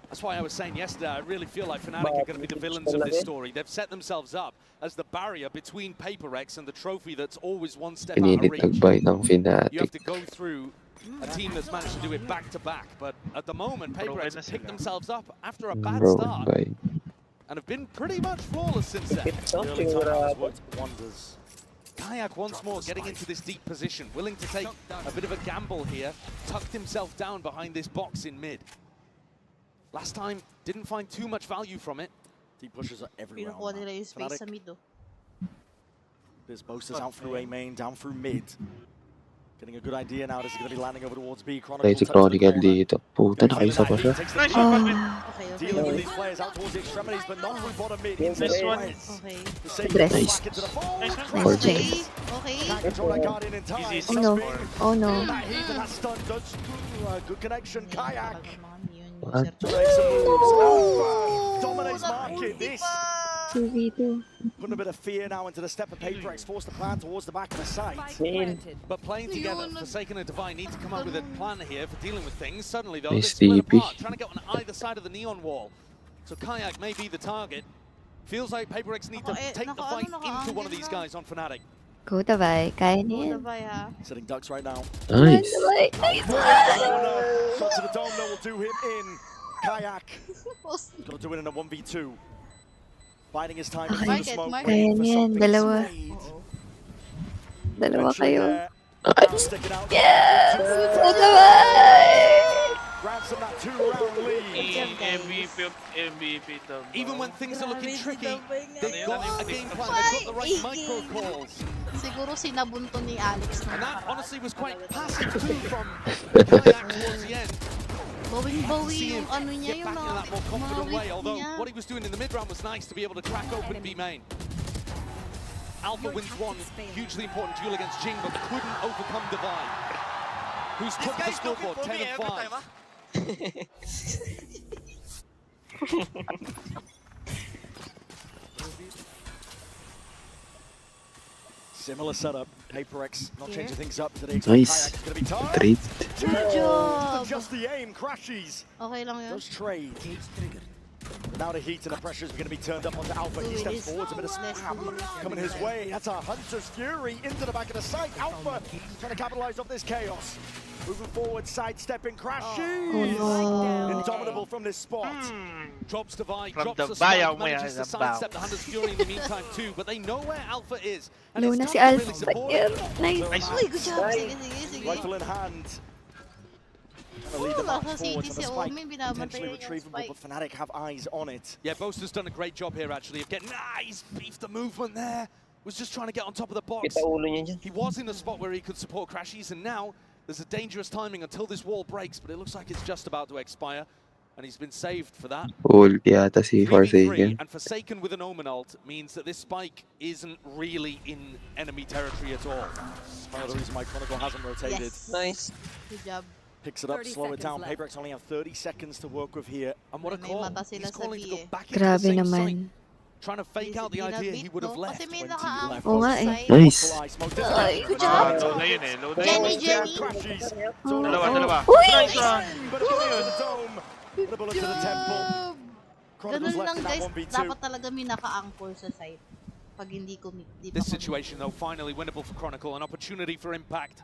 That's why I was saying yesterday, I really feel like Fnatic are going to be the villains of this story. They've set themselves up as the barrier between Paper X and the trophy that's always one step out of Pininit reach. nagbay ng You have Fnatic. to go through a team that's managed to do it back to back, but at the moment, Paper X have picked themselves up after a bad Bro, start bay. and have been pretty much flawless since then. Early time has worked wonders. Kayak once more getting into this deep position, willing to take a bit of a gamble here, tucked himself down behind this box in mid. Last time, didn't find too much value from it. Deep pushes are everywhere. Pinukuha nila yung space sa mid. There's Boasters out through A main, down through mid. Getting a good idea now. This is going to be landing over towards B. Ay, si Chronicle dito. Puta, nakaisa pa siya. Dealing with these players out towards the extremities, but not through bottom mid. Nice one. Okay. Nice. Okay. Okay. Easy. Oh no. Oh no. Good connection, Kayak. What? Dominates market. This 2v2. putting a bit of fear now into the step of Paper X, forced to plan towards the back of the site. But playing together, Forsaken and Divine need to come up with a plan here for dealing with things. Suddenly, though, Nice they're split TP. apart, trying to get on either side of the neon wall. So Kayak may be the target. Feels like Paper X need to take the fight into one of these guys on Fnatic. Go Dabay. Kaya niya. Setting ducks right now. Nice. Nice. Shot to the dome, though, will do him in. Kayak. Got to do it in a 1v2. Biding his time into the smoke. Kaya niyan. Dalawa. Dalawa kayo. Nice. Yes! Dabay! Grabs him that 2-round lead. MVP to. Even when things are looking tricky, they've got a game plan, they've got the right micro calls. Siguro sinabunto ni Alex na. And that honestly was quite passive too from Kayak towards the end. Bowing-bowie yung ano niya, Get yung back in that more confident way, mga although niya. what he was doing in the mid-round was nice to be able to crack open B main. Alpha wins one hugely important duel against Jing, but couldn't overcome Divine, who's top of the scoreboard, 10 and 5. Similar setup. Paper X not changing things up today. Nice. Kayak's going to be tired. Trade. Good job. Just the aim crashes. Okay lang yun. Does trade. Now the heat and the pressure is going to be turned up onto Alpha. He steps forwards, a bit of spam coming his way. That's a Hunter's Fury into the back of the site. Alpha trying to capitalize off this chaos. Moving forward, sidestepping, crashes. Indomitable from this spot. Drops Divide, From drops the the spike, bio, manages to the sidestep the Hunter's Fury in the meantime too, but they know where Alpha is. And Low it's na tough si to Alpha. really support Yun. him. Nice. Uy, good job. Sige, sige, sige. Rifle in hand. Oh, Lead the nasa match City forward, and si the spike Omen, binabantay potentially yung retrievable, spike. but Fnatic have eyes on it. Yeah, Boaster's done a great job here actually of getting, he's beefed the movement there. Was just trying to get on top of the box. Kita ulo niya dyan. He was in a spot where he could support Crashies, and now there's a dangerous timing until this wall breaks, but it looks like it's just about to expire, and he's been saved for that. Ult yata si 3v3, Forsaken. and Forsaken with an Omen ult means that this spike isn't really in enemy territory at all. Part of the reason why Chronicle hasn't rotated. Yes. Nice. Good job. Picks it up, slow it down. PaperX only have 30 seconds to work with here. And what a May call. mata sila He's sa calling to go B eh. back into the Grabe same site. naman. Trying to fake out the VCT idea na he beat, would have no? left. Kasi may 20 nakaang left. Oo nga eh. side. Nice. Ay, good job. Low na yun eh. Low na Jenny, yun. Jenny. Dalawa. Uy! Nice one. But a bullet to the dome. But a bullet to the temple. Ganun lang guys, dapat talaga may naka-anchor sa site. Pag hindi ko This situation though, finally winnable for Chronicle, an opportunity for impact.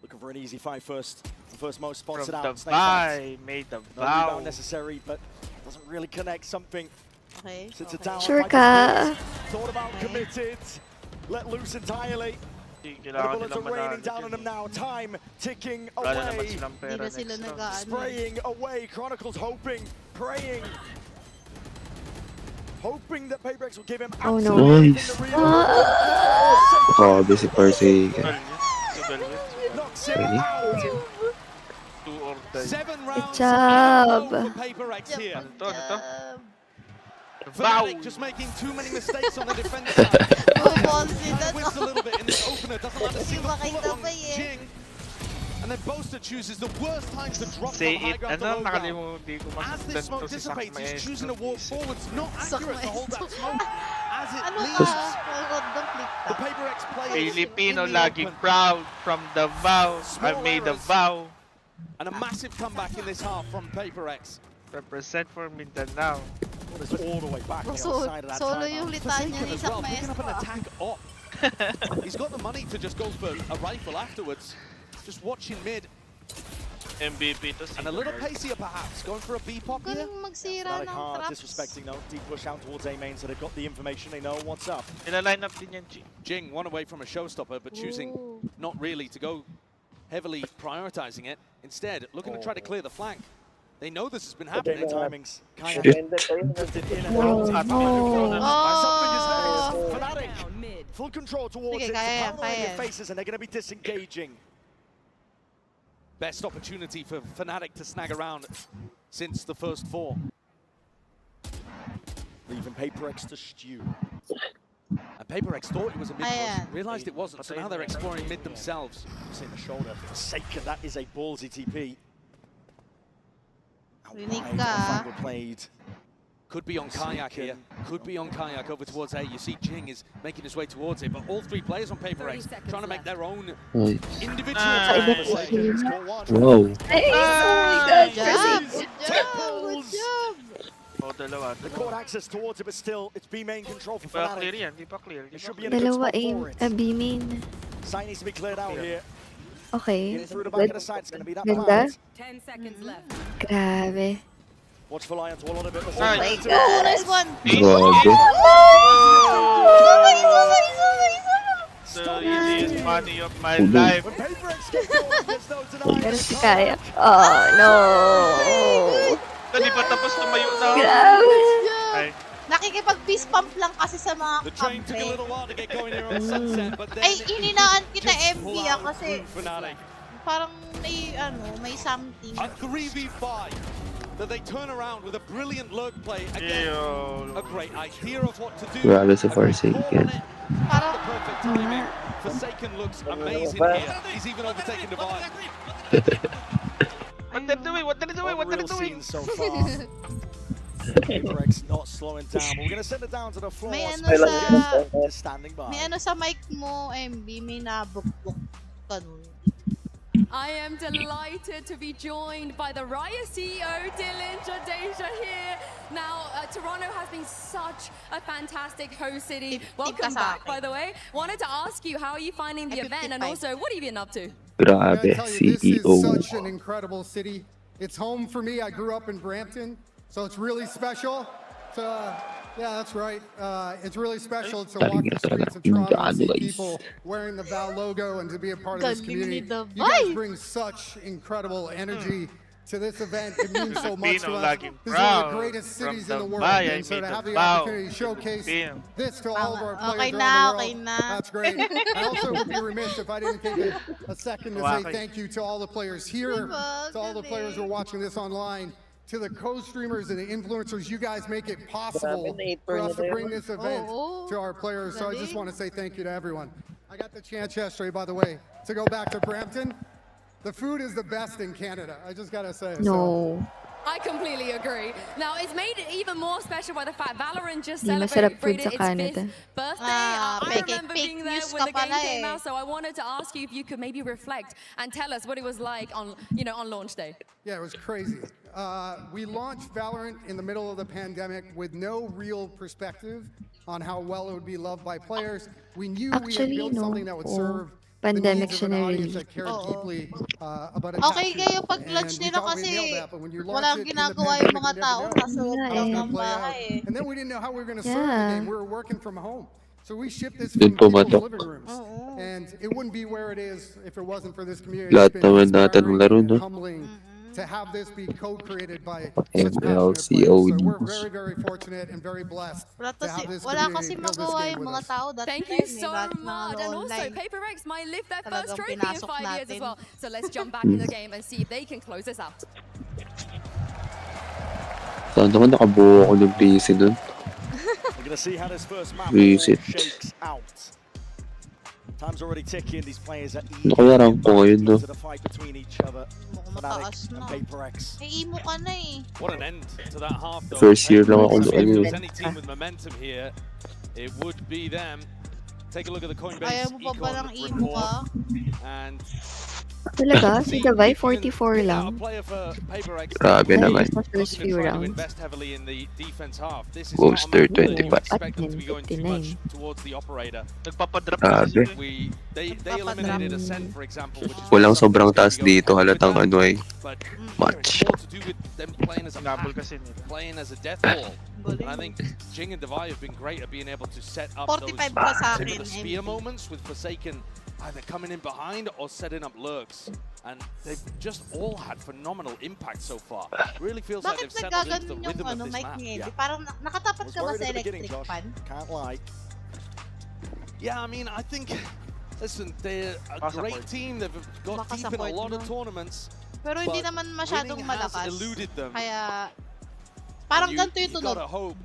Looking for an easy fight first. The first most spots it From out. the buy, made the No rebound vow. necessary, but doesn't really connect something. Okay. Sits it down. Sure like ka. thought about committed. Let loose entirely. The bullets are raining down on him now. Time ticking away. Hindi na sila nag-aano. Spraying away. Chronicles hoping, praying. Hoping that PaperX will give him Oh no. Nice. Oh, Grabe si Parsigan. knocks him out. 2 or 10. 7 rounds job. for PaperX here. Ano to? Fnatic just making too many mistakes on the defense side. Wins a little bit in this opener, doesn't land a single bullet on Jing. And then Boaster chooses the worst time to drop from Say high it. ground to Ano, low ground. nakalimutan ko As this smoke masaktan to si dissipates, he's Sakmaes. choosing to walk forwards, not accurate to hold that smoke. As it Ano leaves ka? the PaperX players Filipino in the laging open. proud from the vow. I Small made a errors. vow. And a massive comeback in this half from PaperX. Represent for Mindanao. Well, it's all the way back on the Solo other side of that solo timeout. yung litanya ni As well, Isaac picking up an Maestro. attack op. He's got the money to just go for a rifle afterwards. Just watching mid. MVP to And a little pacier perhaps, going for a B pop here. Galing magsira Fnatic ng hard, traps. disrespecting though. Deep push out towards A main, so they've got the information, they know what's up. Nila-line up din yan, G. Jing, one away from a showstopper, but choosing not really to go heavily prioritizing it. Instead, looking to try to clear the flank. They know this has been happening. Timings. Kayak Shit. drifted in and Oh, out. no. Something is there. Fnatic, full control towards Sige, it. kaya yan, Power in kaya their yan. faces, and they're going to be disengaging. Best opportunity for Fnatic to snag around since the first 4. Leaving PaperX to stew. And PaperX thought it was a mid Ayan. push, realized it wasn't, so now they're exploring mid themselves. Just in the shoulder. Forsaken, that is a ballsy TP. Rinig Wide ka. angle played. Could be on Kayak here. Could be on Kayak over towards A. You see Jing is making his way towards it, but all 3 players on PaperX trying to make their own Nice. individual Nice. decisions. Wow. Nice! Oh my God, Good job! Percy. Good job! Good job! O, dalawa. The court access towards it, but still, it's B main control for Di pa clear Fnatic. yan, di pa clear. It should be in a good Dalawa spot for A, it. B main. Site needs to be cleared out here. Okay. Getting through the back of the site, it's going to be that Ganda. plant. 10 seconds left. Grabe. Watch for Lions, wall on a bit. Oh my Oh, God. nice one! Grabe. The easiest money of my Ulo. life. When PaperX gets going, there's no denying Pero it. si Kaya. Oh, no. Hindi pa tapos tumayo na. Grabe. Ay, Nakikipag-fist pump lang kasi sa mga The train took a kampe. little while to get going here on Sunset, but then Ay, hininaan kita just MV pull ah out kasi through Fnatic. parang may something. A 3v5 that they turn around with a brilliant lurk play. Again, a great idea of what to do. Grabe si A great call on Parsigan. it. Parang The perfect timing. Forsaken looks amazing here. He's even overtaken Divine. what they're doing, what they're doing, what they're Unreal doing. scenes so far. PaperX not slowing down. But we're going to send it down to the floor. May ano Special sa- guest is standing by. may ano sa mic mo, MB, may nabukbuk ka nun. I am delighted to be joined by the Riot CEO, Dylan Jadeja here. Now, Toronto has been such a fantastic host city. Welcome back, by the way. Wanted to ask you, how are you finding the event? And also, what have you been up to? Grabe. I tell you, this is CEO. such an incredible city. It's home for me. I grew up in Brampton, so it's really special. So, yeah, that's right. It's really special to walk the streets of Toronto and see people wearing the Val logo and to be a part of this community. You guys bring such incredible energy to this event. It means so much to us. This is one of the greatest cities in the world. And so to have the opportunity to showcase this to all of our players around the world, that's great. I also would be remiss if I didn't take a second to say thank you to all the players here, to all the players who are watching this online, to the co-streamers and the influencers. You guys make it possible for us to bring this event to our players. So I just want to say thank you to everyone. I got the chance yesterday, by the way, to go back to Brampton. The food is the best in Canada. I just gotta say. No. I completely agree. Now, it's made even more special by the fact Valorant just Di masarap food celebrated sa its Canada. 5th birthday. I remember being there when the game came out, so I wanted to ask you if you could maybe reflect and tell us what it was like on, on launch day. Yeah, it was crazy. We launched Valorant in the middle of the pandemic with no real perspective on how well it would be loved by players. We knew we had built something that would serve the Pandemic needs of an siya audience na-release. that cared deeply about Okay attachment. kayo pag launch And we nila thought we kasi nailed that, but when you launch walang it in the ginagawa yung pandemic, mga you never tao, know nasa loob how lang it's gonna ng play out. bahay eh. And then we didn't know how we were going to serve the Yeah. game. We were working from home. So we shipped this Dun from people's pumatok. living rooms. And it wouldn't be where it is if it wasn't for this community. Lahat It's been naman natin inspiring laro, and no? humbling to have this be co-created by MLCO such passionate players. So we're news. very, very fortunate and very blessed Wala, to have this wala community kasi build this magawa game yung with mga us. tao that Thank time you eh. so Lahat ng much. And also, online. PaperX might lift their first Talagang trophy in pinasok 5 years as natin. well. So let's jump back in the game and see if they can close this out. Saan naman nakabuo ako ng PC nun? We're going to see how this first map all VCT. shakes out. Time's already ticking. These players are Ano kaya rank ko ngayon, no? into the fight between each other. Fnatic mataas and na. PaperX. Eh, imo ka na eh. What an end to that half, though. First year lang ako If ano there's eh. any team with momentum here, it would be them. Take a look at the Coinbase Ayaw mo pa ba ng econ imo ka? report. And Talaga? Si Davai, 44 a lang. player for PaperX Grabe naman. Sa first looking to few try to rounds. invest heavily in the defense half. This is Poster not a map that you 25. expect them to be going too much 59. towards the operator. Nagpapadrop Grabe. They eliminated Ascent, for example, which is Walang not something sobrang that's taas gonna be dito. going Halatang with ano that. eh. But Match. more to do with them playing as a pack, Nabol kasi nila. playing as a death ball. And I think Jing and Davai have been great at being able to set up those 45 pa sa tip akin, of the spear MVP. moments with Forsaken either coming in behind or setting up lurks. And they've just all had phenomenal impact so far. Really feels like Bakit they've settled into nagkaganon the yung rhythm of this mic map. ni Eddie? Parang nakatapat Was ka ba worried sa at the beginning, electric Josh. fan? Can't lie. Yeah, I mean, I think, listen, they're a Baka great support. team. They've got Baka deep in a support lot of mo. tournaments. Pero hindi But naman masyadong winning has malakas. eluded them. Kaya, parang And ganito yung you tunog. gotta hope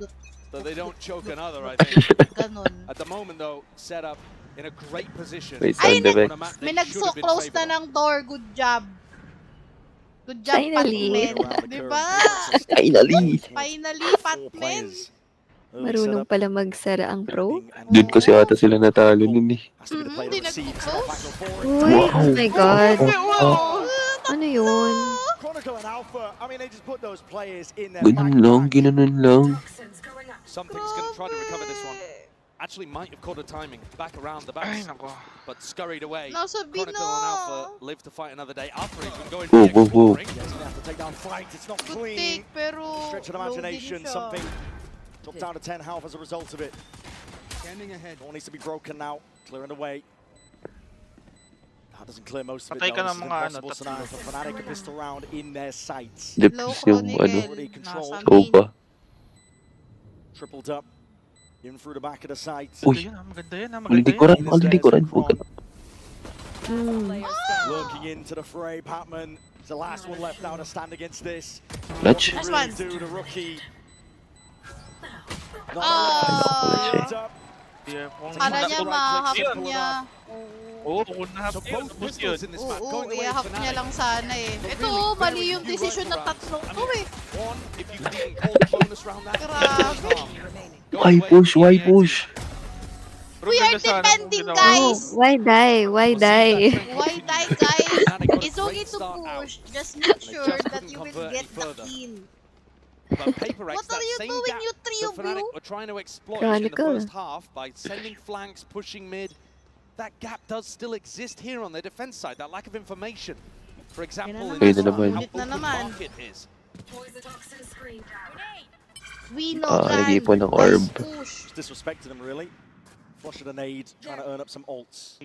that they don't choke another, I think. Ganon. At the moment, though, set up in a great position. May Ay, sound effect. On a map May they should have been nagso-close na favored ng door. Good job. Good job, Finally. Patmen. Diba? Finally! Finally, Patmen. Marunong pala magsara ang pro. Doon kasi ata sila natalo nun eh. Hindi nag-close. Uy, oh my god. Ano yun? Chronicle and Alpha, I mean, they just put those players in their Ganun lang, ginanon lang. Something's going to try to recover this one. Actually might have caught a timing back around the back, Ay, nako. but scurried away. Nasa Chronicle Bino. and Alpha live to fight another day. Alpha has been going Whoa, for the whoa, whoa. exploring. He's gonna have to take down Flight. It's not Good clean. take, pero Stretch of low din imagination, siya. something dropped down to 10 health as a result of it. Standing ahead. All needs to be broken now, clearing away. That doesn't clear most of it. Patay ka though. ng This is an mga, impossible tatlo. scenario for Fnatic. A pistol round in their sights. Low Depends yung ano. Chronicle. Already controlled. Nasa Soba. Tripled up. In through the back of the sights. Uy, Maganda yun, ang maganda yun. likuran, ang likuran. Lurking into the fray, Patman is the last one left now to stand against this. Clutch. What Nice can he really do, one. the rookie? Oh. Yeah, Kala niya mahahap niya. Oo, kung So nahap yun, both tapos yun. pistols in this map Oo, going away ihahap niya Fnatic. lang sana eh. But Ito, really, mali very yung few desisyon ng rifle tatlo rounds. I to mean, eh. one, if you can even call the bonus round that. Grabe. Why push? Why push? We are defending, guys. Why die? Why die? Why die, guys? It's okay to push. Just make sure that you will get the kill. But PaperX, What are that you same doing, gap you trio, that Fnatic bro? were trying to exploit in the Chronicle. first half by sending flanks, pushing mid. That gap does still exist here on their defense side, that lack of information. For example, in Ayun this na one, naman. how Ulit na open naman. market is. We know Lagi that. po ng orb. Push. Just disrespecting them, really. Flush of the nade, trying to earn up some ults.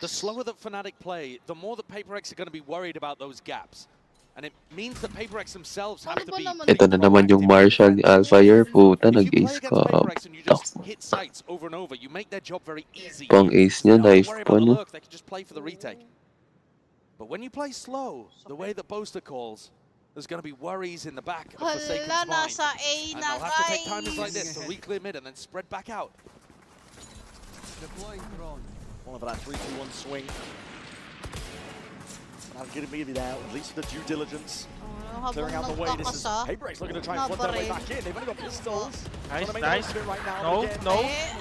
The slower that Fnatic play, the more that PaperX are going to be worried about those gaps. And it means that PaperX themselves have to be... Ito na naman yung Marshall ni Alfire. Puta, If you play nag-ace against ka. PaperX and you just hit sites over and over, you make their job very easy. Pang ace niya, You don't have nice to worry pa, about the no? lurk, they can just play for the retake. But when you play slow, the way that Boaster calls, there's going to be worries in the back of Forsaken's Hala, mind. nasa A And na, they'll have to take timings like guys. this to re-clear mid and then spread back out. One of that 3-2-1 swing. I'm going to be there, at least with the due diligence. Clearing Habang out the way. This is nagkakasa, PaperX looking to try and flood their way nabaril. back in. They've only got pistols. Nice, Trying to make nice. the most of it right now. No, Again, no,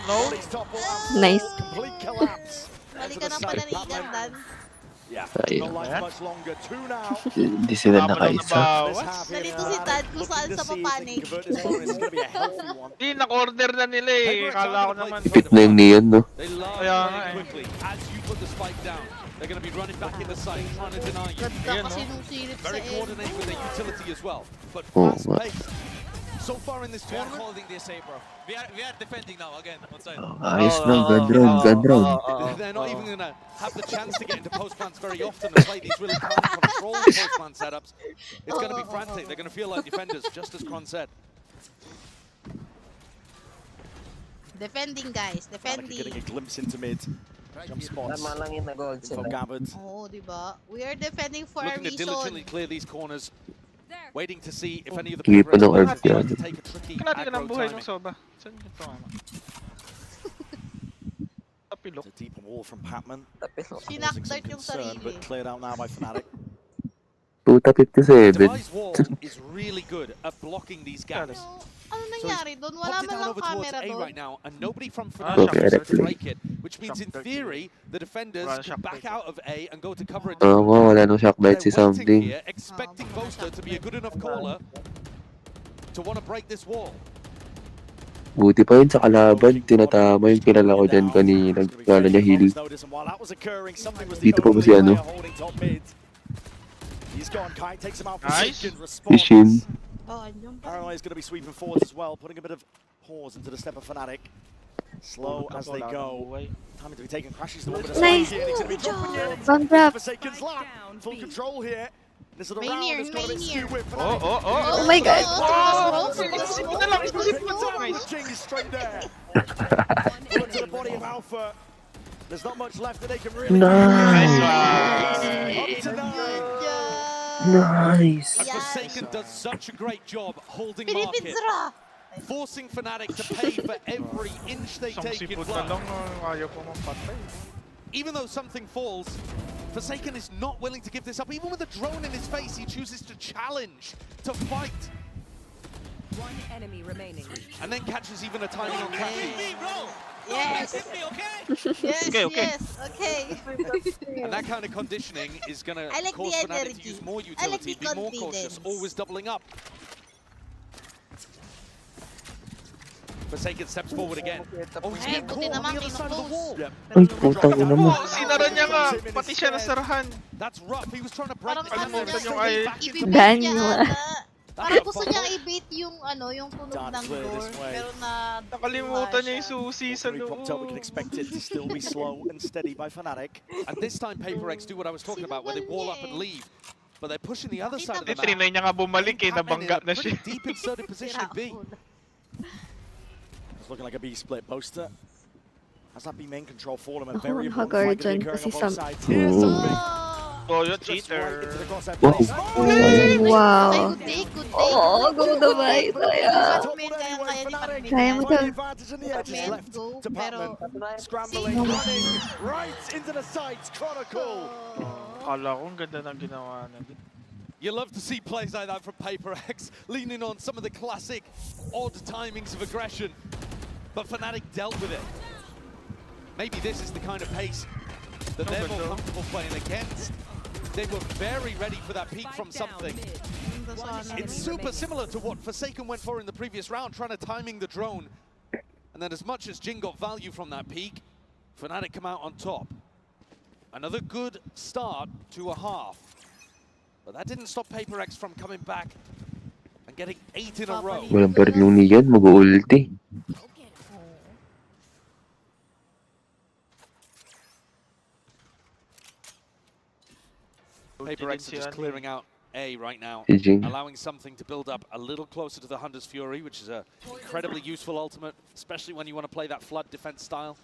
no. Body's toppled out. Nice. Complete collapse. Mali To ka the ng side, pananigan, Batman. Dan. Yeah, Ayun. no life much longer. 2 now. Hindi sila nakaisa. Nalito si Tad kung saan sa papanig. Hindi, na-order na nila eh. Kala ko naman. Pit na yung neon, no? Kaya nga eh. Quickly, as you put the spike down, they're going to be running back in the site, trying to deny you. Ganda kasi nung silip sa Very coordinated with their utility as well, but Oo fast nga. paced. So far in this We are tournament, holding this A, bro. We are defending now again on side. Ayos lang, gun round. they're not even going to have the chance to get into post plants very often and play these really calm, controlled post plant setups. It's going to be frantic. They're going to feel like defenders, just as Kron said. Defending, guys. Defending. Getting a glimpse into mid. Jump spots. Tama lang yung nag-gold Info sila. gathered. Oo, diba? We are defending for a Looking to reason. diligently clear these corners, waiting to see if any of the Sige pa PRX ng players orb try yan. to take a tricky Kalati ka ng aggro buhay timing. ng Soba. Saan yung tama? Tapilok. It's a deeper wall from Patman. Sinakdart yung Concern, sarili. but cleared out now by Fnatic. Tuta 57. Device wall is really good at blocking these gaps. Ano nangyari doon? Wala Popped it man down lang over towards camera A doon. right now, and nobody from Ah, Fnatic shock is to play. break it, which means in theory the defenders Wala can shock back play. out of A and go to cover a Oo different nga, wala nang shock They're bite si waiting something. here, expecting Boaster to be a good enough caller to want to break this wall. Buti pa yun sa kalaban, tinatama yung kilala ko dyan kanina. Kala niya heal. Dito pa ba si ano? He's gone. Kai takes him out. Nice. Si Shin. Oh, andyan pa. Paranoid is going to be sweeping forwards as well, putting a bit of pause into the step of Fnatic. Slow as they go. Time to be taken. Crashes the one with a Nice. spike here, and he's going to be dropping it. One grab. Forsaken's lap. Full control here. This is the Main round. here, It's got a bit main skew here. with Oh, Fnatic. oh, oh. Oh my God. Isip mo na lang, isip mo na lang. King is straight there. Bullet to the body of Alpha. There's not much left that they can really Nice. Up to 9. Nice. And Forsaken does such a great job holding Philippines market, ra! forcing Fnatic to pay for every inch they Isang take in sipot na lang, blood. ayaw ko mapatay. Even though something falls, Forsaken is not willing to give this up. Even with a drone in his face, he chooses to challenge, to fight, One enemy remaining. and then catches even a timing on Crafty. Yes! Yes, Okay, okay. yes, okay. And that kind of conditioning is going to I like cause the Fnatic to energy. use more I like utility, the be more cautious, confidence. always doubling up. Forsaken steps forward again. Oh, he's Ay, getting buti caught on naman the other side of the wall. Ay, putang ina mo. Oh, sinara niya nga. Pati siya nasarahan. That's rough. He was trying to break Parang the ano Kalimutan na, yung ay... ibibit Dan niya yun. ata. Parang gusto niya i-bait yung ano, yung tunog ng door. Pero na... Nakalimutan niya yung susi sa We popped up, we can loob. expect it to still be slow and steady by Fnatic. And this time PaperX do what I was talking about, where they wall up and leave. But they're pushing the other side of the map. Trinay niya nga bumalik eh, Patman in nabangga a na siya. pretty deep inserted position in B. It's looking like a B split. Boaster has that B main control for them. A Ako, very important fight naka-guard gonna be dyan occurring kasi on both Sam. sides. Here's something. Oh, you're Just right cheater. into the crosshair Wow. place. Wow. Good day, good day. Oo, go the bite. Ayan. Kaya ni Patman. Kaya mo to. Advantage in the edges Men left go, to pero... Patman. Scrambling, running right into the sights. Chronicle. Kala ko, ang ganda ng ginawa na. You love to see plays like that from PaperX, leaning on some of the classic odd timings of aggression. But Fnatic dealt with it. Maybe this is the kind of pace that they're more comfortable playing against. They were very ready for that peak from something. It's super similar to what Forsaken went for in the previous round, trying to timing the drone. And then as much as Jin got value from that peak, Fnatic come out on top. Another good start to a half. But that didn't stop PaperX from coming back and getting 8 in a row. Walang baril yung neon, mag-ulti. PaperX are just clearing out A right now, Si Jing. allowing something to build up a little closer to the Hunter's Fury, which is a incredibly useful ultimate, especially when you want to play that flood defense style.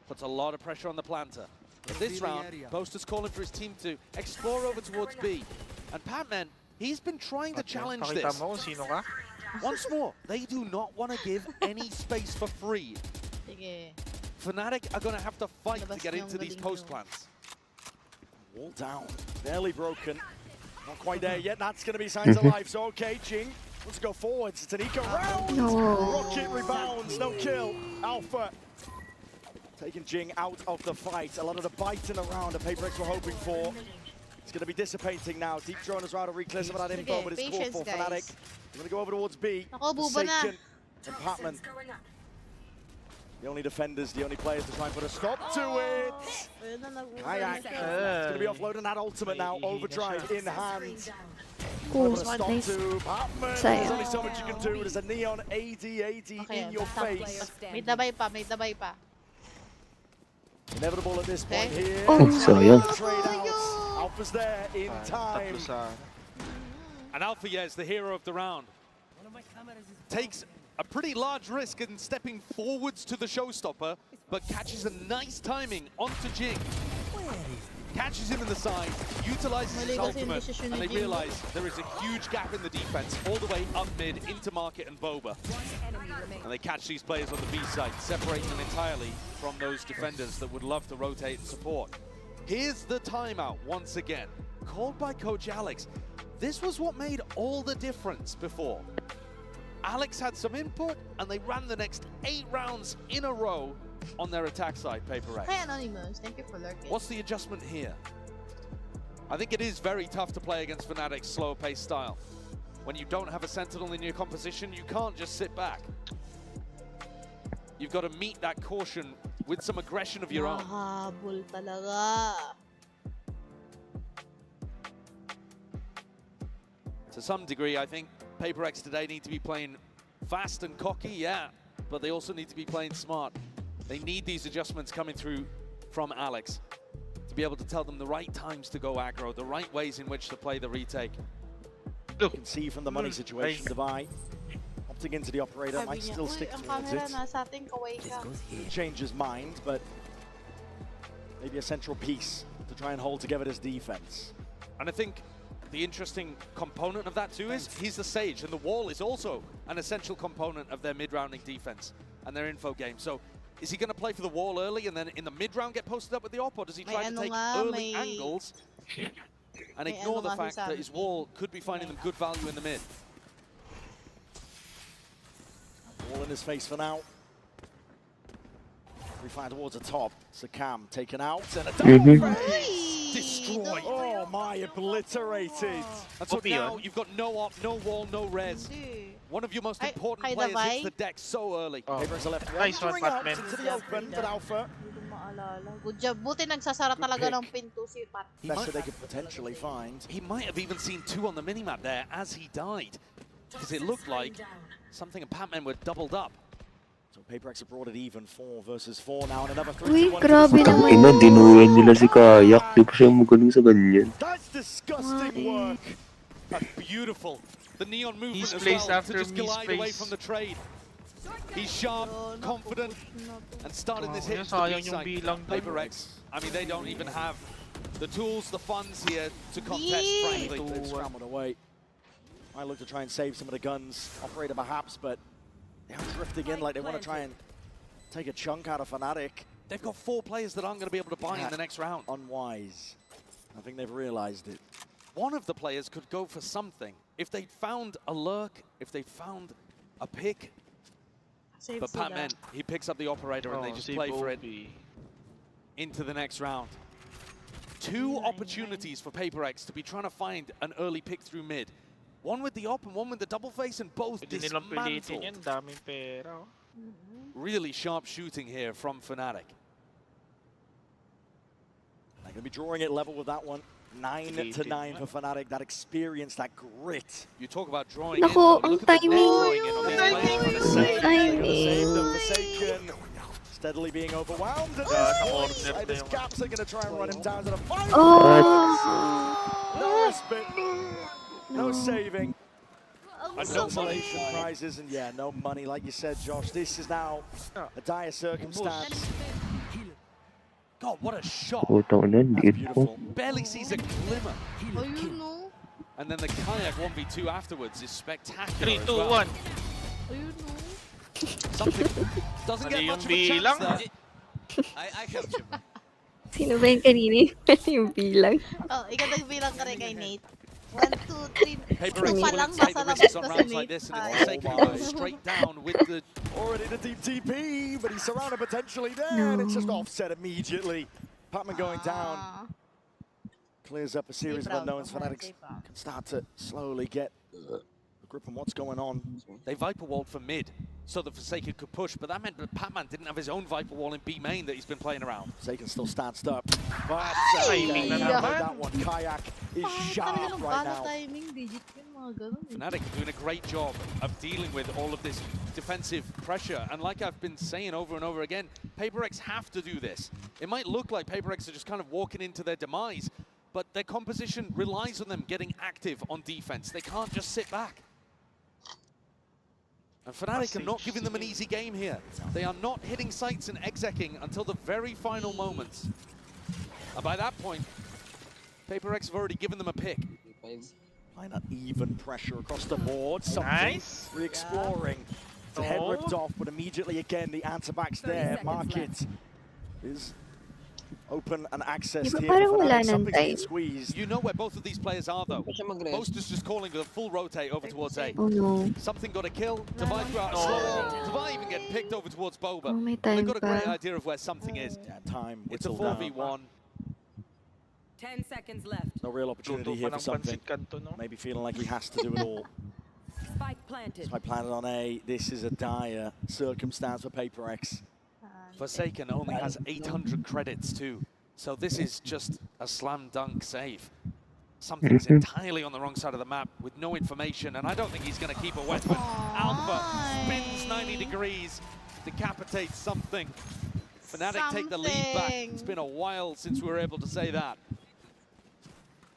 Puts a lot of pressure on the planter. In this round, Boaster's calling for his team to explore over towards B. And Patman, he's been trying to challenge Pakita this. mo kung sino ka. Once more, they do not want to give any space for free. Sige. Fnatic are going to have to fight to Labas get yung into these galing post nyo. plants. Wall down, barely broken. Not quite there yet. That's going to be signs of life. So okay, Jing, let's go forwards. It's an eco round. No. Rocket rebounds, no kill. Alpha taking Jing out of the fight. A lot of the biting around that PaperX were hoping for. It's going to be dissipating now. Deep drone is around to reclear some of that info, but it's caught for Fnatic. They're going to go over towards B. Forsaken and Patman. The only defenders, the only players to try and put a stop to it. Kayak is going to be offloading that ultimate now. Overdrive in hand. Oh, Stop nice. to Patman. There's only so much you can do. There's a neon AD in your face. May dabay pa, may dabay pa. Inevitable at this point here. Oh, sayang. Trade out. Alpha's there in time. And Alpha, yeah, is the hero of the round. Takes a pretty large risk in stepping forwards to the showstopper, but catches a nice timing onto Jing. Catches him in the side, utilizes his ultimate, and they realize there is a huge gap in the defense all the way up mid into Market and Boba. And they catch these players on the B side, separating them entirely from those defenders that would love to rotate and support. Here's the timeout once again, called by Coach Alex. This was what made all the difference before. Alex had some input, and they ran the next 8 rounds in a row on their attack side, PaperX. Hi, Anonymous. Thank you for lurking. What's the adjustment here? I think it is very tough to play against Fnatic's slower pace style. When you don't have a Sentinel in your composition, you can't just sit back. You've got to meet that caution with some aggression of your own. Mahabol talaga. To some degree, I think PaperX today need to be playing fast and cocky, yeah, but they also need to be playing smart. They need these adjustments coming through from Alex to be able to tell them the right times to go aggro, the right ways in which to play the retake. You can see from the money situation, Divine opting into the operator, might still stick towards it. Change his mind, but maybe a central piece to try and hold together this defense. And I think the interesting component of that too is he's the Sage, and the wall is also an essential component of their mid-rounding defense and their info game. So is he going to play for the wall early and then in the mid-round get posted up with the op, or does he try to take early angles and ignore the fact that his wall could be finding them good value in the mid? Wall in his face for now. We find towards the top. Sakam taken out and a double destroyed. Oh my, obliterated. And so now you've got no op, no wall, no res. One of your most important players hits the deck so early. Nice one, Patman. Into the open, but Alpha. Good job. Buti nagsasara talaga ng pinto si Pat. Best that they could potentially find. He might have even seen 2 on the minimap there as he died, because it looked like something and Patman were doubled up. So PaperX have brought it even 4 versus 4 now, and another 3. Uy, grabe naman. Ina, dinuyan nila si Kayak. Di pa siya magaling sa ganyan. That's disgusting work. That's beautiful. The neon movement as Misplace well after to just glide away misplace. from the trade. He's sharp, confident, and starting this hit to the sayang B yung side. bilang doon. PaperX, I mean, they don't even have the tools, the funds here to contest, frankly. They've scrambled away. Might look to try and save some of the guns. Operator perhaps, but they are drifting in like they want to try and take a chunk out of Fnatic. They've got 4 players that aren't going to be able to buy in the next round. Unwise. I think they've realized it. One of the players could go for something. If they'd found a lurk, if they'd found a pick. But Patman, he picks up the operator and they just play for it into the next round. 2 opportunities for PaperX to be trying to find an early pick through mid. One with the op and one with the double face, and both dismantled. Really sharp shooting here from Fnatic. They're going to be drawing it level with that one. 9-9 for Fnatic. That experience, that grit. You talk about drawing Nako, in. ang timing. Forsaken. Steadily being overwhelmed. And his gaps are going to try and run him down to the final. No respite. No saving. No salvation prizes, and yeah, no money, like you said, Josh. This is now a dire circumstance. God, what a shot. Beautiful. Barely sees a glimmer. And then the Kayak 1v2 afterwards is spectacular. 3, 2, as well. 1. Something doesn't get much of a chance there. I helped you. Sino ba yung kanina yung bilang? Oh, ikaw nagbilang ka rin kay Nate. 1, 2, 3. PaperX Isa pa will lang, take nasa the labas risks on na si rounds like Nate. this, and it's Ay. Forsaken who goes straight down with the... Already the deep TP, but he's surrounded potentially there, and it's just offset immediately. Patman going down. Clears up a series of unknowns. Fnatic can start to slowly get a grip on what's going on. They Viper walled for mid, so that Forsaken could push, but that meant that Patman didn't have his own Viper wall in B main that he's been playing around. Forsaken still stands up, but Timing na naman. that one. Kayak is sharp right now. Fnatic are doing a great job of dealing with all of this defensive pressure, and like I've been saying over and over again, PaperX have to do this. It might look like PaperX are just kind of walking into their demise, but their composition relies on them getting active on defense. They can't just sit back. And Fnatic are not giving them an easy game here. They are not hitting sights and execing until the very final moments. And by that point, PaperX have already given them a pick. Why not even pressure across the board? Something Nice. re-exploring. The head ripped off, but immediately again the answer back's there. Market is open and access here. Parang wala nang Something's time. being squeezed. You know where both of these players are, though. Most is just calling for the full rotate over towards A. Oh no. Something got a kill. Divide go out slow. Divide even get picked over towards Boba. Oh, may They've time got a great pa. idea of where something is. Yeah, time. It's a whittled down. 4v1. 10 seconds left. No real opportunity here for something. Maybe feeling like he has to do it all. Spike planted. Spike planted on A. This is a dire circumstance for PaperX. Forsaken only has 800 credits too. So this is just a slam dunk save. Something's entirely on the wrong side of the map with no information, and I don't think he's going to keep a weapon. Alpha spins 90 degrees, decapitates something. Fnatic take the lead back. It's been a while since we were able to say that.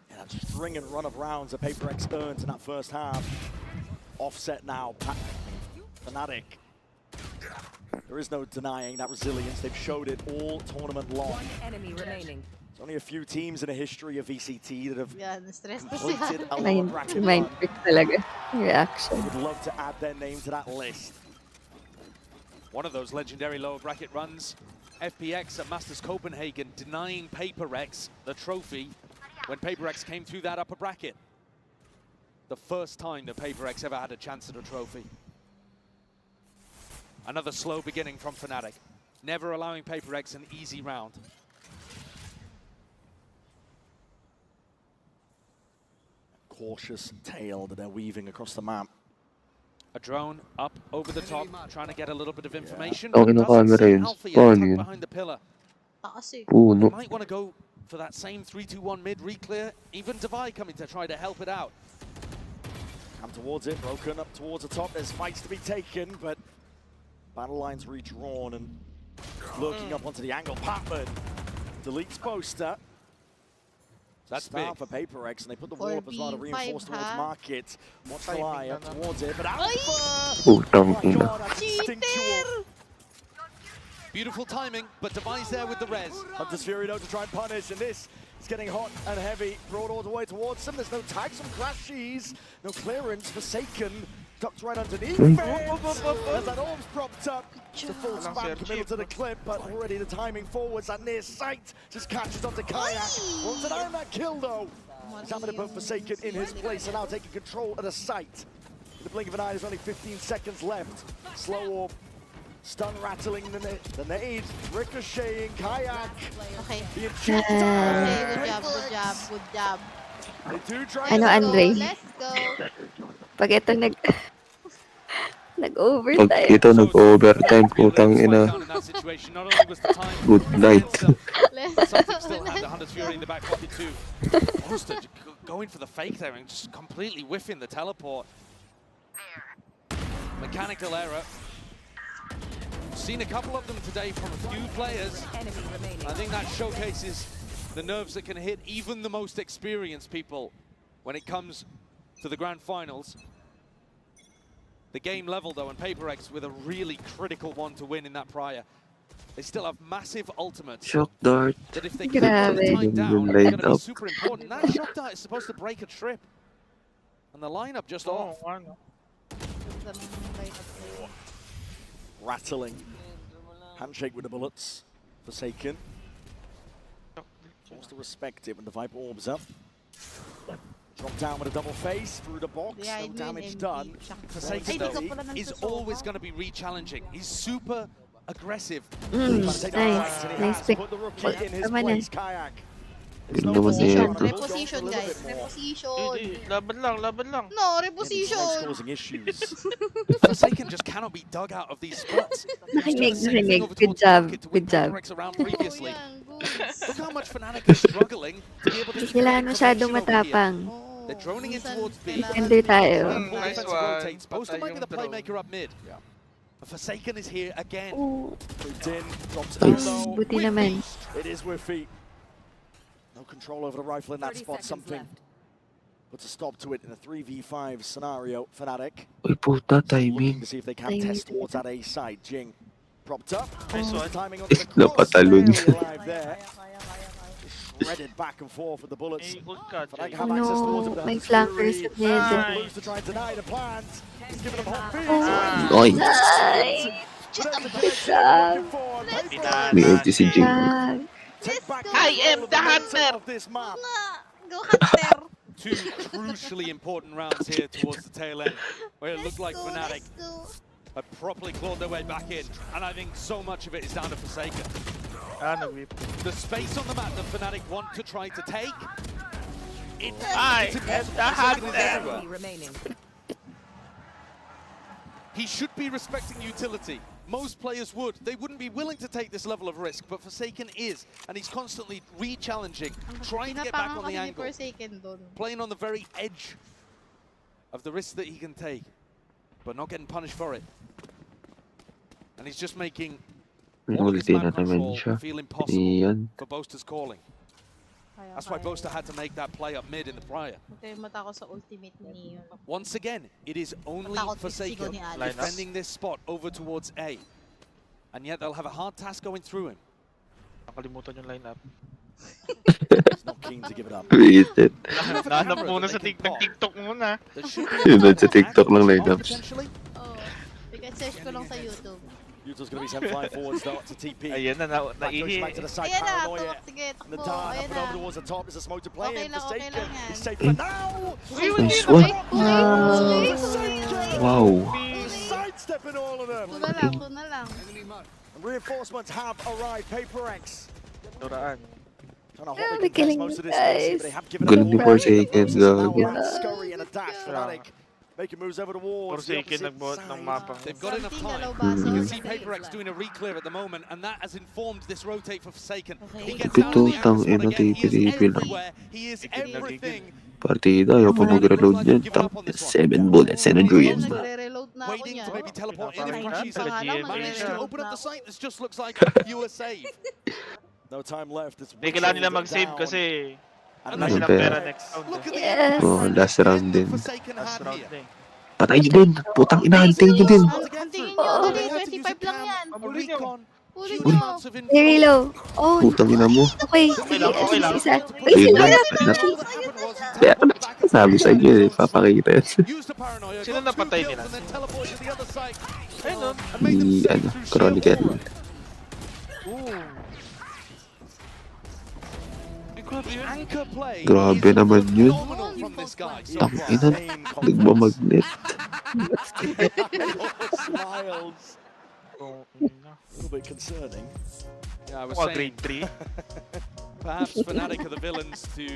Yeah, that string and run of rounds that PaperX earned in that first half. Offset now. Fnatic. There is no denying that resilience. They've showed it all tournament long. One enemy remaining. There's only a few teams in the history of VCT that have Na-stress na completed a siya. lower bracket run. Mind trick talaga. Reaction. Would love to add their name to that list. One of those legendary lower bracket runs, FPX at Masters Copenhagen denying PaperX the trophy when PaperX came through that upper bracket. The first time that PaperX ever had a chance at a trophy. Another slow beginning from Fnatic, never allowing PaperX an easy round. Cautious tail that they're weaving across the map. A drone up over the top, trying to get a little bit of information. Ang Doesn't camera see yun. Alpha yet, Paano tucked yun? behind the pillar. Puno. You might want to go for that same 3-2-1 mid re-clear. Even Divide coming to try to help it out. Come towards it, broken up towards the top. There's fights to be taken, but battle lines redrawn and lurking up onto the angle. Patman deletes poster. That's start big. for PaperX, and they put the wall up as well to 4v5, reinforce towards ha? Market. Watch the Timing eye up na naman. towards it, but Alpha! Putang Oh my ina. god, that's instinctual. Beautiful timing, but Divide's there with the res. Hunter's Fury though to try and punish, and this is getting hot and heavy. Brought all the way towards him. There's no tags from Crashies, no clearance. Forsaken ducked right underneath. As that arm's propped up. It's a full spam committed to the clip, but already the timing forwards at near sight just catches onto Kayak. Won't deny that kill though. He's having to put Forsaken in his place and now taking control of the site. In the blink of an eye, there's only 15 seconds left. Slow orb. Stun rattling the nade, ricocheting, Kayak. Okay. Being Okay, checked good out. job, good job, good job. They do try Ano, to Andre? Let's go. Pag ito Pag nag-overtime. ito nag-overtime, putang ina. In that situation, not only was the time Good night. but something still had the Hunter's Fury in the back pocket too. Monster going for the fake there and just completely whiffing the teleport. Mechanical error. Seen a couple of them today from a few players. Enemy remaining. I think that showcases the nerves that can hit even the most experienced people when it comes to the grand finals. The game level though, and PaperX with a really critical one to win in that prior. They still have massive ultimates. Shock dart. That if they can put the time down, Laid it's going to be up. super important. That shock dart is supposed to break a trip. And the lineup just off. rattling. Handshake with the bullets. Forsaken. Forced to respect it when the Viper orbs up. Drop down with a double face through the box. No damage done. Forsaken though is always going to be re-challenging. He's super aggressive. Nice. Nice pick. Put the rookie in his Tama na. place, Kayak. Reposition, reposition guys. Reposition. Laban lang. No, reposition. Causing issues. Forsaken just cannot be dug out of these spots. Nakinig. Good job. Good job. Look how much Fnatic is struggling to be able to Kailangan masyadong matapang. They're droning in towards B. Defender tayo. Nice one. Boaster might be the playmaker up mid. Forsaken is here again. Moved in, drops down low. Buti naman. It is with feet. No control over the rifle in that spot. Something puts a stop to it in a 3v5 scenario. Fnatic Uy, puta, looking timing. to see if they can test towards that A side. Jing propped up. Nice one. Timing on the cross. Napatalon. Barely alive there. Shredded back and forth with the bullets. Fnatic have access towards it with a May flankers sa mid. Blues to try and deny the plans. He's giving them hot feet. Nice. Good job. May ulti si Jing. I am the hunter. Go Hunter. Two crucially important rounds here towards the tail end, where it looked like Fnatic had properly clawed their way back in, and I think so much of it is down to Forsaken. The space on the map that Fnatic want to try to take, it's impossible. Enemy remaining. He should be respecting utility. Most players would. They wouldn't be willing to take this level of risk, but Forsaken is, and he's constantly re-challenging, trying to get back on the angle, playing on the very edge of the risk that he can take, but not getting punished for it. And he's just making all of his Ulti na map naman control siya. feel impossible Iyan. for Boaster's calling. That's why Boaster had to make that play up mid in the prior. Sa ultimate ni Once again, it is only Forsaken defending this spot over towards A. And yet they'll have a hard task going through him. Nakalimutan yung lineup. He's not keen to give it up. Visit. Nahanap muna sa TikTok muna. Yun doon sa TikTok lang lineups. Oh, search ko lang sa YouTube. Yuto's going to be sent flying forwards though to TP. Ayan na, naihi. Back to the side, Ayan na, paranoia. sige, And the takbo. dart Ayan up and na. over towards the top. There's a smoke to play Okay in. lang, okay Forsaken. lang yan. He's safe for now. Nice one. Wow. Sidestepping all of them. Ito na lang. Reinforcements have arrived. PRX. Duraan. Trying to hold Ah, the kiling most of this guys. space, but they have given Ganun up ni all Forsaken, back. Now gago. one scurry and a dash. Fnatic making moves over towards the Forsaken opposite nagbuhat ng side. mapa. They've got enough time. Baso. You can see PRX doing a re-clear at the moment, and that has informed this rotate for Forsaken. He Okay. gets down to the Pitong angle spot ina, again. He is tipid-tipid. everywhere. He is everything. Partida, ayaw pa mag-reload niyan. 7 bullets and a dream. Nagre-reload na ako Waiting niya. to maybe teleport in Parang if Crashy's taga out. GMA Managed siya. to open up the site. This just looks like you were saved. No time left. It's Hindi kailangan nila whittled mag-save down. kasi And wala Ayun, silang pero- pera next round. Look at the Yes. Oh, last round din. Forsaken Last had round here. na eh. Patay nyo din. Putang inahantay nyo din. Ang tingin nyo, dali, 25 lang yan. Recon. Huli Huge nyo. amounts of Very info. low. Oh, Putang ina mo. okay. Okay lang, okay lang. Isa. Uy, Ayun sino na. na? Kaya ko sabi sa inyo eh. Papakita yan. Use the paranoia. Sino got two napatay kills nila? and then teleport to the other side. Ayun nun. And made them Ni, safe ano, through Chronicle. sheer aura. Grabe The yun. anchor play Grabe is naman yun. phenomenal from this guy so Tang far. ina. Nagmamagnet. Smiles. Oh, A little bit concerning. Yeah, I was Mga saying, grade 3. perhaps Fnatic are the villains to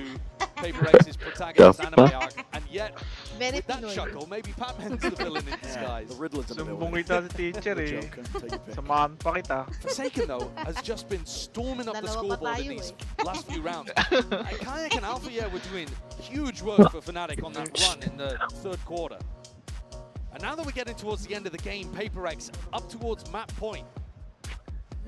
PRX's protagonist anime arc, and yet Very with that Pinoy. chuckle, maybe Batman's the villain in disguise. The Riddler's in the Sumbong building. kita sa teacher The eh. Joker, take your pick. Samahan pa kita. Forsaken, though, has just been storming up the Dalawa pa scoreboard in tayo these last few rounds. And Kayak and Alpha yeah, were doing huge work for Fnatic on that run in the third quarter. And now that we're getting towards the end of the game, PRX up towards map point.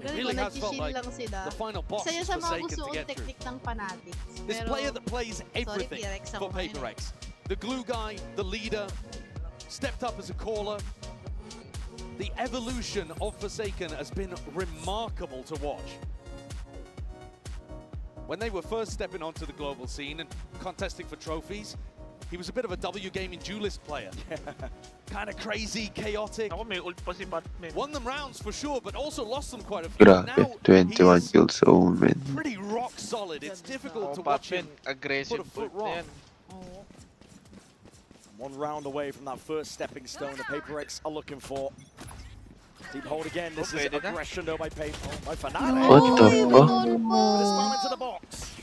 It really has felt like lang sila. the final boss Isa yun is sa mga Forsaken gusto to kong get through. technique ng Fanatics. This Pero, player that plays everything PRX for ako ngayon eh. PRX. The glue guy, the leader, stepped up as a caller. The evolution of Forsaken has been remarkable to watch. When they were first stepping onto the global scene and contesting for trophies, He was a bit of a W gaming duelist player. Kind of crazy, chaotic. Ako, may ult pa si Batman. Won them rounds for sure, but also lost them quite a few. Grabe, 21 kills Omen. Pretty rock solid. It's difficult to watch him put a foot wrong. One round away from that first stepping stone the PRX are looking for. Deep hold again. This is aggression though by Fnatic. What the fuck? This fell into the box.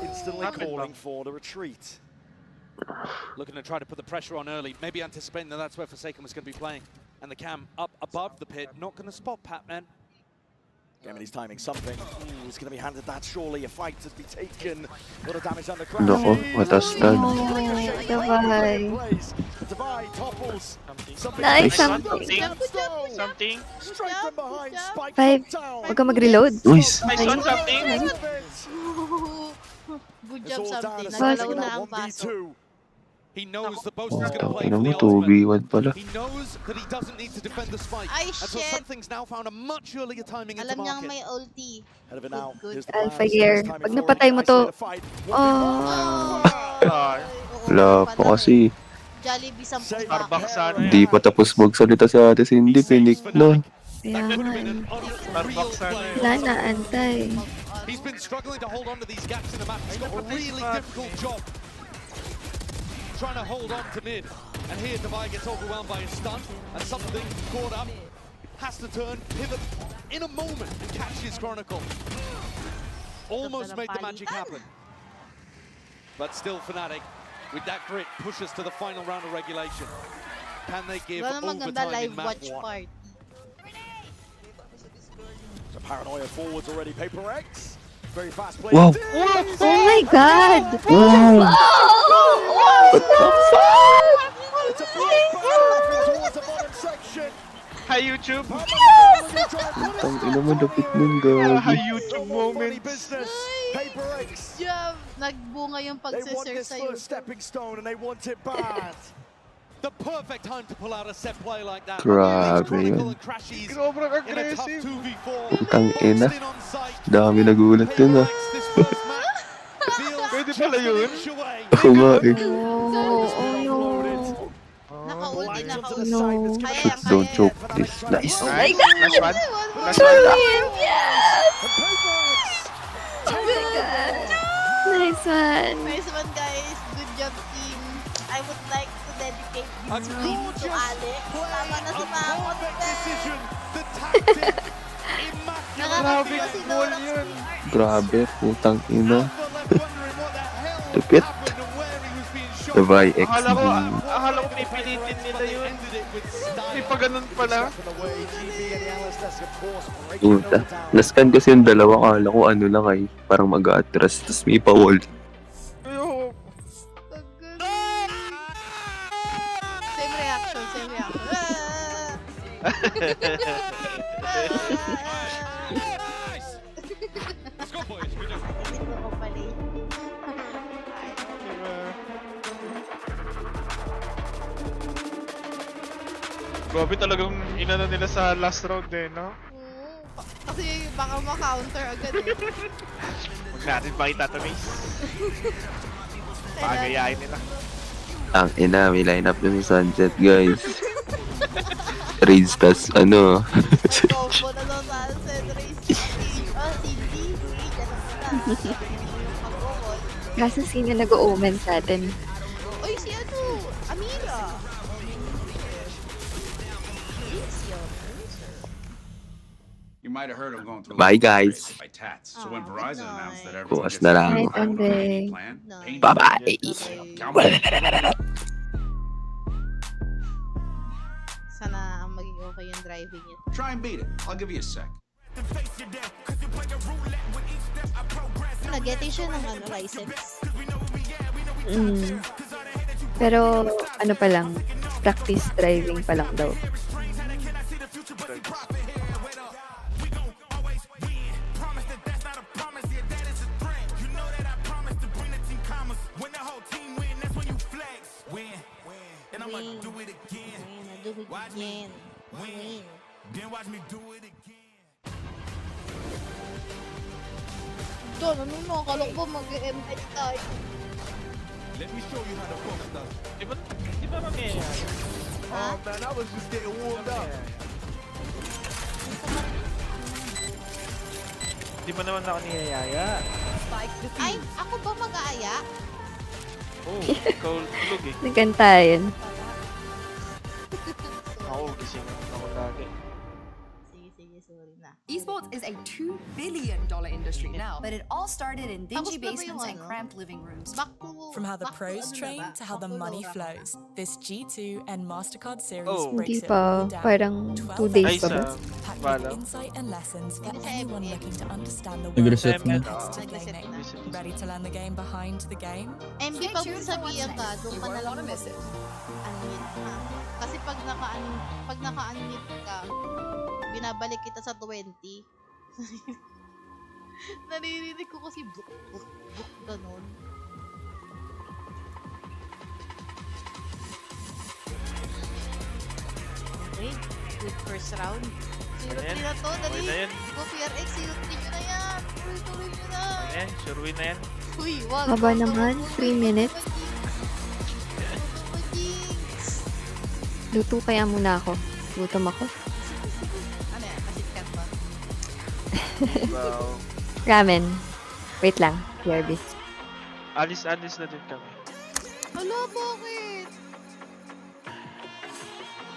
Instantly calling for the retreat. Looking to try to put the pressure on early, maybe anticipating that that's where Forsaken was going to be playing. And the cam up above the pit, not going to spot Patman. Gemini's timing something. Ooh, it's going to be handed that surely. A fight to be taken. A lot of damage on the ground. Nako, matastan. Divide topples. Nice, Something. Straight from behind. Spike 5. down. Huwag ka mag-reload. Nice. I saw something. Good job, something. It's Nagalaw na ang paso. He knows the Boast is going to play Ina for mo, the ultimate. 2v1 pala. He knows that he doesn't need to defend the spike. Ay, and so shit. something's now found a much earlier timing into Alam niyang market. may ulti. Head of it now. Here's the Alpha plans. gear. This time Pag it's napatay mo to, Oh. Wala pa kasi. Jollibee 10 pa. Starbucks sana yan. Di pa tapos magsalita sa ate Cindy, pinik na. Kaya nga eh. Starbucks sana yan. Wala na, antay. He's been struggling to hold on to these gaps in the map. He's got a really difficult job trying to hold on to mid. And here Divide gets overwhelmed by his stun, and something caught up. Has to turn, pivot in a moment and catch his Chronicle. Almost made the magic happen. But still Fnatic, with that grit, pushes to the final round of regulation. Can they give Wala naman ganda overtime in live map watch 1? party. So paranoia forwards already. PRX. Very fast play. Wow. Oh my god! Wow. What the fuck? It's a bloodbath towards the bottom section. Hi, YouTube. Tang ina mo, lapit nun, Hi, gabi. YouTube Money moment. business. PRX. Job! Nagbunga yung They want pagsisearch this sa first stepping stone and they want it bad. The perfect time to pull out a set play like that. Grabe Chronicle yun. and Crashies Sobrang in a tough aggressive. 2v4. Tang ina. Still on site. Dami nagulat dun ah. This first match feels Pwede just pala an yun. inch away. Ako nga eh. Oh, no. Naka-ulti, No. Kaya yan, Don't kaya choke, yan. please. Nice. Oh my god! Last one. Last one. Julian, yes! Oh my god! Nice one! Nice one, guys. Good job, team. I would like to dedicate A this win to gorgeous Alex. play, Tama na a sumamot. perfect decision. The tactic, immaculate. Nakakasi ko si goal Norax yun. PR. Grabe, putang ina. Alpha left wondering what the hell Lupit. happened and where he was being shot. The VCT. Akala ko pipilitin nila yun. Ended it with style. Hindi pa ganun pala. Puta. Nascan kasi yung dalawa, kala ko ano lang ay, parang mag-atras, tapos may pa-wall. Ayoko. Same reaction, same reaction. Let's go, boys. Good job. Ito ko pala eh. Grabe talagang inano nila sa last round eh, no? Kasi baka ma-counter agad eh. Huwag natin pakita to, Mace. Pagayain nila. Ang ina, may lineup na sa Sunset, guys. Raids, tas ano. Combo na daw sa Sunset Race. CD. Ganun na. Mag-overall. Kaso sino nag-omen sa atin? Uy, si ano? Amira. You might have heard I'm going through Bye, guys. by Tats. So when Verizon announced that Bukas everything na gets lang. Night and day. plan, Bye-bye. Sana maging okay yung driving niya. Try and beat it. I'll give you a sec. Nag-getting siya ng ano, license. Pero ano pa lang, practice driving pa lang daw. Win. Do it again. Win. Doon, ano mo? Akala ko ba mag-ML tayo? Let me show you how the box does. Di ba mangyayari? Oh man, I was just getting warmed up. Di ba naman ako niyayaya? Ay, ako ba mag-aaya? Oh, ikaw tulog eh. Nagantayan. Ako, gising ako lagi. Sige, sorry na. Esports is a $2 billion industry now, but it all started in dingy basements and cramped living rooms. From how the pros train to how the money flows, this G2 and MasterCard series Hindi breaks it pa. all down. Parang 2 days pa ba? Packed with insight and lessons for anyone looking to understand the world Nag-reset of na. competitive laning. Ready to learn the game behind the game? MB, pag sabihan ka, doon ka na lang unmute ha. Kasi pag naka-unmute ka, binabalik kita sa 20. Naririnig ko kasi buk, ganun. Okay, good first round. 0-3 na to, dali. Go PRX, 0-3 nyo na yan. Tuloy nyo na. Ayan, sure win na yan. Uy, wag. Haba naman, 3 minutes. Luto kaya muna ako. Gutom ako. Ano yan? Kasit ba? Wow. Ramen. Wait lang, BRB. Alis na din kami. Hala, bakit?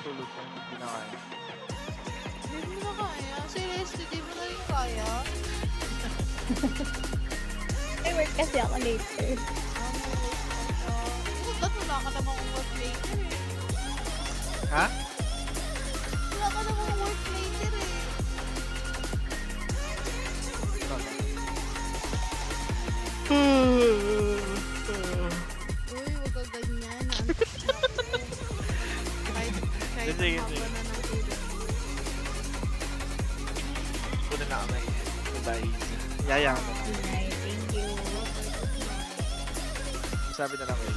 Tulog ka, hindi na kaya. Hindi mo na kaya. Seriously, di mo na rin kaya. May work kasi ako later. Ba't wala ka namang work later eh? Ha? Wala ka namang work later eh. Uy, wag ka ganyan. Sige. Kuna na kami. Bye. Yaya ka na. Thank you. Sabi na lang kayo.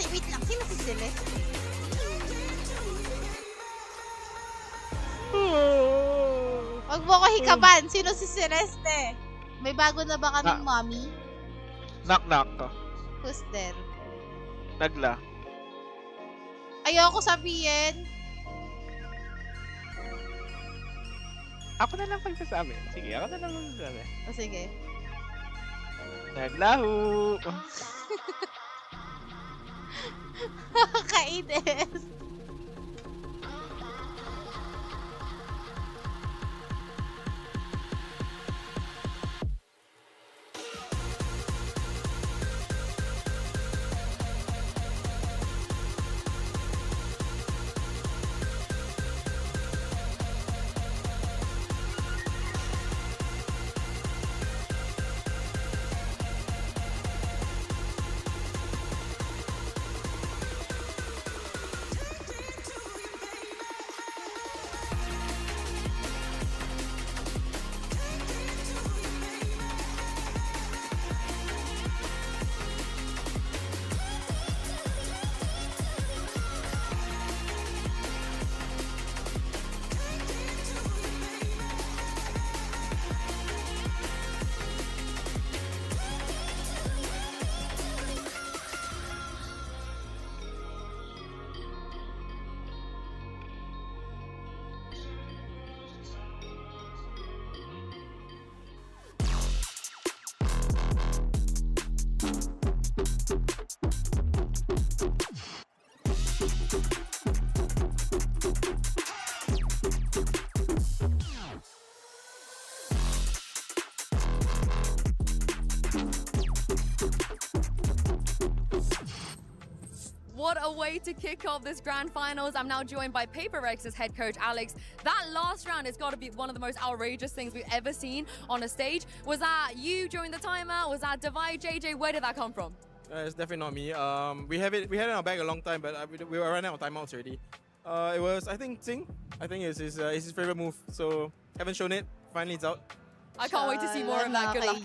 Wait lang, sino si Celeste? Wag mo ko hikaban, sino si Celeste? May bago na ba kaming mommy? Knock ka. Who's there? Nagla. Ayoko sabihin. Ako na lang pagsasabi. Sige, ako na lang pagsasabi. O sige. Naglahu. Kainis. What a way to kick off this grand finals. I'm now joined by PRX's head coach, Alex. That last round has got to be one of the most outrageous things we've ever seen on a stage. Was that you during the timer? Was that Divide, JJ? Where did that come from? It's definitely not me. We had it in our bag a long time, but we were running out of timeouts already. It was, I think, Sing. I think it's his favorite move. So haven't shown it. Finally, it's out. I can't wait to see more of that. Good luck.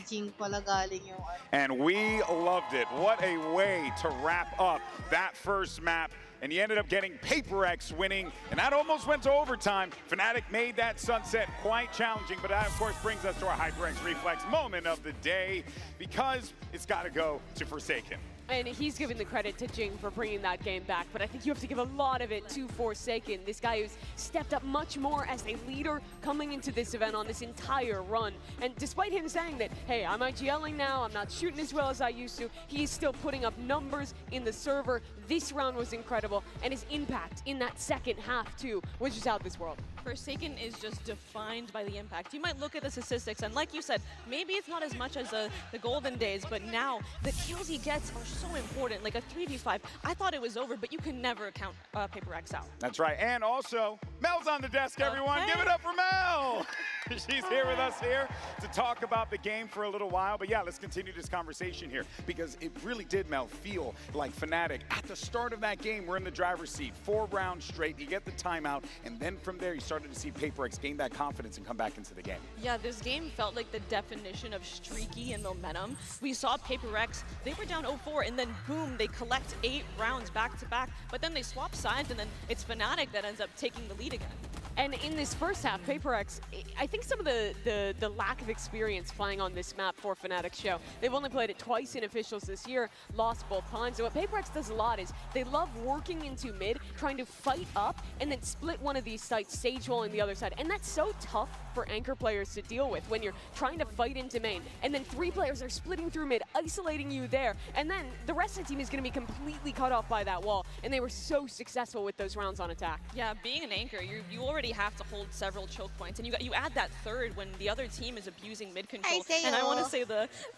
And we loved it. What a way to wrap up that first map. and he ended up getting PRX winning, and that almost went to overtime. Fnatic made that sunset quite challenging, but that, of course, brings us to our HyperX Reflex moment of the day, because it's got to go to Forsaken. And he's giving the credit to Jing for bringing that game back, but I think you have to give a lot of it to Forsaken. This guy who's stepped up much more as a leader coming into this event on this entire run. And despite him saying that, hey, I'm IGLing now, I'm not shooting as well as I used to, he's still putting up numbers in the server. This round was incredible, and his impact in that second half, too, was just out of this world. Forsaken is just defined by the impact. You might look at the statistics, and like you said, maybe it's not as much as the golden days, but now the kills he gets are so important. Like a 3v5, I thought it was over, but you can never count PRX out. That's right, and also, Mel's on the desk, everyone. Give it up for Mel! She's here with us here to talk about the game for a little while. But yeah, let's continue this conversation here, because it really did, Mel, feel like Fnatic at the start of that game were in the driver's seat. 4 rounds straight, you get the timeout, and then from there you started to see PRX gain that confidence and come back into the game. Yeah, this game felt like the definition of streaky and momentum. We saw PRX, they were down 0-4, and then boom, they collect 8 rounds back to back, but then they swap sides, and then it's Fnatic that ends up taking the lead again. And in this first half, PRX, I think some of the lack of experience playing on this map for Fnatic show. They've only played it twice in officials this year, lost both times. And what PRX does a lot is they love working into mid, trying to fight up, and then split one of these sites, Sage Wall on the other side. And that's so tough for anchor players to deal with when you're trying to fight into main. And then 3 players are splitting through mid, isolating you there. And then the rest of the team is going to be completely cut off by that wall. And they were so successful with those rounds on attack. Yeah, being an anchor, you already have to hold several choke points, and you add that third when the other team is abusing mid control. And I want to say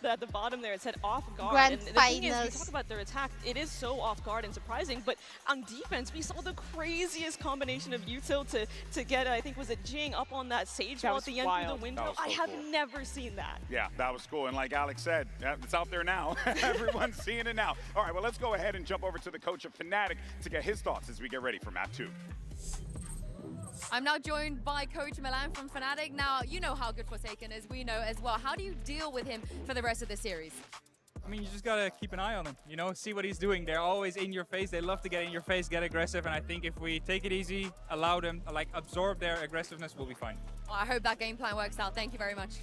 at the bottom there it said off guard. Grand and the finals. thing is, we talk about their attack, it is so off guard and surprising, but on defense we saw the craziest combination of util to get, I think was it Jing up on that Sage wall at the end through the window. So I have cool. never seen that. Yeah, that was cool. And like Alex said, it's out there now. Everyone's seeing it now. All right, well, let's go ahead and jump over to the coach of Fnatic to get his thoughts as we get ready for map 2. I'm now joined by Coach Milan from Fnatic. Now, you know how good Forsaken is. We know as well. How do you deal with him for the rest of the series? I mean, you just gotta keep an eye on him, you know, see what he's doing. They're always in your face. They love to get in your face, get aggressive, and I think if we take it easy, allow them, like, absorb their aggressiveness, we'll be fine. Well, I hope that game plan works out. Thank you very much.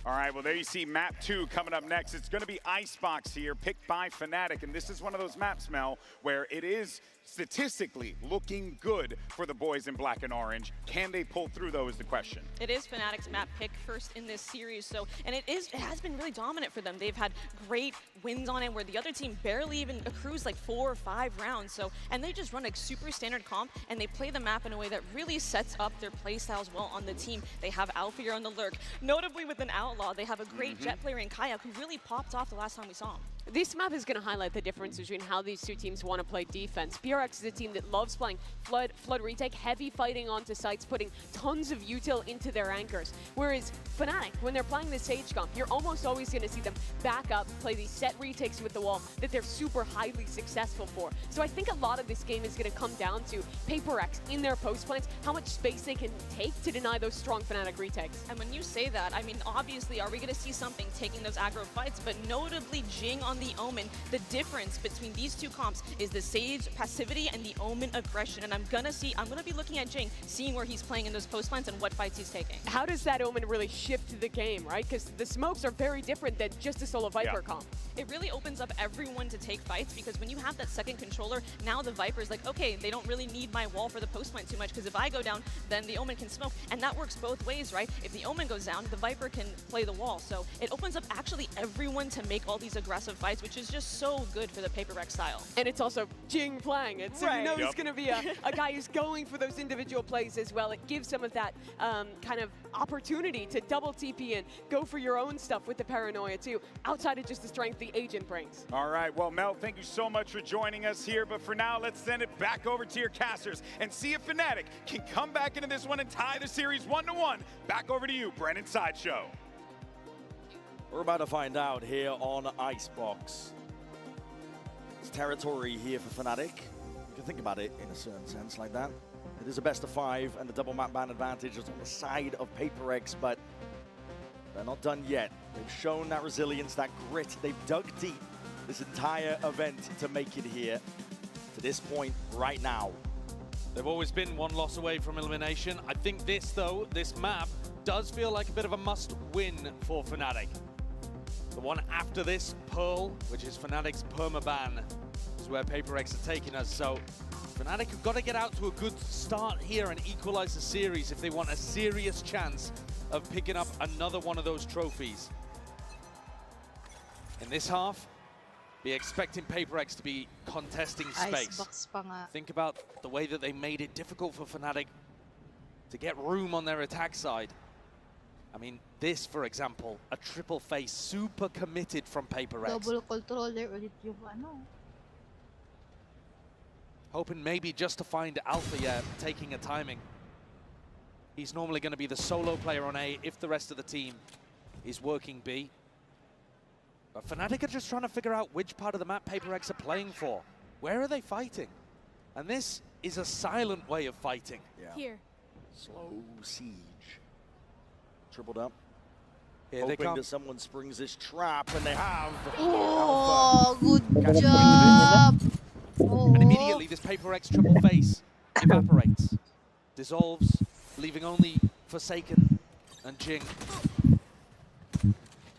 All right, well, there you see map 2 coming up next. It's going to be Icebox here, picked by Fnatic, and this is one of those maps, Mel, where it is statistically looking good for the boys in black and orange. Can they pull through, though, is the question. It is Fnatic's map pick first in this series, and it has been really dominant for them. They've had great wins on it where the other team barely even accrues like 4 or 5 rounds. And they just run a super standard comp, and they play the map in a way that really sets up their play styles well on the team. They have Alfir on the lurk. Notably with an Outlaw, they have a great jet player in Kayak who really popped off the last time we saw him. This map is going to highlight the difference between how these two teams want to play defense. PRX is a team that loves playing flood retake, heavy fighting onto sites, putting tons of util into their anchors. Whereas Fnatic, when they're playing the Sage comp, you're almost always going to see them back up, play these set retakes with the wall that they're super highly successful for. So I think a lot of this game is going to come down to PRX in their post plans, how much space they can take to deny those strong Fnatic retakes. And when you say that, I mean, obviously, are we going to see something taking those aggro fights? But notably, Jing on the Omen, the difference between these two comps is the Sage passivity and the Omen aggression. And I'm gonna be looking at Jing, seeing where he's playing in those post plans and what fights he's taking. How does that Omen really shift the game, right? Because the smokes are very different than just a solo Viper comp. It really opens up everyone to take fights, because when you have that second controller, now the Viper's like, okay, they don't really need my wall for the post plant too much, because if I go down, then the Omen can smoke. And that works both ways, right? If the Omen goes down, the Viper can play the wall. So it opens up actually everyone to make all these aggressive fights, which is just so good for the PRX style. And it's also Jing playing it, so you know there's going to be a guy who's going for those individual plays as well. It gives some of that kind of opportunity to double TP and go for your own stuff with the paranoia too, outside of just the strength the agent brings. All right, well, Mel, thank you so much for joining us here, but for now, let's send it back over to your casters and see if Fnatic can come back into this one and tie the series 1-1. Back over to you, Brennan Sideshow. We're about to find out here on Icebox. It's territory here for Fnatic. You can think about it in a certain sense like that. It is a best of 5, and the double map ban advantage is on the side of PRX, but they're not done yet. They've shown that resilience, that grit. They've dug deep this entire event to make it here. to this point right now. They've always been one loss away from elimination. I think this, though, this map does feel like a bit of a must-win for Fnatic. The one after this, Pearl, which is Fnatic's permaban, is where PaperX are taking us. So Fnatic have got to get out to a good start here and equalize the series if they want a serious chance of picking up another one of those trophies. In this half, be expecting PaperX to be contesting space. Icebox pa nga. Think about the way that they made it difficult for Fnatic to get room on their attack side. I mean, this, for example, a triple face, super committed from PaperX. Double controller ulit yung ano. Hoping maybe just to find Alpha, yeah, taking a timing. He's normally going to be the solo player on A if the rest of the team is working B. But Fnatic are just trying to figure out which part of the map PaperX are playing for. Where are they fighting? And this is a silent way of fighting. Yeah. Here. Slow siege. Tripled up. Here they Hoping come. that someone springs this trap, and they have. Oh, good job. And immediately this PaperX triple face evaporates, dissolves, leaving only Forsaken and Jing.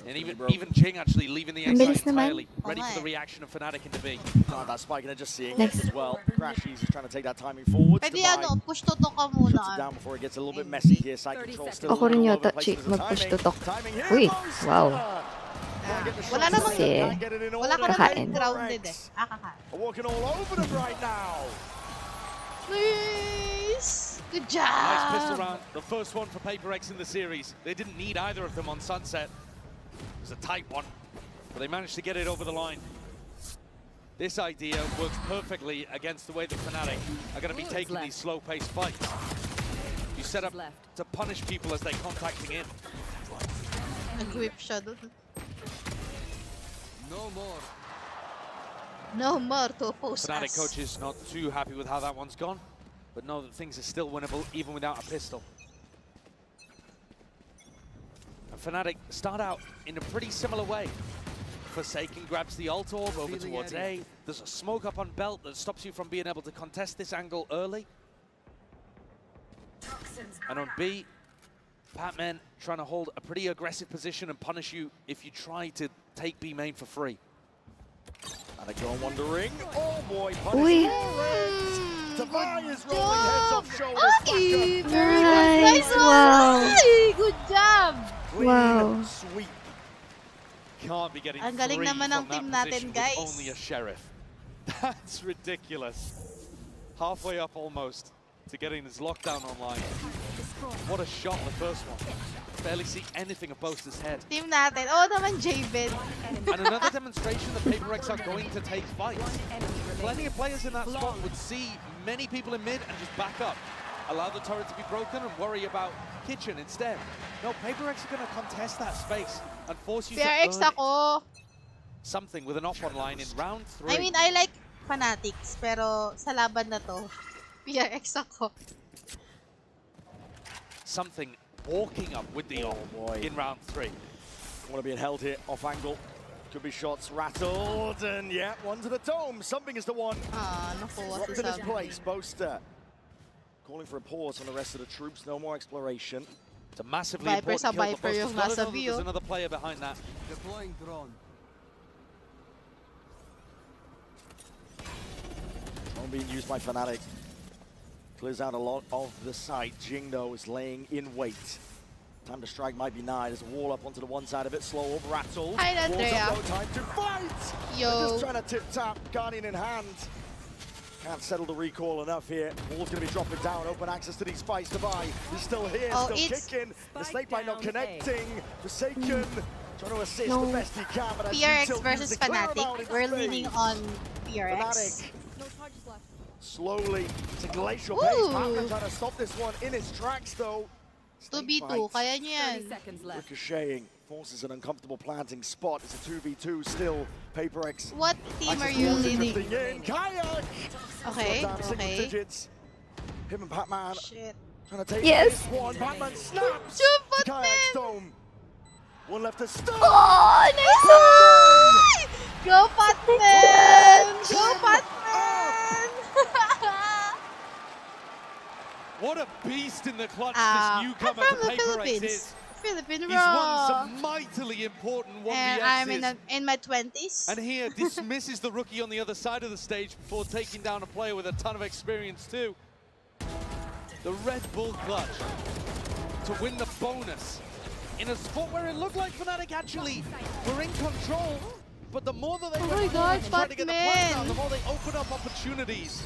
And even Jing actually leaving the A side entirely, ready for the reaction of Fnatic into B. Oh, that spike, and they're just seeing it as well. Crashies is trying to take that timing forward. Pwede ano, push tutok ka muna. Shuts it down before it gets a little bit messy here. Side control still Ako rin all yata, over the place Chi, with the mag-push timing. tutok. Timing here Uy, goes. wow. Wala namang Kasi, wala ka kakain. namang grounded eh. Kakain. Walking all over them right now. Nice. Good job. Nice pistol round, the first one for PaperX in the series. They didn't need either of them on Sunset. It was a tight one, but they managed to get it over the line. This idea works perfectly against the way that Fnatic are going to be taking these slow-paced fights. You set up to punish people as they're contacting in. Nag-whip siya doon. No more. No more to oppose Fnatic us. coach is not too happy with how that one's gone, but know that things are still winnable even without a pistol. And Fnatic start out in a pretty similar way. Forsaken grabs the ult orb over towards A. There's a smoke up on Belt that stops you from being able to contest this angle early. And on B, Batman trying to hold a pretty aggressive position and punish you if you try to take B main for free. And they go on wandering. Oh boy, Uy. Tavai is rolling heads off shoulders. Okay, Back very Nice, good. wow. Ay, good job. Clean Wow. sweep. Can't be getting Ang galing free naman ng from that team natin, position with guys. only a sheriff. That's ridiculous. Halfway up almost to getting this lockdown online. What a shot, the first one. Barely see anything of Boaster's head. Team natin. Oh, naman J-Bed. And another demonstration that PaperX are going to take fights. Plenty of players in that spot would see many people in mid and just back up. Allow the turret to be broken and worry about Kitchen instead. No, PaperX are going to contest that space and force you PRX to earn ako. something with an op online in round 3. I mean, I like Fanatics, pero sa laban na to, PRX ako. Something walking up with the op in round 3. Want to be held here off angle. Could be shots rattled, and yeah, one to the dome. Something is the one. Ah, naku, Dropped in his place, Boaster. Calling for a pause on the rest of the troops. No more exploration. It's a massively Viper important sa kill, Viper but yung Boaster's got to nasa know that view. there's another player behind that. Deploying drone. Drone being used by Fnatic. Clears out a lot of the site. Jing, though, is laying in wait. Time to strike might be nigh. There's a wall up onto the one side of it. Slow up, rattled. Hi, Walls Andrea. up, no time to fight! Yo. They're just trying to tip-tap, Guardian in hand. Can't settle the recoil enough here. Wall's going to be dropping down. Open access to these fights. Devi is still here, Oh, still it's kicking. The snake bite not down A. connecting. Forsaken. Trying to assist No. the best he can. But PRX versus Fnatic. We're leaning on PRX. Fnatic No charges left. slowly to glacial Ooh. pace. Batman trying to stop this one in its tracks, though. 2v2, kaya nyo yan. 30 seconds left. Ricocheting forces an uncomfortable planting spot. It's a 2v2 still. PaperX. What team are you leading? In. Kayak! Okay, Got down to single okay. digits. Him and Batman Shit. trying to take Yes. this one. Batman snaps. Shoot, Kayak Batman! dome. One left to stop. Oh, nice one! Go, Batman! Go, Batman! What a beast in the clutch I'm this newcomer from to the PRX Philippines. is. Philippine He's won Raw. some mightily important 1vs. And I'm in my 20s. And here dismisses the rookie on the other side of the stage before taking down a player with a ton of experience too. The Red Bull clutch to win the bonus in a spot where it looked like Fnatic actually were in control. But the more that they went forward to try to get the plan down, the more they open up opportunities.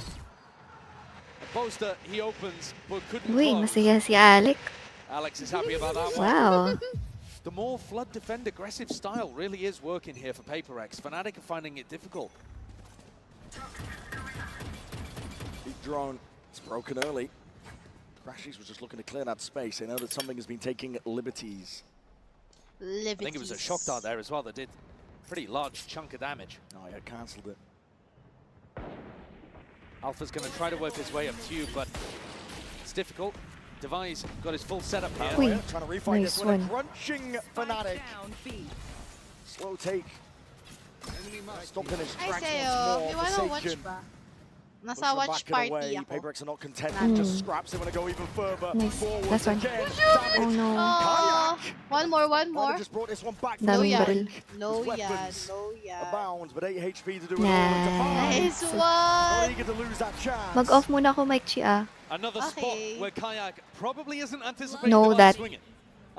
Boaster, he opens, but couldn't Uy, close. masaya si Alec. Alex is happy about that one. Wow. The more flood defend aggressive style really is working here for PRX. Fnatic are finding it difficult. Big drone, it's broken early. Crashies was just looking to clear that space. They know that something has been taking liberties. I think it was a shock dart there as well that did a pretty large chunk of damage. Oh yeah, cancelled it. Alpha's going to try to work his way up to you, but it's difficult. Devi's got his full setup here. Oh, trying to refight this one. A crunching Fnatic. Slow take. Stopping his tracks once more. Forsaken. Nasa watch party ako. PRX are not content. Just scraps. They want to go even further. Nice. Forwards Last one. again. Oh no. Oh, one more. Just brought this one back. Daming baril. No yan. Abound, but 8 HP to do it Nice all. one. Not eager to lose that chance. Mag-off muna ako, Mike Chia. Another spot where Kayak probably isn't anticipating Know about that swinging.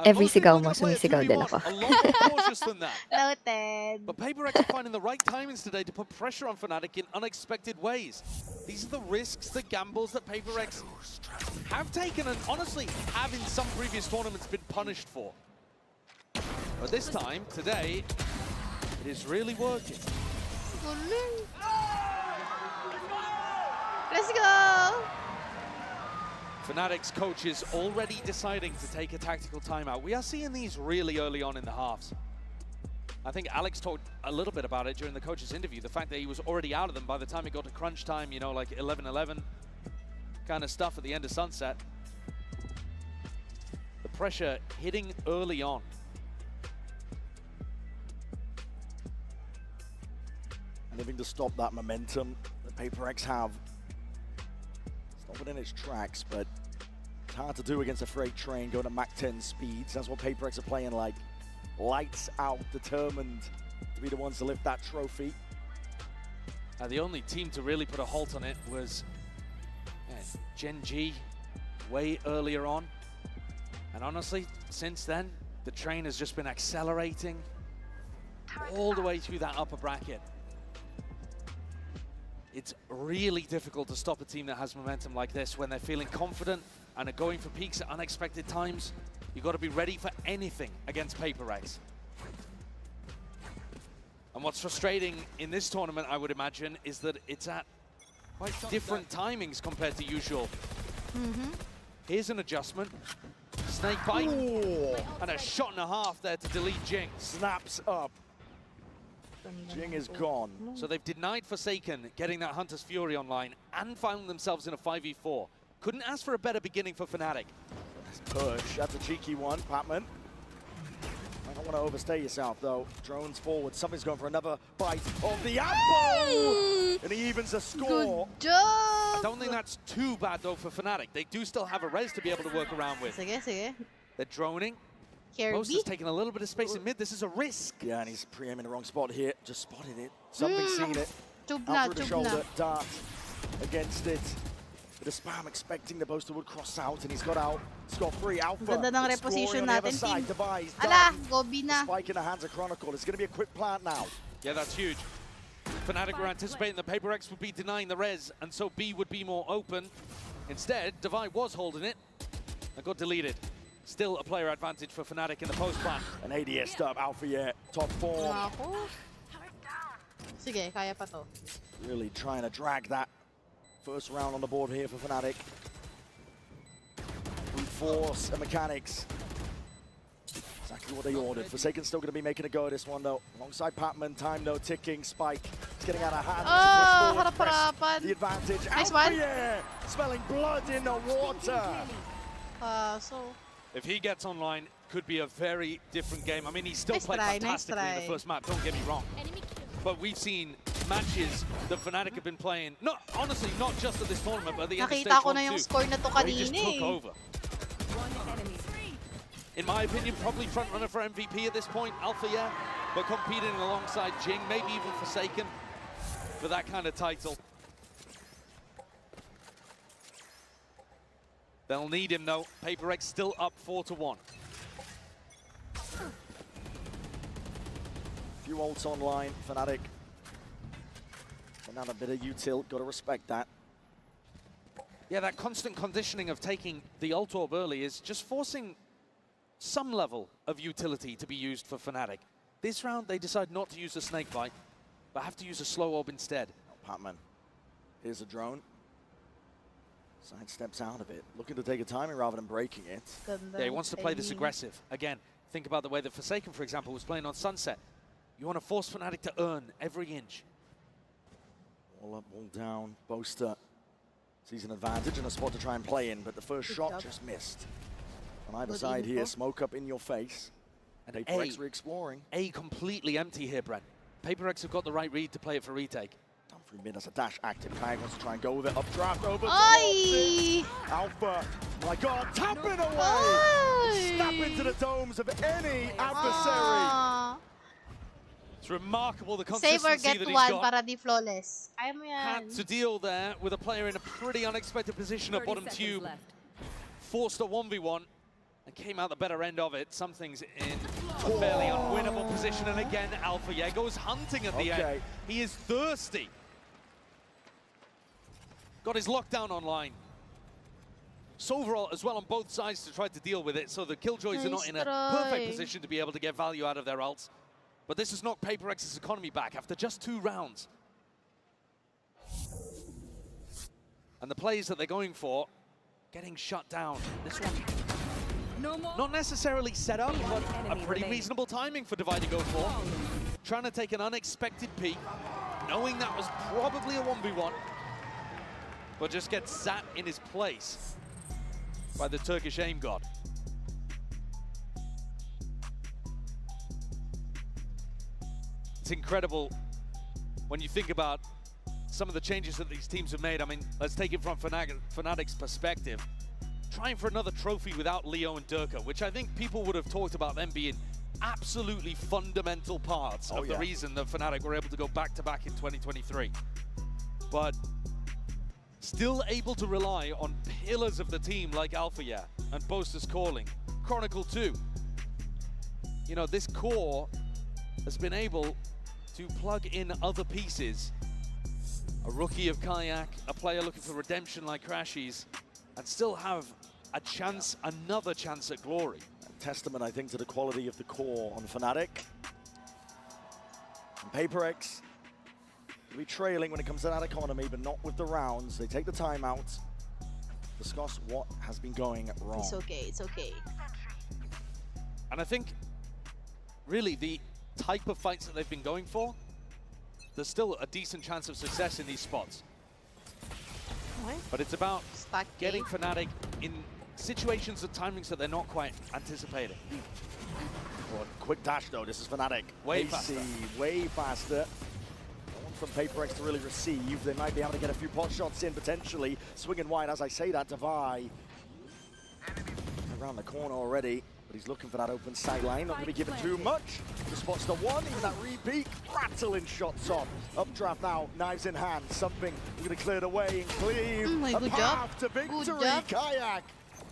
every Most sigaw people mo, are gonna play a sumisigaw din 2v1 ako. A lot more cautious than that. Noted. But PRX are finding the right timings today to put pressure on Fnatic in unexpected ways. These are the risks, the gambles that PRX have taken and honestly have in some previous tournaments been punished for. But this time, today, it is really working. Let's go. Fnatic's coach is already deciding to take a tactical timeout. We are seeing these really early on in the halves. I think Alex talked a little bit about it during the coach's interview, the fact that he was already out of them by the time it got to crunch time, you know, like 11-11 kind of stuff at the end of Sunset. The pressure hitting early on. Living to stop that momentum that PRX have. It's not within its tracks, but it's hard to do against a freight train going at Mach 10 speeds. That's what PRX are playing like. Lights out, determined to be the ones to lift that trophy. The only team to really put a halt on it was Gen G way earlier on. And honestly, since then, the train has just been accelerating all the way through that upper bracket. It's really difficult to stop a team that has momentum like this when they're feeling confident and are going for peaks at unexpected times. You've got to be ready for anything against PRX. And what's frustrating in this tournament, I would imagine, is that it's at quite different timings compared to usual. Here's an adjustment. Snake bite. Ooh. And a shot and a half there to delete Jing. Snaps up. Jing is gone. So they've denied Forsaken getting that Hunter's Fury online and found themselves in a 5v4. Couldn't ask for a better beginning for Fnatic. Push, that's a cheeky one, Patman. I don't want to overstay yourself though. Drones forward, something's going for another bite of the apple! And he evens the score. Good job! I don't think that's too bad though for Fnatic. They do still have a res to be able to work around with. Sige. They're droning. Kirby? Boaster's taking a little bit of space in mid. This is a risk. Yeah, and he's pre-aiming the wrong spot here. Just spotted it. Something's seen it. Tubla, Out through the shoulder, dart against it. But the spam expecting the Boaster would cross out, and he's got out. Scot-free, Alpha. Ganda ng reposition natin, team. Device, Ala, Gobi na. Spike in the hands of Chronicle. It's going to be a quick plant now. Yeah, that's huge. Fnatic were anticipating that PRX would be denying the res, and so B would be more open. Instead, Devi was holding it and got deleted. Still a player advantage for Fnatic in the post plan. An ADS stop, Alpha yet, top form. Sige, kaya pa to. Really trying to drag that first round on the board here for Fnatic. Brute force and mechanics. Exactly what they ordered. Forsaken's still going to be making a go at this one though. Alongside Patman, time though ticking. Spike, it's getting out of hand. Oh, harap-harapan. The advantage. Nice Alpha, one. yeah, smelling blood in the water. So if he gets online, could be a very different game. I mean, he still Nice played try, fantastically nice in the try. first map, don't get me wrong. But we've seen matches that Fnatic have been playing. Not honestly, not just at this tournament, but the end of stage Nakita ko 1 na yung too. score na to They just kanina took eh. over. In my opinion, probably front runner for MVP at this point, Alpha, yeah, but competing alongside Jing, maybe even Forsaken for that kind of title. They'll need him though. PaperX still up 4-1. Few ults online, Fnatic. Another bit of util, gotta respect that. Yeah, that constant conditioning of taking the ult orb early is just forcing some level of utility to be used for Fnatic. This round, they decide not to use the snake bite, but have to use a slow orb instead. Patman, here's a drone. Side steps out of it, looking to take a timing rather than breaking it. Yeah, he wants to play this aggressive. Again, think about the way that Forsaken, for example, was playing on Sunset. You want to force Fnatic to earn every inch. All up, all down. Boaster sees an advantage and a spot to try and play in, but the first shot just missed. On either side here, smoke up in your face. And PaperX re-exploring. A completely empty here, Brent. PaperX have got the right read to play it for retake. Down through mid as a dash active. Kayak wants to try and go with it. Updraft over Oi! Alpha, my God, tapping away! Snap into the domes of any adversary. It's remarkable the Save or consistency get that he's one got. para di flawless. Kaya mo yan. Had to deal there with a player in a pretty unexpected position at bottom tube. Forced a 1v1 and came out the better end of it. Something's in a fairly unwinnable position. And again, Alpha, yeah, goes hunting at the end. He is thirsty. Got his lockdown online. Soverall as well on both sides to try to deal with it. So the Killjoys are not in a perfect position to be able to get value out of their ults. But this has knocked PaperX's economy back after just 2 rounds. And the plays that they're going for, getting shut down. This one, not necessarily set up, but a pretty reasonable timing for Divide to go for. Trying to take an unexpected peek, knowing that was probably a 1v1, but just gets sat in his place by the Turkish aim god. It's incredible when you think about some of the changes that these teams have made. I mean, let's take it from Fnatic's perspective. Trying for another trophy without Leo and Durka, which I think people would have talked about them being absolutely fundamental parts of the reason that Fnatic were able to go back-to-back in 2023. But still able to rely on pillars of the team like Alpha Yeah and Boaster's Calling, Chronicle 2. You know, this core has been able to plug in other pieces. A rookie of Kayak, a player looking for redemption like Crashies, and still have a chance, another chance at glory. A testament, I think, to the quality of the core on Fnatic. And PaperX will be trailing when it comes to that economy, but not with the rounds. They take the time out, discuss what has been going wrong. It's okay, it's okay. And I think, really, the type of fights that they've been going for, there's still a decent chance of success in these spots. But it's about getting Fnatic in situations and timings that they're not quite anticipating. Well, quick dash though, this is Fnatic. Way faster. Way faster. No one from PaperX to really receive. They might be able to get a few pot shots in potentially. Swinging wide as I say that, Devi around the corner already. But he's looking for that open sideline, not going to be given too much. The spots the one, even that repeat, rattling shots on. Updraft now, knives in hand, something going to clear the way and cleave. Good path job. to victory, Kayak.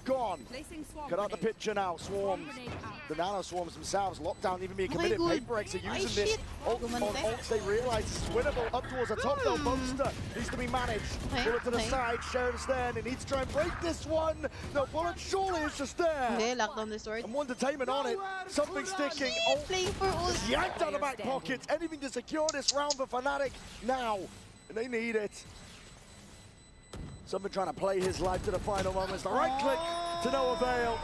Gone. Cut out the picture now, Swarms. The Nano Swarms themselves, lockdown even being committed. PaperX are using this ults. They realize it's winnable. Up towards the top though, Boaster needs to be managed. Bullet to the side, Sheriff's there, and he needs to try and break this one. No, Bullet surely is just there. Okay, lockdown the sword. And one detainment on it. Something sticking. Playing for ult. Yanked out of back pockets. Anything to secure this round for Fnatic now. And they need it. Something trying to play his life to the final moments. The right click to no avail.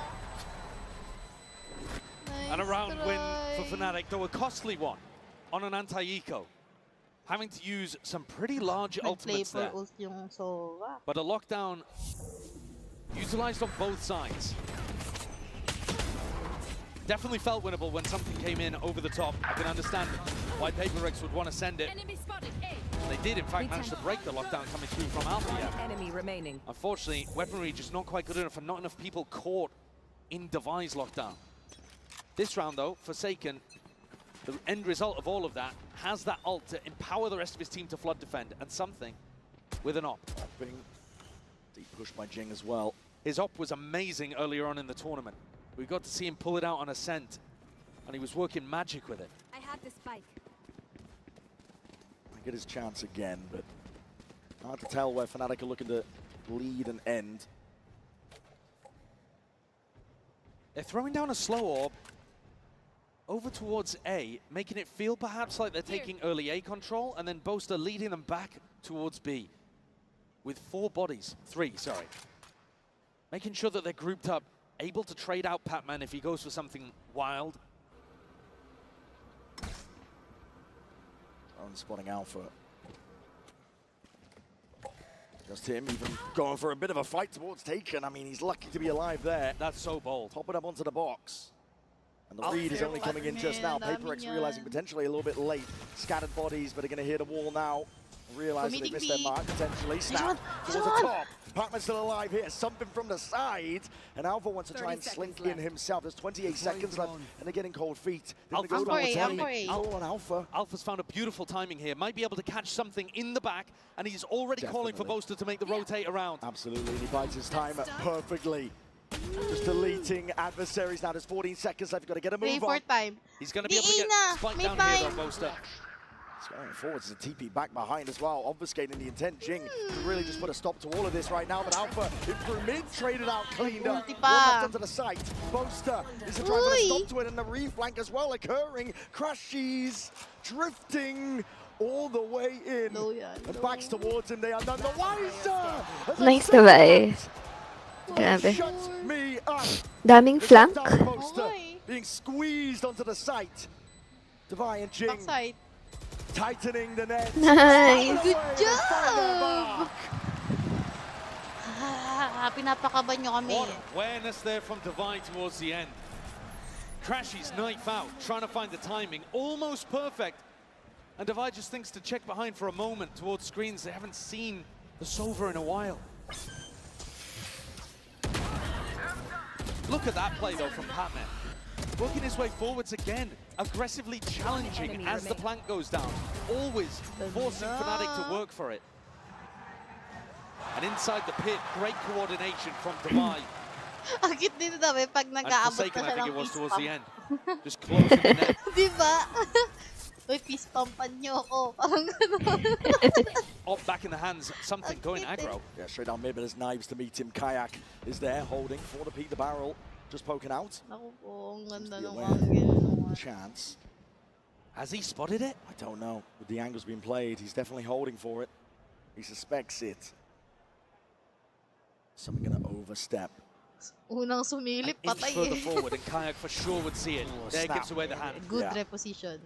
And a round win for Fnatic, though a costly one on an anti-eco. Having to use some pretty large ultimates there. But a lockdown utilized on both sides. Definitely felt winnable when something came in over the top. I can understand why PaperX would want to send it. They did, in fact, manage to break the lockdown coming through from Alpha. Enemy remaining. Unfortunately, weaponry just not quite good enough and not enough people caught in Devi's lockdown. This round, though, Forsaken, the end result of all of that, has that ult to empower the rest of his team to flood defend, and something with an op. Deep push by Jing as well. His op was amazing earlier on in the tournament. We got to see him pull it out on Ascent, and he was working magic with it. I have the spike. I get his chance again, but hard to tell where Fnatic are looking to lead and end. They're throwing down a slow orb over towards A, making it feel perhaps like they're taking early A control, and then Boaster leading them back towards B with 3, sorry. Making sure that they're grouped up, able to trade out Patman if he goes for something wild. Spotting Alpha. Just him even going for a bit of a fight towards Taken. I mean, he's lucky to be alive there. That's so bold. Top it up onto the box. And the read is only coming in just now. PaperX realizing potentially a little bit late. Scattered bodies, but are going to hit a wall now. Realizing they missed their mark potentially. Snap towards the top. Patman's still alive here. Something from the side. And Alpha wants to try and slink in himself. There's 28 seconds left, and they're getting cold feet. Alpha's found a beautiful timing here. Might be able to catch something in the back, and he's already calling for Boaster to make the rotate around. Absolutely, and he bides his time perfectly. Just deleting adversaries now. There's 14 seconds left. You've got to get a move on. Time. He's going to be able to get spiked down here, though, Boaster. Going forwards, there's a TP back behind as well, obfuscating the intent. Jing can really just put a stop to all of this right now, but Alpha, in through mid, traded out, cleaned up. One left onto the site. Boaster is to try and put a stop to it, and the reflank as well occurring. Crashies drifting all the way in. And backs towards him, they are none the wiser. Nice Devi. Grabe. Daming flank. Being squeezed onto the site. Devi and Jing. Tightening the net. Nice. Good job. Pinapakaban nyo kami. What awareness there from Devi towards the end. Crashy's knife out, trying to find the timing, almost perfect. And Devi just thinks to check behind for a moment towards screens. They haven't seen the Sova in a while. Look at that play though from Patman. Working his way forwards again, aggressively challenging as the plank goes down. Always forcing Fnatic to work for it. And inside the pit, great coordination from Devi. Ang cute din daw pag nag-aabot ka I siya think ng it was fist towards pump. the end. Just closing the net. Diba? Uy, fist pumpan nyo ako. Parang gano'n. Off back in the hands, something going aggro. Yeah, straight down mid, but there's knives to meet him. Kayak is there, holding for the peak the barrel. Just poking out. Naku po, ang ganda ng angle. Chance. Has he spotted it? I don't know. With the angles being played, he's definitely holding for it. He suspects it. Something gonna overstep. Unang sumilip, patay further forward, and Kayak for sure would see it. There gives away the hand. Good reposition.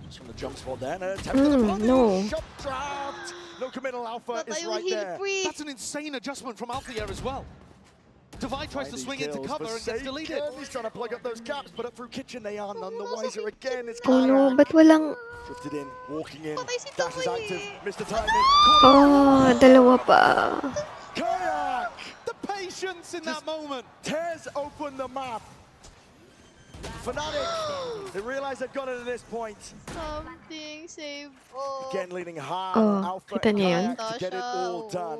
Just from the jump spot there. No. Shot trapped. No committal. Alpha is right there. That's an insane adjustment from Alpha here as well. Devi tries to swing into cover and gets deleted. He's trying to plug up those gaps, but up through kitchen they are none the wiser again. It's Oh no, ba't walang... drifted in, walking in. Dash is active. Mr. Timing. Oh, dalawa pa. Kayak! The patience in that moment. Tears open the map. Fnatic, they realize they've got it at this point. Something save. Oh. Again leading hard. Oh, Alpha kita and niya yun? Kayak to get it all done.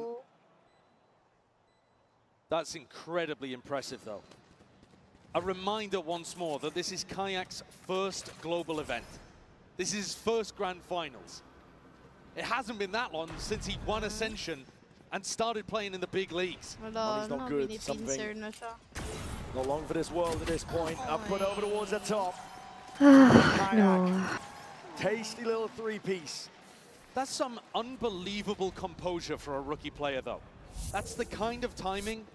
That's incredibly impressive, though. A reminder once more that this is Kayak's first global event. This is his first Grand Finals. It hasn't been that long since he won Ascension and started playing in the big leagues. Money's not good. Something not long for this world at this point. Up put over towards the top. No. Tasty little three-piece. That's some unbelievable composure for a rookie player, though. That's the kind of timing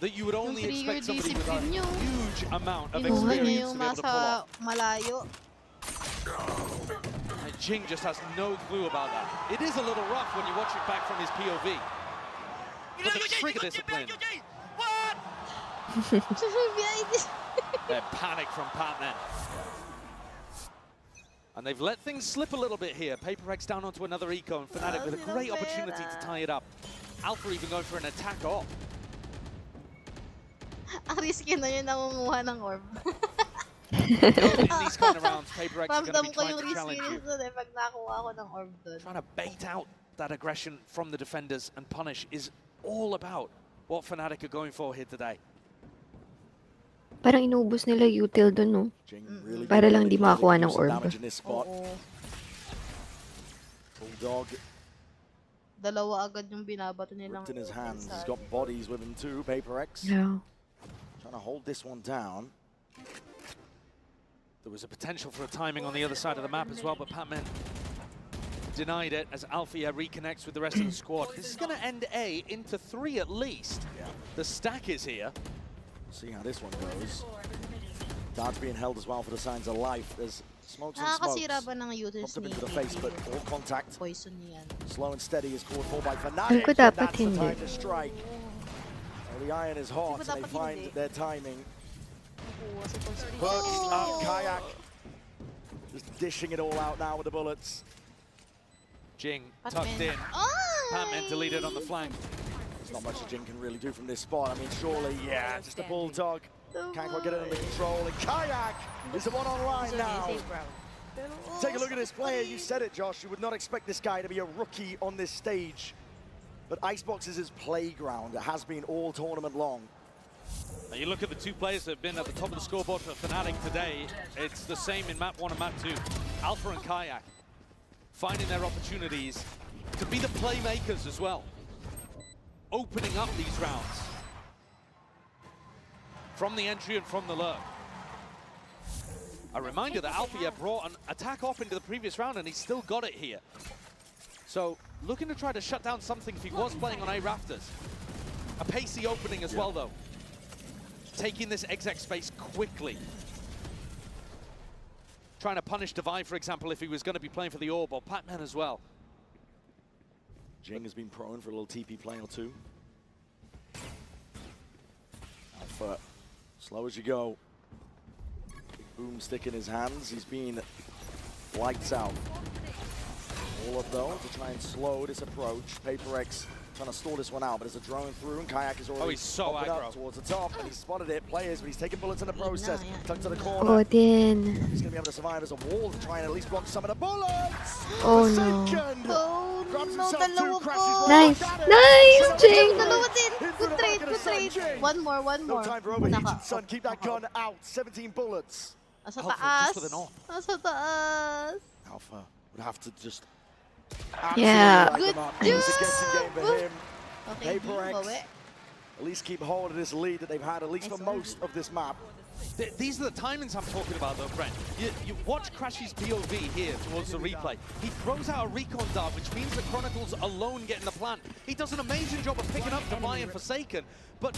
that you would only expect somebody with a huge amount of experience to be able to pull off. Malayo. And Jing just has no clue about that. It is a little rough when you watch it back from his POV. But the trigger discipline. That panic from Patman. And they've let things slip a little bit here. PaperX down onto another eco, and Fnatic with a great opportunity to tie it up. Alpha even going for an attack off. Ang risky na yun nangunguha ng orb. In these kind of rounds, PaperX are going to be trying to challenge you. Pag nakuha ko ng orb dun. Trying to bait out that aggression from the defenders and punish is all about what Fnatic are going for here today. Parang inubos nila util dun, no? Para lang di makakuha ng orb. Bulldog. Dalawa agad yung binabato nilang. In his hands, he's got bodies with him too. PaperX. Yeah. Trying to hold this one down. There was a potential for a timing on the other side of the map as well, but Patman denied it as Alfia reconnects with the rest of the squad. This is going to end A into 3 at least. Yeah. The stack is here. See how this one goes. Darts being held as well for the signs of life. There's smokes and smokes. Nakakasira ba ng users Popped him into the face, but all contact. Poison yan. Slow and steady is called for by Alam Fnatic. ko And dapat that's the hindi. time to strike. Well, the iron is hot, and they find their timing. Perks up, Kayak. Just dishing it all out now with the bullets. Jing tucked in. Patman deleted on the flank. There's not much that Jing can really do from this spot. I mean, surely, yeah, just a bulldog. Can't quite get it under control. And Kayak is the one online now. Take a look at this player. You said it, Josh. You would not expect this guy to be a rookie on this stage. But Icebox is his playground. It has been all tournament long. Now you look at the two players that have been at the top of the scoreboard for Fnatic today. It's the same in map 1 and map 2. Alpha and Kayak finding their opportunities to be the playmakers as well. Opening up these rounds from the entry and from the lurk. A reminder that Alfia brought an attack off into the previous round and he's still got it here. So looking to try to shut down something if he was playing on A Rafters. A pacey opening as well though. Taking this exec space quickly. Trying to punish Divide, for example, if he was going to be playing for the Orb, or Patman as well. Jing has been prone for a little TP play or two. Alpha, slow as you go. Boomstick in his hands. He's been lights out. All of those to try and slow this approach. PaperX trying to stall this one out, but there's a drone through, and Kayak is already up towards the top, and he's spotted it. Players, but he's taking bullets in the process. Tucked to the corner. Odin. He's going to be able to survive as a wall to try and at least block some of the bullets. Oh no. Grabs himself two, crashes Nice. right Nice, Jing. Dalawa din. Good trade, good trade. One more. No time for overheating, son. Keep that gun out. 17 bullets. Nasa taas. Nasa taas. Alpha would have to just Yeah. good job. It's a guessing game for him. Okay, PaperX at least keep hold of this lead that they've had, at least for most of this map. These are the timings I'm talking about though, Brent. You watch Crashy's POV here towards the replay. He throws out a recon dart, which means that Chronicles alone get in the plant. He does an amazing job of picking up Divine and Forsaken, but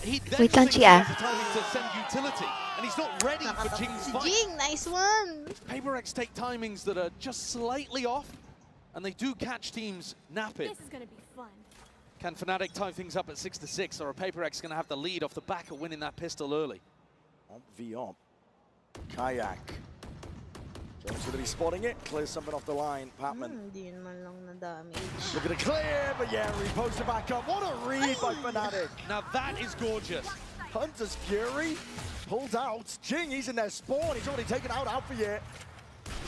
he then thinks he has the timing to send utility, and he's not ready for Jing's fight. Jing, nice one. PaperX take timings that are just slightly off, and they do catch teams napping. This is gonna be fun. Can Fnatic tie things up at 6-6, or are PaperX going to have the lead off the back of winning that pistol early? Op v op. Kayak. Jones going to be spotting it. Clears something off the line. Patman. Hindi naman lang na-damage. Look at it clear, but yeah, repost it back up. What a read by Fnatic. Now that is gorgeous. Hunter's Fury pulled out. Jing, he's in their spawn. He's already taken out Alpha. This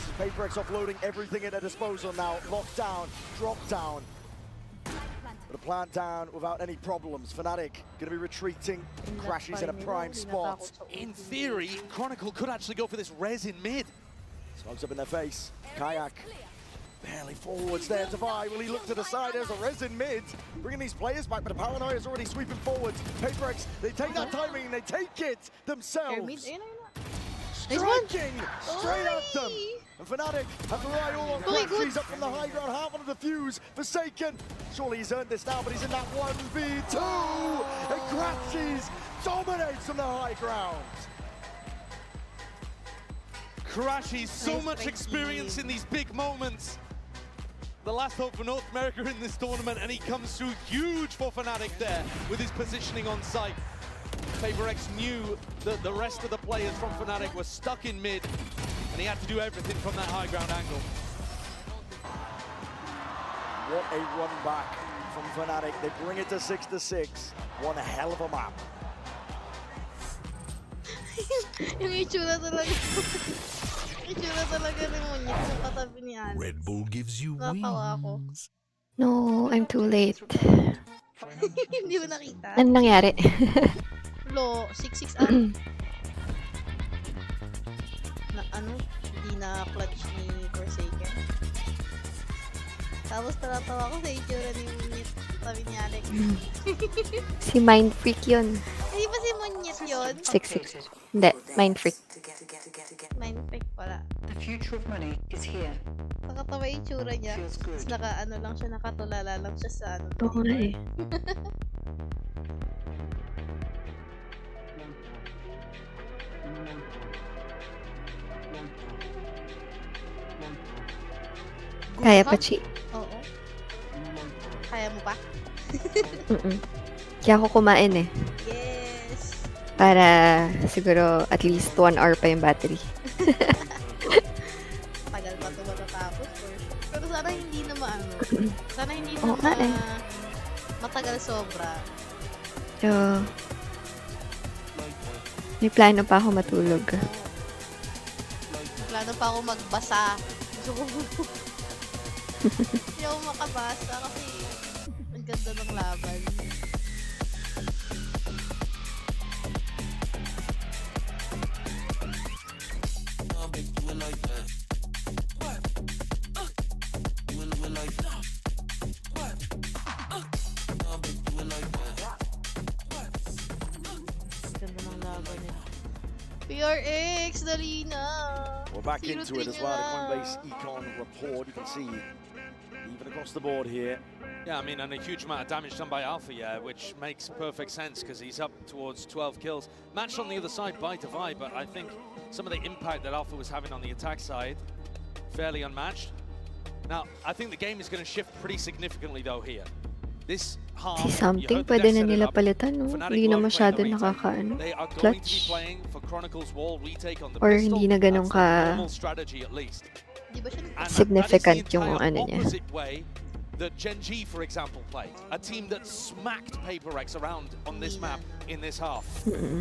is PaperX offloading everything at their disposal now. Locked down, dropped down. But a plant down without any problems. Fnatic going to be retreating. Crashes in a prime spot. In theory, Chronicle could actually go for this res in mid. Smokes up in their face. Kayak barely forwards there. Divide, will he look to the side? There's a res in mid. Bringing these players back, but the Paranoia is already sweeping forwards. PaperX, they take that timing and they take it themselves. Striking straight at them. And Fnatic have to rely all on Crashies up from the high ground, half on the defuse. Forsaken, surely he's earned this now, but he's in that 1v2. And Crashies dominates from the high ground. Crashies, so much experience in these big moments. The last hope for North America in this tournament, and he comes through huge for Fnatic there with his positioning on site. PaperX knew that the rest of the players from Fnatic were stuck in mid, and And he had to do everything from that high ground angle. What a run back from Fnatic. They bring it to 6-6. One hell of a map. Yung itsura talaga. Itsura talaga ni Munyit sa katabi ni Alex. Red Bull gives you Natawa ako. No, I'm too late. Hindi mo nakita? Ano nangyari? Lo, 6-6 na ano, hindi na clutch ni Forsaken. Tapos natawa ko sa itsura ni Munyit sabi ni Alex. Si Mind Freak yun. Hindi ba si Munyit yun? 6-6. Hindi, Mind Freak. Mind Freak pala. The future of money is here. Nakatawa yung itsura niya. Tapos ano lang siya, nakatulala lang siya sa ano. Oo nga eh. Kaya pa, Chi. Oo. Kaya mo pa? Kaya ako kumain eh. Yes! Para siguro at least 1 hour pa yung battery. Tagal pa ito matatapos. Pero sana hindi na maano. Sana hindi na matagal sobra. So, may plano pa ako matulog. Plano pa ako magbasa. Gusto ko hindi ako makabasa kasi ang ganda ng laban. Ganda ng laban niya. PRX, dali na! We're back into it as well. The Coinbase Econ report. You can see even across the board here. Yeah, I mean, and a huge amount of damage done by Alpha, yeah, which makes perfect sense because he's up towards 12 kills. Matched on the other side by Divide, but I think some of the impact that Alpha was having on the attack side, fairly unmatched. Now, I think the game is going to shift pretty significantly, though, here. This half, Si something pwede na nila palitan, no? Hindi na masyado nakakaano. Clutch. Or hindi na ganun ka significant yung ano niya. That Gen G, for example, played. A team that smacked PaperX around on this map in this half.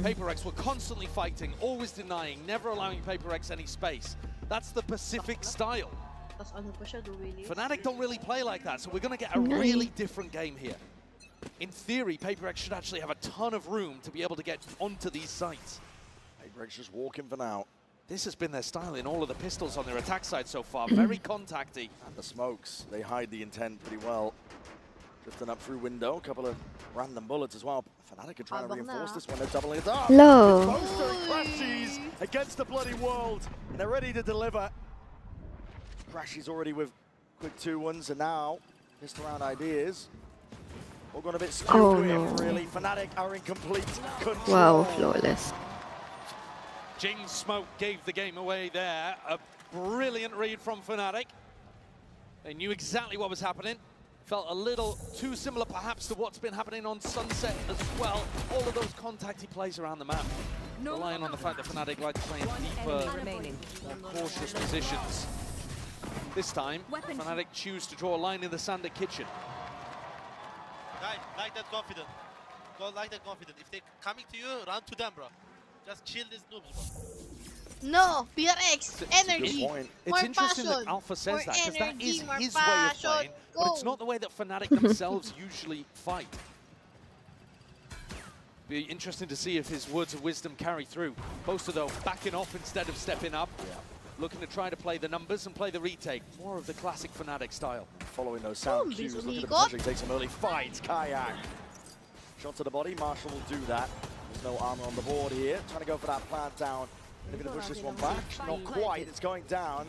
PaperX were constantly fighting, always denying, never allowing PaperX any space. That's the Pacific style. Fnatic don't really play like that, so we're going to get a really different game here. In theory, PaperX should actually have a ton of room to be able to get onto these sites. PaperX just walking for now. This has been their style in all of the pistols on their attack side so far. Very contacty. And the smokes, they hide the intent pretty well. Drifting up through window, a couple of random bullets as well. Fnatic are trying to reinforce this one, they're doubling it up. Hello. Crashies against the bloody world, and they're ready to deliver. Crashies already with quick 2-1s, and now, missed around ideas. All gone a bit skewed really. Fnatic are in complete control. Wow, flawless. Jing Smoke gave the game away there. A brilliant read from Fnatic. They knew exactly what was happening. Felt a little too similar perhaps to what's been happening on Sunset as well. All of those contacty plays around the map. Relying on the fact that Fnatic like to play in deeper, more cautious positions. This time, Fnatic choose to draw a line in the sand at Kitchen. Guys, like that confident. Go like that confident. If they're coming to you, run to them, bro. Just chill these noobs, bro. No, PRX, energy, It's interesting that Alpha says that, because that is his way of playing, but it's not the way that Fnatic themselves usually fight. Be interesting to see if his words of wisdom carry through. Boaster, though, backing off instead of stepping up. Looking to try to play the numbers and play the retake. More of the classic Fnatic style. Following those sound cues, looking to potentially take some early fights. Kayak. Shot to the body, Marshall will do that. There's no armor on the board here. Trying to go for that plant down. They're going to push this one back. Not quite, it's going down.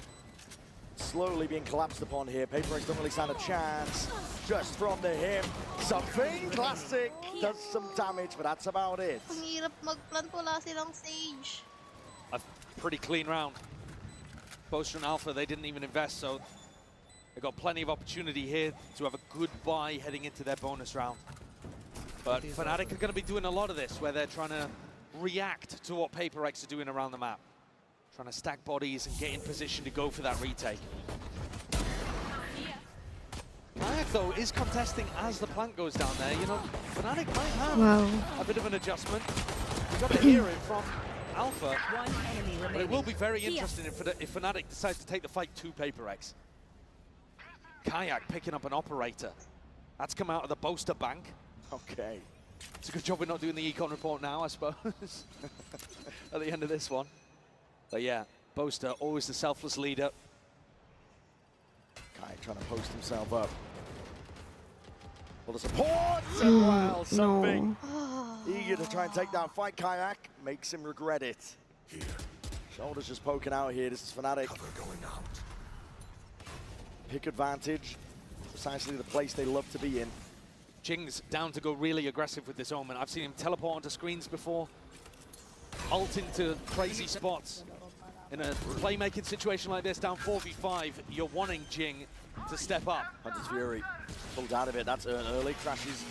Slowly being collapsed upon here. PaperX don't really stand a chance. Just from the hip. Something classic. Does some damage, but that's about it. Ang hirap mag-plant, wala silang stage. A pretty clean round. Boaster and Alpha, they didn't even invest, so they've got plenty of opportunity here to have a good buy heading into their bonus round. But Fnatic are going to be doing a lot of this, where they're trying to react to what PaperX are doing around the map. Trying to stack bodies and get in position to go for that retake. Kayak, though, is contesting as the plant goes down there. You know, Fnatic might have a bit of an adjustment. We got to hear it from Alpha. But it will be very interesting if Fnatic decides to take the fight to PaperX. Kayak picking up an operator. That's come out of the Boaster bank. Okay. It's a good job we're not doing the econ report now, I suppose, at the end of this one. But yeah, Boaster, always the selfless leader. Kayak trying to post himself up. For the support! And wow, something. Eager to try and take down fight. Kayak makes him regret it. Shoulders just poking out here. This is Fnatic. Pick advantage. Precisely the place they love to be in. Jing's down to go really aggressive with this Omen. I've seen him teleport onto screens before. Ult into crazy spots. In a playmaking situation like this, down 4v5, you're wanting Jing to step up. Hunter's Fury pulled out of it. That's early. Crashes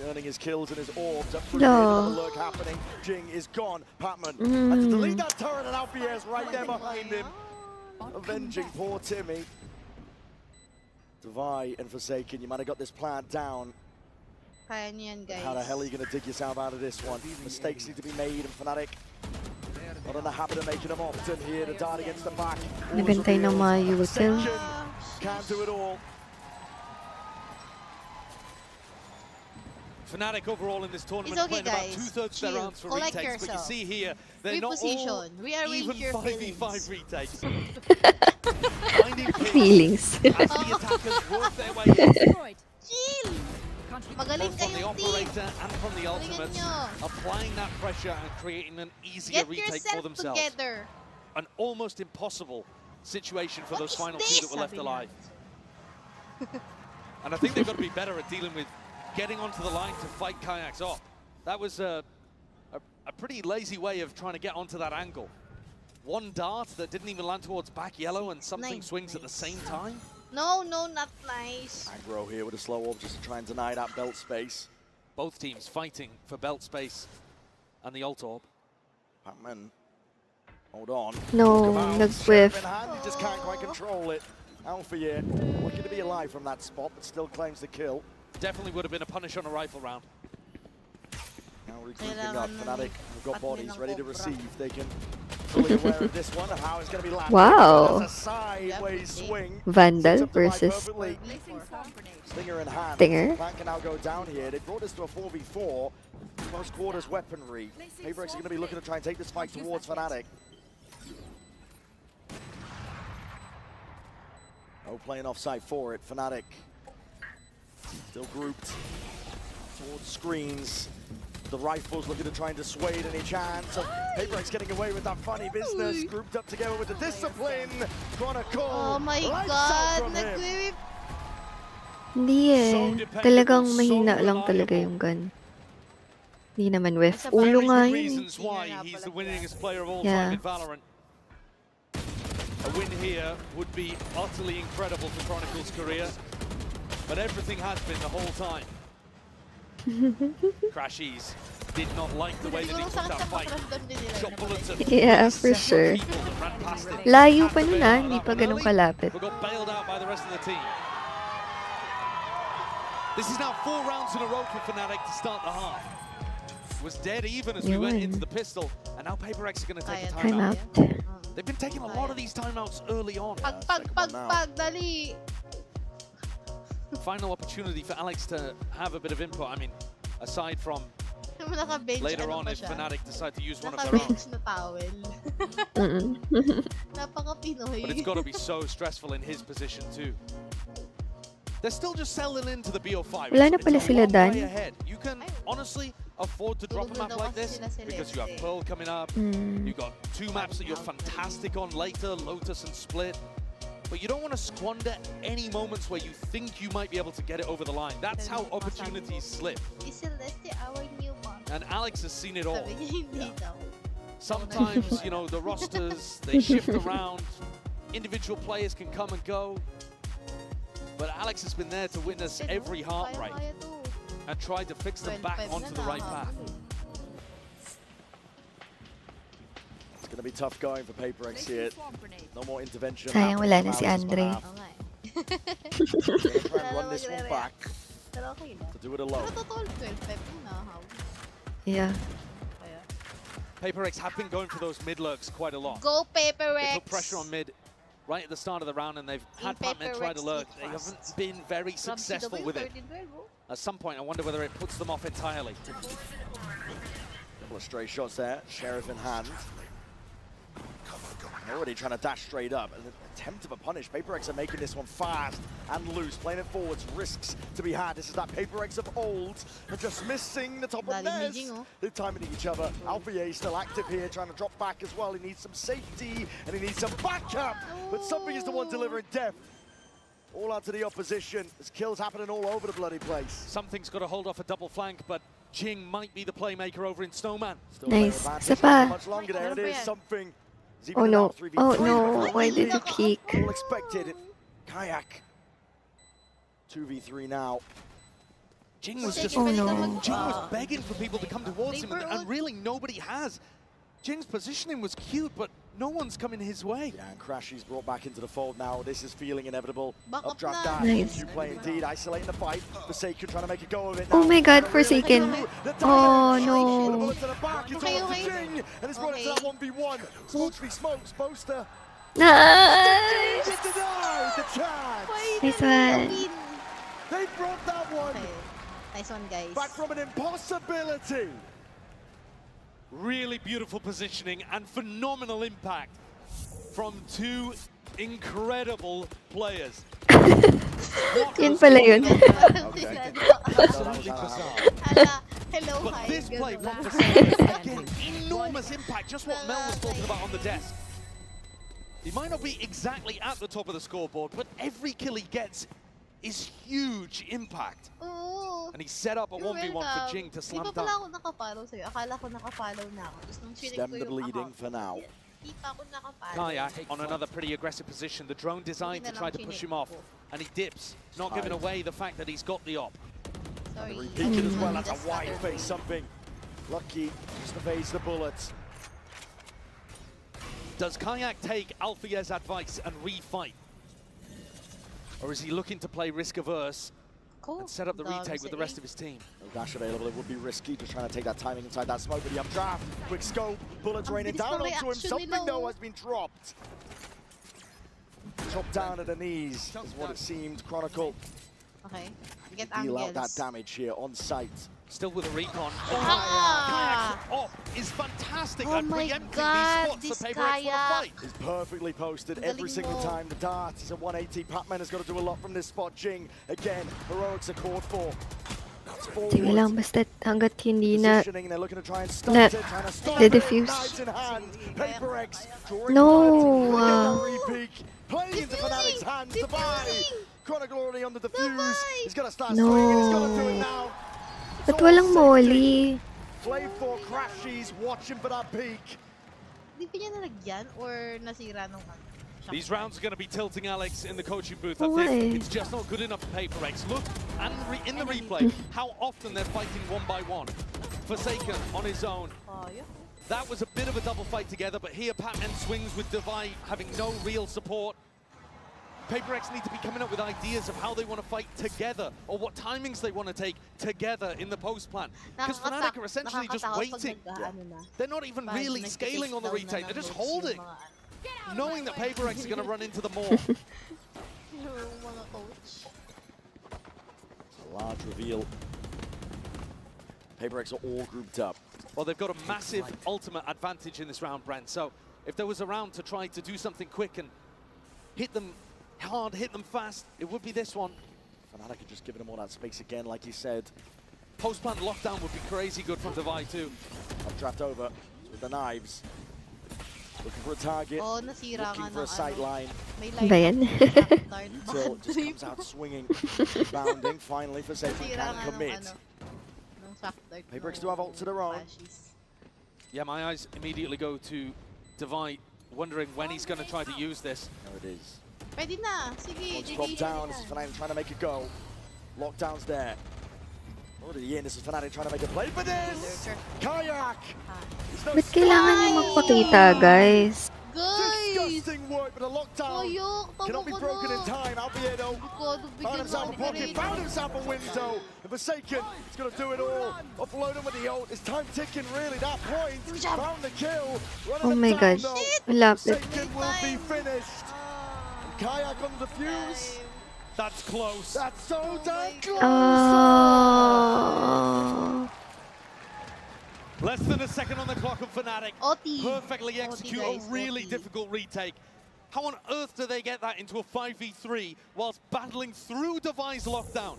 earning his kills and his orbs. Up through another lurk happening. Jing is gone. Patman has to delete that turret, and Alfier's right there behind him. Avenging poor Timmy. Divide and Forsaken, you might have got this plant down. Kaya niyan, guys. How the hell are you going to dig yourself out of this one? Mistakes need to be made, and Fnatic not in the habit of making them often here to dart against the back. Nagantay ng mga util. Can't do it all. Fnatic overall in this tournament It's okay, playing about guys. two-thirds their rounds for Collect retakes, but you yourself. see here, they're not all even 5v5 retakes. Finding Feelings. as the attackers work their way in. Chill! Magaling Both from the kayong team. operator and from the ultimates, applying that pressure and creating an easier Get retake for yourself themselves. together. An almost impossible situation for What those is final this, two that were left sabi alive. And I think they've got to be better at dealing with getting onto the line to fight Kayaks off. That was a pretty lazy way of trying to get onto that angle. One dart that didn't even land towards back yellow and something swings at the same time. No, not nice. Aggro here with a slow orb just to try and deny that belt space. Both teams fighting for belt space and the ult orb. Patman, hold on. No, nag-whiff. He just can't quite control it. Alfia, lucky to be alive from that spot, but still claims the kill. Definitely would have been a punish on a rifle round. Now regrouping up. Fnatic have got bodies ready to receive. They can fully aware of this one and how it's going to be landed. Wow. That's a sideways swing. Vandal versus Stinger in hand. Stinger. Plant can now go down here. They brought this to a 4v4. Close quarters weaponry. PaperX are going to be looking to try and take this fight towards Fnatic. No playing offside for it. Fnatic still grouped towards screens. The rifles looking to try and dissuade any chance of PaperX getting away with that funny business. Grouped up together with the discipline. Chronicle. Oh my God! Nag-whip. Hindi eh. Talagang mahina lang talaga yung gun. Hindi naman whiff. Ulo nga yun. Reasons why he's the winningest player of all Yeah. time in Valorant. A win here would be utterly incredible for Chronicle's career, but everything has been the whole time. Crashies did not like the way that he took that fight. Shot bullets at Yeah, for sure. people that ran past it. Layo pa nun ah, hindi pa ganun kalapit. But got bailed out by the rest of the team. This is now 4 rounds in a row for Fnatic to start the half. It was dead even as we went into the pistol, and now PaperX is going to take a timeout. They've been taking a lot of these timeouts early on. Pag, dali. Final opportunity for Alex to have a bit of input. I mean, aside from Naka-bench, later ano on pa if siya? Fnatic decide to use one of their own. Naka-bench na towel. Napaka-Pinoy. But it's got to be so stressful in his position too. They're still just settling into the BO5. Wala na pala It's a sila, long Dan. way ahead. You can honestly afford to drop a map like this because you have Pearl coming up. You've got 2 maps that you're fantastic on later, Lotus and Split. But you don't want to squander any moments where you think you might be able to get it over the line. That's how opportunities slip. And Alex has seen it all. Sometimes, you know, the rosters, they shift around. Individual players can come and go. But Alex has been there to witness every heartbreak and tried to fix them back onto the right path. gonna be tough going for PaperX here. No more intervention. Sayang wala na si Andre. Run this one back to do it alone. Yeah. PaperX have been going for those mid lurks quite a lot. Go They PaperX! put pressure on mid right at the start of the round, and they've had Pac-Man try to lurk. They haven't been very successful with it. At some point, I wonder whether it puts them off entirely. Couple of stray shots there. Sheriff in hand. Already trying to dash straight up. An attempt of a punish. PaperX are making this one fast and loose. Playing it forwards. Risks to be had. This is that PaperX of old. And just missing the top of Nez. They're timing each other. Alpha still active here. Trying to drop back as well. He needs some safety. And he needs some backup. But something is the one delivering depth. All out to the opposition. There's kills happening all over the bloody place. Something's got to hold off a double flank, but Jing might be the playmaker over in Snowman. Nice. Isa pa. Much longer there. It is something. Oh no. Oh no. Why did you peek? All expected. Kayak. 2v3 now. Jing was just Jing was begging for people to come towards him, and really nobody has. Jing's positioning was cute, but no one's coming his way. Yeah, and Crashy's brought back into the fold now. This is feeling inevitable. Updraft na. dash. Nice. You play indeed, isolating the fight. Forsaken trying to make a go of it Oh now. my god, Forsaken. Oh no. To the back, it's over to Jing, and it's brought into that 1v1. Supposed to be smoked, supposed to... Nice. Denied the chance. Nice one. They brought that one. Nice one, guys. Back from an impossibility. Really beautiful positioning and phenomenal impact from two incredible players. Yun pala yun. Absolutely bizarre. Hello, but hi, this play good from luck. Forsaken, again, enormous impact, just what Mel was talking about on the desk. He might not be exactly at the top of the scoreboard, but every kill he gets is huge impact. Oo. And he set up a 1v1 for Jing to slam Di ba pala dunk. ako nakapollow sa'yo? Akala ko nakapollow na ako. Tapos nung chinig Stem ko the yung bleeding account, for now. Di pa ako nakapollow. Kayak on another pretty aggressive position. The drone designed to try to push him off. And he dips, not giving away the fact that he's got the op. Sorry. Repeat it as well. That's a wide face something. Lucky just evades the bullets. Does Kayak take Alfia's advice and refight? Or is he looking to play risk-averse and set up the retake with the rest of his team? No dash available, it would be risky, just trying to take that timing inside that smoke, but the updraft, quick scope, bullets raining down onto him, something though has been dropped. Chopped down at the knees is what it seemed. Chronicle Okay. Get deal out angles. that damage here on site. Still with a recon. Ah! Kayak's op is fantastic Oh at my preempting God, these spots this for PaperX for the Kayak. fight. Is perfectly posted every single time. The dart is at 180. Pac-Man has got to do a lot from this spot. Jing, again, heroics are called for. Sige lang, basta hanggat hindi na Positioning, they're looking to try and stop it, trying to stop it. defuse. Knives in hand. PaperX drawing No. blood. Repeat. Playing into Fnatic's hands to buy. Chronicle already on the defuse. He's got to start No. swinging. He's got to do it now. Ba't walang molly? Play for Crashies, watching for that peak. Di ba niya nalagyan or nasira nung ano? These rounds are going to be tilting Alex in the coaching booth. I Why? think it's just not good enough for PaperX. Look, and in the replay, how often they're fighting one by one. Forsaken on his own. That was a bit of a double fight together, but here Pac-Man swings with Divide having no real support. PaperX need to be coming up with ideas of how they want to fight together, or what timings they want to take together in the post plan. Because Fnatic are essentially just waiting. They're not even really scaling on the retake, they're just holding, knowing that PaperX is going to run into them more. Large reveal. PaperX are all grouped up. Well, they've got a massive ultimate advantage in this round, Brent. So if there was a round to try to do something quick and hit them hard, hit them fast, it would be this one. Fnatic are just giving them all that space again, like you said. Post-plant lockdown would be crazy good from Divide too. Updraft over with the knives. Looking for a target. Oh, nasira looking nga for a ng sight line. May Ba yan? Until just comes out swinging, bounding. Finally, Forsaken can commit. PaperX do have ult to their own. Yeah, my eyes immediately go to Divide, wondering when he's going to try to use this. There it is. Pwede na. Sige, Once dropped down, this is Fnatic trying to make it go. Lockdown's there. Already in, this is Fnatic trying to make a play for this! Kayak! Ba't kailangan niyo magpakita, guys? Disgusting work, but a lockdown cannot be broken in time. Alviedo found himself a pocket, found himself a window. And Forsaken is going to do it all. Offload him with the ult. It's time ticking, really. That point. Found the kill. Oh my god. Lapit. Forsaken will be finished. And Kayak on the fuse. That's close. That's so damn close. Oh. Less than a second on the clock of Fnatic. Perfectly execute a really difficult retake. How on earth do they get that into a 5v3 whilst battling through Devi's lockdown?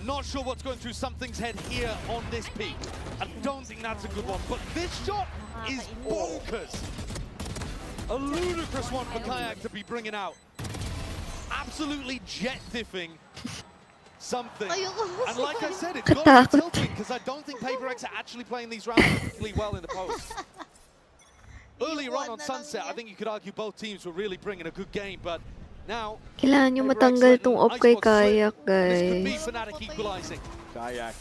Not sure what's going through something's head here on this peak. I don't think that's a good one, but this shot is bonkers. A ludicrous one for Kayak to be bringing out. Absolutely jet diffing something. And like I said, it's got to be tilting because I don't think PaperX are actually playing these rounds particularly well in the post. Earlier on Sunset, I think you could argue both teams were really bringing a good game, but now Kailangan nyo matanggal tong off kay Kayak, this could be guys. Fnatic equalizing. Kayak.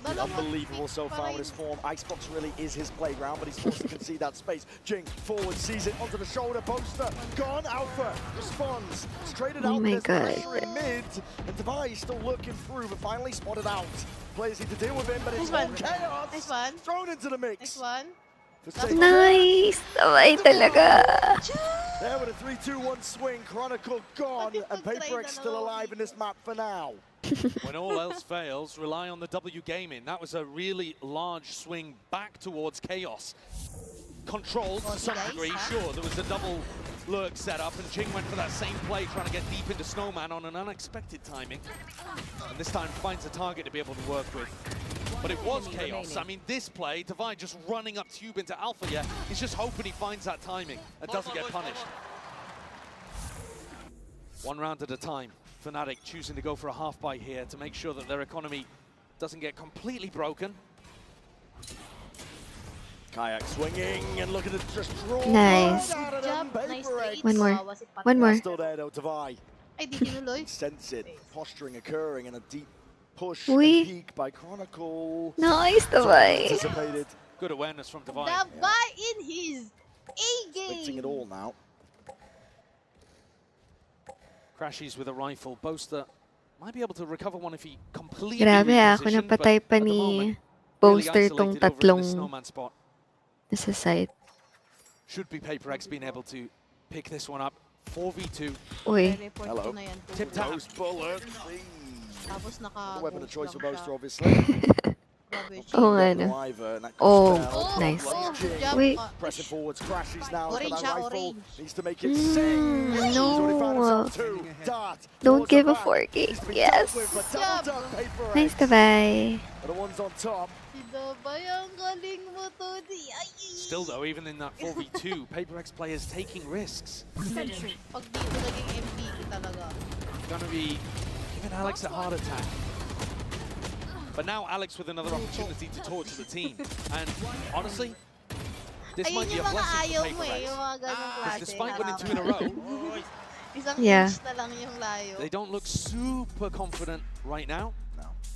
Unbelievable so far with his form. Icebox really is his playground, but he's forced to concede that space. Jing forward, sees it onto the shoulder poster. Gone. Alpha responds. Traded out. Oh my god. In mid, and Devi is still looking through, but finally spotted out. Players need to deal with him, but it's all chaos. Nice one. Thrown into the mix. Nice one. Nice! Sabay talaga. There with a 3-2-1 swing. Chronicle gone, and PaperX still alive in this map for now. When all else fails, rely on the W gaming. That was a really large swing back towards Chaos. Controlled to some degree, sure. There was a double lurk set up, and Jing went for that same play, trying to get deep into Snowman on an unexpected timing. And this time finds a target to be able to work with. But it was Chaos. I mean, this play, Devi just running up tube into Alpha, yeah, he's just hoping he finds that timing and doesn't get punished. One round at a time. Fnatic choosing to go for a half bite here to make sure that their economy doesn't get completely broken. Kayak swinging and look at it just draw. Nice. One more. One more. Still there though, Devi. Ay, di tinuloy. Sense it. Posturing occurring and a deep push Uy. and peek by Chronicle. Nice, Devi. Anticipated. Good awareness from Devi. Devi in his A-game. Expecting it all now. Crashes with a rifle. Boaster might be able to recover one if he completely Grabe ako repositioned, napatay but pa at the ni moment, Poster really tong isolated over in tatlong this snowman spot. nasa site. Should be PaperX being able to pick this one up. 4v2. Uy. Hello. Tip tap. Ghost bullet. Tapos naka Weapon of choice for Boaster, obviously. Oo nga no. Oh, nice. Wait. Pressing forwards, crashes now. Orange, Got that rifle. orange. Needs to make it sing. He's already found No. himself two. Dart. Don't towards give the a back. 4K. He's been Yes. dealt with, but double dunk, PaperX. Nice, Devi. The ones on top. Si Devi, ang galing mo to. Still though, even in that 4v2, PaperX players taking risks. Pag dito naging MVP talaga. Gonna be giving Alex a heart attack. But now Alex with another opportunity to torch the team. And honestly, this might be a blessing for PaperX. Despite winning 2 in a row, they don't look super confident right now.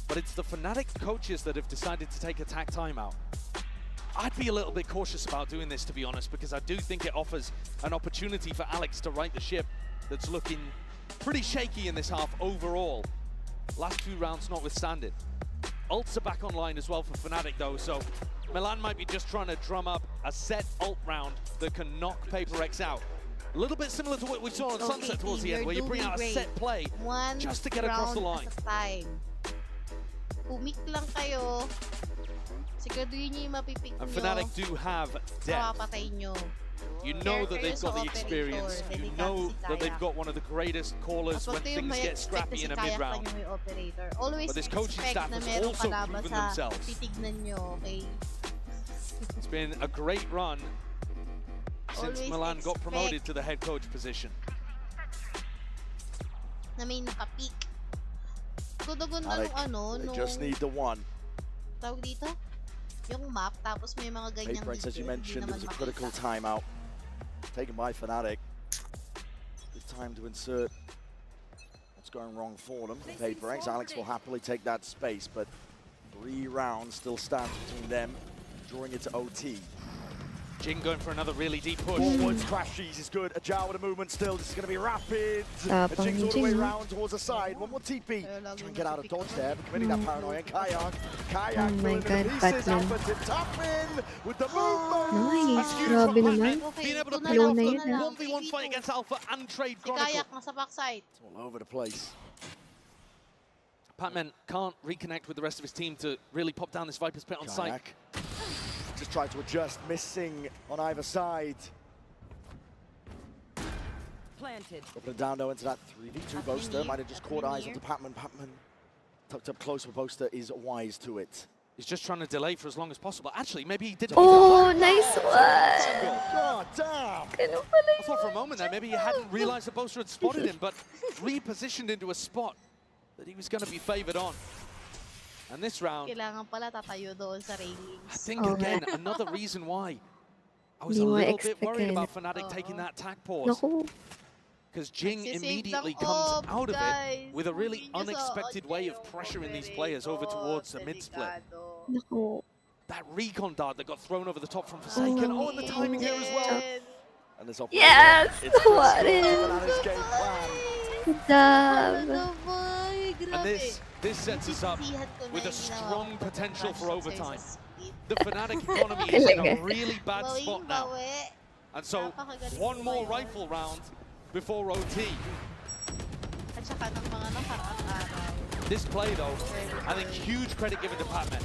But it's the Fnatic coaches that have decided to take attack timeout. I'd be a little bit cautious about doing this, to be honest, because I do think it offers an opportunity for Alex to right the ship that's looking pretty shaky in this half overall. Last 2 rounds notwithstanding. Ults are back online as well for Fnatic though, so Milan might be just trying to drum up a set ult round that can knock PaperX out. A little bit similar to what we saw on Sunset towards the end, where you bring out a set play just to get across the line. Pumik lang kayo. Siguraduhin niyo yung mapipick And nyo. Fnatic do have depth. Mapapatay nyo. You know that they've got the experience. You know that they've got one of the greatest callers when things get scrappy in a mid-round. But this coaching staff has also proven themselves. It's been a great run since Milan got promoted to the head coach position. Na may nakapick. Ganda-ganda nung ano, They just need the one. Tawag dito? Yung map, tapos may mga ganyang PaperX, as you mentioned, it was a critical timeout taken by Fnatic. It's time to insert a What's going wrong for them? PaperX, Alex will happily take that space, but 3 rounds still stands between them, drawing it to OT. Jing going for another really deep push. Forwards, Crashies is good. Ajao with a movement still. This is going to be rapid. Jing's all the way around towards the side. One more TP. Try and get out of dodge there, but committing that paranoia. Kayak. Kayak. Oh my God, Batman. With the movement. Nice. Grabe naman. Being able to Low pull off na the yun, ah. 1v1 fight against Alpha and trade Chronicle. Kayak nasa backside. It's all over the place. Patman can't reconnect with the rest of his team to really pop down this Viper's Pit on site. Just tried to adjust, missing on either side. Planted. Dropping it down though into that 3v2 Boaster. Might have just caught eyes onto Patman. Patman tucked up close with Boaster is wise to it. He's just trying to delay for as long as possible. Actually, maybe he didn't. Oh, nice one. God damn. I thought for a moment there, maybe he hadn't realized the Boaster had spotted him, but repositioned into a spot that he was going to be favored on. And this round, Kailangan pala tatayo doon sa railings. I think again, another reason why I was a little bit worried about Fnatic taking that attack pause. Because Jing immediately comes out of it with a really unexpected way of pressuring these players over towards the mid-split. That recon dart that got thrown over the top from Forsaken. Oh, and the timing here as well. And there's Yes! What is? Good job. And this sets us up with a strong potential for overtime. The Fnatic economy is in a really bad spot now. And so, one more rifle round before OT. At saka ng mga nakaraang araw. This play, though, I think huge credit given to Patman.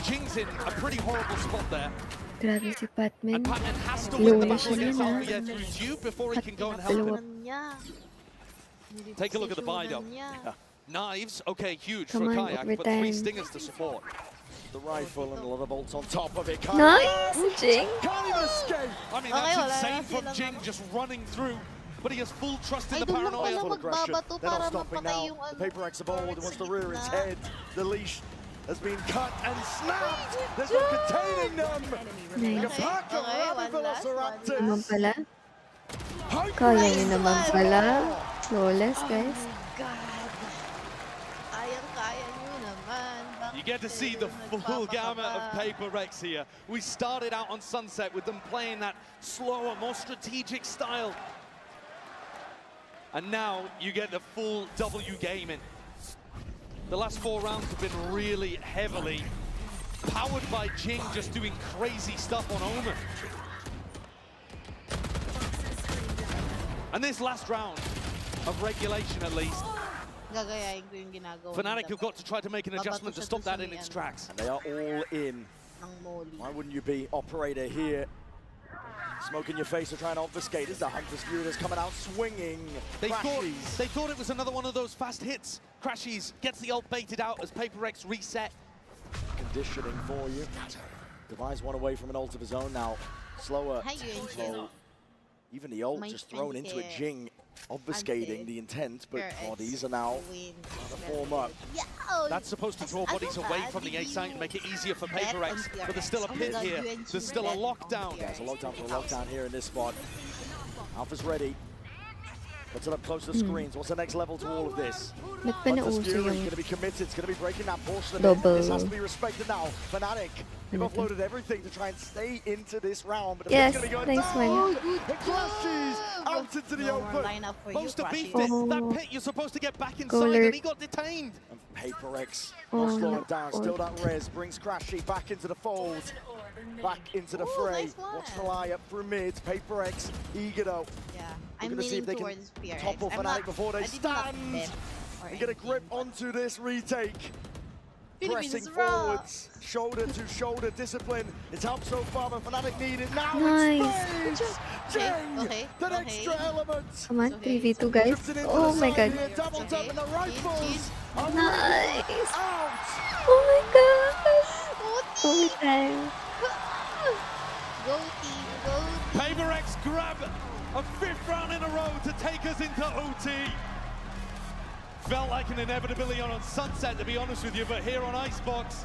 Jing's in a pretty horrible spot there. Grabe si Patman. And Patman has to win the Low na battle siya against nun, Alpha through Dew before he can go and help him. Take a look at the buy, though. Knives, okay, huge for a Kayak, but 3 stingers to support. The rifle and a lot of bolts on top of it. Nice, Jing. Can't even escape. I mean, that's insane from Jing just running through, but he has full trust in the paranoia. Full aggression. They're not stopping now. The PaperX of old wants to rear its head. The leash has been cut and snapped. There's no containing them. Like a pack of rabid velociraptors. Naman pala. Kaya niyo naman pala. Flawless, guys. You get to see the full gamut of PaperX here. We started out on Sunset with them playing that slower, more strategic style. And now you get the full W gaming. The last 4 rounds have been really heavily powered by Jing just doing crazy stuff on Omen. And this last round of regulation, at least, Gagayain ko yung ginagawa. Fnatic have got to try to make an adjustment to stop that in its tracks. And they are all in. Why wouldn't you be operator here? Smoke in your face to try and obfuscate. Is the Hunter's Fury that's coming out swinging. They thought it was another one of those fast hits. Crashies gets the ult baited out as PaperX reset. Conditioning for you. Device one away from an ult of his own now. Slower. So even the ult just thrown into it. Jing obfuscating the intent, but bodies are now to form up. That's supposed to draw bodies away from the A site and make it easier for PaperX, but there's still a pit here. There's still a lockdown. Yeah, there's a lockdown for a lockdown here in this spot. Alpha's ready. Puts it up close to the screens. What's the next level to all of this? Hunter's Fury is going to be committed. It's going to be breaking that portion of it. This has to be respected now. Fnatic, they've offloaded everything to try and stay into this round. But yes, it's going to nice one. It clashes out into the open. Most to beat it. That pit, you're supposed to get back inside, Goaler. and he got detained. And PaperX not slowing down. Still that res. Brings Crashy back into the fold. Back into the fray. Watch the lie up through mid. PaperX, eager though. I'm going to see if they can PRX. topple Fnatic before they stand and get a grip onto this retake. Pressing forwards, shoulder to shoulder discipline. It's helped so far, but Fnatic need it now. Nice. Jing, that extra element. Come on, 3v2, guys. Oh my god. Double tap in the rifles. Nice. Out. Oh my god. Overtime. Go team, go team. PaperX grab a 5th round in a row to take us into OT. Felt like an inevitability on Sunset, to be honest with you, but here on Icebox,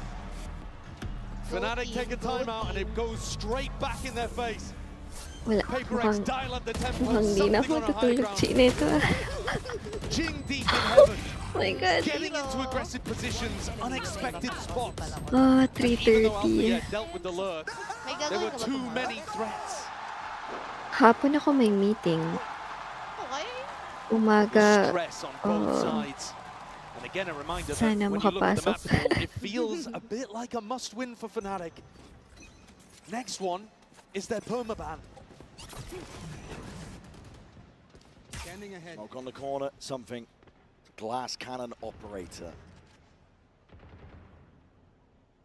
Fnatic take a timeout and it goes straight back in their face. Wala. Mukhang di na ako matutulog, Chinito. Jing deep in heaven. Oh my God. Getting into aggressive positions, unexpected spots. 3:30. Dealt with the lurk. There were too many threats. Hapon ako may meeting. Umaga. Stress on both sides. And again, a reminder that Sana when you look at the makapasok. map pool, it feels a bit like a must-win for Fnatic. Next one is their permaban. Standing ahead. Smoke on the corner, something. Glass cannon operator.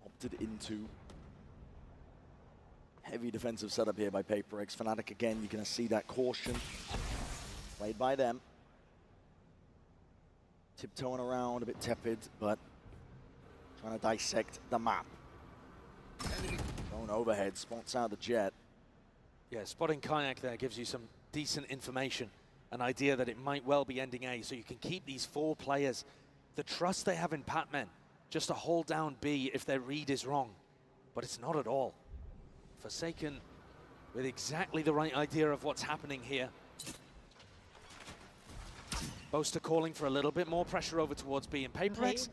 Opted into heavy defensive setup here by PRX. Fnatic again, you're going to see that caution played by them. Tiptoeing around, a bit tepid, but trying to dissect the map. Going overhead, spots out the jet. Yeah, spotting Kayak there gives you some decent information. An idea that it might well be ending A, so you can keep these 4 players. The trust they have in Patman, just to hold down B if their read is wrong. But it's not at all. Forsaken with exactly the right idea of what's happening here. Boaster calling for a little bit more pressure over towards B, and PRX,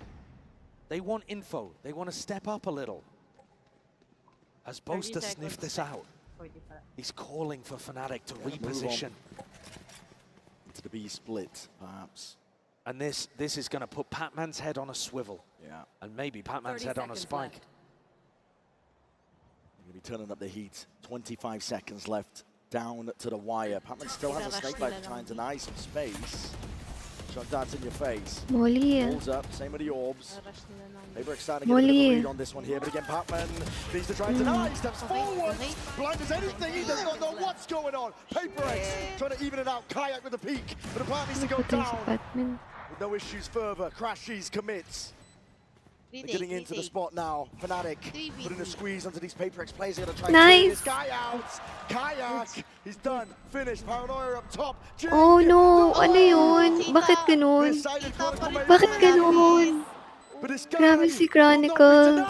they want info. They want to step up a little. As Boaster sniffed this out, he's calling for Fnatic to reposition. To the B split, perhaps. And this is going to put Patman's head on a swivel. Yeah. And maybe Patman's head on a spike. Going to be turning up the heat. 25 seconds left, down to the wire. Patman still has a snake bite to try and deny some space. Shot darts in your face. Molly. Pulls up, same with the orbs. PRX starting to get a Molly. bit of a lead on this one here, but again, Patman needs to try and deny. He steps forward. Blind as anything, he does not know what's going on. PRX trying to even it out. Kayak with a peek, but the plan needs to go down. With no issues further. Crashies commits. They're getting into the spot now. Fnatic putting a squeeze onto these PRX players. They're going to try and clear this guy out. Kayak, he's done. Finished. Paranoia up top. Oh no! Ano yun? Bakit ganun? Bakit ganun? Grabe si Chronicle.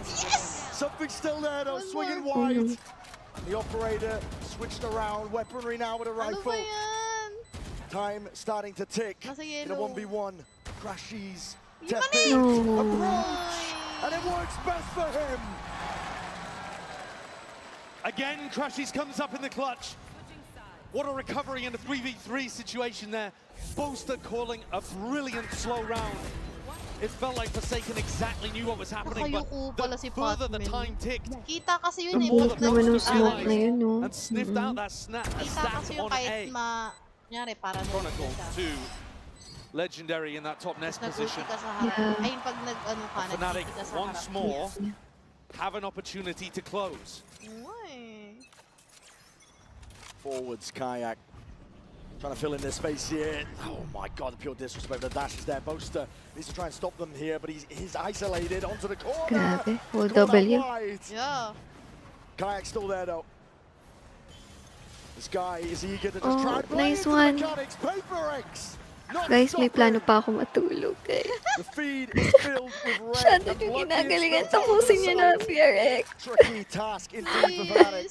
Something still there though. Swinging wide. The operator switched around. Weaponry now with a rifle. Time starting to tick in a 1v1. Crashies. Tepid approach, and it works best for him. Again, Crashies comes up in the clutch. What a recovery in a 3v3 situation there. Boaster calling a brilliant slow round. It felt like Forsaken exactly knew what was happening, but the further the time ticked, the more the Boaster realized and sniffed out that snap on A. Chronicle 2. Legendary in that top nest position. Fnatic once more have an opportunity to close. Forwards, Kayak trying to fill in their space here. Oh my God, the pure disrespect. The dash is there. Boaster needs to try and stop them here, but he's isolated onto the corner. Grabe. Full W. Yeah. Kayak still there though. This guy is eager to just try and play nice into the one. mechanics. PRX. Guys, may plano pa ako matulog eh. The feed is filled with red. Siya yung ginagalingan. Tapusin niya na PRX. Tricky task indeed for Fnatic.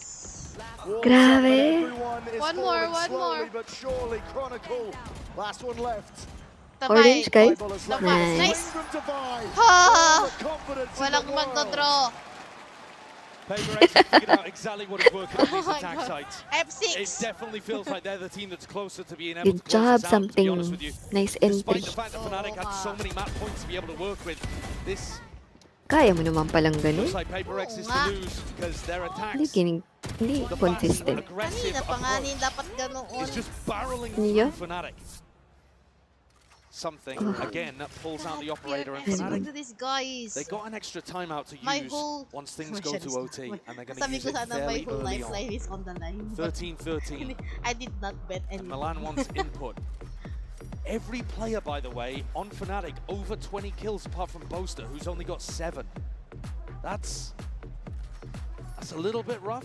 Grabe. One more. But surely Chronicle. Last one left. Orange, guys. Nice. Walang magdodraw. PRX have figured out exactly what is working on these attack sites. F6. It definitely feels like they're the team that's closer to being able Good to close job, this out, to be honest something. with you. Nice entry. Despite the fact that Fnatic had so many map points to be able to work with, this Kaya mo naman palang ganun. looks like PRX is to lose because their attacks, Hindi consistent. aggressive approach is just barreling Yeah. through Fnatic. Something, again, that pulls out the operator and Look Fnatic. at these guys. They got an extra timeout to My use whole- once things go to OT, and they're going to Sabi use ko it sana my fairly whole early lifeline on. is on the line. 13-13. I did not bet anything. Milan wants input. Every player, by the way, on Fnatic, over 20 kills apart from Boaster, who's only got 7. That's a little bit rough.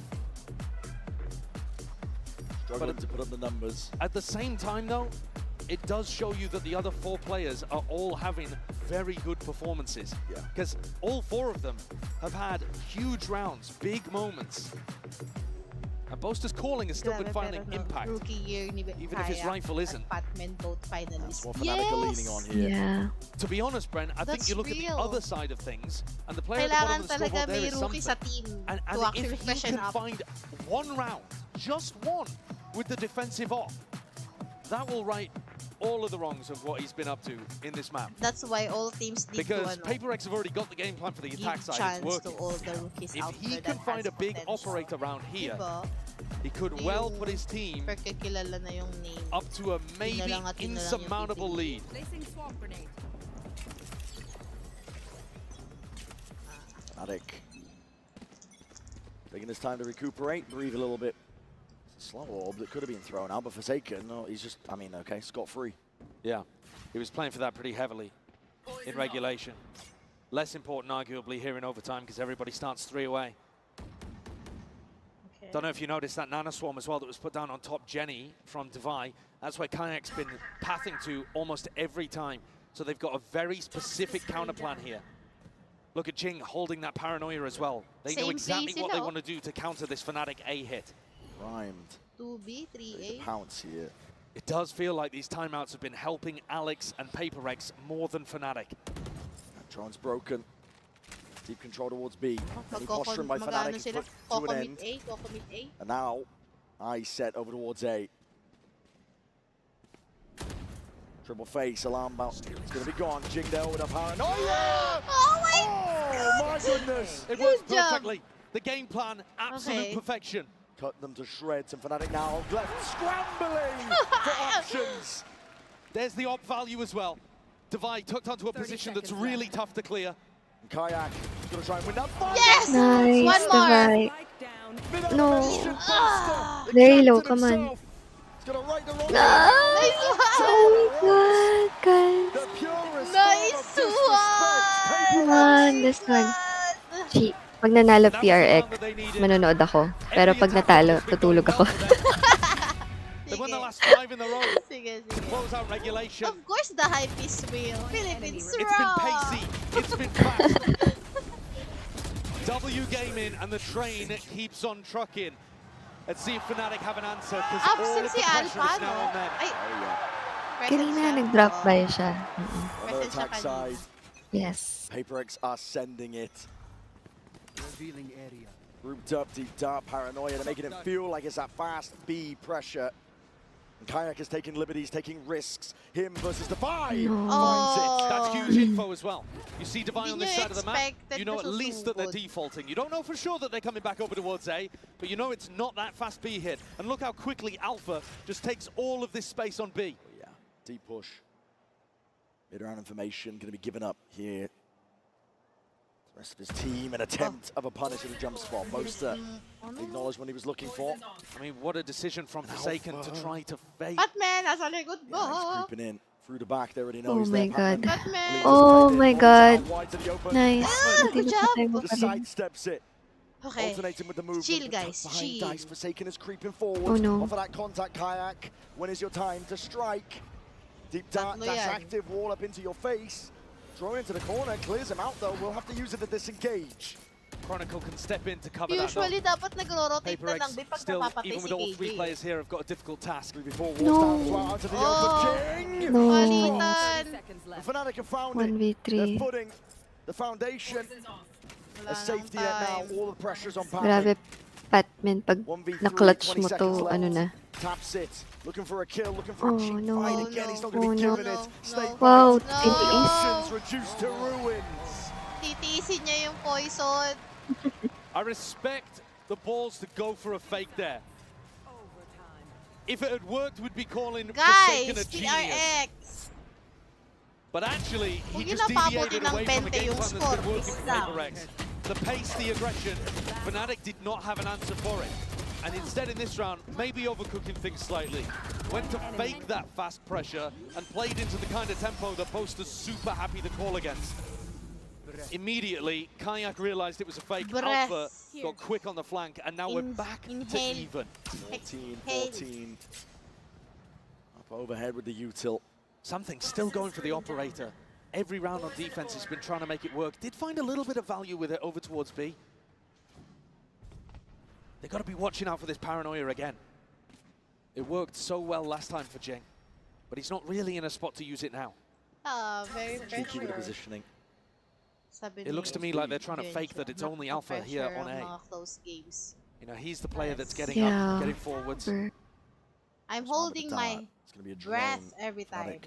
Struggling to put up the numbers. At the same time, though, it does show you that the other 4 players are all having very good performances. Yeah. Because all 4 of them have had huge rounds, big moments. And And Boaster's calling has still been finding impact. Rookie year ni Even if his rifle isn't. Patman both finalists. That's what Fnatic are leaning on here. Yeah. To be honest, Brent, I think That's you look real. at the other side of things, and the player at the bottom Kailangan of the talaga scoreboard there may is rookie something. sa team And to actually if he freshen can up. find one round, just one, with the defensive off, that will right all of the wrongs of what he's been up to in this map. That's why all teams need Because to PaperX have already got the game plan for the attack give side. chance It's working. to all the rookies If out he there can that find has a big potential. operator round here, Diba? he could well put his team Pagkakilala na yung name. up to a maybe Yun na lang at yun na lang yung insurmountable lead. Placing swamp grenade. Fnatic taking this time to recuperate, breathe a little bit. It's a slow orb that could have been thrown out, but Forsaken, no, he's just, I mean, okay, scot-free. Yeah, he was playing for that pretty heavily in regulation. Less important, arguably, here in overtime because everybody starts 3 away. Okay. Don't know if you noticed that Nano Swarm as well that was put down on top Jenny from Devi. That's where Kayak's been pathing to almost every time. So they've got a very specific counter plan here. Look at Jing holding that paranoia as well. They know exactly what they want to do to counter this Fnatic A hit. Primed. 2B, 3A. Pounce here. It does feel like these timeouts have been helping Alex and PaperX more than Fnatic. Drone's broken. Deep control towards B. Any posturing by Fnatic is put to an end. And now, eye set over towards A. Triple face, alarm bounce. It's going to be gone. Jing there with a paranoia. Oh my goodness. It works perfectly. The game plan, absolute perfection. Cut them to shreds, and Fnatic now left scrambling for options. There's the op value as well. Devi tucked onto a position that's really tough to clear. And Kayak is going to try and win that fight. Yes! Nice, One more! No. Very low, come on. He's going to right the wrong Nice Oh my god, guys. Nice one! Come on, this one. Gee, pag nanalo PRX, manonood ako. Pero pag natalo, tutulog ako. They won the last 5 in a row Sige, to close out regulation. Of course the hype is real. Philippines It's been pacey, it's been fast. W gaming and the train keeps on trucking. Let's see if Fnatic have an answer because all of the si pressure Alpha, is now on them. Ay, Kanina nag-drop by siya. On the attack side, Yes. PaperX are sending it. Revealing area. Grouped up, deep dark paranoia. They're making it feel like it's that fast B pressure. And Kayak is taking liberties, taking risks. Him versus Devi finds it. That's huge info as well. You see Devi on this side of the map, you know at least that they're defaulting. You don't know for sure that they're coming back over towards A, but you know it's not that fast B hit. And look how quickly Alpha just takes all of this space on B. Oh, yeah, deep push. Mid-round information going to be given up here. The rest of his team, an attempt of a punish at a jump spot. Boaster acknowledged what he was looking for. I mean, what a decision from Forsaken to try to fake. Batman, nasa likod mo. Yeah, he's creeping in. Through the back, they already know Oh he's my there. god. Batman. Oh my god. Wide to the open. Nice. good job. Just sidesteps it. Okay. Alternating with the move. Chill, guys. Behind Chill. Dice, Forsaken is creeping forward. Oh, no. Off of that contact, Kayak. When is your time to strike? Deep dash Tatlo yan. active, wall up into your face. Throw into the corner, clears him out though. We'll have to use it to disengage. Chronicle can step in to cover that. Usually dapat nagro-rotate na lang PaperX pag still, napapatay even si with all 3 KJ. players here, have got a difficult task. No. Out to the open. Jing! No. Palitan. The Fnatic have found it. 1v3. They're putting the foundation. A safety net now. All the pressure's on Patrick. Grabe, Patman, pag 1v3, na-clutch 20 mo seconds to, left. ano na. Taps it. Looking for a kill, looking for Oh, a cheap no. fight again. He's not going Oh, to be no. giving it. Snake Wow, bites. titiis. Options reduced to ruins. Titiisin niya yung poison. I respect the balls to go for a fake there. If it had worked, we'd be calling Forsaken a Guys, genius. PRX. But actually, he Huwag just yun napabuti deviated ng away from a 20 game yung plan that's score, been working please for lang. PaperX. The pace, the aggression, Fnatic did not have an answer for it. And instead in this round, maybe overcooking things slightly. Went to fake that fast pressure and played into the kind of tempo that Boaster's super happy to call against. Immediately, Kayak realized it was a fake. Breath. Alpha got quick on the flank, and now we're back to even. 14. Up overhead with the util. Something still going for the operator. Every round on defense has been trying to make it work. Did find a little bit of value with it over towards B. They've got to be watching out for this paranoia again. It worked so well last time for Jing, but he's not really in a spot to use it now. Very Cheeky with the pressure. positioning. It looks to me like they're trying to fake that it's only Alpha here on A. Close games. You know, he's the player that's getting up, getting forwards. I'm holding my It's going to be a breath drone. every time.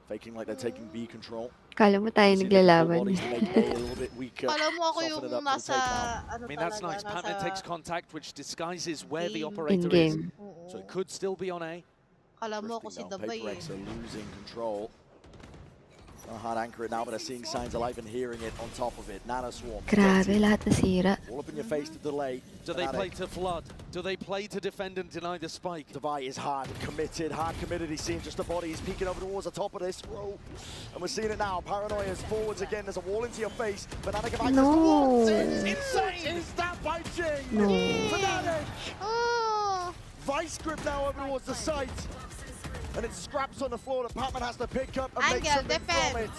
Faking like they're taking B control. Kala mo tayo naglalaban. Bodies to make A a little bit weaker. Alam mo ako Soften it yung up for the nasa, takedown. ano I mean, that's talaga, nice. Patman nasa takes contact, which disguises where the game. operator is. In-game. So it could still be on A. Kala mo ako si Drifting down, Dabay eh. PRX are losing control. A hard anchor it now, but they're seeing signs of life and hearing it on top of it. Nano Swarm. Grabe, lahat nasira. All up in your face to delay. Do they play to flood? Do they play to defend and deny the spike? Devi is hard committed. He's seeing just a body. He's peeking over towards the top of this row. And we're seeing it now. Paranoia is forwards again. There's a wall into your face. Fnatic have access to walls. It's insane. Is that by Jing? No. Fnatic. Vice grip now over towards the site. And it's scraps on the floor that Patman has to pick up and make something from it.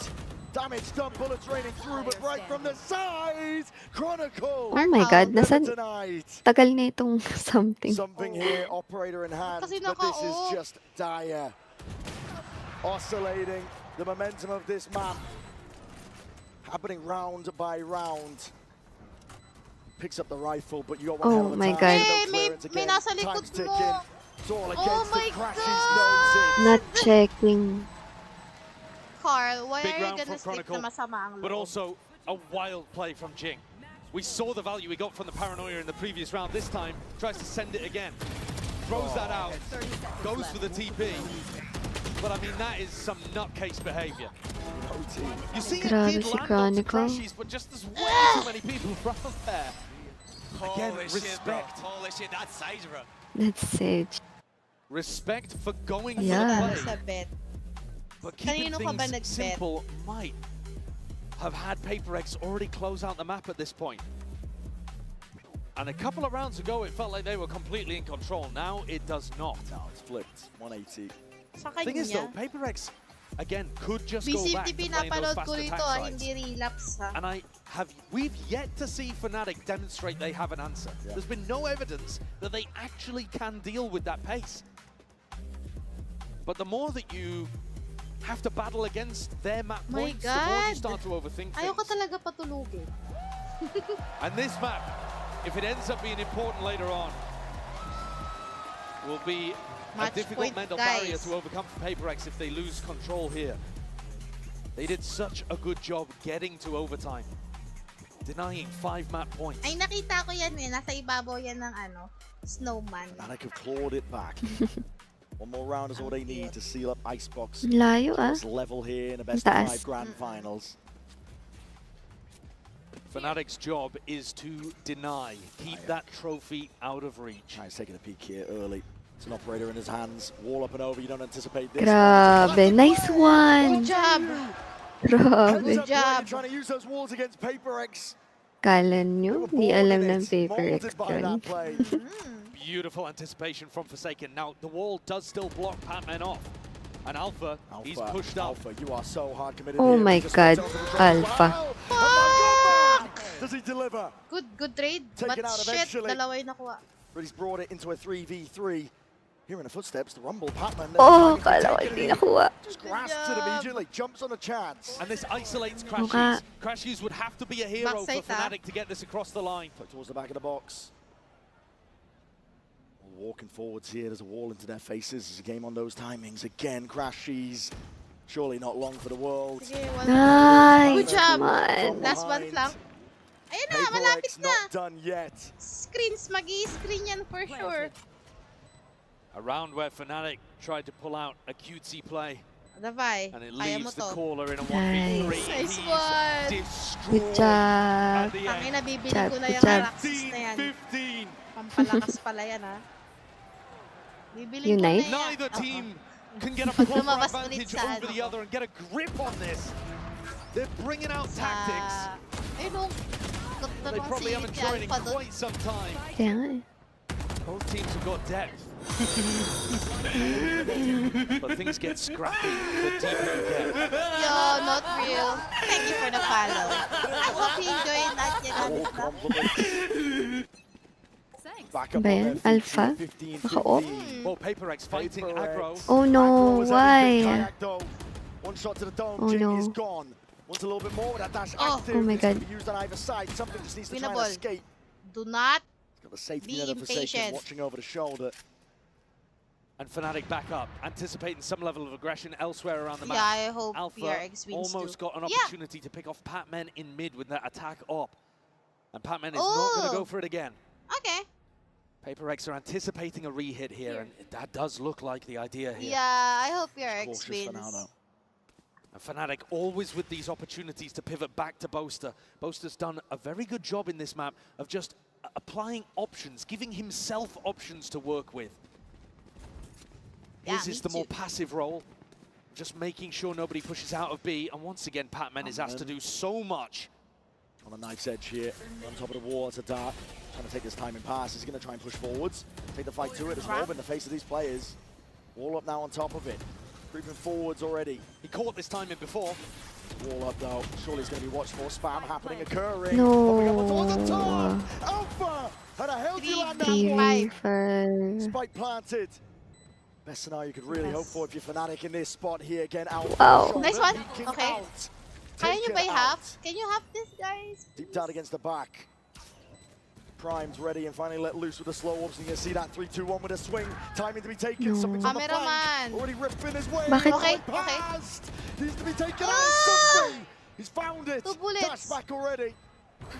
Damage done, bullets raining through, but right from the side, Chronicle. Oh my God, nasan tonight. tagal na itong something. Something here, operator in hand, but this is just dire. Oscillating the momentum of this map, happening round by round. Picks up the rifle, but you got one hell of a my time. God. No clearance again. Time's ticking. It's all against the Crashes noses. Not checking. Carl, why Big are you round gonna from stick Chronicle, na masama ang but loob? also a wild play from Jing. We saw the value we got from the paranoia in the previous round. This time, tries to send it again. Throws that out, goes for the TP. But I mean, that is some nutcase behavior. You see it Grabe did si land on Chronicle. Crashies, but just there's way too many people around there. Again, respect. Holy shit, that's Sage, bro. That's Sage. Respect for going Yeah. for the play. But keeping Kanino ka ba things nag-bet? simple might have had PRX already close out the map at this point. And a couple of rounds ago, it felt like they were completely in control. Now it does not. Now it's flipped, 180. Sa Thing is though, kanya, PRX, again, could just go back VCT to playing those pinapanood fast ko attack rito sides. hindi relapse ha. And we've yet to see Fnatic demonstrate they have an answer. Yeah. There's been no evidence that they actually can deal with that pace. But the more that you have to battle against their map My points, the more you God. start to overthink Ayaw ko things. talaga patulugin. And this map, if it ends up being important later on, will be a Match difficult point, mental guys. barrier to overcome for PRX if they lose control here. They did such a good job getting to overtime, denying 5 map points. Ay, nakita ko yan eh. Nasa ibabaw yan ng ano, snowman. Fnatic have clawed it back. One more round is all they need to seal up Icebox. Layo It's level here in the best of 5 grand finals. Fnatic's job is to deny, keep that trophy out of reach. He's taking a peek here early. It's an operator in his hands. Wall up and over. You don't anticipate this. Grabe, nice one. Good job. Grabe. Good job. Trying to use those walls against PRX. Kala nyo, di alam ng paper Molded by extra. that play. Beautiful anticipation from Forsaken. Now, the wall does still block Patman off. And Alpha, he's pushed up. Alpha, you are so hard committed Oh here. my Just God, puts over the drop. Alpha. Wow. Oh my God, man. Does he deliver? Good trade. Take it But out shit, eventually. dalawa yung nakuha. But he's brought it into a 3v3. Here in the footsteps, the Rumble, Patman. Oh, kala ko hindi nakuha. Just grasps it immediately, jumps on a chance. And this isolates Mukha. Crashies. Crashies would have to be a hero Backside, for Fnatic to get this across the line. Towards the back of the box. Walking forwards here, there's a wall into their faces. There's a game on those timings. Again, Crashies. Surely not long for the world. Sige, Nice. Good job. Come on. Last one flank. Ayun na, malapit PRX na. not done yet. Screens, mag-i-screen yan for sure. A round where Fnatic tried to pull out a cutesy play. Davay, And it kaya mo leaves the to. caller in a 1v3. Nice. Nice He's one. destroyed Good job. at the Tangin end. na, bibili Good ko na yung job. Araxis na yan. 15. Pampalakas pala yan ha. Bibili ko na Unite? yan. Neither Oo. team can get a Pag proper lumabas advantage ulit sa over the ano. other and get a grip on this. They're bringing out Sa... tactics Ayun nung... they probably haven't tried in Alpha doon. quite some time. Kaya nga eh. Both teams have got depth. But things get scrappy the deeper you get. Yo, not real. Thank you for the follow. I hope you enjoyed that, Ba yan? Alpha? Naka-off? Well, PaperX fighting aggro. Oh no, why? One shot to the dome, Oh Jing no. is gone. Wants a little bit more with that dash Oh. active. Oh my It's gonna God. be used on either side. Something just needs to try and Winnable. escape. Do not Got the safety be net of Forsaken impatient. watching over the shoulder. And Fnatic back up, anticipating some level of aggression elsewhere around the map. Yeah, I hope Alpha PRX wins almost too. got an Yeah. opportunity to pick off Patman in mid with that attack up. And Patman is not going to go for it again. Okay. PaperX are anticipating a re-hit here, and that does look like the idea here. Yeah, I hope PRX Cautious for now, wins. though. And Fnatic always with these opportunities to pivot back to Boaster. Boaster's done a very good job in this map of just applying options, giving himself options to work with. Yeah, His is the more passive role, just making sure nobody pushes out of B. And once again, Patman is asked to do so much. On a knife's edge here, on top of the wall, it's a dart. Trying to take his time and pass. He's going to try and push forwards. Take the fight to it as well in the face of these players. Wall up now on top of it. Creeping forwards already. He caught this time in before. Wall up though. Surely it's going to be watched for. Spam happening, occurring. No. Alpha! How the hell do you land that TV one? for... Spike planted. Best scenario you could really hope for if you're Fnatic in this spot here again. Alpha. Wow. Shoulder Nice one. peeking Okay. out. Can you Taken buy out. half? Can you have this, guys? Deep down against the back. Prime's ready and finally let loose with a slow ops. And you can see that 3-2-1 with a swing. Timing to be taken. No. Something's on the flank. Cameraman. Already ripped in his way. Bakit? Okay, Past. Needs to be taken out. Ah! Something. He's found it. 2 bullets. Dash back already.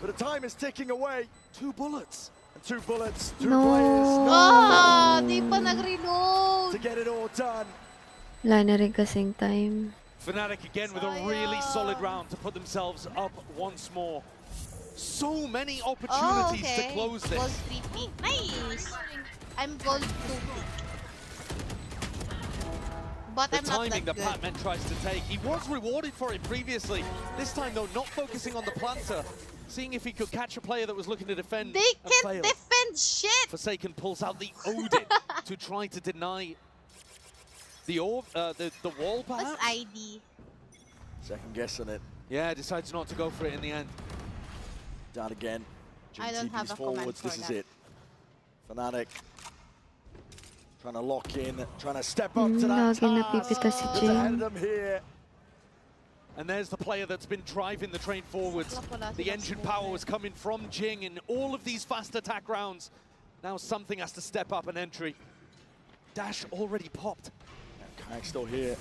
But the time is ticking away. 2 bullets. And 2 bullets. 2 No. players. Ah, di pa nag-reload. To get it all done. Wala na rin kasing time. Fnatic again with a really solid round to put themselves up once more. So many opportunities to close this. Gold 3P. Nice. I'm gold 2P. But The I'm not timing that that good. Patman tries to take, he was rewarded for it previously. This time though, not focusing on the planter, seeing if he could catch a player that was looking to defend. They and can't failed. defend shit. Forsaken pulls out the Odin to try to deny the orb, the wall perhaps? What's ID? Second guessing it. Yeah, decides not to go for it in the end. Down again. I don't have a forwards. command for This is that. it. Fnatic. Trying to lock in, trying to step up to that Lagi task. napipita si Just ahead of Jing. them here. And there's the player that's been driving the train forwards. The engine power was coming from Jing in all of these fast attack rounds. Now something has to step up an entry. Dash already popped. Kayak still here.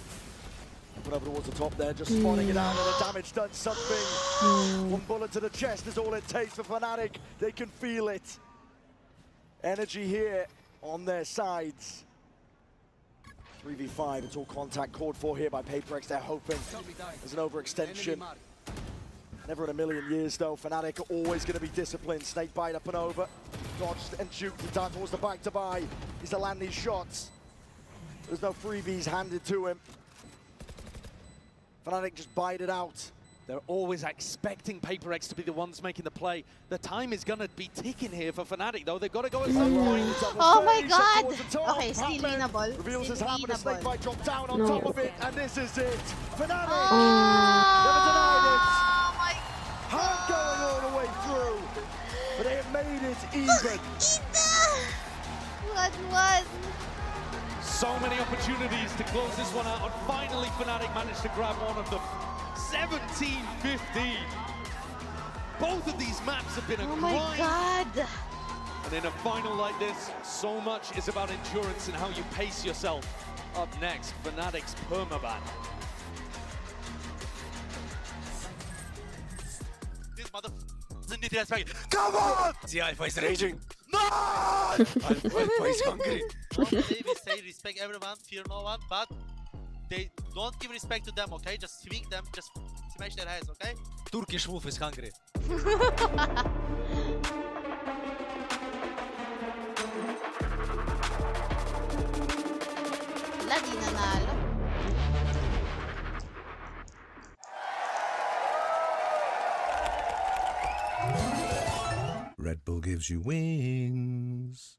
Put over towards the top there, just spotting it out, and the damage done something. One bullet to the chest is all it takes for Fnatic. They can feel it. Energy here on their sides. 3v5, it's all contact called for here by PaperX. They're hoping there's an overextension. Never in a million years though. Fnatic are always going to be disciplined. Snake bite up and over. Dodged and shoots. He's down towards the back to buy. He's to land these shots. There's no freebies handed to him. Fnatic just bite it out. They're always expecting PaperX to be the ones making the play. The time is going to be ticking here for Fnatic, though. They've got to go at some point. Oh my god! Okay, still winnable. Reveals his Still hand, but a snake winnable. bite dropped down on No. top of it, and this is it. Fnatic Oh never denied it. my Hard going all the way through, but they have made it even. 1-1. So many opportunities to close this one out, and finally Fnatic managed to grab one of them. 17-15. Both of these maps have been a Oh my grind. god. And in a final like this, so much is about endurance and how you pace yourself. Up next, Fnatic's permaban. This mother need respect. Come on! The Alpha is raging. No! Alpha is hungry. Normally we say respect everyone, fear no one, but they don't give respect to them, okay? Just swing them, just smash their heads, okay? Turkish wolf is hungry. Wala, di nanalo. Red Bull gives you wings.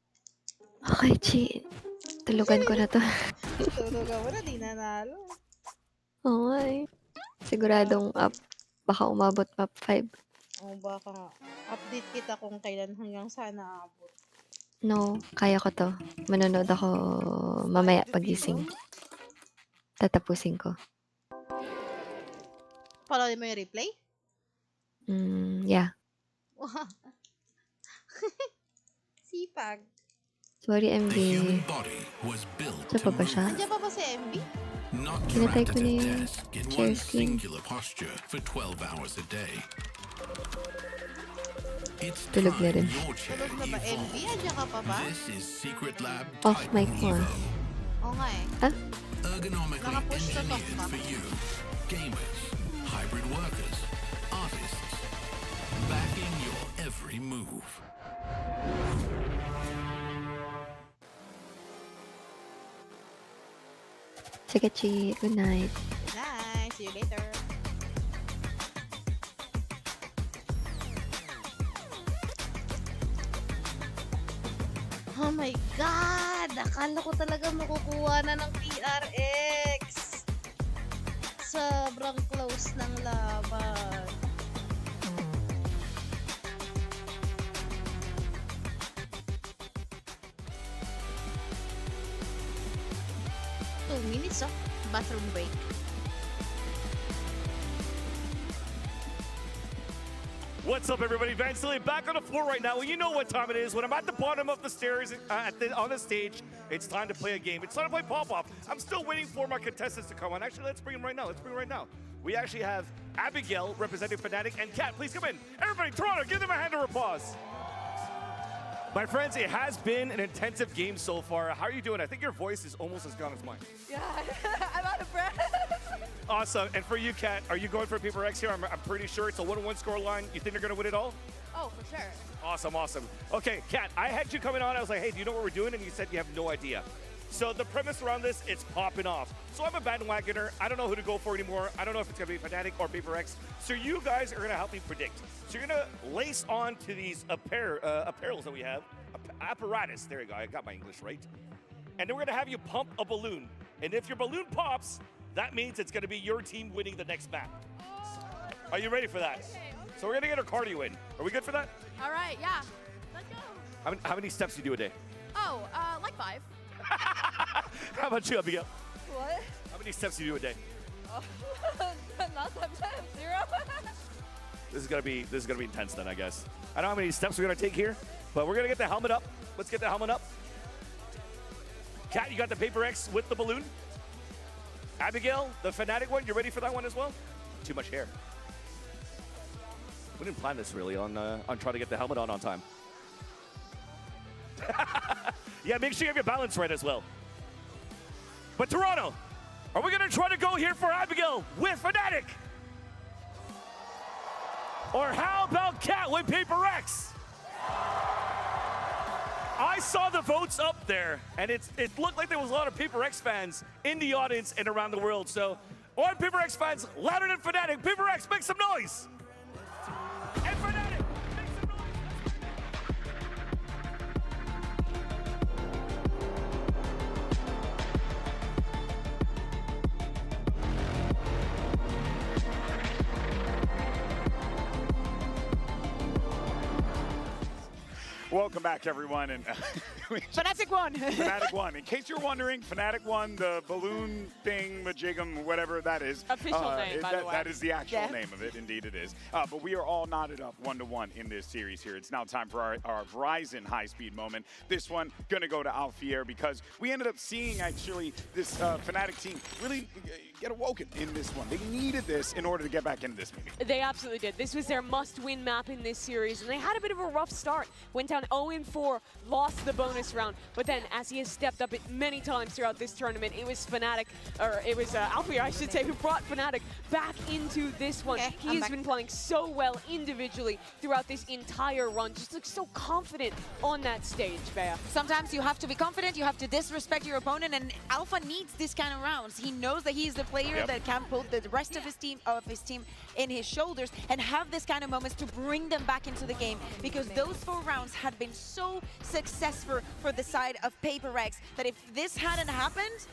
Okay, Jin. Tulugan ko na to. Tulugan mo na, di nanalo. Oo nga eh. Siguradong up. Baka umabot top 5. O baka nga. Update kita kung kailan hanggang sana abot. No, kaya ko to. Manonood ako mamaya pagising. Tatapusin ko. Follow mo yung replay? Yeah. Sipag. Sorry, MB. Saan pa ba siya? Andiyan pa ba si MB? Kinatay ko na yung share screen. Tulog na rin. Tulog na ba MB? Andiyan ka pa ba? Off mic mo ah. Oo nga eh. Ah? Naka-push to talk ba? Gamers, hybrid workers, artists, backing your every move. Sige, Chi. Good night. Good night. See you later. Oh my God! Akala ko talaga makukuha na ng PRX. Sobrang close ng laban. Minutes of bathroom break. What's up, everybody? Vansilly back on the floor right now. Well, you know what time it is. When I'm at the bottom of the stairs on the stage, it's time to play a game. It's time to play pop-off. I'm still waiting for my contestants to come on. Actually, let's bring them right now. We actually have Abigail representing Fnatic and Kat. Please come in. Everybody, Toronto, give them a hand of applause. My friends, it has been an intensive game so far. How are you doing? I think your voice is almost as gone as mine. Yeah, I'm out of breath. Awesome. And for you, Kat, are you going for PRX here? I'm pretty sure it's a 1-1 score line. You think they're going to win it all? Oh, for sure. Awesome. Okay, Kat, I had you coming on. I was like, hey, do you know what we're doing? And you said you have no idea. So the premise around this, it's popping off. So I'm a bandwagoner. I don't know who to go for anymore. I don't know if it's going to be Fnatic or PRX. So you guys are going to help me predict. So you're going to lace on to these apparels that we have. Apparatus. There you go. I got my English right. And then we're going to have you pump a balloon. And if your balloon pops, that means it's going to be your team winning the next map. Are you ready for that? Okay. So we're going to get our cardio in. Are we good for that? All right, yeah. Let's go. How many steps do you do a day? Oh, like 5. How about you, Abigail? What? How many steps do you do a day? Oh, not sometimes. 0. This is gonna be intense then, I guess. I don't know how many steps we're gonna take here, but we're gonna get the helmet up. Let's get the helmet up. Kat, you got the PRX with the balloon. Abigail, the Fnatic one, you ready for that one as well? Too much hair. We didn't plan this really on trying to get the helmet on time. Yeah, make sure you have your balance right as well. But Toronto, are we gonna try to go here for Abigail with Fnatic? Or how about Kat with PRX? I saw the votes up there, and it looked like there was a lot of PRX fans in the audience and around the world. So, or PRX fans louder than Fnatic. PRX, make some noise! And Fnatic, make some noise! Welcome back, everyone. And Fnatic won. Fnatic won. In case you're wondering, Fnatic won the balloon thing, majigum, whatever that is. Official name, by the way. That is the actual name of it. Indeed, it is. But we are all knotted up 1-1 in this series here. It's now time for our Verizon high-speed moment. This one going to go to Alfier because we ended up seeing, actually, this Fnatic team really get awoken in this one. They needed this in order to get back into this maybe. They absolutely did. This was their must-win map in this series, and they had a bit of a rough start. Went down 0-4, lost the bonus round, but then as he has stepped up it many times throughout this tournament, it was Fnatic, or it was Alfier, I should say, who brought Fnatic back into this one. Okay, he has been playing so well individually throughout this entire run, just looks so confident on that stage, Bea. Sometimes you have to be confident, you have to disrespect your opponent, and Alpha needs this kind of rounds. He knows that he's the player that can put the rest of his team in his shoulders and have this kind of moments to bring them back into the game, because those 4 rounds had been so successful for the side of PaperX that if this hadn't happened,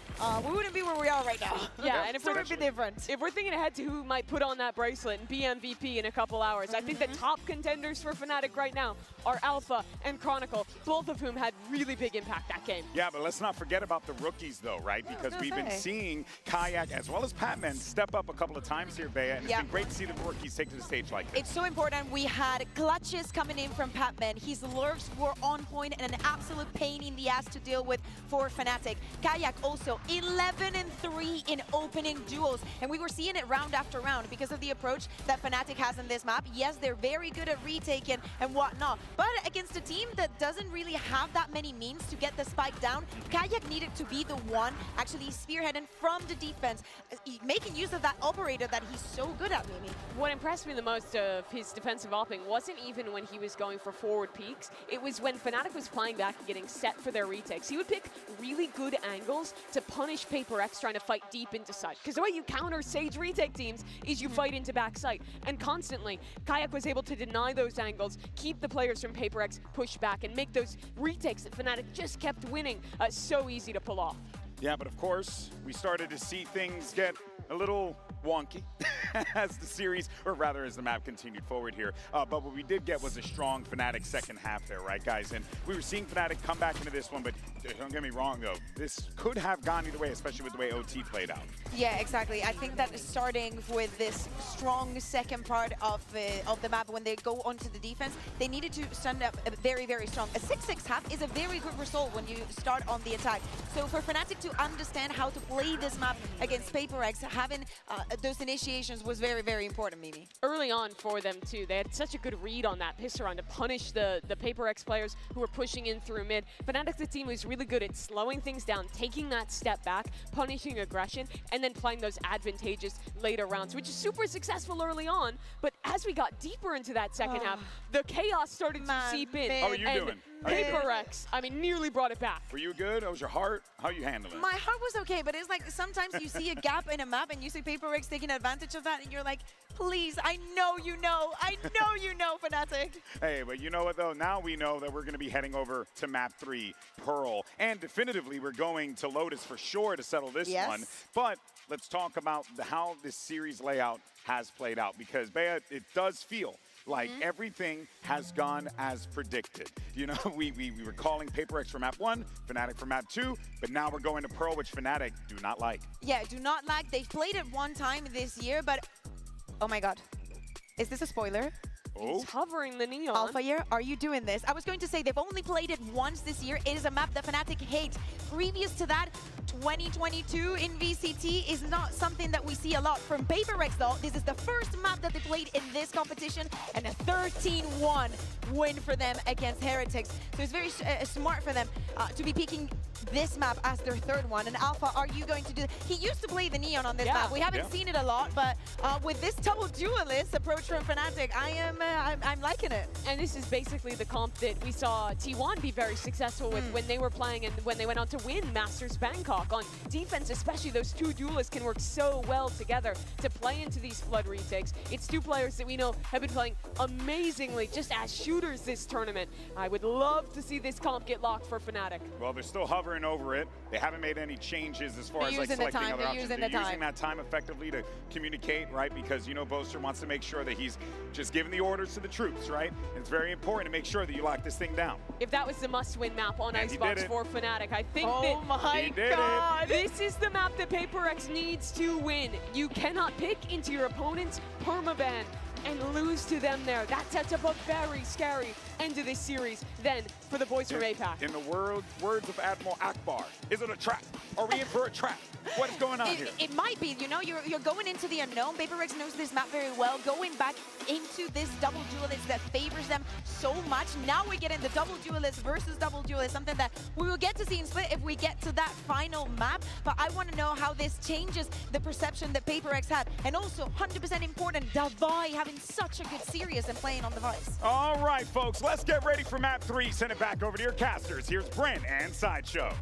we wouldn't be where we are right now. Yeah, and it would be different. If we're thinking ahead to who might put on that bracelet and be MVP in a couple hours, I think the top contenders for Fnatic right now are Alpha and Chronicle, both of whom had really big impact that game. Yeah, but let's not forget about the rookies, though, right? Because we've been seeing Kayak as well as Patman step up a couple of times here, Bea, and it's been great to see the rookies take to the stage like this. It's so important. We had clutches coming in from Patman. His lurks were on point and an absolute pain in the ass to deal with for Fnatic. Kayak also 11-3 in opening duels, and we were seeing it round after round because of the approach that Fnatic has in this map. Yes, they're very good at retaking and whatnot, but against a team that doesn't really have that many means to get the spike down, Kayak needed to be the one actually spearheading from the defense, making use of that operator that he's so good at, Mimi. What impressed me the most of his defensive opping wasn't even when he was going for forward peaks. It was when Fnatic was flying back and getting set for their retakes. He would pick really good angles to punish PaperX trying to fight deep into site. Because the way you counter Sage retake teams is you fight into back site. And constantly, Kayak was able to deny those angles, keep the players from PaperX pushed back, and make those retakes that Fnatic just kept winning so easy to pull off. Yeah, but of course, we started to see things get a little wonky as the series, or rather as the map continued forward here. But what we did get was a strong Fnatic second half there, right, guys? And we were seeing Fnatic come back into this one, but don't get me wrong, though. This could have gone either way, especially with the way OT played out. Yeah, exactly. I think that starting with this strong second part of the map, when they go onto the defense, they needed to stand up very, very strong. A 6-6 half is a very good result when you start on the attack. So for Fnatic to understand how to play this map against PaperX, having those initiations was very, very important, Mimi. Early on for them, too, they had such a good read on that piss around to punish the PaperX players who were pushing in through mid. Fnatic, the team, was really good at slowing things down, taking that step back, punishing aggression, and then playing those advantageous later rounds, which is super successful early on. But as we got deeper into that second half, the chaos started to seep in. How are you doing? PaperX, I mean, nearly brought it back. Were you good? How was your heart? How are you handling it? My heart was okay, but it's like sometimes you see a gap in a map and you see PaperX taking advantage of that, and you're like, please, I know you know, Fnatic. Hey, but you know what, though? Now we know that we're going to be heading over to map 3, Pearl. And definitively, we're going to Lotus for sure to settle this one. But let's talk about how this series layout has played out, because, Bea, it does feel like everything has gone as predicted. You know, we were calling PaperX for map 1, Fnatic for map 2, but now we're going to Pearl, which Fnatic do not like. Yeah, do not like. They've played it one time this year, but oh my god. Is this a spoiler? He's hovering the neon. Alpha year, are you doing this? I was going to say they've only played it once this year. It is a map that Fnatic hates. Previous to that, 2022 in VCT is not something that we see a lot from PaperX, though. This is the first map that they played in this competition, and a 13-1 win for them against Heretics. So it's very smart for them to be picking this map as their third one. And Alpha, are you going to do? He used to play the neon on this map. We haven't seen it a lot, but with this double duelist approach from Fnatic, I'm liking it. And this is basically the comp that we saw T1 be very successful with when they were playing and when they went on to win Masters Bangkok. On defense, especially, those two duelists can work so well together to play into these flood retakes. It's two players that we know have been playing amazingly just as shooters this tournament. I would love to see this comp get locked for Fnatic. Well, they're still hovering over it. They haven't made any changes as far as like selecting other options. They're using that time effectively to communicate, right? Because, you know, Boaster wants to make sure that he's just giving the orders to the troops, right? And it's very important to make sure that you lock this thing down. If that was the must-win map on Icebox for Fnatic, I think my god! This is the map that PaperX needs to win. You cannot pick into your opponent's permaban and lose to them there. That sets up a very scary end of this series then for the boys from APAC. In the words of Admiral Akbar, is it a trap? Are we in for a trap? What is going on here? It might be. You know, you're going into the unknown. PaperX knows this map very well. Going back into this double duelist that favors them so much. Now we get into double duelist versus double duelist, something that we will get to see in Split if we get to that final map. But I want to know how this changes the perception that PaperX had. And also, 100% important, Davai having such a good series and playing on device. All right, folks, let's get ready for map 3. Send it back over to your casters. Here's Brent and Sideshow.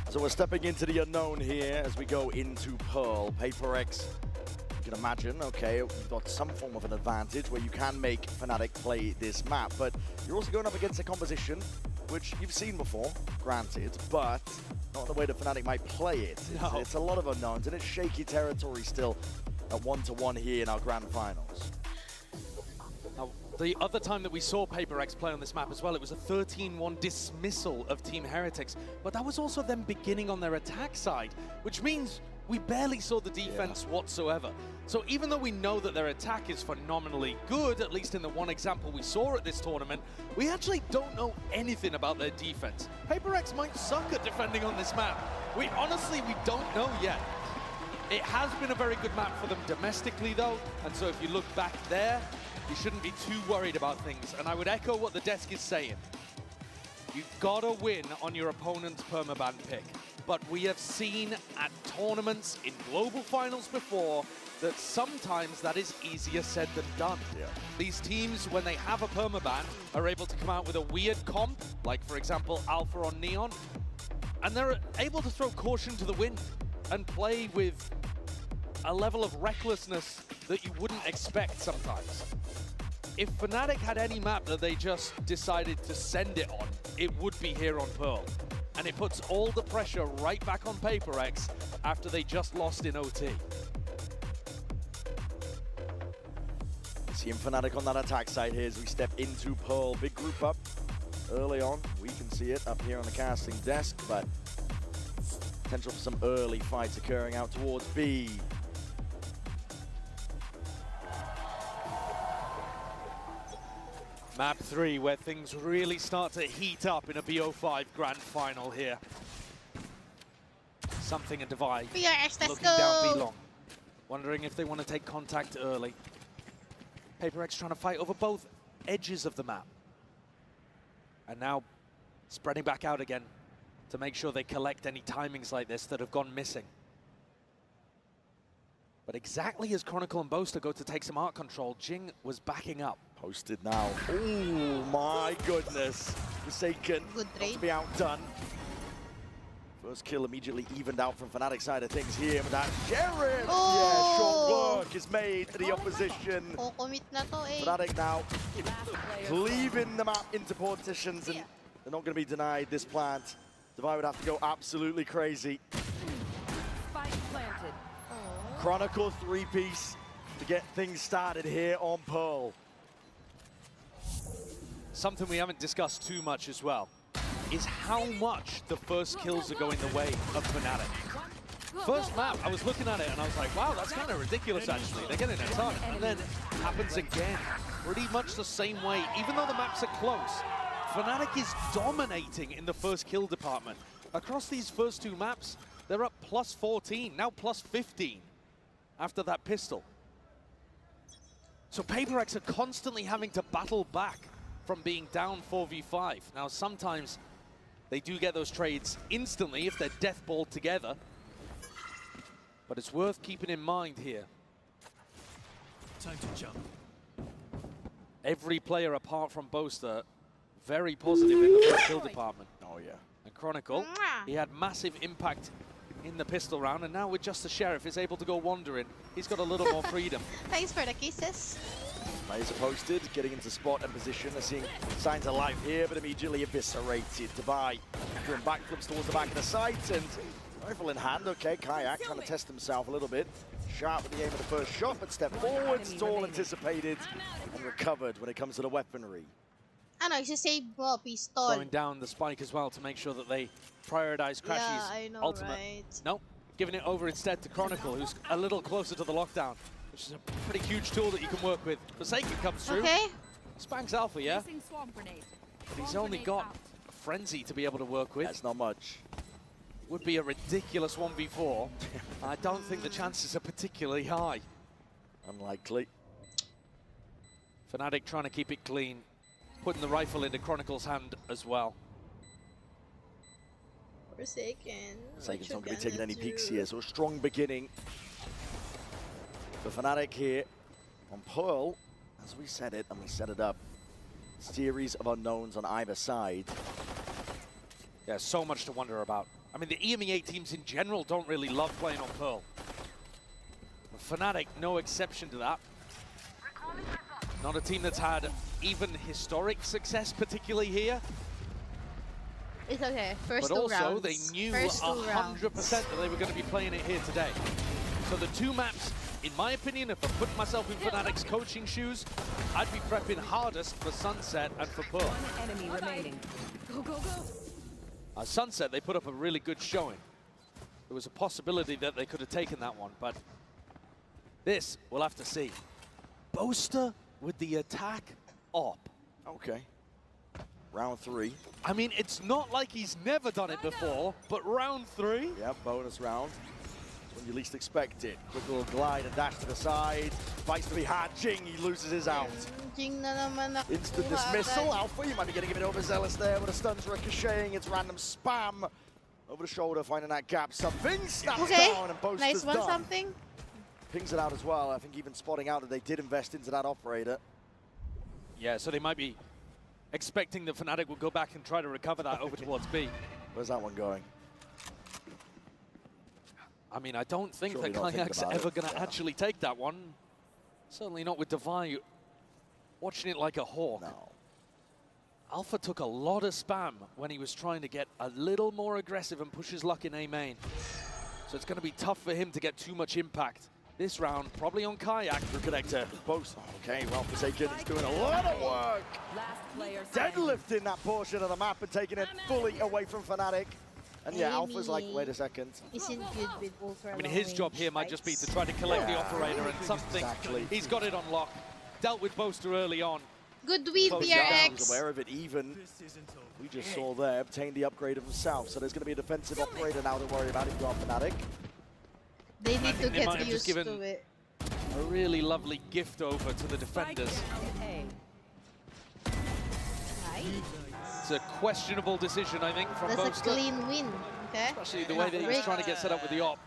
So we're stepping into the unknown here as we go into Pearl. PaperX, you can imagine, okay, you've got some form of an advantage where you can make Fnatic play this map, but you're also going up against a composition which you've seen before, granted, but not the way that Fnatic might play it. It's a lot of unknowns, and it's shaky territory still at 1-1 here in our grand finals. Now, the other time that we saw PaperX play on this map as well, it was a 13-1 dismissal of Team Heretics, but that was also them beginning on their attack side, which means we barely saw the defense whatsoever. So even though we know that their attack is phenomenally good, at least in the one example we saw at this tournament, we actually don't know anything about their defense. PaperX might suck at defending on this map. We don't know yet. It has been a very good map for them domestically though, and so if you look back there, you shouldn't be too worried about things. And I would echo what the desk is saying. You've got to win on your opponent's permaban pick. But we have seen at tournaments in global finals before that sometimes that is easier said than done. These teams, when they have a permaban, are able to come out with a weird comp, like for example Alpha on Neon, and they're able to throw caution to the wind and play with a level of recklessness that you wouldn't expect sometimes. If Fnatic had any map that they just decided to send it on, it would be here on Pearl. And it puts all the pressure right back on PaperX after they just lost in OT. Seeing Fnatic on that attack side here as we step into Pearl. Big group up early on. We can see it up here on the casting desk, but potential for some early fights occurring out towards B. Map 3, where things really start to heat up in a BO5 grand final here. Something and Divide PRX, let's looking go! down B long, wondering if they want to take contact early. PaperX trying to fight over both edges of the map. And now spreading back out again to make sure they collect any timings like this that have gone missing. But exactly as Chronicle and Boaster go to take some art control, Jing was backing up. Posted now. Oh my goodness. Forsaken. Good not to be outdone. First kill immediately evened out from Fnatic's side of things here, but that Jared! Yeah, short work is made to the opposition. Fnatic now cleaving the map into partitions, and they're not going to be denied this plant. Divide would have to go absolutely crazy. Spike planted. Chronicle 3-piece to get things started here on Pearl. Something we haven't discussed too much as well is how much the first kills are going the way of Fnatic. First map, I was looking at it and I was like, wow, that's kind of ridiculous actually. They're getting a ton. And then it happens again, pretty much the same way. Even though the maps are close, Fnatic is dominating in the first kill department. Across these first two maps, they're up plus 14, now plus 15 after that pistol. So PaperX are constantly having to battle back from being down 4v5. Now, sometimes they do get those trades instantly if they're deathballed together. But it's worth keeping in mind here. Time to jump. Every player apart from Boaster, very positive in the first kill department. Oh, yeah. And Chronicle, he had massive impact in the pistol round, and now with just the Sheriff is able to go wandering. He's got a little more freedom. Thanks for the kisses. Players are posted, getting into spot and position. They're seeing signs of life here, but immediately eviscerated. Divide doing backflips towards the back of the site, and rifle in hand. Okay, Kayak trying to test himself a little bit. Sharp with the aim of the first shot, but step forwards. It's all anticipated and recovered when it comes to the weaponry. Ano, isa-save mo, pistol. Throwing down the spike as well to make sure that they prioritize Crashy's ultimate. Right? Nope, giving it over instead to Chronicle, who's a little closer to the lockdown, which is a pretty huge tool that you can work with. Forsaken comes through. Okay. Spanks Alpha, yeah? But he's only got a Frenzy to be able to work with. That's not much. Would be a ridiculous 1v4. I don't think the chances are particularly high. Unlikely. Fnatic trying to keep it clean, putting the rifle into Chronicle's hand as well. Forsaken's not going to be taking any peeks here, so a strong beginning for Fnatic here on Pearl. As we said it, and we set it up, series of unknowns on either side. Yeah, so much to wonder about. I mean, the EMEA teams in general don't really love playing on Pearl. Fnatic, no exception to that. Not a team that's had even historic success, particularly here. It's okay. First but two also rounds. they knew First 100% that they were going to be playing it here today. So the two maps, in my opinion, if I put myself in Fnatic's coaching shoes, I'd be prepping hardest for Sunset and for Pearl. One enemy remaining. Go, go, go. Sunset, they put up a really good showing. There was a possibility that they could have taken that one, but this, we'll have to see. Boaster with the attack op. Okay. Round 3. I mean, it's not like he's never done it before, but round 3? Yeah, bonus round. When you least expect it. Quick little glide and dash to the side. Fights to be hard. Jing, he loses his out. Jing na naman nakuha Instant dismissal. Alpha, you might be getting a bit overzealous there, but the stun's ricocheting. It's random spam. Over the shoulder, finding that gap. Something snaps down and Boaster's nice one, done. something. Pings it out as well. I think even spotting out that they did invest into that operator. Yeah, so they might be expecting that Fnatic will go back and try to recover that over towards B. Where's that one going? I mean, I don't think Surely that not thinking Kayak's about ever it. going to actually take that one. Certainly not with Divine watching it like a hawk. No. Alpha took a lot of spam when he was trying to get a little more aggressive and push his luck in A main. So it's going to be tough for him to get too much impact. This round, probably on Kayak. Through connector. Both. Okay, well Forsaken is doing a lot of work. Last player. Deadlifting that portion of the map and taking it fully away from Fnatic. And yeah, Alpha's like, wait a second. Isn't good with ultra I mean, his job here might just be to try to collect the operator and something. Exactly. He's got it on lock. Dealt with Boaster early on. Good weed, Close down, PRX. was aware of it even. We just saw there, obtained the upgrade of himself. So there's going to be a defensive operator now to worry about if you are Fnatic. They need to they might get have used just given to it. a really lovely gift over to the defenders. It's a questionable decision, I think, from That's Boaster. a clean win. Okay. Especially the way that he was trying to get set up with the op.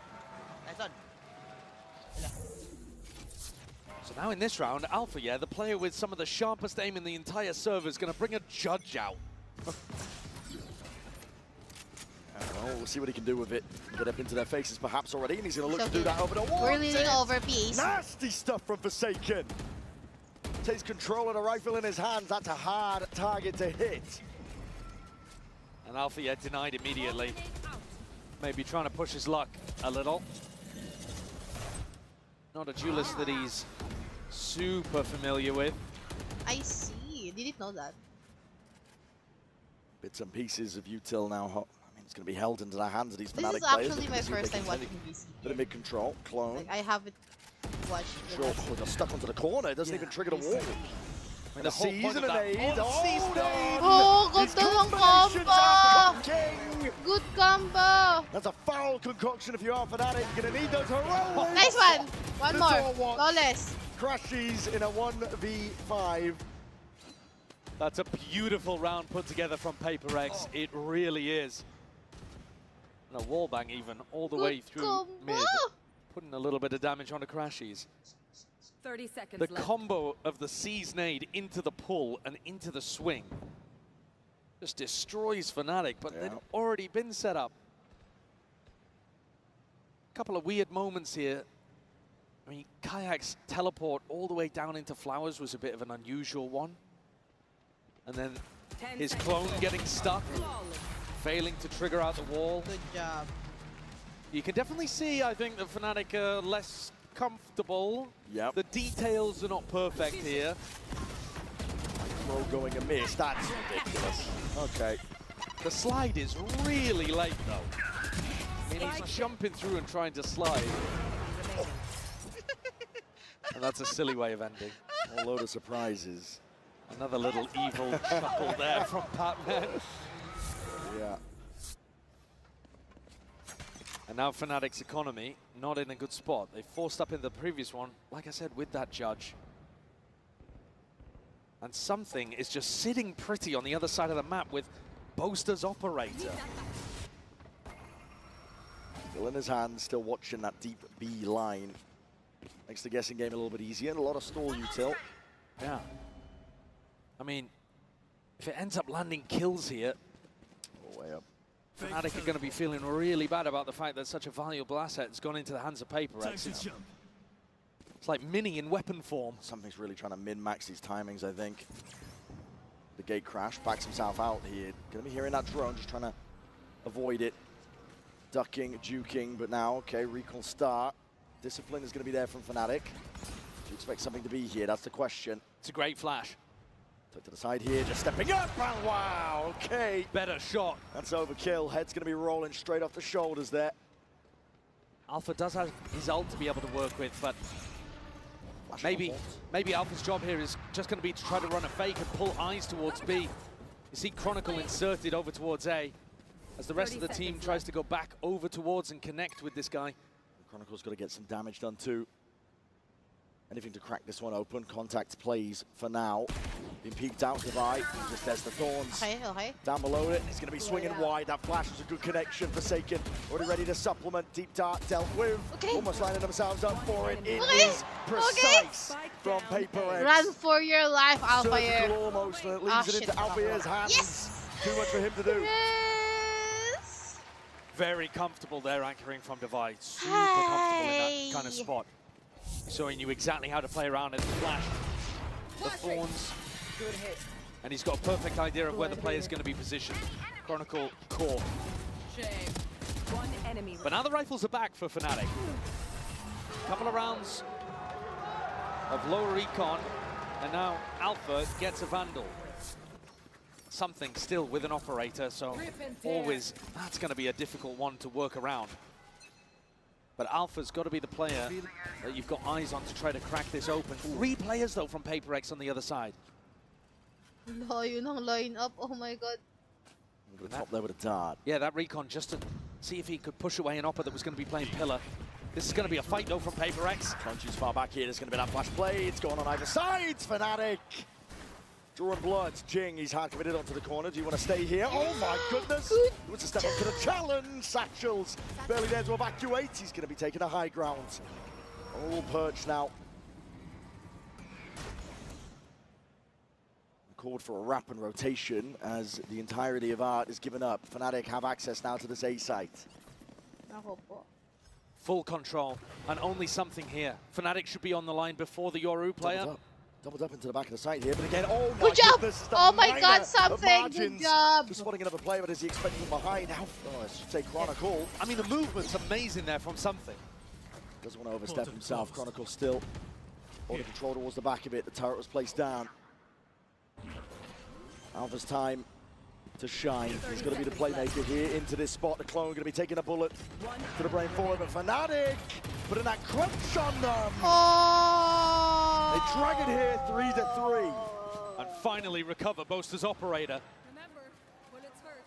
So now in this round, Alpha, yeah, the player with some of the sharpest aim in the entire server, is going to bring a judge out. Well, we'll see what he can do with it. Get up into their faces perhaps already, and he's going to look to do that over the wall. We're leaning over piece. Nasty stuff from Forsaken. Takes control of the rifle in his hands. That's a hard target to hit. And Alpha, yeah, denied immediately. Maybe trying to push his luck a little. Not a duelist that he's super familiar with. I see. Didn't know that. Bits and pieces of util now. I mean, it's going to be held into the hands of these This Fnatic is players. actually my first time watching VCT. Bit of mid-control, clone. Like, I haven't watched it. Sure, they're stuck onto the corner. It doesn't even trigger the wall. And the season and aid. Oh, ganda ng combo! Good combo! That's a foul concoction if you are Fnatic. You're going to need those heroics. Nice one! One more. Flawless. Crashes in a 1v5. That's a beautiful round put together from PRX. It really is. And a wallbang even all the way through mid. Putting a little bit of damage on the Crashies. 30 seconds The left. combo of the Seize nade into the pull and into the swing just destroys Fnatic, but they'd already been set up. A couple of weird moments here. I mean, Kayak's teleport all the way down into Flowers was a bit of an unusual one. And then his clone getting stuck, failing to trigger out the wall. Good job. You can definitely see, I think, that Fnatic are less comfortable. Yep. The details are not perfect here. Throw going amiss. That's ridiculous. Okay. The slide is really late, though. I mean, he's jumping through and trying to slide. And that's a silly way of ending. A load of surprises. Another little evil chuckle there from Batman. Yeah. And now Fnatic's economy, not in a good spot. They forced up in the previous one, like I said, with that judge. And something is just sitting pretty on the other side of the map with Boaster's operator. Still in his hand, still watching that deep B line. Makes the guessing game a little bit easier and a lot of stall util. Yeah. I mean, if it ends up landing kills here, way up. Fnatic are going to be feeling really bad about the fact that such a valuable asset has gone into the hands of PRX. It's like Mini in weapon form. Something's really trying to min-max these timings, I think. the gate crash, backs himself out here. Gonna be hearing that drone, just trying to avoid it. Ducking, juking, but now, okay, recall start. Discipline is gonna be there from Fnatic. Do you expect something to be here? That's the question. It's a great flash. Took to the side here, just stepping up, and wow, okay. Better shot. That's overkill. Head's gonna be rolling straight off the shoulders there. Alpha does have his ult to be able to work with, but maybe Alpha's job here is just going to be to try to run a fake and pull eyes towards B. You see Chronicle inserted over towards A, as the rest of the team tries to go back over towards and connect with this guy. Chronicle's got to get some damage done too. Anything to crack this one open. Contact plays for now. Being peeked out, Divide. Just there's the Thorns. Okay. Down below it. He's going to be swinging wide. That flash was a good connection. Forsaken. Already ready to supplement. Deep Dart dealt with. Almost lining themselves up for it. It is precise from PRX. Run for your life, Alpha Air. Surgical almost, and it leaves it into Alpha Air's hands. Yes! Too much for him to do. Yes! Very comfortable there, anchoring from Divide. Super comfortable in that kind of spot. So he knew exactly how to play around it. The flash, the Thorns. Good hit. And he's got a perfect idea of where the player is going to be positioned. Chronicle core. Shame. One enemy. But now the rifles are back for Fnatic. Couple of rounds of lower recon, and now Alpha gets a Vandal. Something still with an operator, so always that's going to be a difficult one to work around. But Alpha's got to be the player that you've got eyes on to try to crack this open. 3 players, though, from PRX on the other side. Layo ng line up. Oh my god. Go top there with a dart. Yeah, that recon just to see if he could push away an Oppa that was going to be playing Pillar. This is going to be a fight, though, from PRX. Crunchy's far back here. There's going to be that flash play. It's going on either side. Fnatic. Drawing blood. Jing, he's hard committed onto the corner. Do you want to stay here? Oh my goodness. He wants to step up to the challenge. Satchels barely there to evacuate. He's going to be taking a high ground. All perched now. Called for a wrap and rotation as the entirety of Art is given up. Fnatic have access now to this A site. Full control and only something here. Fnatic should be on the line before the Yoru player. Doubled up into the back of the site here, but again, oh my Good job! goodness. Oh my god, something! Good job! Just spotting another player, but is he expecting from behind? How, I should say Chronicle. I mean, the movement's amazing there from something. Doesn't want to overstep himself. Chronicle still holding control towards the back of it. The turret was placed down. Alpha's time to shine. He's going to be the playmaker here into this spot. The clone going to be taking a bullet to the brain forward, but Fnatic putting that crunch on them. Oh! They drag it here 3-3. And finally recover Boaster's operator. Remember, bullets hurt.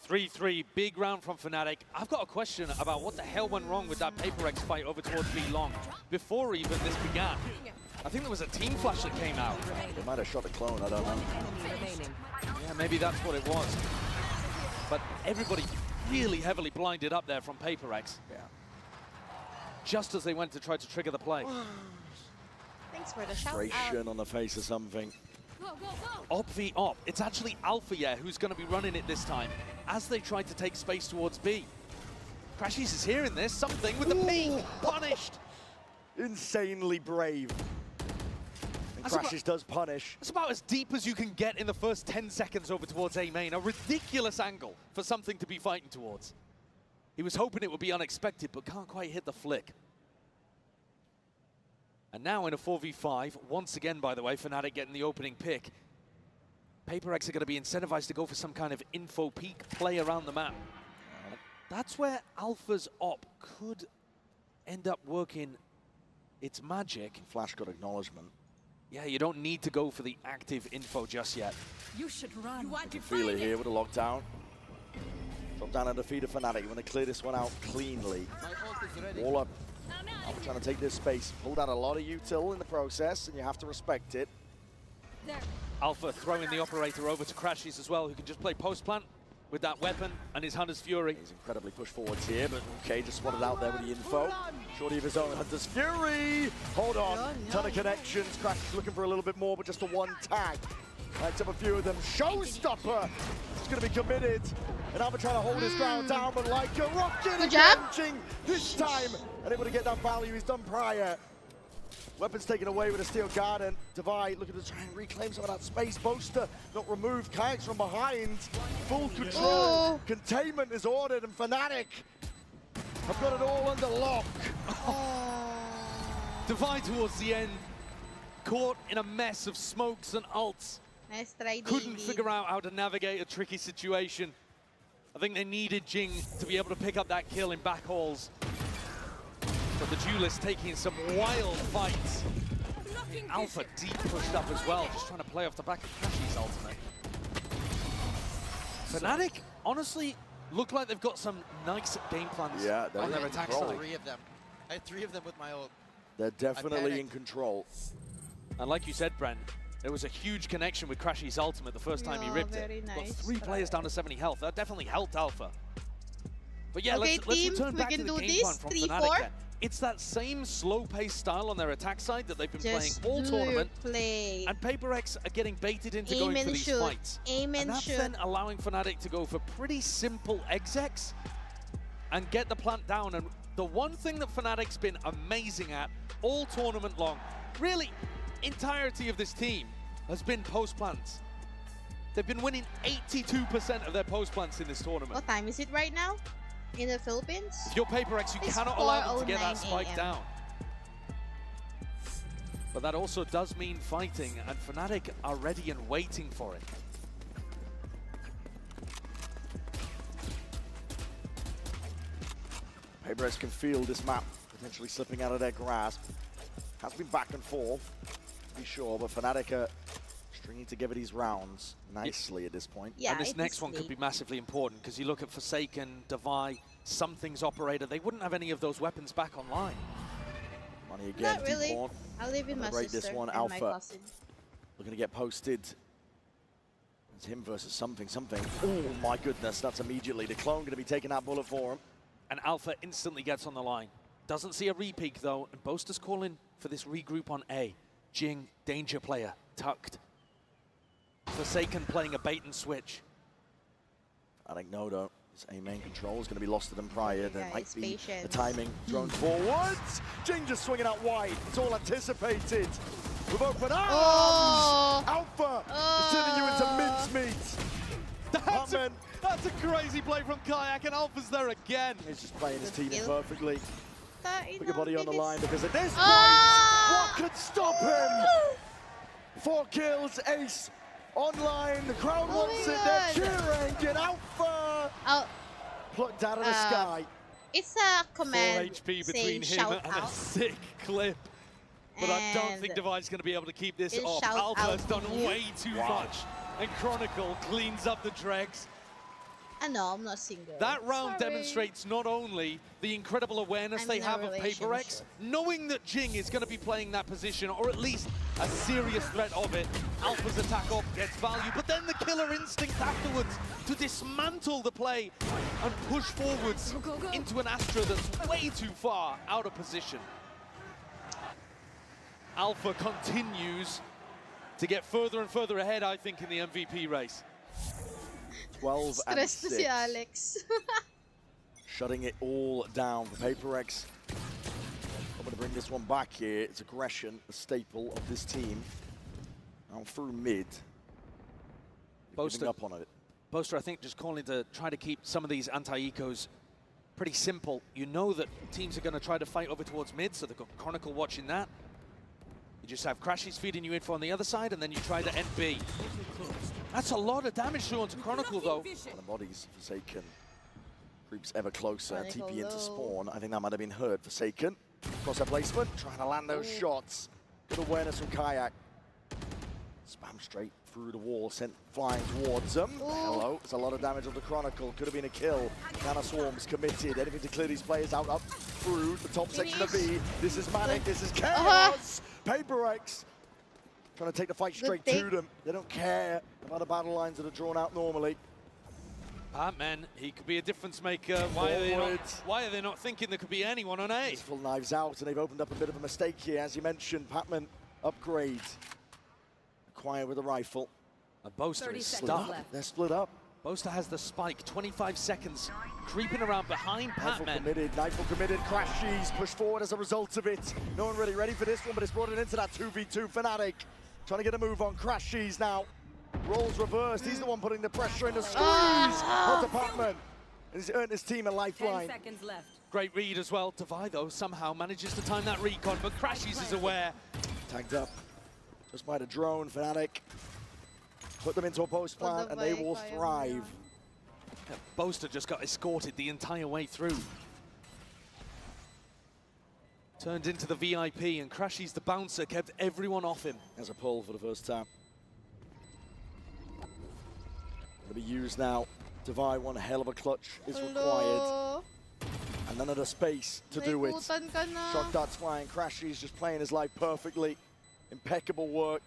3-3, big round from Fnatic. I've got a question about what the hell went wrong with that PRX fight over towards B long before even this began. I think there was a team flash that came out. They might have shot the clone, I don't know. Yeah, maybe that's what it was. But everybody really heavily blinded up there from PRX. Yeah. Just as they went to try to trigger the play. Thanks for the shout Frustration on the face of something. Op v Op. It's actually Alpha who's going to be running it this time as they try to take space towards B. Crashies is hearing this. Something with the peek. Punished. Insanely brave. And Crashies does punish. That's about as deep as you can get in the first 10 seconds over towards A main. A ridiculous angle for something to be fighting towards. He was hoping it would be unexpected, but can't quite hit the flick. And now in a 4v5, once again, by the way, Fnatic getting the opening pick. PRX are going to be incentivized to go for some kind of info peek play around the map. And that's where Alpha's op could end up working its magic. Flash got acknowledgement. Yeah, you don't need to go for the active info just yet. You should run. I can feel it here with a lockdown. Drop down and defeat a Fnatic. You want to clear this one out cleanly. Wall up. I'm trying to take this space. Pulled out a lot of util in the process, and you have to respect it. Alpha throwing the operator over to Crashies as well, who can just play post-plant with that weapon and his Hunter's Fury. He's incredibly pushed forwards here, but okay, just spotted out there with the info. Shorty of his own, Hunter's Fury! Hold on, ton of connections. Crashies looking for a little bit more, but just a one tag. Lights up a few of them. Showstopper! It's going to be committed. And Alpha trying to hold his ground down, but like a rocket, good job. this time, and able to get that value he's done prior. Weapons taken away with a steel guard, and Divide looking to try and reclaim some of that space. Boaster not removed. Kayak's from behind. Full control. Containment is ordered, and Fnatic have got it all under lock. Divide towards the end, caught in a mess of smokes and ults. Nice try, Couldn't figure out how to navigate a tricky situation. I think they needed Jing to be able to pick up that kill in back halls. But the duelist taking some wild fights. Alpha deep pushed up as well, just trying to play off the back of Crashy's ultimate. Fnatic, honestly, look like they've got some nice game plans on their attack side. 3 of them. I had 3 of them with my ult. They're definitely in control. And like you said, Bren, there was a huge connection with Crashy's ultimate the first time he ripped it. Got 3 players down to 70 health. That definitely helped Alpha. But yeah, okay, let's team, return back to the game plan from 3-4. Fnatic then. It's that same slow-paced style on their attack side that they've been playing all tournament. And PaperX are getting baited into going for these fights. And that's then allowing Fnatic to go for pretty simple execs and get the plant down. And the one thing that Fnatic's been amazing at all tournament long, really entirety of this team, has been post plants. They've been winning 82% of their post plants in this tournament. What time is it right now? In the Philippines? If you're PaperX, you cannot allow them to get that spike down. But that also does mean fighting, and Fnatic are ready and waiting for it. PaperX can feel this map potentially slipping out of their grasp. Has been back and forth, to be sure, but Fnatic are stringing together these rounds nicely at this point. Yeah, and this next one could be massively important, because you look at Forsaken, Devi, Something's Operator, they wouldn't have any of those weapons back online. Money again, Not really. Deep I'll leave in my sister this one. and Alpha my cousin. looking to get posted. It's him versus something. Oh my goodness, that's immediately. The clone going to be taking that bullet for him. And Alpha instantly gets on the line. Doesn't see a re-peek though, and Boaster's calling for this regroup on A. Jing, danger player, tucked. Forsaken playing a bait and switch. I think no, though. His A main control is going to be lost to them prior. There might be patient. the timing. Drone forwards. Jing just swinging out wide. It's all anticipated. With open arms. Alpha is turning you into mincemeat. That's a crazy play from Kayak, and Alpha's there again. He's just playing his team perfectly. Put your know, body on the line, because at this point, Oh! what could stop him? 4 kills, ace online. The crowd wants it. They're cheering. Get Alpha. Plucked out of the sky. It's a command 4 HP saying between him shout and out. a sick clip. But I don't think Divide's going to be able to keep this off. Alpha has done way too much. And Chronicle cleans up the dregs. No, I'm not single. That round demonstrates not only the incredible awareness they have of PaperX, knowing that Jing is going to be playing that position, or at least a serious threat of it. Alpha's attack up gets value, but then the killer instinct afterwards to dismantle the play and push forwards into an Astra that's way too far out of position. Alpha continues to get further and further ahead, I think, in the MVP race. 12 and Stressed to 6. see Alex. Shutting it all down for PaperX. I'm going to bring this one back here. It's aggression, a staple of this team. Now through mid. Boaster up on it. Boaster, I think, just calling to try to keep some of these anti-ecos pretty simple. You know that teams are going to try to fight over towards mid, so they've got Chronicle watching that. You just have Crashies feeding you info on the other side, and then you try to end B. That's a lot of damage to onto Chronicle, though. The bodies, Forsaken creeps ever closer. TP into spawn. I think that might have been heard. Forsaken, cross their placement, trying to land those shots. Good awareness from Kayak. Spam straight through the wall, sent flying towards them. Hello, it's a lot of damage on the Chronicle. Could have been a kill. Nana Swarm's committed. Anything to clear these players out up through the top section of B. This is Manic, this is Chaos. PaperX trying to take the fight straight to them. They don't care about the battle lines that are drawn out normally. Man, he could be a difference maker. Why are they not thinking there could be anyone on A? Full knives out, and they've opened up a bit of a mistake here. As you mentioned, Patman upgrade. Acquire with a rifle. A Boaster is stuck. They're split up. Boaster has the spike, 25 seconds, creeping around behind Patman. Nightfall committed, Crashies push forward as a result of it. No one really ready for this one, but it's brought it into that 2v2. Fnatic trying to get a move on Crashies now. Roles reversed, he's the one putting the pressure in the squeeze onto Patman. And he's earned his team a lifeline. 10 seconds left. Great read as well. Devi, though, somehow manages to time that recon, but Crashies is aware. Tagged up just by the drone, Fnatic. Put them into a post plant and they will thrive. Yeah, Boaster just got escorted the entire way through. Turned into the VIP, and Crashies, the bouncer, kept everyone off him. There's a pull for the first time. Going to be used now. Devi, one hell of a clutch is required. And then at a space to do it. Shock darts flying, Crashies just playing his life perfectly. Impeccable work.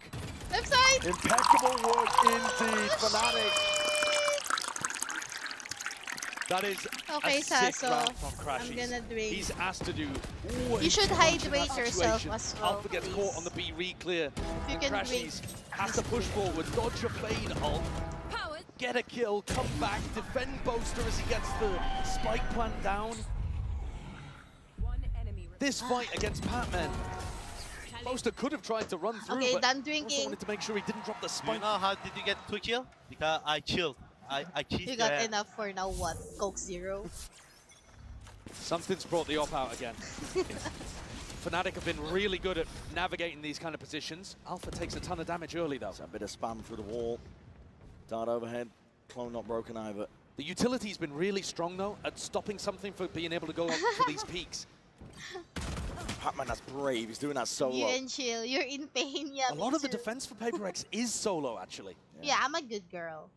Left side! Impeccable work indeed, Fnatic. That is a sick round from Crashies. I'm gonna drink. He's asked to do You should hydrate yourself as well. Alpha gets caught on the B re-clear. You can Crashies has to push forward, dodge a fade ult, get a kill, come back, defend Boaster as he gets the spike plant down. This fight against Patman, Boaster could have tried to run through, Okay, but done also drinking. wanted to make sure he didn't drop the Do spike. you know how did you get 2 kills? Because I chilled. I cheated. You got enough for now what? Coke Zero? Something's brought the op out again. Fnatic have been really good at navigating these kind of positions. Alpha takes a ton of damage early though. A bit of spam through the wall. Dart overhead. Clone not broken either. The utility's been really strong though at stopping something for being able to go for these peaks. Patman, that's brave. He's doing that solo. You and chill. You're in pain. Yeah. A lot of the defense for PRX is solo actually. Yeah, I'm a good girl.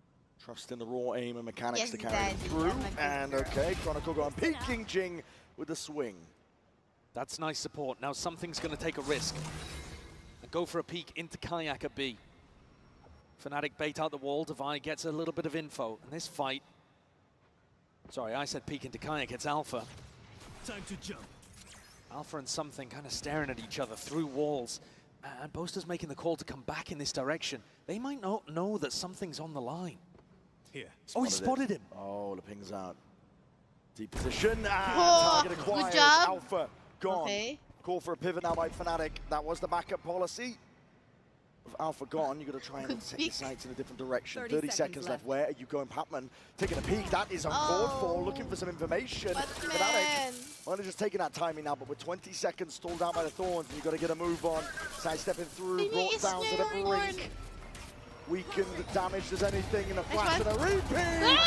Trust in the raw aim and mechanics Yes, to carry Daddy, him through. I'm a good And girl. okay, Chronicle going peeking Jing with the swing. That's nice support. Now something's going to take a risk and go for a peek into Kayak at B. Fnatic bait out the wall. Devi gets a little bit of info. And this fight, sorry, I said peek into Kayak. It's Alpha. Time to jump. Alpha and something kind of staring at each other through walls. And Boaster's making the call to come back in this direction. They might not know that something's on the line. Here. Oh, he spotted him. Oh, the ping's out. Deep position. Oh, Target acquired. good job. Alpha gone. Okay. Call for a pivot now by Fnatic. That was the backup policy. With Alpha gone, you've got to try and set your sights in a different direction. 30 seconds left. Where are you going, Patman? Taking a peek. That is uncalled for. Looking for some information. Fnatic. Only just taking that timing now, but with 20 seconds stalled out by the Thorns, you've got to get a move on. Sidestepping through, brought down to the brink. Weakened, damaged as anything in a flash and a repeat!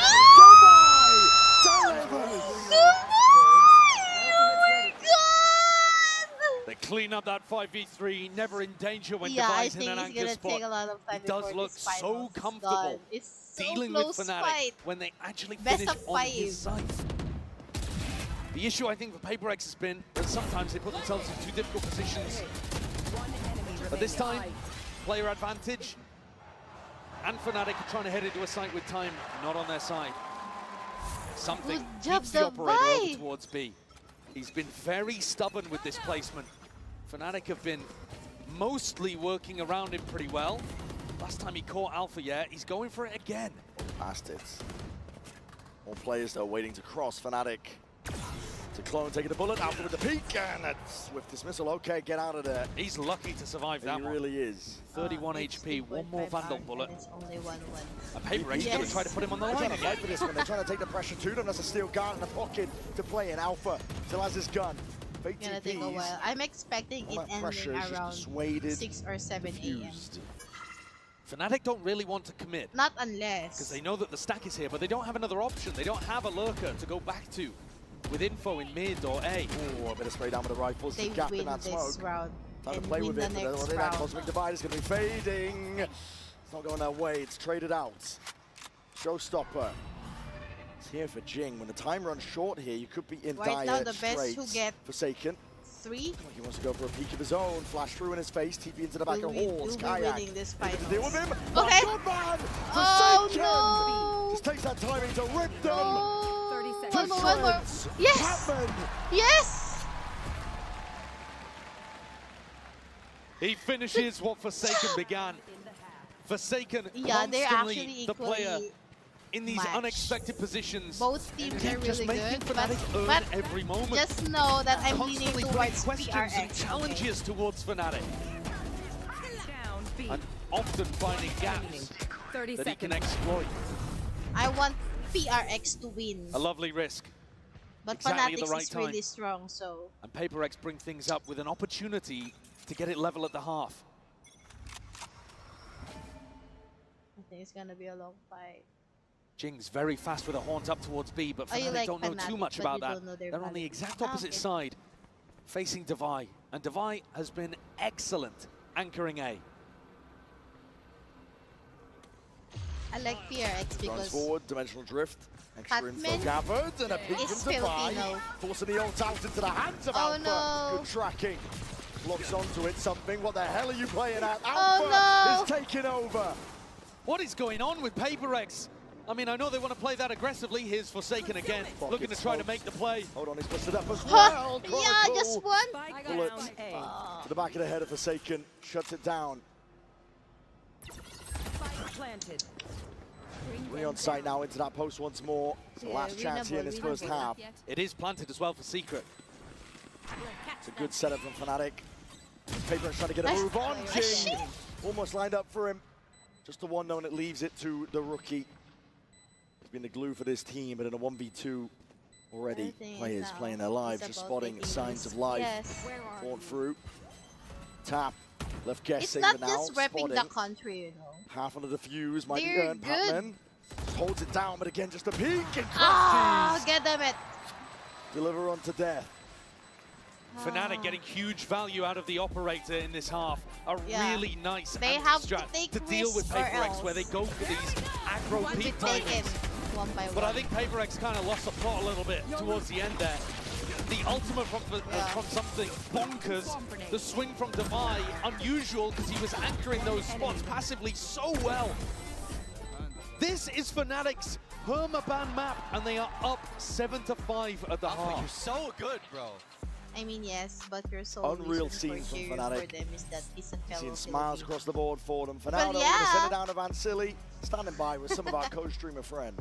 They clean up that 5v3, never in danger when Yeah, I Devi's in think an it's anchor gonna spot. take a lot of time. It does before look this so final's comfortable done. It's so dealing with close Fnatic fight. when they actually Best finish of on 5. his side. The issue I think for PRX has been that sometimes they put themselves in too difficult positions. But this time, player advantage, and Fnatic are trying to head into a site with time not on their side. Something Good job, keeps the operator over Devi. towards B. He's been very stubborn with this placement. Fnatic have been mostly working around him pretty well. Last time he caught Alpha, he's going for it again. Bastards. All players though waiting to cross. Fnatic to Clone taking the bullet. Alpha with the peek, and that's with dismissal. Okay, get out of there. He's lucky to survive that he one. really is. 31 HP, one more Vandal bullet. It's only 1-1. And PRX going to try to put him on the They're line trying to fight for this one. They're trying to take the pressure to them. That's a steel guard in the pocket to play in. Alpha still has his gun. Fake Gonna take a while. I'm expecting it ending around 6 or 7 a.m. Fnatic don't really want to commit. Not unless. Because they know that the stack is here, but they don't have another option. They don't have a lurker to go back to with info in mid or A. Oh, a bit of spray down with the rifles. They gap win in that this smoke. round. Time to and play win with the it. But next that round. cosmic divide is going to be fading. It's not going their way. It's traded out. Showstopper. It's here for Jing. When the time runs short here, you could be in Right dire now, the best straits. who get Forsaken. 3. He wants to go for a peek of his own. Flash through in his face. TP into the back of Halls. We'll be Kayak. winning this They fight. get to deal with him. Okay. Good man. Oh, Forsaken. no. Just takes that timing to rip them. 30 to seconds. One more. shreds. Yes. Patman. Yes. He finishes what Forsaken began. Forsaken Yeah, they're constantly actually the player equally in these unexpected positions. Both teams are just really making good, Fnatic earn but every moment. just know that I'm leaning Constantly putting towards questions PRX. and challenges towards Fnatic. And often finding gaps that he can exploit. I want PRX to win. A lovely risk. But exactly at Fanatics the right is time. really strong, so... And PRX bring things up with an opportunity to get it level at the half. I think it's gonna be a long fight. Jing's very fast with a haunt up towards B, but Fnatic like don't know too Fnatic, much but about you that. don't know their They're on the value. exact opposite side, facing Devi. And Devi has been excellent anchoring A. I like PRX Runs because forward, dimensional drift. Extra info Patman gathered, and a peek is from Devi. Filipino. Forcing the ult out into the hands of Oh, Alpha. no. Good tracking. Locks onto it, something. What the hell are you playing at? Oh, Alpha no. is taking over. What is going on with PRX? I mean, I know they want to play that aggressively. Here's Forsaken again, looking to try to make the play. Hold on, he's busted up as Huh. well. Yeah, just one. Bullet to the back of the head of Forsaken, shuts it down. Planted. On site now into that post once more. It's the last chance here in this first half. It is planted as well for Secret. It's a good setup from Fnatic. PRX trying to get a move on. Jing almost lined up for him. Just the one known, it leaves it to the rookie. He's been the glue for this team, but in a 1v2 already, players playing their lives, just spotting signs of life. Yes. Fought through. Tap. Left guessing, It's not but now just repping the spotting. country, you know. Half under the fuse, might be They're earned. good. Patman holds it down, but again, just a peek. And Ah, Crusties get them it. deliver on to death. Fnatic getting huge value out of the operator in this half. A Yeah. really nice They have to strat take to deal with risks or PRX, where they else. go for these aggro To peak take it timings. one by But I one. think PRX kind of lost the plot a little bit towards the end there. The ultimate from something bonkers. The swing from Devi, unusual because he was anchoring those spots passively so well. This is Fnatic's permaban map, and they are up 7-5 at the half. You're so good, bro. I mean, yes, but your sole Unreal reason scenes for from cheering Fnatic. for them is that he's a fellow Seeing smiles Filipino. across the board for them. For Well, now, though, we're going to send yeah. it down to Vansili, standing by with some of our co-streamer friends.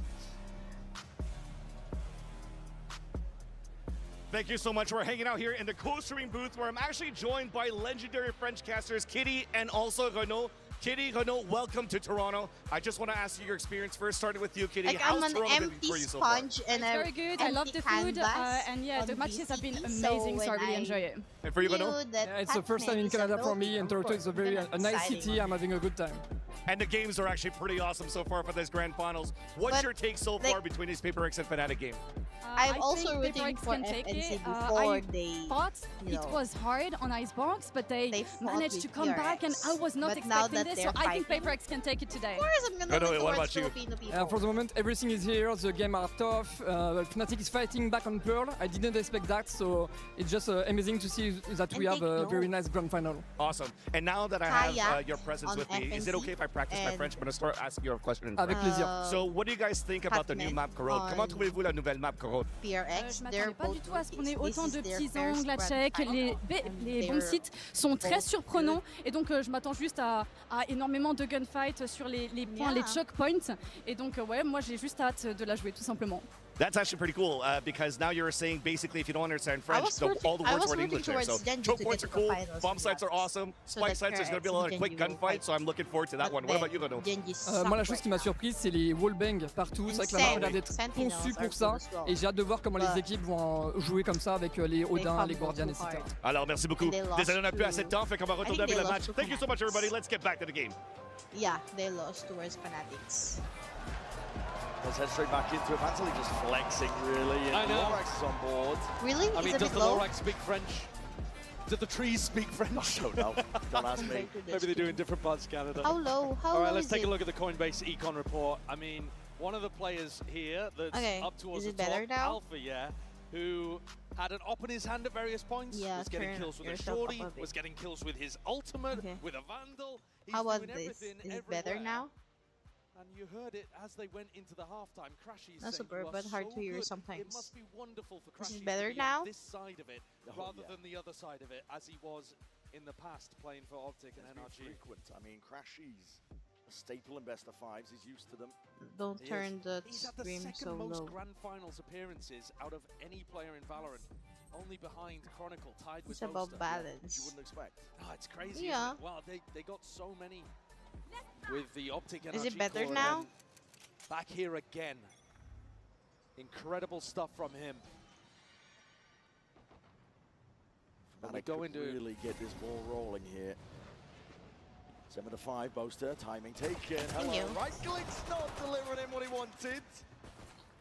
Thank you so much. We're hanging out here in the co-streaming booth where I'm actually joined by legendary French casters Kitty and also Renaud. Kitty, Renaud, welcome to Toronto. I just want to ask you your experience first, starting with you, Kitty. Like, How's I'm an Toronto been empty for you so far? sponge and It's very good. I love the food, and yeah, the matches have been amazing, so I really enjoy it. And for you, Renaud? Yeah, it's the first time in Canada for me, and Toronto is a very a nice city. I'm having a good time. And the games are actually pretty awesome so far for this grand finals. What's But, your take so far between this PRX and Fnatic game? I'm I also think rooting PRX for can take FNC it. before I they thought you it know, was hard on Icebox, but they fought managed with to come back, and I was not But now expecting that this. So they're I think fighting- PRX can take it today. Of course, I'm gonna Renaud, look what towards about you? Filipino people. For the moment, everything is here. The game are tough. Fnatic is fighting back on Pearl. I didn't expect that, so it's just amazing to see that we have a very nice grand final. Awesome. And now that I have Kayak your presence on with me, is it FNC okay if I practice my and- French? I'm going to start asking you a question in Avec French. plaisir. So what do you guys think about the new map Corode? on Comment trouvez-vous la nouvelle map Corode? PRX, Je they're m'attendais pas du both tout à ce qu'on ait rookies. autant This de is their petits first angles à grand check. final, Les bons they're sites sont très both surprenants. Et donc, je m'attends juste à énormément de gunfight sur les points, les choke points. Et donc, ouais, moi, j'ai juste hâte de la jouer, tout simplement. That's actually pretty cool because now you're saying basically if you don't understand I French, was all the rooting- I words was were in rooting English there. So towards Genji choke to points get are to the cool, finals, bomb to sites be are awesome, So spike that sites there's going to be a PRX lot of and quick Genji will gunfights, so I'm looking forward to that one. What about you, Renaud? Moi, la chose qui m'a surprise, c'est les wallbangs partout. C'est vrai que la map a l'air d'être conçue pour ça. Et j'ai hâte de voir comment les équipes vont jouer comme ça avec les Odin, les Guardians, etc. Alors, merci beaucoup. They lost Désolé, on n'a plus to- assez de temps, fait qu'on va retourner I think avec le they match. lost to Thank you so much, everybody. Let's get back to the game. Yeah, they lost towards Fanatics. Let's head straight back into it. Vansili just flexing, really. And I know. Lorax is on board. Really? I mean, It's a does bit the low? Lorax speak French? Do the trees speak French? I don't know. Don't ask me. Maybe they do in different parts of Canada. How low? How All right, low let's is take a it? look at the Coinbase Econ report. I mean, one of the players here that's Okay, up towards is the it better top, now? Alpha, yeah, who had an op in his hand at various points, Yeah, was getting turn kills with a yourself shorty, up a bit. was getting kills with his ultimate, Okay. with a vandal. He's How about doing this? everything Is it better everywhere. now? And you heard it as they went into the halftime. Crashies Not saying, super, "You are but hard so to hear good. It sometimes. must be wonderful for This is Crashies better to be now? on this side of it rather yeah. than the other side of it, as he was in the past playing for Optic and It's been NRG." frequent. I mean, Crashies a staple in best of fives. He's used to them. Don't turn the He's had the stream second so most low. Grand Finals appearances out of any player in Valorant. Only behind Chronicle, tied with It's about Boaster. balance. You wouldn't expect. Oh, it's crazy. Yeah. Isn't it? Well, they got so many with the Optic and Is it RG better core, now? and back here again. Incredible stuff from him. And we I go could into really get this ball rolling here. 7 to 5, Boaster, timing taken. Hello, right click's not delivering him what he wanted.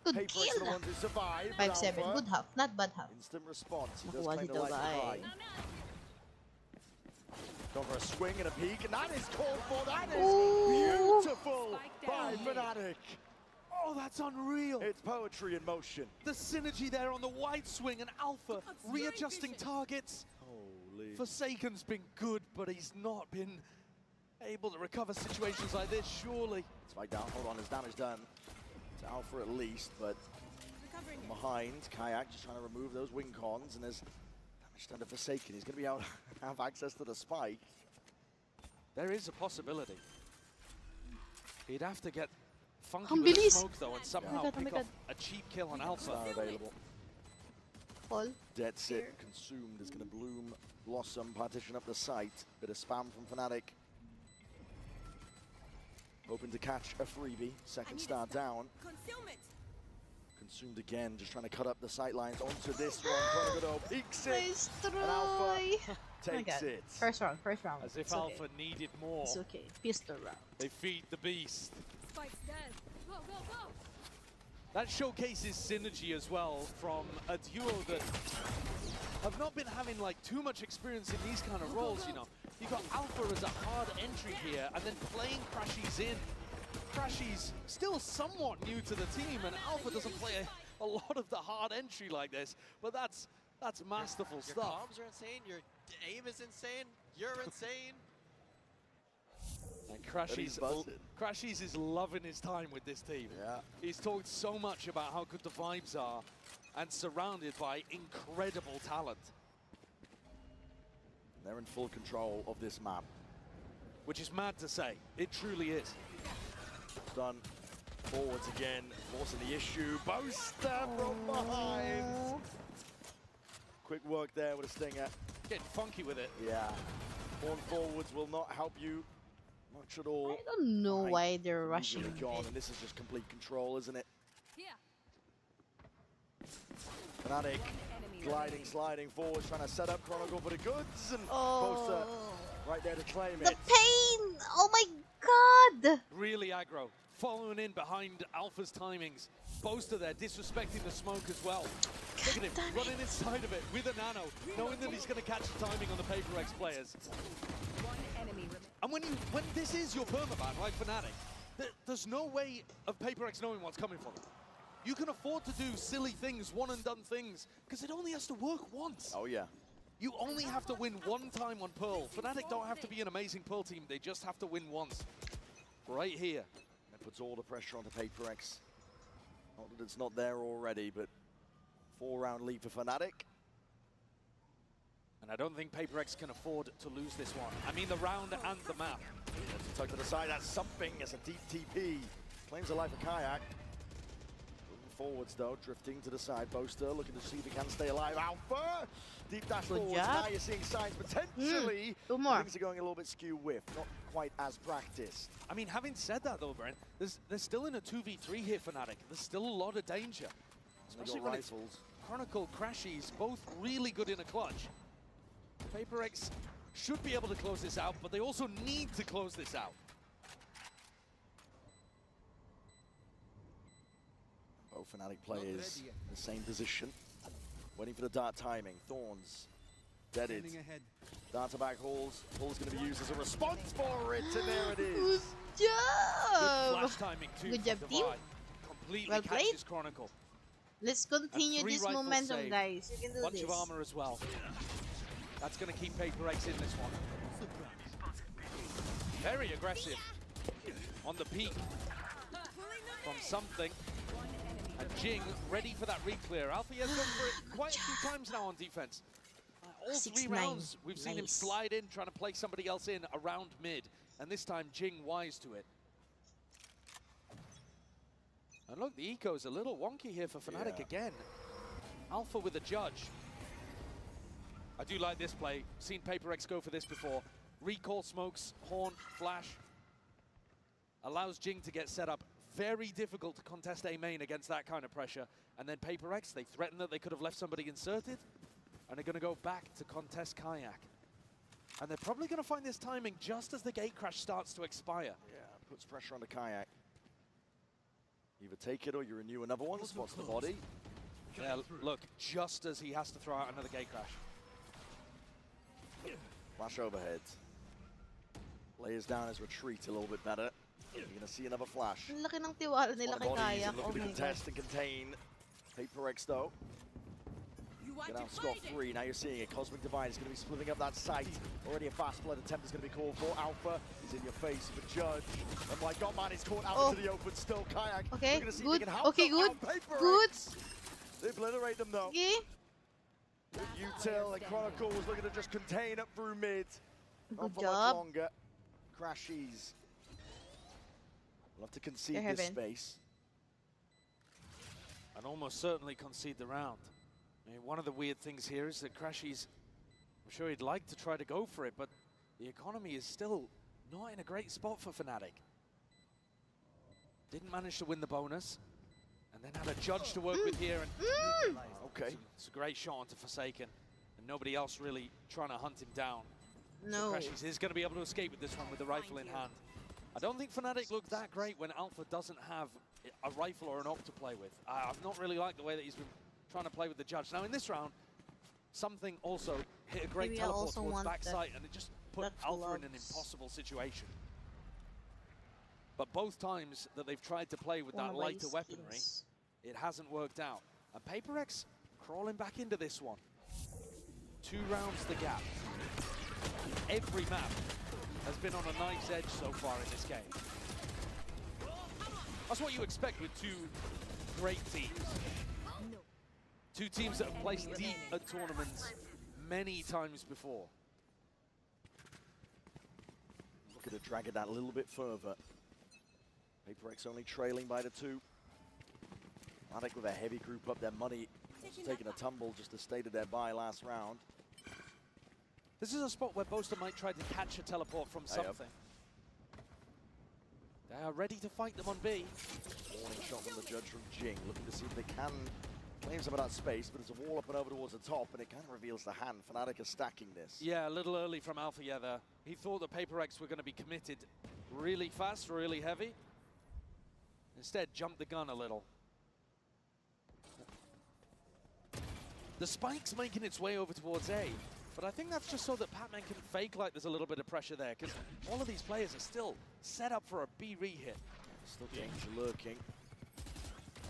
Good PRX are the ones who survive. 5-7, good half, not bad half. Instant response. He does Nakuha claim si the life Tobay. goodbye. Going for a swing and a peek, and that is called for. That is Ooh. beautiful by Fnatic. Oh, that's unreal. It's poetry in motion. The synergy there on the wide swing and Alpha readjusting targets. Holy. Forsaken's been good, but he's not been able to recover situations like this, surely. Spike down, hold on, there's damage done to Alpha at least, but from behind, Kayak just trying to remove those wing cons, and there's damage done to Forsaken. He's going to be able to have access to the spike. There is a possibility. He'd have to get funky with the smoke though, and somehow pick off a cheap kill on Alpha. Not available. Fall. Dead sit, consumed, is going to bloom, blossom, partition up the site. Bit of spam from Fnatic. Hoping to catch a freebie. Second star down. Consumed again, just trying to cut up the sight lines onto this one. Chronogodo peeks it, and Alpha takes it. First round. As if It's Alpha okay. needed more. It's okay. Pistol round. They feed the beast. Spike's dead. Go, go, go. That showcases synergy as well from a duo that have not been having like too much experience in these kind of roles, you know. You got Alpha as a hard entry here, and then playing Crashies in. Crashies still somewhat new to the team, and Alpha doesn't play a lot of the hard entry like this, but that's masterful Your stuff. comms are insane, your aim is insane, you're insane. And Crashies is loving his time with this team. Yeah. He's talked so much about how good the vibes are, and surrounded by incredible talent. They're in full control of this map. Which is mad to say. It truly is. Done. Forwards again, forcing the issue. Boaster from behind. Quick work there with a stinger. Getting funky with it. Yeah. Horn forwards will not help you much at all. I don't know why they're rushing. Really gone, and this is just complete control, isn't it? Yeah. Fnatic gliding, sliding forward, trying to set up Chronicle for the goods, and Oh. Boaster right there to claim The it. pain! Oh my god! Really aggro. Following in behind Alpha's timings. Boaster there, disrespecting the smoke as well. Look at him, running inside of it with a nano, knowing that he's going to catch the timing on the PRX players. One enemy And when this is your permaban, like Fnatic, there's no way of PRX knowing what's coming for them. You can afford to do silly things, one-and-done things, because it only has to work once. Oh, yeah. You only have to win one time on Pearl. Fnatic don't have to be an amazing Pearl team, they just have to win once. Right here. That puts all the pressure onto PRX. Not that it's not there already, but 4-round lead for Fnatic. And I don't think PRX can afford to lose this one. I mean the round and the map. That's a tuck to the side, that's something. It's a deep TP. Claims the life of Kayak. Moving forwards though, drifting to the side. Boaster looking to see if he can stay alive. Alpha! Deep dash Good forwards. job. Now you're seeing signs potentially. Two more. Things are going a little bit skew with, not quite as practiced. I mean, having said that though, Brent, they're still in a 2v3 here, Fnatic. There's still a lot of danger. Especially when it's Chronicle, Crashies, both really good in a clutch. PRX should be able to close this out, but they also need to close this out. Both Fnatic players in the same position. Waiting for the dart timing. Thorns, deaded. Dart back hauls. Hall's going to be used as a response for it, and there it is. Good job! Good flash timing too. Good job, from team. Divide. Completely Well catches played. Chronicle. Let's continue And 3 this rifle momentum, save. guys. You can do Bunch this. of armor as well. That's going to keep PRX in this one. Very aggressive on the peak from something. And Jing ready for that re-clear. Alfie has gone for it quite a few times now on defense. All 3 6-9. rounds, we've seen him Nice. slide in, trying to play somebody else in around mid. and this time Jing wise to it. And look, the eco's a little wonky here for Fnatic again. Alpha with a judge. I do like this play. Seen PaperX go for this before. Recall smokes, horn, flash. Allows Jing to get set up. Very difficult to contest A main against that kind of pressure. And then PaperX, they threaten that they could have left somebody inserted. And they're going to go back to contest Kayak. And they're probably going to find this timing just as the gate crash starts to expire. Yeah, puts pressure on the Kayak. Either take it or you renew another one. Spots the body. Yeah, look, just as he has to throw out another gate crash. Flash overhead. Layers down his retreat a little bit better. You're going to see another flash. Ang laki ng tiwala nila kay Kayak. Looking to contest and contain PaperX though. Get out scot free. Now you're seeing it. Cosmic Divide is going to be splitting up that site. Already a fast blood attempt is going to be called for. Alpha is in your face of a judge. And my God, man, he's caught out into the open still. Kayak. Okay, good. Okay, good. Good. They obliterate them though. Okay. Util and Chronicle was looking to just contain up through mid. Not for job. much longer. Crashies. We'll have to concede this space. And almost certainly concede the round. I mean, one of the weird things here is that Crashies, I'm sure he'd like to try to go for it, but the economy is still not in a great spot for Fnatic. Didn't manage to win the bonus, and then had a judge to work with here. And okay. It's a great shot onto Forsaken, and nobody else really trying to hunt him down. No. So Crashies is going to be able to escape with this one with the rifle in hand. I don't think Fnatic look that great when Alpha doesn't have a rifle or an op to play with. I've not really liked the way that he's been trying to play with the judge. Now in this round, something also hit a great teleport towards backside, and it just put Alpha in an impossible situation. But both times that they've tried to play with that lighter weaponry, it hasn't worked out. And PaperX crawling back into this one. 2 rounds the gap. Every map has been on a knife's edge so far in this game. That's what you expect with 2 great teams. 2 teams that have placed deep at tournaments many times before. Looking to drag it out a little bit further. PaperX only trailing by the 2. Fnatic with a heavy group up, their money taking a tumble just as stated their bye last round. This is a spot where Boaster might try to catch a teleport from something. They are ready to fight them on B. Warning shot from the judge from Jing, looking to see if they can claim some of that space, but it's a wall up and over towards the top, and it kind of reveals the hand. Fnatic are stacking this. Yeah, a little early from Alpha there. He thought that PaperX were going to be committed really fast, really heavy. Instead, jumped the gun a little. The spike's making its way over towards A, but I think that's just so that Patman can fake like there's a little bit of pressure there, because all of these players are still set up for a B re-hit. Still danger lurking.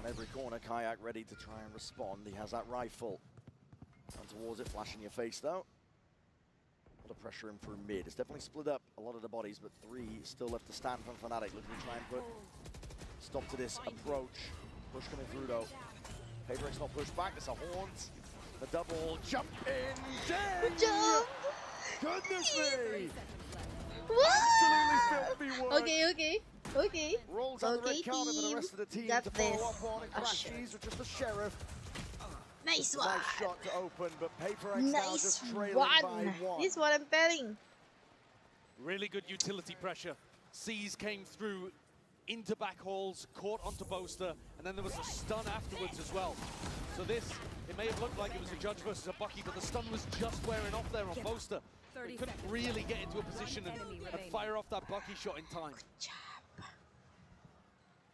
On every corner, Kayak ready to try and respond. He has that rifle. Run towards it, flash in your face though. A lot of pressure in through mid. It's definitely split up a lot of the bodies, but 3 still left to stand from Fnatic. Looking to try and put stop to this approach. Push coming through though. PaperX not pushed back, it's a haunt. The double jump in. Good job! Goodness me! Absolutely filthy work. Okay. Rolls out the red carpet for the rest of the team got to this. follow up on, and Crashies with just the sheriff. Nice one! Nice shot to open, but PaperX now just trailing by 1. This is what I'm telling. Really good utility pressure. C's came through into back halls, caught onto Boaster, and then there was a stun afterwards as well. So this, it may have looked like it was a judge versus a Bucky, but the stun was just wearing off there on Boaster. He couldn't really get into a position and fire off that Bucky shot in time.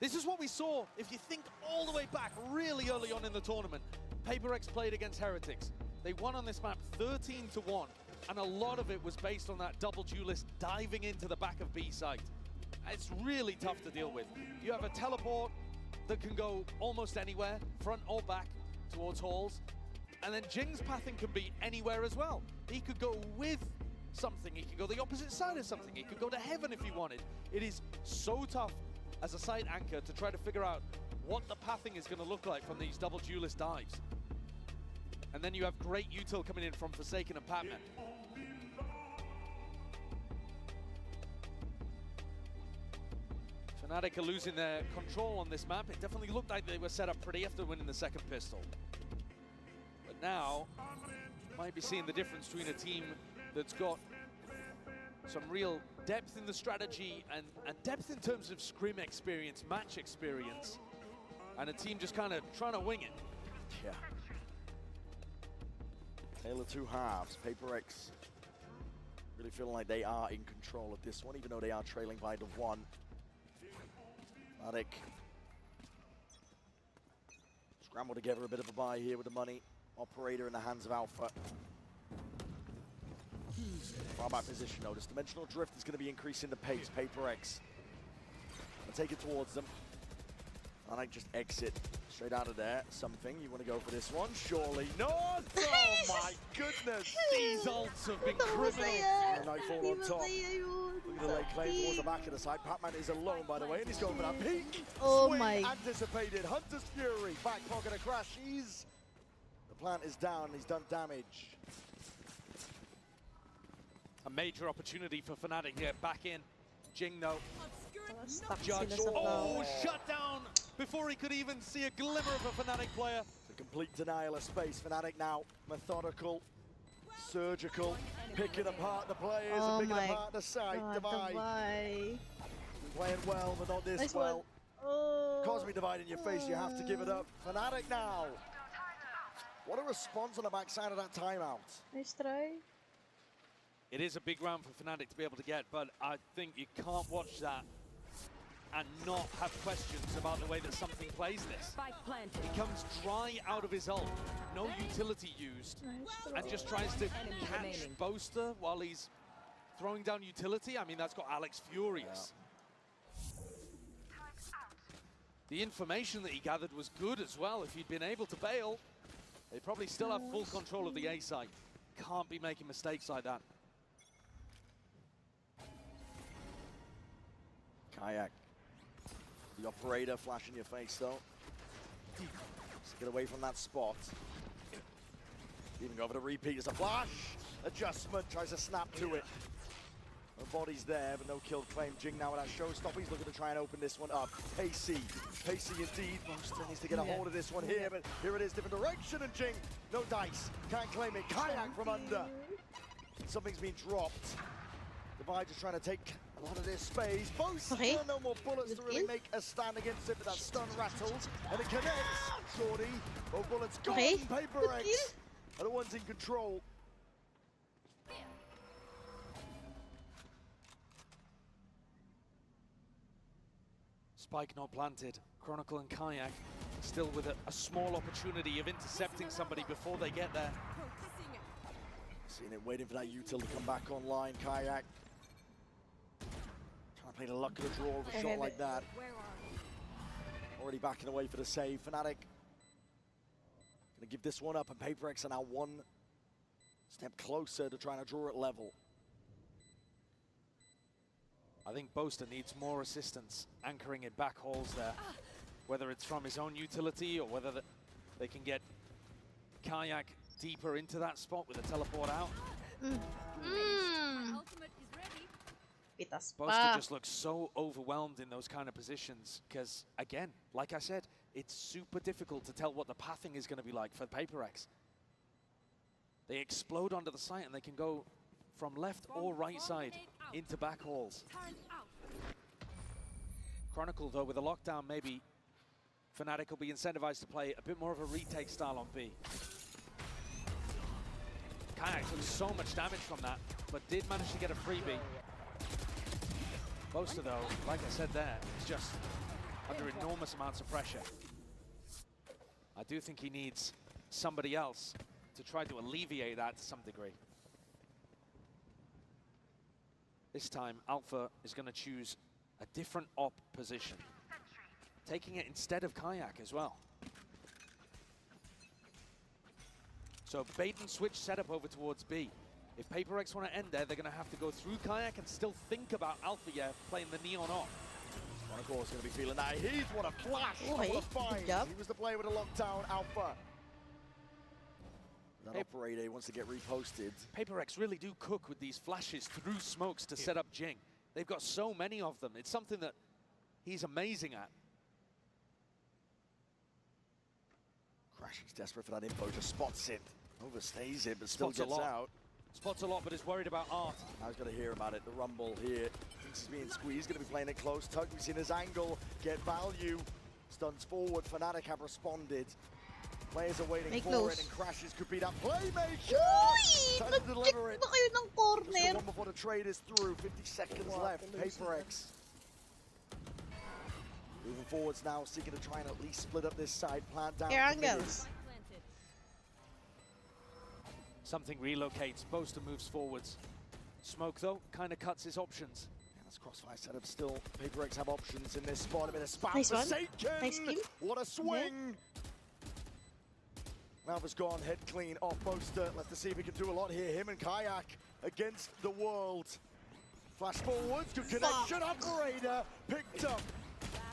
This is what we saw, if you think all the way back really early on in the tournament. PaperX played against Heretics. They won on this map 13-1, and a lot of it was based on that double duelist diving into the back of B site. It's really tough to deal with. You have a teleport that can go almost anywhere, front or back, towards halls. And then Jing's pathing can be anywhere as well. He could go with something, he could go the opposite side of something, he could go to heaven if he wanted. It is so tough as a side anchor to try to figure out what the pathing is going to look like from these double duelist dives. And then you have great util coming in from Forsaken and Patman. Fnatic are losing their control on this map. It definitely looked like they were set up pretty after winning the second pistol. But now, might be seeing the difference between a team that's got some real depth in the strategy and depth in terms of scrim experience, match experience, and a team just kind of trying to wing it. Yeah. Tale of two halves. PRX really feeling like they are in control of this one, even though they are trailing by the one. Fnatic scramble together a bit of a buy here with the money. Operator in the hands of Alpha. Far back position though. This dimensional drift is going to be increasing the pace. PRX will take it towards them. Fnatic just exit straight out of there. Something. You want to go for this one? Surely not! Oh my goodness! These ults have been criminal. Nightfall on top. Look at the late claim towards the back of the side. Pac-Man is alone, by the way, and he's going for that peak. Oh Swing my. Anticipated. Hunter's Fury. Back pocket of Crash. The plant is down. He's done damage. A major opportunity for Fnatic to get back in. Jing though. Judge. Oh, shut down before he could even see a glimmer of a Fnatic player. The complete denial of space. Fnatic now methodical, surgical, picking apart the players and picking apart the site. Divide. Playing well, but not this well. Cosmic Divide in your face, you have to give it up. Fnatic now. What a response on the backside of that timeout. Nice try. It is a big round for Fnatic to be able to get, but I think you can't watch that and not have questions about the way that something plays this. He comes dry out of his ult, no utility used, and just tries to catch Boaster while he's throwing down utility. I mean, that's got Alex furious. The information that he gathered was good as well. If he'd been able to bail, they probably still have full control of the A site. Can't be making mistakes like that. Kayak. The operator flash in your face though. Just get away from that spot. Even go for the repeat as a flash. Adjustment, tries to snap to it. No bodies there, but no kill claim. Jing now with that showstopper. He's looking to try and open this one up. Pacey indeed. Monster needs to get a hold of this one here, but here it is, different direction, and Jing, no dice. Can't claim it. Kayak from under. Something's been dropped. Divide just trying to take a lot of this space. Both no more bullets to really make a stand against it, but that stun rattles and it connects. Shorty, both bullets gone. PRX are the ones in control. Spike not planted. Chronicle and Kayak still with a small opportunity of intercepting somebody before they get there. Seeing it, waiting for that util to come back online. Kayak trying to play the luck of the draw with a shot like that. Already backing away for the save. Fnatic gonna give this one up, and PRX are now one step closer to trying to draw it level. I think Boaster needs more assistance anchoring in back holes there, whether it's from his own utility or whether they can get Kayak deeper into that spot with a teleport out. Boaster just looks so overwhelmed in those kind of positions because, again, like I said, it's super difficult to tell what the pathing is going to be like for PRX. They explode onto the site and they can go from left or right side into back halls. Chronicle, though, with a lockdown, maybe Fnatic will be incentivized to play a bit more of a retake style on B. Kayak took so much damage from that, but did manage to get a freebie. Boaster, though, like I said there, is just under enormous amounts of pressure. I do think he needs somebody else to try to alleviate that to some degree. This time, Alpha is going to choose a different op position, taking it instead of Kayak as well. So bait and switch setup over towards B. If PRX want to end there, they're going to have to go through Kayak and still think about Alpha playing the Neon off. Of course, going to be feeling that heat. What a flash! What a find! He was the player with a lockdown. Alpha. That operator wants to get reposted. PRX really do cook with these flashes through smokes to set up Jing. They've got so many of them. It's something that he's amazing at. Crash is desperate for that info, just spots it. Overstays it, but still Spots a gets lot. out. Spots a lot, but is worried about Art. I was going to hear about it. The rumble here. Thinks he's being squeezed, going to be playing it close. Tug, we've seen his angle get value. Stuns forward. Fnatic have responded. Players are waiting for it, and Crashes could be that playmaker. Time to deliver it. Just one before the trade is through. 50 seconds left. PaperX moving forwards now, seeking to try and at least split up this side. Plant down. Here goes. Something relocates. Boaster moves forwards. Smoke, though, kind of cuts his options. Yeah, that's crossfire setup still. PaperX have options in this spot. A bit of spam Nice for one. Seiken. Nice kill. What a swing. Malva's gone, head clean off Boaster. Let's to see if he can do a lot here. Him and Kayak against the world. Flash forwards, good connection. Operator picked up.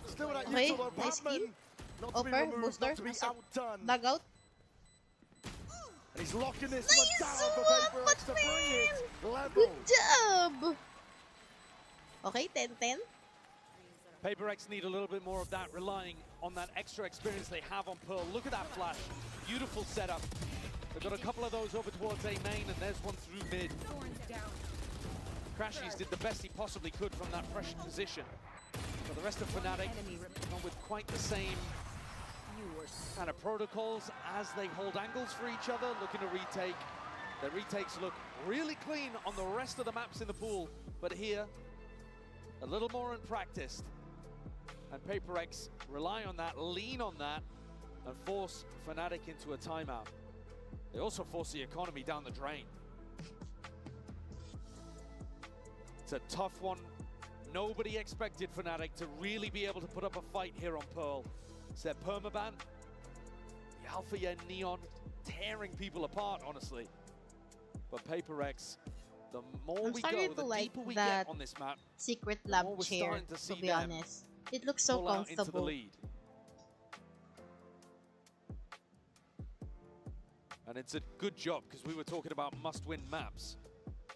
Still that Okay, use, although nice Batman kill. not to be Upper, removed, booster, not to be outdone. Dug out. And he's locking this one down for PaperX to bring it level. Good job. Okay, 10-10. PaperX need a little bit more of that, relying on that extra experience they have on Pearl. Look at that flash. Beautiful setup. They've got a couple of those over towards A main, and there's one through mid. Crashies did the best he possibly could from that pressured position. But the rest of Fnatic, not with quite the same kind of protocols as they hold angles for each other, looking to retake. Their retakes look really clean on the rest of the maps in the pool, but here, a little more unpracticed. And PaperX rely on that, lean on that, and force Fnatic into a timeout. They also force the economy down the drain. It's a tough one. Nobody expected Fnatic to really be able to put up a fight here on Pearl. It's their permaban, the Alpha and Neon tearing people apart, honestly. But PaperX, the more we go, the deeper we get on this map, Secret lab we're chair, starting to see to be them honest. It looks so pull out into the comfortable. lead. And it's a good job, because we were talking about must-win maps.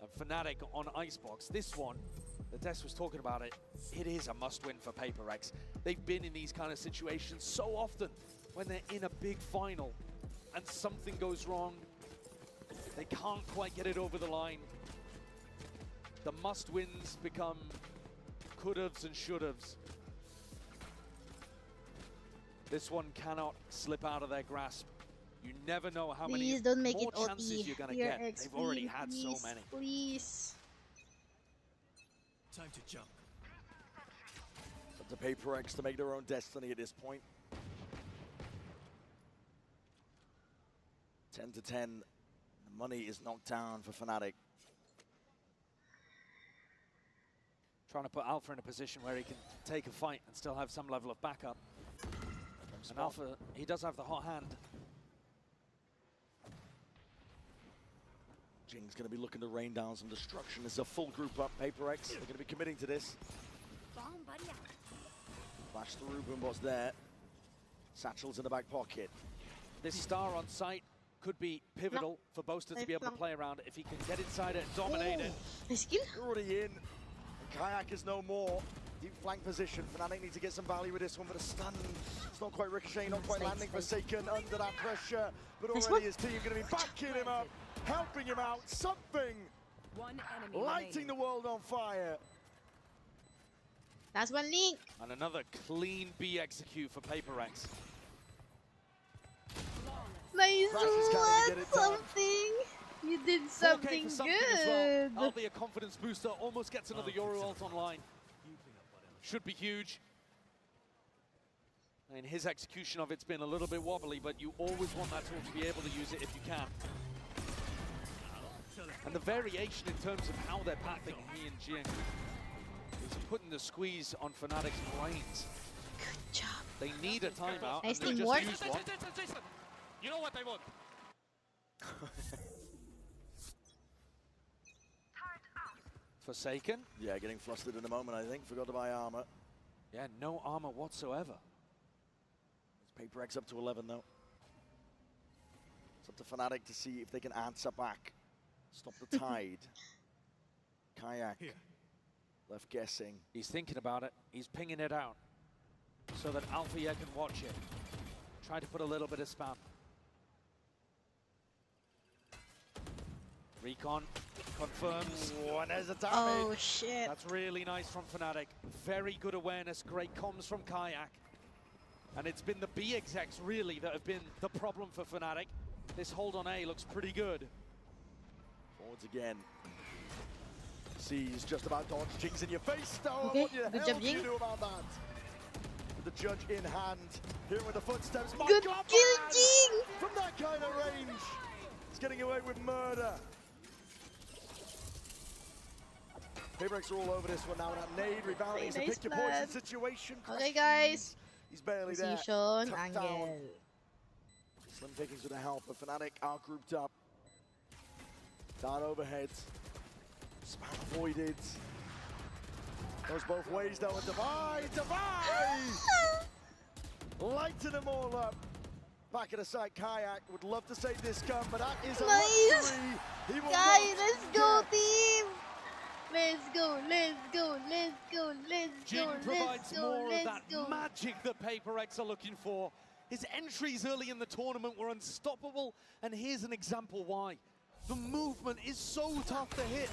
And Fnatic on Icebox, this one, the Des was talking about it, it is a must-win for PaperX. They've been in these kind of situations so often when they're in a big final and something goes wrong. They can't quite get it over the line. The must-wins become could-haves and should-haves. This one cannot slip out of their grasp. You never know how many don't make more it chances OT. you're going to PRX, get. They've already had please, so many. Please. Time to jump. Up to PaperX to make their own destiny at this point. 10 to 10. The money is knocked down for Fnatic. Trying to put Alpha in a position where he can take a fight and still have some level of backup. And Alpha, he does have the hot hand. Jing's going to be looking to rain down some destruction. There's a full group up. PaperX, they're going to be committing to this. Flash through, Boombot's there. Satchel's in the back pocket. This star on site could be pivotal for Boaster to be able to play around it if he can get inside it and dominate it. Already in. And Kayak is no more. Deep flank position. Fnatic need to get some value with this one, but a stun. It's not quite ricocheting, not quite landing Forsaken under that pressure. But already his team going to be backing him up, helping him out. Something lighting the world on fire. That's one link. And another clean B execute for PaperX. Nice one, something. You did something good. Well. Albeit confidence booster almost gets another Yoru ult online. Should be huge. I mean, his execution of it's been a little bit wobbly, but you always want that tool to be able to use it if you can. And the variation in terms of how they're pathing he and Jing is putting the squeeze on Fnatic's brains. Good job. They need a timeout. Nice And they teamwork. just used one. You know what I want? Forsaken. Yeah, getting flustered in a moment, I think. Forgot to buy armor. Yeah, no armor whatsoever. It's PaperX up to 11, though. It's up to Fnatic to see if they can answer back. Stop the tide. Kayak. Here. left guessing. He's thinking about it. He's pinging it out so that Althea can watch it. Try to put a little bit of spam. Recon confirms. Oh, and there's a damage. Oh, shit. That's really nice from Fnatic. Very good awareness, great comms from Kayak. And it's been the B execs, really, that have been the problem for Fnatic. This hold on A looks pretty good. Forwards again. Sees just about dodge. Jinx in your face, though. Okay, What the good hell job, do you Jing. do about that? With the judge in hand, here with the footsteps. My Good God, kill, man! Jing! From that kind of range. He's getting away with murder. PRX are all over this one now. That nade rebalancing. It's a pick your poison situation. Okay, guys. He's barely there. Position, Tucked angle. down. Slim pickings with the help, but Fnatic are grouped up. Down overhead. Spam avoided. Goes both ways though, and Divide! Lighting them all up. Back at the side, Kayak would love to save this gun, but that is a Nice. luxury. He will Guys, not let's go, get. team! Let's go, let's go, let's go, let's Jing go, provides let's go, more of let's that go. magic that PRX are looking for. His entries early in the tournament were unstoppable, and here's an example why. The movement is so tough to hit.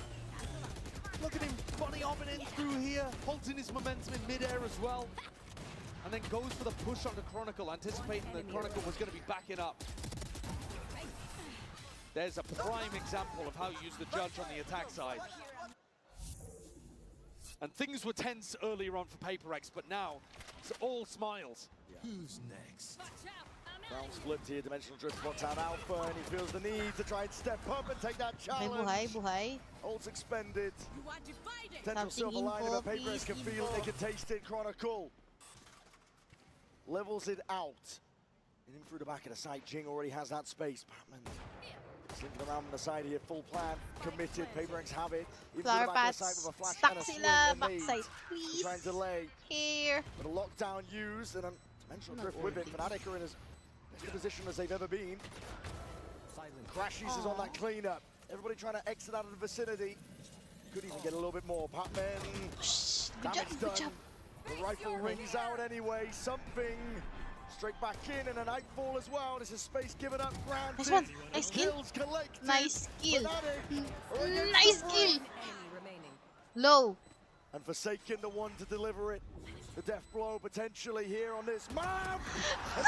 Look at him bunny hopping in through here, halting his momentum in midair as well. And then goes for the push onto Chronicle, anticipating that Chronicle was going to be backing up. There's a prime example of how you use the judge on the attack side. And things were tense earlier on for PRX, but now it's all smiles. Who's next? Rounds flipped here, Dimensional Drift spots out Alpha, and he feels the need to try and step up and take that challenge. Buhay. Ult's expended. Potential Something silver lining, but info, PRX can please, feel it, they info. can taste it. Chronicle levels it out. And in through the back of the site, Jing already has that space. Batman slinking around on the side here, full plan, committed. PRX have it. In through the Flower back of the pads. site with a flash Stuck and a swing sila. and nade. Backside, To please. try and delay. Here. But a lockdown used and a Dimensional Drift with it. Fnatic are in as best a position as they've ever been. Crashes is on that cleanup. Everybody trying to exit out of the vicinity. Could even get a little bit more. Patman. Damage done. The rifle rings out anyway. Something. Straight back in and a nightfall as well. This is space given up. Granted. Nice one. Nice kill. Kills collected. Nice kill. Fnatic Nice kill. Low. And Forsaken the one to deliver it. The death blow potentially here on this map. And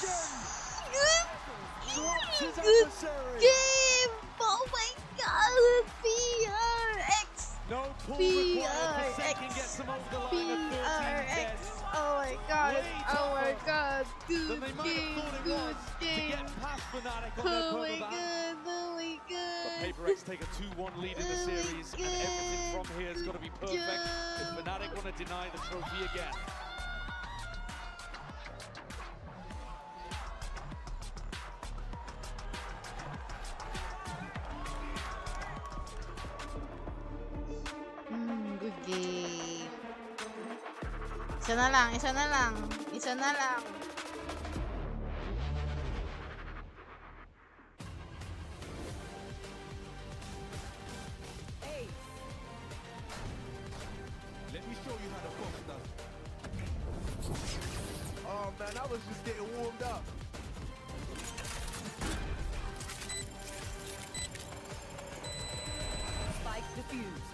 Forsaken drops his Good adversary. game. Oh my god. PRX. No pull required. Forsaken gets them over the line at 13 PRX. dead. Oh my god. Way Oh my tougher god. than Good they might game. have thought it Good was to game. get past Fnatic on Oh their my permaban. god. Oh my But god. PRX take a 2-1 lead in the series, and everything from here has got to be perfect if Fnatic want to deny the trophy again. Good game. Isa na lang, isa na lang, isa na lang. Let me show you how to box done. Oh man, I was just getting warmed up. Spike defused.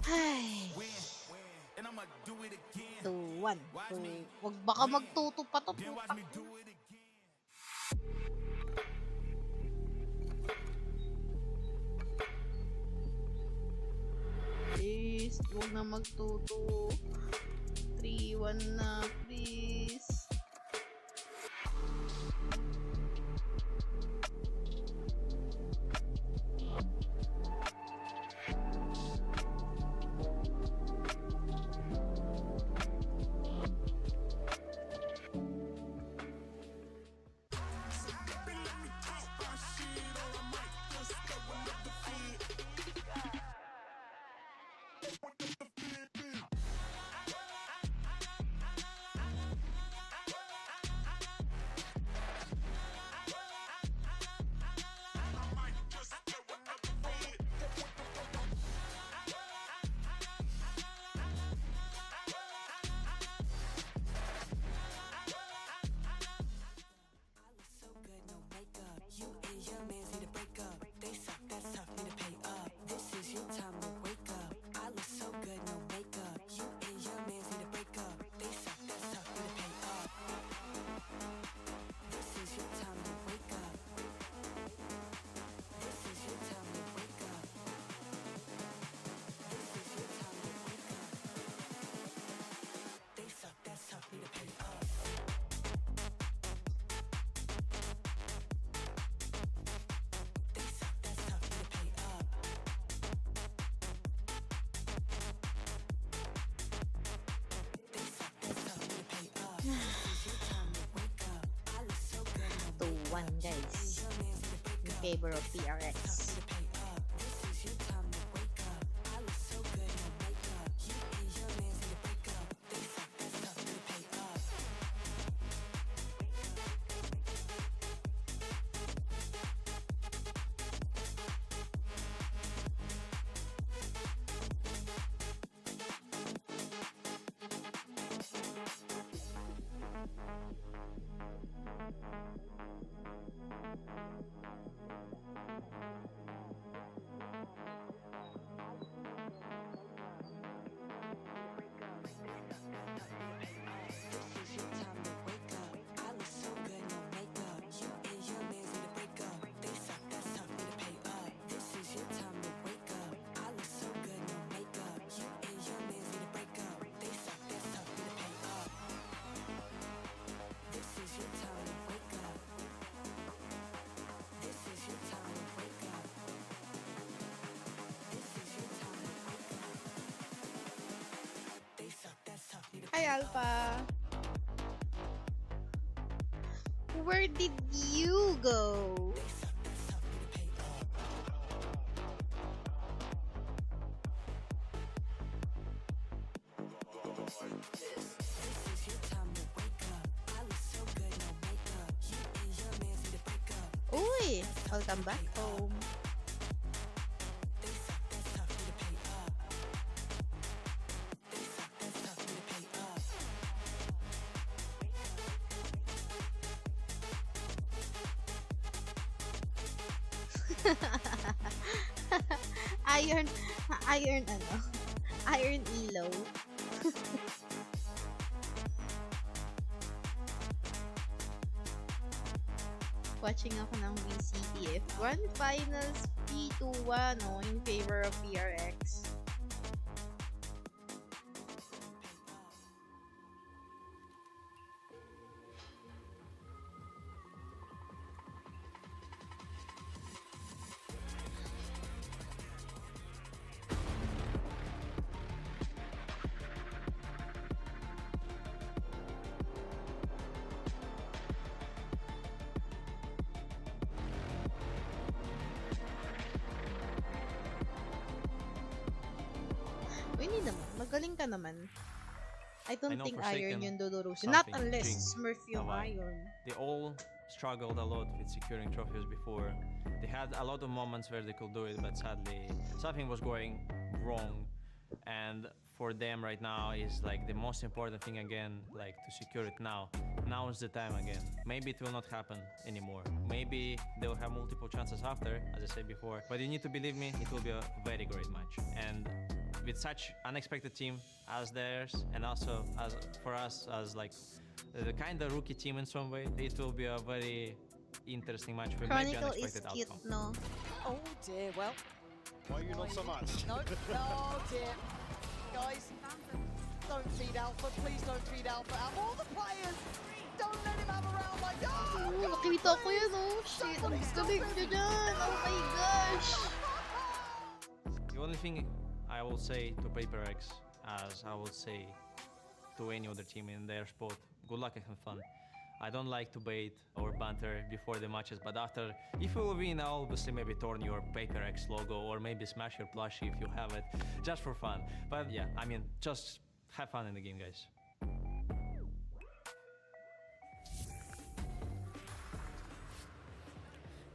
Ay. 2-1. Wag baka magtuto pa to. Please, huwag na magtuto. 3-1 na, please. 3-1, guys, in favor of PRX. Hi, Alpha. Where did you go? Uy, welcome back home. Iron ano? Iron Elo. Watching ako ng VCT F1 Finals P2-1 in favor of PRX. Hindi naman. Magaling ka naman. I don't think Iron yung dudurusin. Not unless Smurf yung Iron. They all struggled a lot with securing trophies before. They had a lot of moments where they could do it, but sadly something was going wrong. And for them right now is like the most important thing again, like to secure it now. Now is the time again. Maybe it will not happen anymore. Maybe they will have multiple chances after, as I said before. But you need to believe me, it will be a very great match. And with such unexpected team as theirs, and also as for us as like the kind of rookie team in some way, it will be a very interesting match with maybe unexpected cute, outcome. no? Oh dear, well. Why are you not so much? No, oh dear. Guys, don't feed Alpha, please don't feed Alpha. All the players, don't let him have a round like that. Oh, nakita ko yun, oh. Shit, ang galing niya dyan. Oh my gosh. The only thing I will say to PaperX, as I will say to any other team in their spot, good luck and have fun. I don't like to bait or banter before the matches, but after, if you will win, I'll obviously maybe turn your PaperX logo or maybe smash your plushie if you have it, just for fun. But yeah, I mean, just have fun in the game, guys.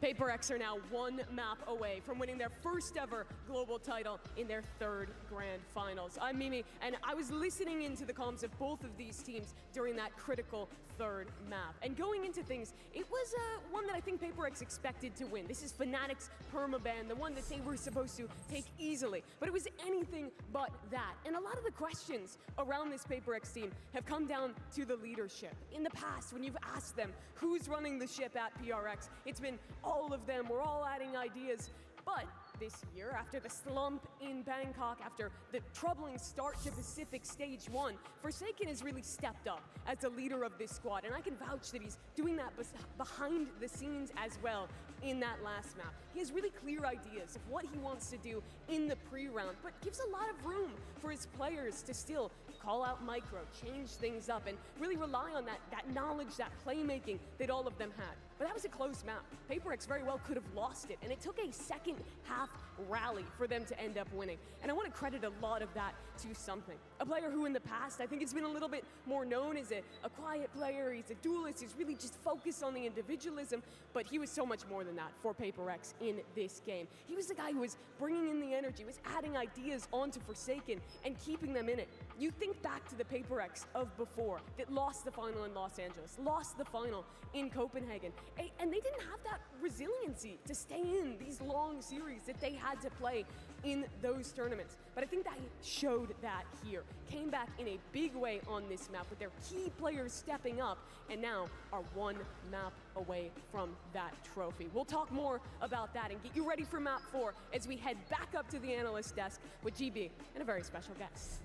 PaperX are now one map away from winning their first ever global title in their third grand finals. I'm Mimi, and I was listening into the comms of both of these teams during that critical third map. And going into things, it was one that I think PaperX expected to win. This is Fnatic's permaban, the one that they were supposed to take easily. But it was anything but that. And a lot of the questions around this PaperX team have come down to the leadership. In the past, when you've asked them who's running the ship at PRX, it's been all of them. We're all adding ideas. But this year, after the slump in Bangkok, after the troubling start to Pacific Stage 1, Forsaken has really stepped up as the leader of this squad, and I can vouch that he's doing that behind the scenes as well in that last map. He has really clear ideas of what he wants to do in the pre-round, but gives a lot of room for his players to still call out micro, change things up, and really rely on that knowledge, that playmaking that all of them had. But that was a close map. PaperX very well could have lost it, and it took a second half rally for them to end up winning. And I want to credit a lot of that to something. A player who in the past, I think it's been a little bit more known as a quiet player, he's a duelist, he's really just focused on the individualism, but he was so much more than that for PaperX in this game. He was the guy who was bringing in the energy, was adding ideas onto Forsaken and keeping them in it. You think back to the PaperX of before that lost the final in Los Angeles, lost the final in Copenhagen, and they didn't have that resiliency to stay in these long series that they had to play in those tournaments. But I think that showed that here. Came back in a big way on this map with their key players stepping up and now are one map away from that trophy. We'll talk more about that and get you ready for map 4 as we head back up to the analyst desk with GB and a very special guest.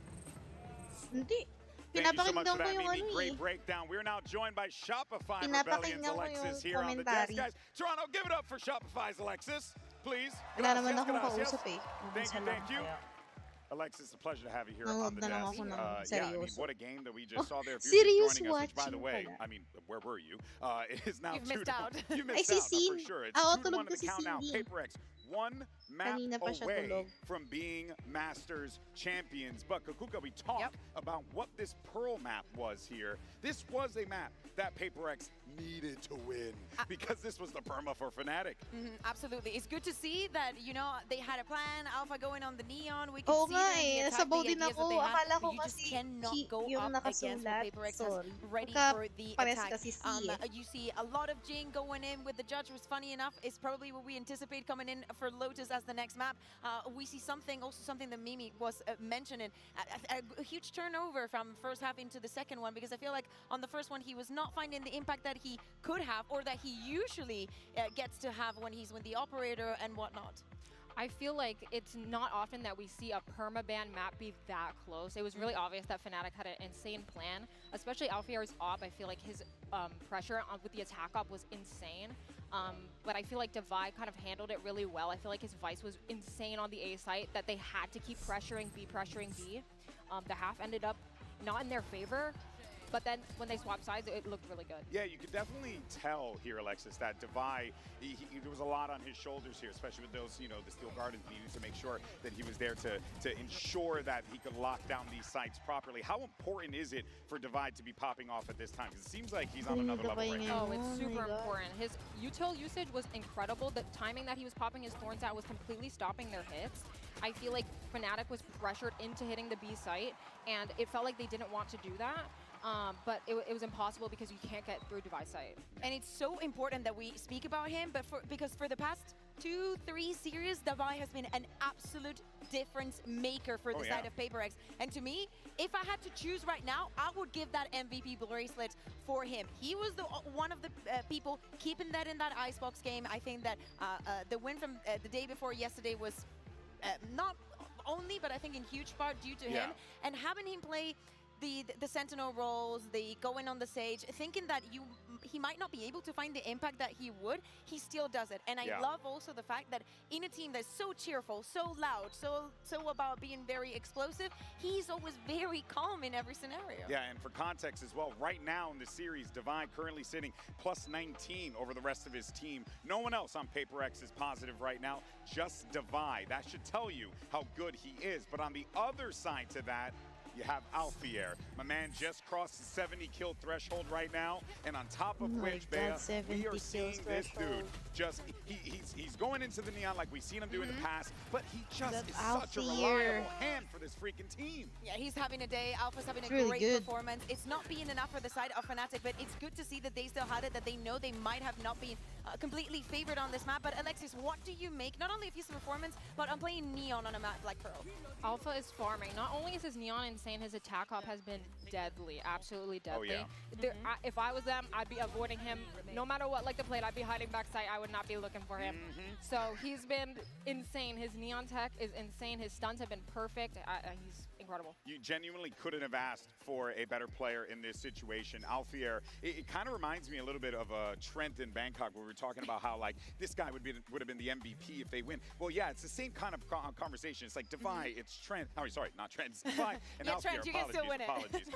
Thank you so much for that, Mimi. Great breakdown. We're now joined by Shopify Rebellion's Alexis here on the desk. Guys, Toronto, give it up for Shopify's Alexis, please. Wala naman akong kausap eh. Thank you. Alexis, a pleasure to have you here on the desk. Yeah, I mean, what a game that we just saw there. If you're just joining us, which, by the way, I mean, where were you? It is now You've missed out. You missed out, for sure. It's 2-1 in the count now. PaperX, one map away from being Masters champions. But Kakuka, we talked about what this Pearl map was here. This was a map that PaperX needed to win because this was the perma for Fnatic. Absolutely. It's good to see that, you know, they had a plan. Alpha going on the Neon. We can see the attack, the ideas that they had, but you just cannot go up against what PaperX has ready for the attack. You see a lot of Jing going in with the judge, was funny enough. It's probably what we anticipate coming in for Lotus as the next map. We see something that Mimi was mentioning, a huge turnover from first half into the second one, because I feel like on the first one he was not finding the impact that he could have or that he usually gets to have when he's with the operator and whatnot. I feel like it's not often that we see a permaban map be that close. It was really obvious that Fnatic had an insane plan, especially Alfier's op. I feel like his pressure with the attack op was insane. But I feel like Divide kind of handled it really well. I feel like his Vice was insane on the A site, that they had to keep pressuring B. The half ended up not in their favor, but then when they swapped sides, it looked really good. Yeah, you could definitely tell here, Alexis, that Divide, there was a lot on his shoulders here, especially with those, you know, the Steel Gardens. He needed to make sure that he was there to ensure that he could lock down these sites properly. How important is it for Divide to be popping off at this time? Because it seems like he's on another level right now. Oh, it's super important. His util usage was incredible. The timing that he was popping his thorns at was completely stopping their hits. I feel like Fnatic was pressured into hitting the B site, and it felt like they didn't want to do that. But it was impossible because you can't get through Divide site. And it's so important that we speak about him, but because for the past 2-3 series, Divide has been an absolute difference maker for the side of PaperX. And to me, if I had to choose right now, I would give that MVP bracelet for him. He was one of the people keeping that in that Icebox game. I think that the win from the day before yesterday was not only, but I think in huge part due to him. And having him play the Sentinel roles, the going on the Sage, thinking that he might not be able to find the impact that he would, he still does it. And I love also the fact that in a team that's so cheerful, so loud, so about being very explosive, he's always very calm in every scenario. Yeah, and for context as well, right now in the series, Divide currently sitting plus 19 over the rest of his team. No one else on PaperX is positive right now, just Divide. That should tell you how good he is. But on the other side to that, you have Alfier. My man just crossed the 70 kill threshold right now, and on top of which, Bea, we are seeing this dude just, he's going into the Neon like we've seen him do in the past, but he just is such a reliable hand for this freaking team. Yeah, he's having a day. Alpha's having a great performance. It's not being enough for the side of Fnatic, but it's good to see that they still had it, that they know they might have not been completely favored on this map. But Alexis, what do you make, not only of his performance, but on playing Neon on a map like Pearl? Alpha is farming. Not only is his Neon insane, his attack op has been deadly, absolutely deadly. If I was them, I'd be avoiding him. No matter what, like the plate, I'd be hiding backside. I would not be looking for him. So he's been insane. His Neon tech is insane. His stuns have been perfect. He's incredible. You genuinely couldn't have asked for a better player in this situation. Alfier, it kind of reminds me a little bit of Trent in Bangkok, where we were talking about how like this guy would have been the MVP if they win. Well, yeah, it's the same kind of conversation. It's like Defy, it's Trent. Oh, sorry, not Trent. It's Defy and Yeah, Alfie. Trent, you can still win it. Apologies.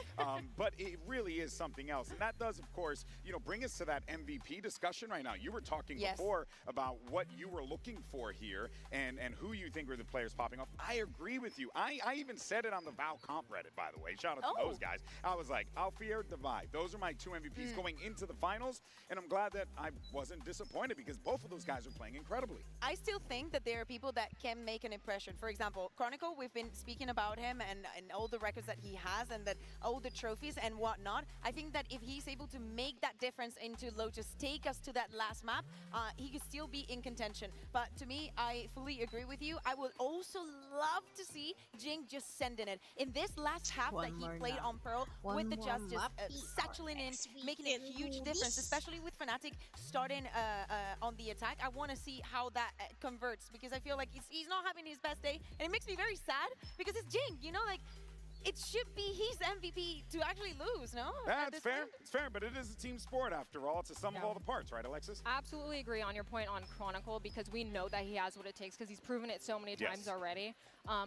But it really is something else, and that does, of course, bring us to that MVP discussion right now. You were talking before about what you were looking for here and who you think were the players popping off. I agree with you. I even said it on the Val Comp Reddit, by the way. Shout out to those guys. I was like, Alfier, Defy. Those are my two MVPs going into the finals, and I'm glad that I wasn't disappointed because both of those guys are playing incredibly. I still think that there are people that can make an impression. For example, Chronicle, we've been speaking about him and all the records that he has and that all the trophies and whatnot. I think that if he's able to make that difference into Lotus, take us to that last map, he could still be in contention. But to me, I fully agree with you. I would also love to see Jing just sending it. In this last half that he played on Pearl with the just satchling in, making a huge difference, especially with Fnatic starting on the attack. I want to see how that converts because I feel like he's not having his best day, and it makes me very sad because it's Jing, like it should be his MVP to actually lose, no? Yeah, it's fair. It's fair, but it is a team sport after all. It's a sum of all the parts, right, Alexis? Absolutely agree on your point on Chronicle because we know that he has what it takes because he's proven it so many times already.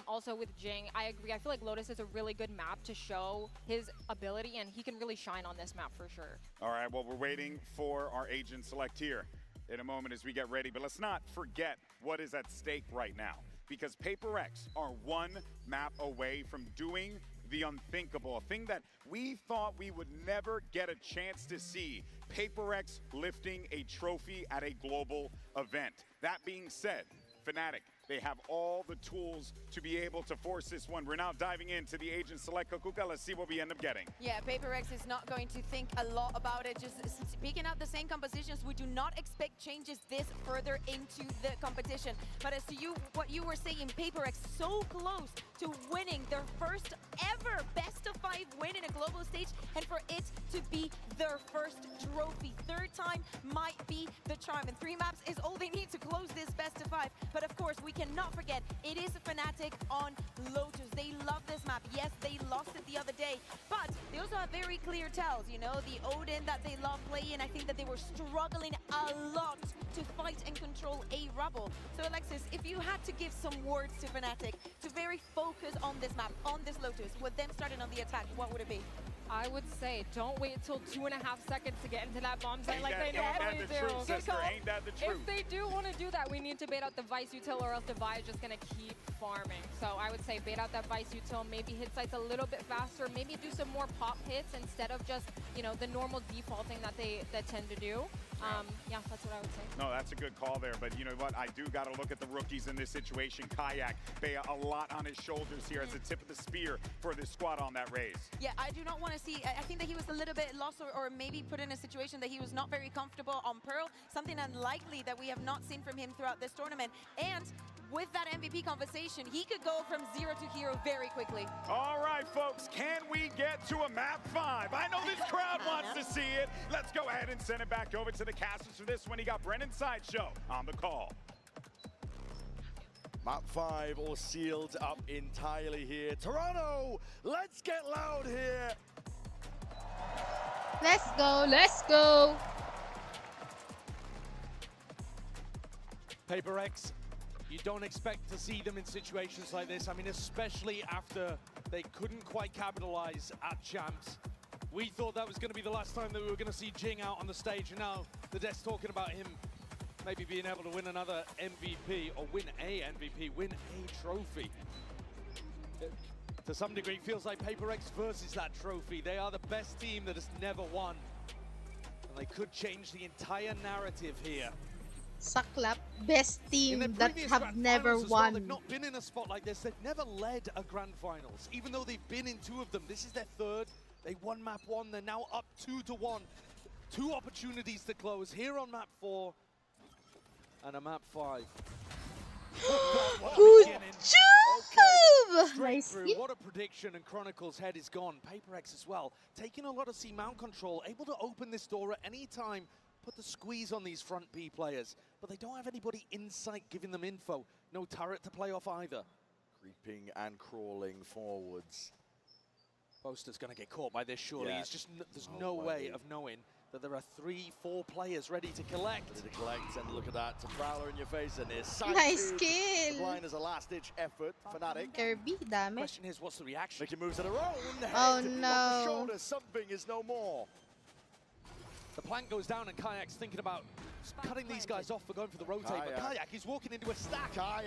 Also with Jing, I agree. I feel like Lotus is a really good map to show his ability, and he can really shine on this map for sure. All right, well, we're waiting for our agent select here in a moment as we get ready, but let's not forget what is at stake right now. Because PRX are one map away from doing the unthinkable, a thing that we thought we would never get a chance to see. PRX lifting a trophy at a global event. That being said, Fnatic, they have all the tools to be able to force this one. We're now diving into the agent select. Kukuka, let's see what we end up getting. Yeah, PRX is not going to think a lot about it. Just picking out the same compositions. We do not expect changes this further into the competition. But as to what you were saying, PRX so close to winning their first ever best of 5 win in a global stage, and for it to be their first trophy. Third time might be the charm, and 3 maps is all they need to close this best of 5. But of course, we cannot forget, it is Fnatic on Lotus. They love this map. Yes, they lost it the other day, but they also have very clear tells, the Odin that they love playing. I think that they were struggling a lot to fight and control a Rubble. So Alexis, if you had to give some words to Fnatic to very focus on this map, on this Lotus, with them starting on the attack, what would it be? I would say don't wait till 2.5 seconds to get into that bomb site like they normally do. Ain't that the truth? If they do want to do that, we need to bait out the Vice Util or else Defy is just going to keep farming. So I would say bait out that Vice Util, maybe hit sites a little bit faster, maybe do some more pop hits instead of just, the normal defaulting that they tend to do. Yeah, that's what I would say. No, that's a good call there, but you know what? I do got to look at the rookies in this situation. Kayak, Bea, a lot on his shoulders here as the tip of the spear for this squad on that raise. Yeah, I do not want to see, I think that he was a little bit lost or maybe put in a situation that he was not very comfortable on Pearl, something unlikely that we have not seen from him throughout this tournament. And with that MVP conversation, he could go from 0 to hero very quickly. All right, folks, can we get to a map 5? I know this crowd wants to see it. Let's go ahead and send it back over to the casters for this one. He got Brennan Sideshow on the call. Map 5 all sealed up entirely here. Toronto, let's get loud here. Let's go, let's go. PRX, you don't expect to see them in situations like this. I mean, especially after they couldn't quite capitalize at Champs. We thought that was going to be the last time that we were going to see Jing out on the stage, and now the dev's talking about him maybe being able to win another MVP, or win a MVP, win a trophy. To some degree, it feels like PRX versus that trophy. They are the best team that has never won, and they could change the entire narrative here. Saklap, best team that have never won. Well, they've not been in a spot like this. They've never led a grand finals, even though they've been in 2 of them. This is their 3rd. They won map 1. They're now up 2-1. 2 opportunities to close here on map 4 and a map 5. Good job! Straight through. What a prediction, and Chronicle's head is gone. PRX as well, taking a lot of C-mount control, able to open this door at any time, put the squeeze on these front B players, but they don't have anybody in sight giving them info. No turret to play off either. Creeping and crawling forwards. Boaster's going to get caught by this, surely. Yeah. It's just, there's no way of knowing that there are 3-4 players ready to collect. Ready to collect, and look at that. To Prowler in your face, and it's Nice kill. The blind is a last-ditch effort. Fnatic. Kirby, dami. Question is, what's the reaction? Making moves of their own. Oh Head no. off the shoulder. Something is no more. The plank goes down, and Kayak's thinking about cutting these guys off for going for the rotate, but Kayak is walking into a stack. Kayak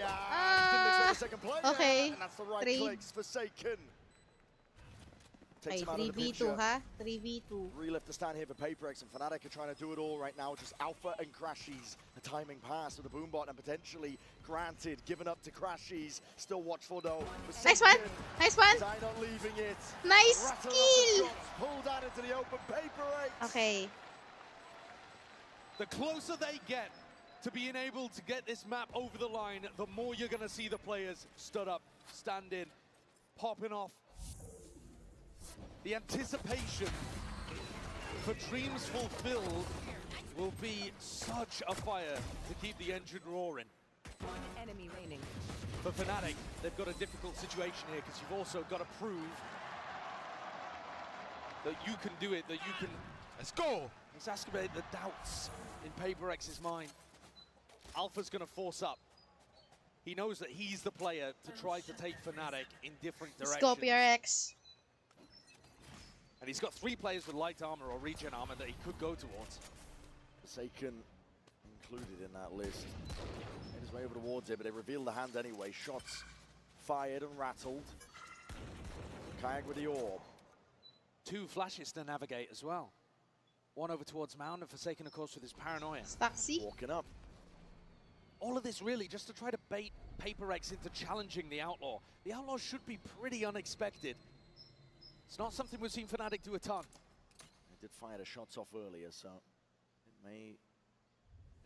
didn't expect the second player, okay. and that's the right 3. clicks for Forsaken. Ay, Takes him out of the 3v2 picture. ha? 3v2. Three left to stand here for PRX, and Fnatic are trying to do it all right now. Just Alpha and Crashies. A timing pass with the boombot, and potentially granted, given up to Crashies. Still watchful though. Nice one! Nice one! Zai not leaving it. Nice Rattling kill! up the shots, pulled out into the open. PRX. Okay. The closer they get to being able to get this map over the line, the more you're going to see the players stood up, stand in, popping off. The anticipation for dreams fulfilled will be such a fire to keep the engine roaring. One enemy remaining. For Fnatic, they've got a difficult situation here because you've also got to prove that you can do it, that you can... Let's go! Exacerbate the doubts in PRX's mind. Alpha's going to force up. He knows that he's the player to try to take Fnatic in different directions. Let's go, PRX. And he's got 3 players with light armor or regen armor that he could go towards. Forsaken included in that list. Made his way over towards it, but they revealed the hand anyway. Shots fired and rattled. Kayak with the orb. 2 flashes to navigate as well. One over towards Mound, and Forsaken, of course, with his paranoia. Staxi. Walking up. All of this really just to try to bait PRX into challenging the Outlaw. The Outlaw should be pretty unexpected. It's not something we've seen Fnatic do a ton. They did fire the shots off earlier, so it may...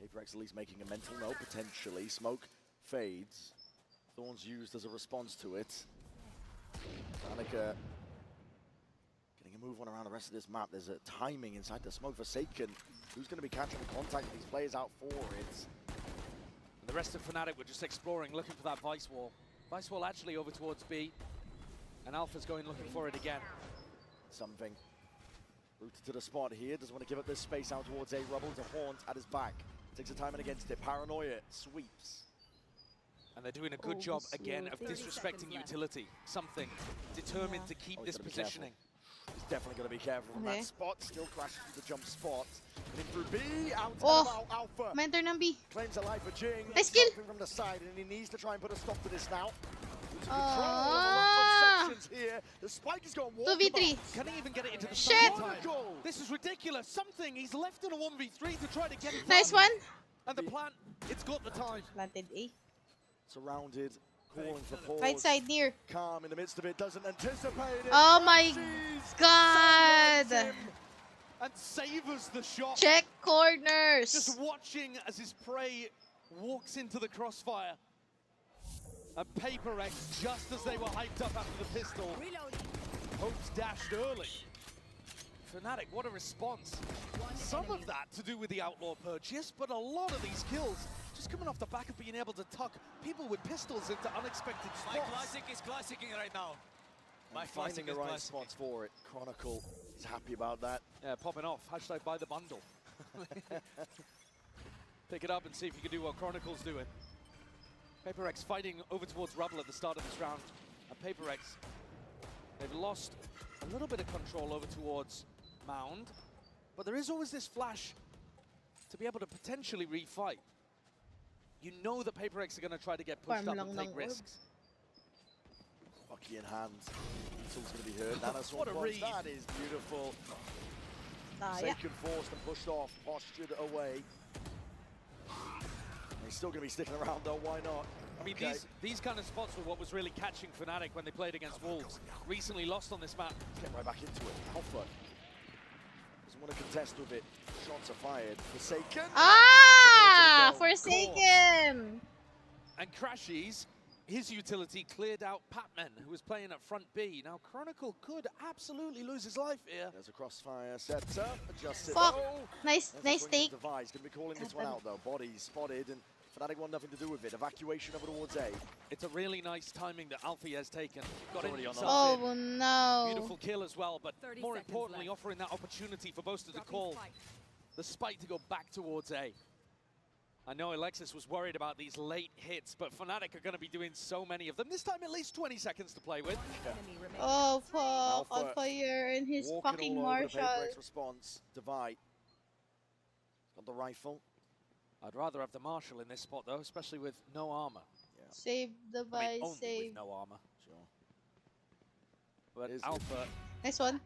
PRX at least making a mental note, potentially. Smoke fades. Thorns used as a response to it. Fnatic getting a move on around the rest of this map. There's a timing inside the smoke. Forsaken, who's going to be catching the contact with these players out for it. And the rest of Fnatic were just exploring, looking for that Vice Wall. Vice Wall actually over towards B. And Alpha's going looking for it again. Something. Rooted to the spot here. Doesn't want to give up this space out towards A. Rubble to Haunt at his back. Takes the time and against it. Paranoia sweeps. And they're doing a good job again of disrespecting utility. Something determined to keep this positioning. He's definitely going to be careful from that spot. Still crashes through the jump spot. In through B, out Alpha. Mentor ng B. Claims a life for Jing. Nice kill. From the side, and he needs to try and put a stop to this now. Here. The spike is going 2v3. Can he even get it into the shit? This is ridiculous. Something he's left in a 1v3 to try to get it Nice done. one. And the plant, it's got the time. Planted A. Surrounded, calling for pause. Right side near. Calm in the midst of it, doesn't anticipate it. Oh my god. And savors the shot. Check corners. Just watching as his prey walks into the crossfire. And PRX, just as they were hyped up after the pistol, hopes dashed early. Fnatic, what a response. Some of that to do with the Outlaw purchase, but a lot of these kills just coming off the back of being able to tuck people with pistols into unexpected spots. My classic is classicing right now. My finding the right spots for it. Chronicle is happy about that. Yeah, popping off. Hashtag buy the bundle. Pick it up and see if you can do what Chronicle's doing. PRX fighting over towards Rubble at the start of this round. And PRX, they've lost a little bit of control over towards Mound. But there is always this flash to be able to potentially refight. You know that PRX are going to try to get pushed up and take risks. Bucky in hand. Tool's going to be hurt. Nanos What a read. That is beautiful. Forsaken forced and pushed off. Postured away. He's still going to be sticking around though, why not? I mean, these kind of spots were what was really catching Fnatic when they played against Wolves. Recently lost on this map. Get right back into it. Alpha doesn't want to contest with it. Shots are fired. Forsaken. Ah! Forsaken! And Crashies, his utility cleared out Patman, who was playing at front B. Now, Chronicle could absolutely lose his life here. There's a crossfire set up. Adjusted. Fuck. Oh! Nice take. Device. Gonna be calling this one out though. Bodies spotted, and Fnatic want nothing to do with it. Evacuation over towards A. It's a really nice timing that Alfie has taken. Got Already on the Oh no. Beautiful kill as well, but more importantly, offering that opportunity for Boaster to call the spike to go back towards A. I know Alexis was worried about these late hits, but Fnatic are going to be doing so many of them. This time at least 20 seconds to play with. Oh, fuck. Alpha here in his fucking Marshall. PRX response. Divide. Got the rifle. I'd rather have the Marshall in this spot, though, especially with no armor. Yeah. Save the buy, only save. with no armor. Sure. But Alpha... Nice one.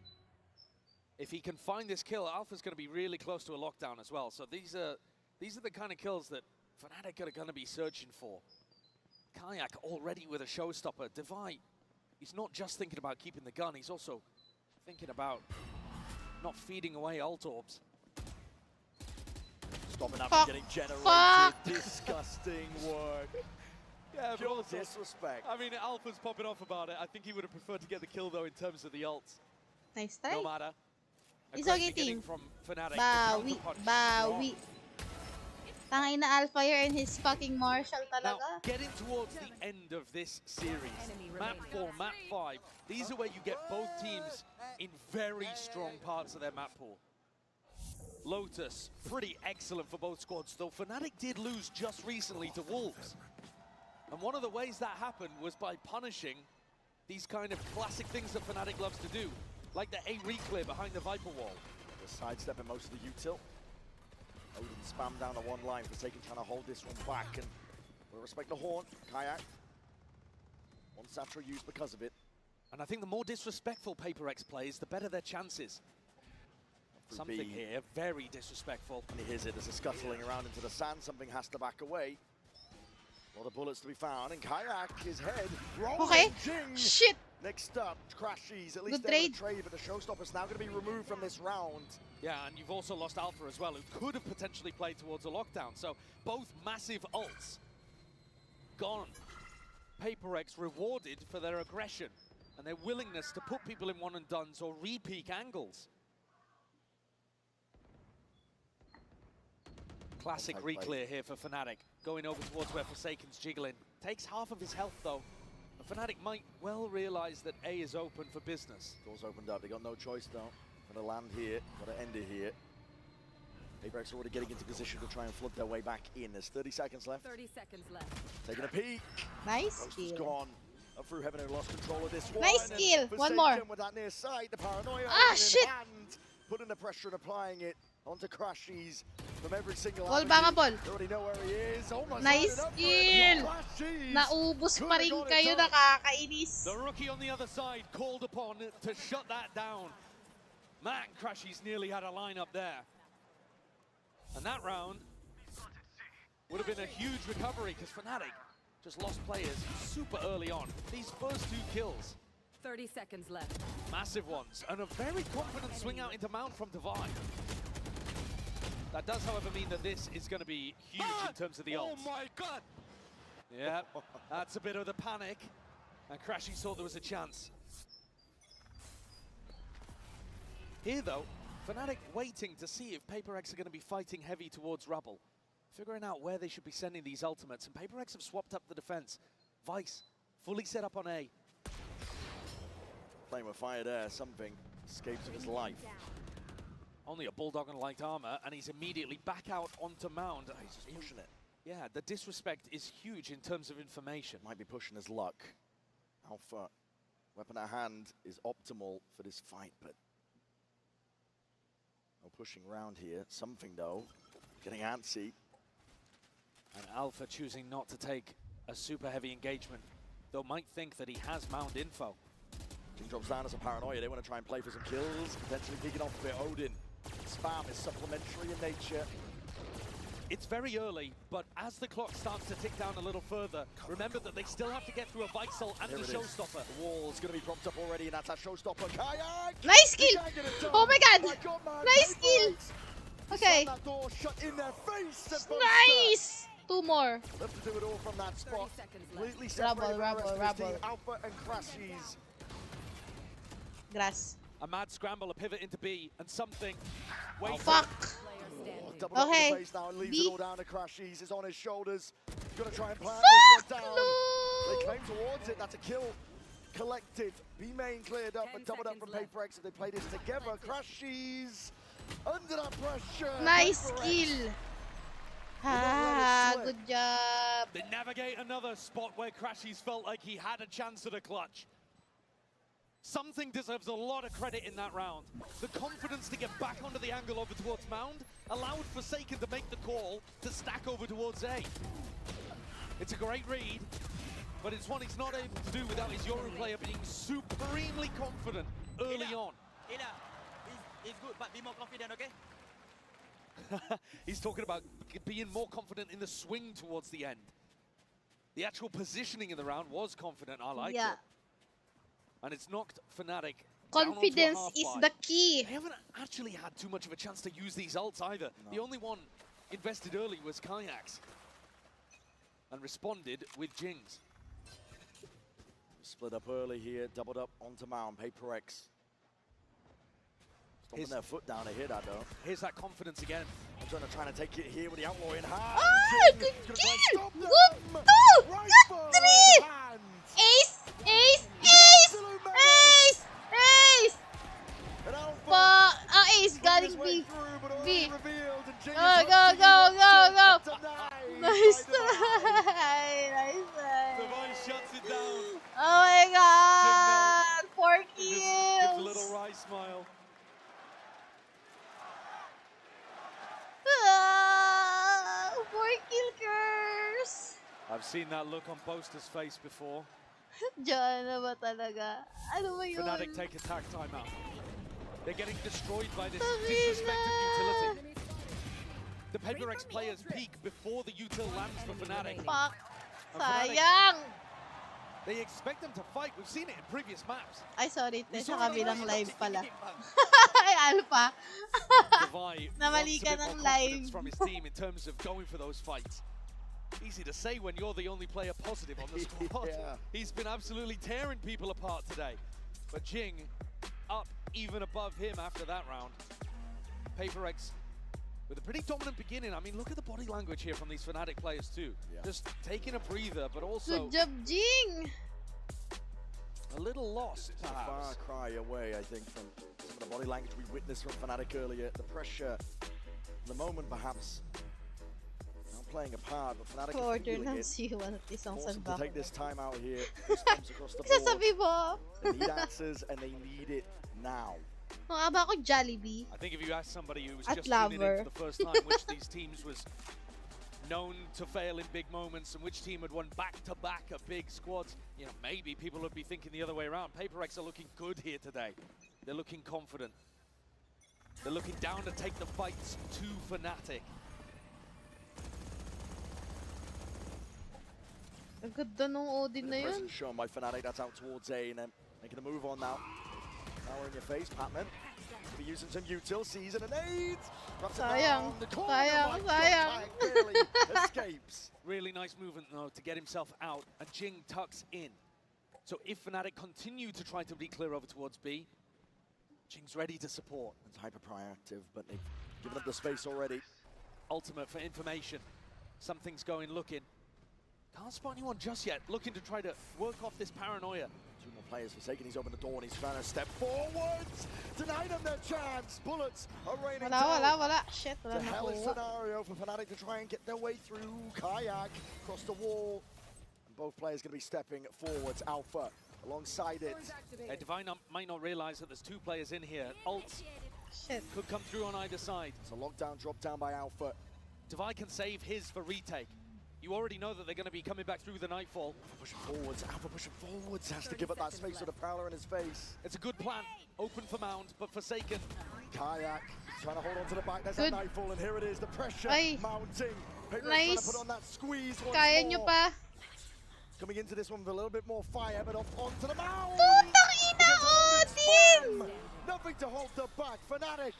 If he can find this kill, Alpha's going to be really close to a lockdown as well. So these are the kind of kills that Fnatic are going to be searching for. Kayak already with a showstopper. Divide, he's not just thinking about keeping the gun, he's also thinking about not feeding away ult orbs. Stopping that from getting generated. Disgusting work. Yeah, Pure disrespect. I mean, Alpha's popping off about it. I think he would have preferred to get the kill, though, in terms of the ults. Nice try. No matter. It's okay, team. From Fnatic. Bawi. Tangay na Alpha here in his fucking Marshall talaga. Now, getting towards the end of this series, map 4, map 5, these are where you get both teams in very strong parts of their map pool. Lotus, pretty excellent for both squads, though Fnatic did lose just recently to Wolves. And one of the ways that happened was by punishing these kind of classic things that Fnatic loves to do, like the A reclear behind the Viper wall. Just sidestepping most of the util. Odin spam down the one line. Forsaken trying to hold this one back, and we'll respect the horn. Kayak. One Satra used because of it. And I think the more disrespectful PaperX plays, the better their chances. Something here, very disrespectful. And he hears it, there's a scuttling around into the sand. Something has to back away. A lot of bullets to be found, and Kayak, his head, Okay. Jing. Shit. Next up, Crashies. At least Good they're trade, but the showstopper's now going to be removed from this round. Yeah, and you've also lost Alpha as well, who could have potentially played towards a lockdown. So both massive ults gone. PaperX rewarded for their aggression and their willingness to put people in one and dones or re-peak angles. Classic reclear here for Fnatic, going over towards where Forsaken's jiggling. Takes half of his health though. And Fnatic might well realize that A is open for business. Doors opened up, they got no choice though. Gotta land here, gotta end it here. PaperX already getting into position to try and flood their way back in. There's 30 seconds left. 30 seconds left. Taking a peek. Nice Ghost is gone. Up through heaven and lost control of this one. Nice kill. One more. With that near sight, the paranoia shit. in hand, putting the pressure and applying it onto Crashies from every single Ball avenue. ba nga, ball? They already know where he is. Almost Nice kill. Naubos pa rin kayo, nakakainis. The rookie on the other side called upon to shut that down. Man, Crashies nearly had a lineup there. And that round would have been a huge recovery because Fnatic just lost players super early on. These first two kills. 30 seconds left. Massive ones. And a very confident swing out into Mount from Divide. That does, however, mean that this is going to be huge in terms of the ults. Oh my god! Yeah, that's a bit of the panic. And Crashies thought there was a chance. Here, though, Fnatic waiting to see if PaperX are going to be fighting heavy towards Rubble. Figuring out where they should be sending these ultimates. And PaperX have swapped up the defense. Vice, fully set up on A. Playing with fire there, something escapes of his life. Only a Bulldog and light armor, and he's immediately back out onto Mound. He's just pushing it. Yeah, the disrespect is huge in terms of information. Might be pushing his luck. Alpha, weapon at hand, is optimal for this fight, but no pushing around here. Something, though, getting antsy. And Alpha choosing not to take a super heavy engagement, though might think that he has Mound info. Jing drops down as a paranoia. They want to try and play for some kills, potentially picking off a bit. Odin. Spam is supplementary in nature. It's very early, but as the clock starts to tick down a little further, remember that they still have to get through a Vixel and the showstopper. The wall's going to be propped up already, and that's that showstopper. Kayak! Nice kill! Oh my god! Nice kill! Okay. That door shut in their face. Nice! Two more. Left to do it all from that spot. Completely separated Rubble. Alpha and Crashies. Grass. A mad scramble, a pivot into B, and something. Wait. Fuck! Double up Okay. in the face now and leaves B. it all down to Crashies. It's on his shoulders. He's gonna try and plant this one down. They claim towards it. That's a kill collected. B main cleared up, but doubled up from PRX if they play this together. Crashies under that pressure. Nice PRX. kill. Ah, good job. They navigate another spot where Crashies felt like he had a chance at a clutch. Something deserves a lot of credit in that round. The confidence to get back onto the angle over towards Mound allowed Forsaken to make the call to stack over towards A. It's a great read, but it's one he's not able to do without his Yoru player being supremely confident early on. It's good, but be more confident, okay? He's talking about being more confident in the swing towards the end. The actual positioning in the round was confident. I like it. And it's knocked Fnatic Confidence down onto a is half the buy. key. They haven't actually had too much of a chance to use these ults either. No. The only one invested early was Kayaks. And responded with Jings. Split up early here, doubled up onto Mound, PRX. Stomping their foot down to hit that though. Here's that confidence again. Antonio trying to take it here with the outlaw in hand. Ah, good kill! Good 2! Good 3! Ace! Ace! Ace! Ace! Ace! Ace galing B. B. Go, go, go, go, go! Nice try! Nice try! Device shuts it down. Oh my god! 4 kills! Gives a little wry smile. Ah, 4 kill curse! I've seen that look on Boaster's face before. Diyan na ba talaga? Ano ba yun? Fnatic take attack timeout. They're getting destroyed by this disrespected utility. The PRX players peak before the util lands for Fnatic. Fuck! Sayang! They expect them to fight. We've seen it in previous maps. Ay, sorry. Sa kabilang live pala. Ay, Alpha. Divide Namali wants a ka bit ng more live. confidence from his team in terms of going for those fights. Easy to say when you're the only player positive on the squad. Yeah. He's been absolutely tearing people apart today. But Jing up even above him after that round. PRX with a pretty dominant beginning. I mean, look at the body language here from these Fnatic players too. Yeah. Just taking a breather, but also Good job, Jing! a little lost. It's a far cry away, I think, from some of the body language we witnessed from Fnatic earlier. The pressure, the moment perhaps, not playing a part, but Fnatic are feeling it. Forced them to take this time out here. Goosebumps across the board. They need answers, and they need it now. Mga ba ako Jollibee? I think if you ask somebody who was At just tuning in Lover. for the first time which these teams was known to fail in big moments and which team had won back-to-back of big squads, you know, maybe people would be thinking the other way around. PRX are looking good here today. They're looking confident. They're looking down to take the fights to Fnatic. Ang ganda nung Odin na yun. Presence shown by Fnatic, that's out towards A, and then making a move on now. Now we're in your face, Patman. Be using some util, season and aids. Sayang. Sayang. Sayang. Barely escapes. Really nice movement though to get himself out, and Jing tucks in. So if Fnatic continue to try to re-clear over towards B, Jing's ready to support. It's hyper proactive, but they've given up the space already. Ultimate for information. Something's going looking. Can't spot anyone just yet. Looking to try to work off this paranoia. 2 more players forsaken. He's opened the door and he's trying to step forwards. Deny them their chance. Bullets are raining down. Wala. Shit, wala It's a hellish nakuha. scenario for Fnatic to try and get their way through. Kayak across the wall. And both players going to be stepping forwards. Alpha alongside it. Divine might not realize that there's 2 players in here. Ults could come through on either side. It's a lockdown drop down by Alpha. Divine can save his for retake. You already know that they're going to be coming back through the Nightfall. Pushing forwards, Alpha pushing forwards. Has to give up that space with a Prowler in his face. It's a good plan. Open for Mound, but Forsaken. Kayak trying to hold on to the back. There's Good. that Nightfall, and here it is. The pressure Ay. mounting. PRX Nice. trying to put on that squeeze once Kaya nyo more. pa. Coming into this one with a little bit more fire, but off onto the mound. Putang ina, Odin! Nothing to hold them back. Fnatic,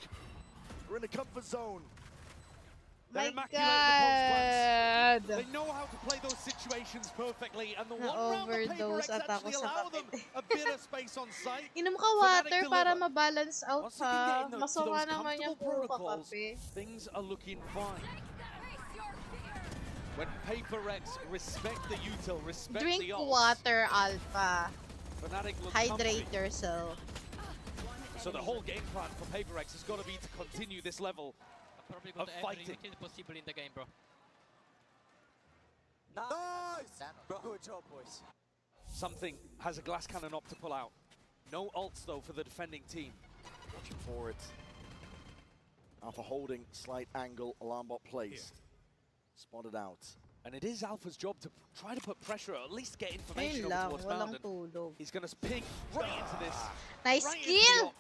we're in the comfort zone. My They're immaculate in the post plants. God. God. They know how to play those situations perfectly, and the one round the PaperX actually allow them a bit of space on site. Inom ka water para ma-balance out ha. Masama naman yung puro kakape. Things are looking fine. When PaperX respect the util, respect Drink the ults. water, Alpha. Fnatic look Hydrate comfy. yourself. So the whole game plan for PaperX has got to be to continue this level of fighting. Possible in the game, bro. Nice! Good job, boys. Something has a glass cannon up to pull out. No ults though for the defending team. Watching for it. Alpha holding, slight angle, alarm bot placed. Spotted out. And it is Alpha's job to try to put pressure, or at least get information over towards Mountain. He's going to ping right into this. Nice right skill!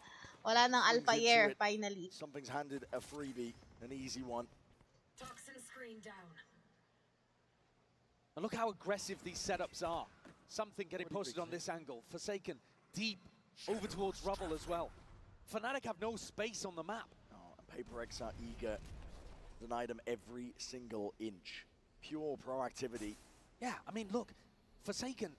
Wala nang Alpha Air, finally. Something's handed a freebie, an easy one. Toxin screen down. And look how aggressive these setups are. Something getting posted on this angle. Forsaken deep over towards Rubble as well. Fnatic have no space on the map. Oh, PaperX are eager. Denied them every single inch. Pure proactivity. Yeah, I mean, look, Forsaken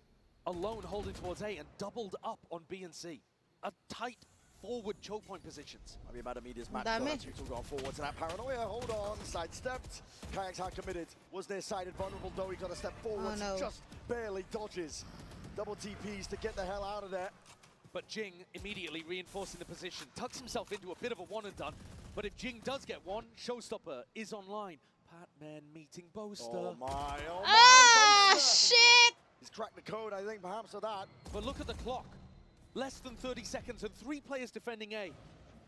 alone holding towards A and doubled up on B and C. A tight forward choke point positions. Maybe about a meter's match. Tutel gone forward to that paranoia. Hold on, sidestepped. Kayaks are committed. Was near-sided, vulnerable though. He got a step forward. Just barely dodges. Double TPs to get the hell out of there. But Jing immediately reinforcing the position, tucks himself into a bit of a one and done. But if Jing does get one, Showstopper is online. Patman meeting Boaster. Oh my, oh my. Ah, shit! He's cracked the code, I think, perhaps, of that. But look at the clock. Less than 30 seconds and 3 players defending A.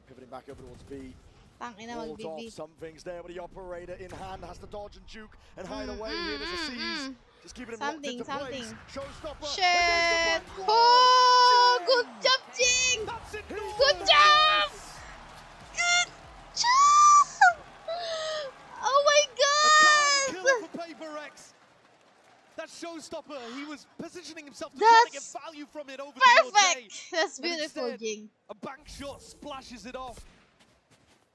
Pivoting back over towards B. Tangina, Holds off, mag-BB. something's there, but the operator in hand has to dodge and juke and hide away here. There's a seize. Just keeping him locked into place. Showstopper. Shit! Oh, good job, Jing! Good job! Good job! Oh my god! Killer for PaperX. That Showstopper, he was positioning himself to try to get value from it over towards A. Perfect! That's beautiful, instead, Jing. A bank shot splashes it off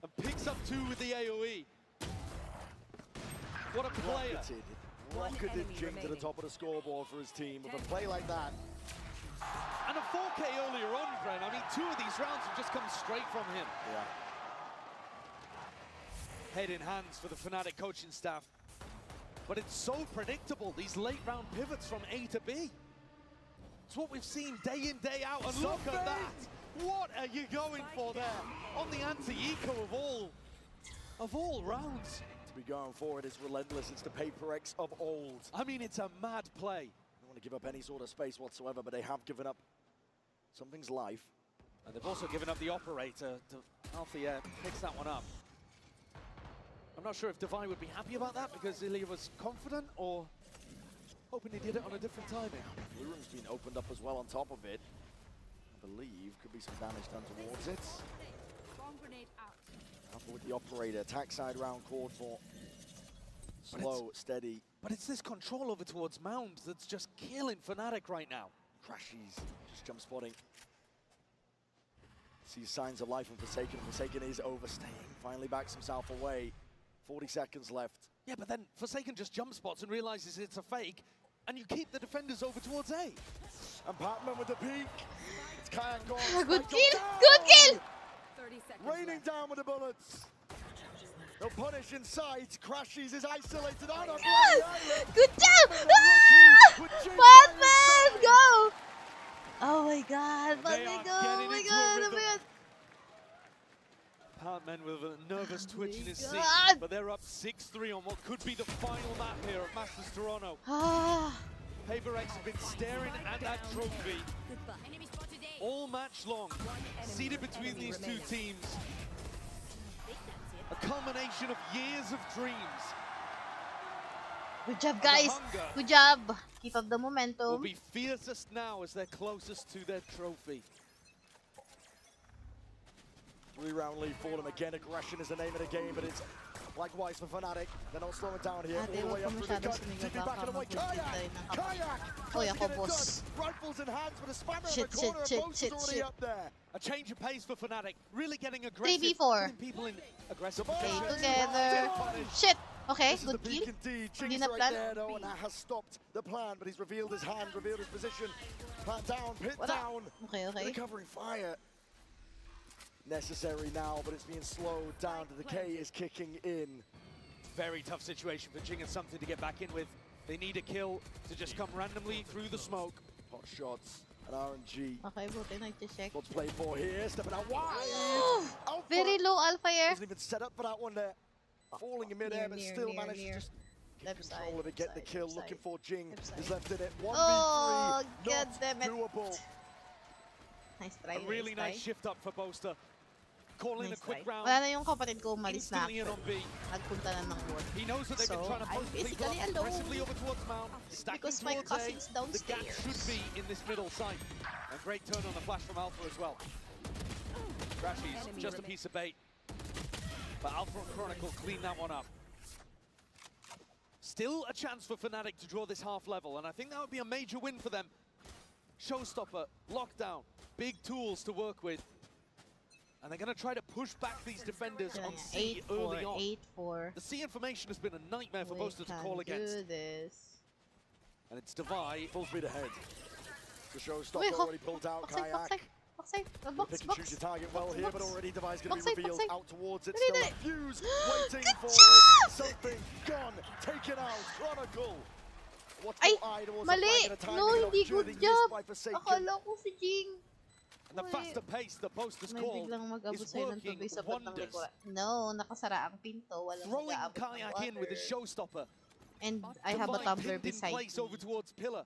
and picks up 2 with the AoE. What a player. Rocketed Jing to the top of the scoreboard for his team with a play like that. And a 4K earlier on, Bren. I mean, 2 of these rounds have just come straight from him. Yeah. Head in hands for the Fnatic coaching staff. But it's so predictable, these late round pivots from A to B. It's what we've seen day in, day out, and look at that! What are you going for there? On the anti-eco of all rounds. To be going forward is relentless. It's the PaperX of old. I mean, it's a mad play. Don't want to give up any sort of space whatsoever, but they have given up something's life. And they've also given up the operator to Althea picks that one up. I'm not sure if Divine would be happy about that because Ilya was confident or hoping he did it on a different timing. Blue room's been opened up as well on top of it. I believe could be some damage done towards it. Alpha with the operator, attack side round called for. Slow, steady. But it's this control over towards Mound that's just killing Fnatic right now. Crashies, just jump spotting. Sees signs of life from Forsaken. Forsaken is overstaying. Finally backs himself away. 40 seconds left. Yeah, but then Forsaken just jump spots and realizes it's a fake, and you keep the defenders over towards A. And Patman with the peek. It's Kayak gone. Good kill! Good kill! Raining down with the bullets. No punish in sight. Crashies is isolated on a Good job! Ah! Batman, go! Oh my god, Batman, go! Oh my god, oh my god! Patman with a nervous twitch in his seat, God. but they're up 6-3 on what could be the final map here at Masters Toronto. Ah. PaperX have been staring at that trophy all match long, seated between these two teams. A culmination of years of dreams. Good job, guys. Good job. Keep up the momentum. Will be fiercest now as they're closest to their trophy. 3-round lead for them again. Aggression is the name of the game, but it's likewise for Fnatic. They're not slowing down here. All the way up through the cut. TP back and away. Kayak! Oh, yeah, boss. Rifles in hands with a spammer in the corner, and Boast is already up there. A change of pace for Fnatic. Really getting aggressive. 3v4. Putting people in aggressive Stay positions. together. Shit! Okay, This is the good kill. peak indeed. Hindi Jinx na right plan. there though, and that has stopped the plan, but he's revealed his hand, revealed his position. Plant down, pit down. Okay, okay. Recovering fire. Necessary now, but it's being slowed down. The decay is kicking in. Very tough situation for Jing and something to get back in with. They need a kill to just come randomly through the smoke. Hot shots and RNG. Okay, buti nag-check. What's played for here? Stepping out wide. Alpha Very low alpha air. Wasn't even set up for that one there. Falling in midair, but still managed to just left control of it, get the kill. Looking for Jing. Is left in it. 1v3. Oh, God Not damn it. doable. Nice try. A really nice shift up for Boaster. Calling a quick round. Wala na yung kapatid ko umalis na. Instantly in on B. Nagpunta na ng work. He knows that they've been trying to I'm mostly basically block alone. aggressively over towards Mount. Stacking Because my towards cousin's A. The gap downstairs. should be in this middle side. A great turn on the flash from Alpha as well. Crashies, just a piece of bait. But Alpha and Chronicle clean that one up. Still a chance for Fnatic to draw this half level, and I think that would be a major win for them. Showstopper, lockdown, big tools to work with. And they're going to try to push back these defenders on C early on. 8-4. The C information has been a nightmare for Boaster to call against. Do this. And it's Divide. Full speed ahead. The Showstopper Wait, already pulled out. Kayak. Backside. Pick and choose your target well here, but already Divide's going to be revealed Backside. out towards it. Dali, Still dali. a fuse, waiting for job! it. Something gone, taken out. Chronicle. What's Ay, eye towards mali. the flank and a No, timing hindi of good shooting job. missed by Forsaken. Akala ko si Jing. And the faster pace that Boaster's May called biglang mag-abot is sa'yo ng working tubig sa ba't ng wonders. likura. No, nakasara ang pinto. Walang Throwing mag-aabot ng Kayak in with a water. Showstopper. And I have a Divide tumbler pinned in beside place me. over towards Pillar.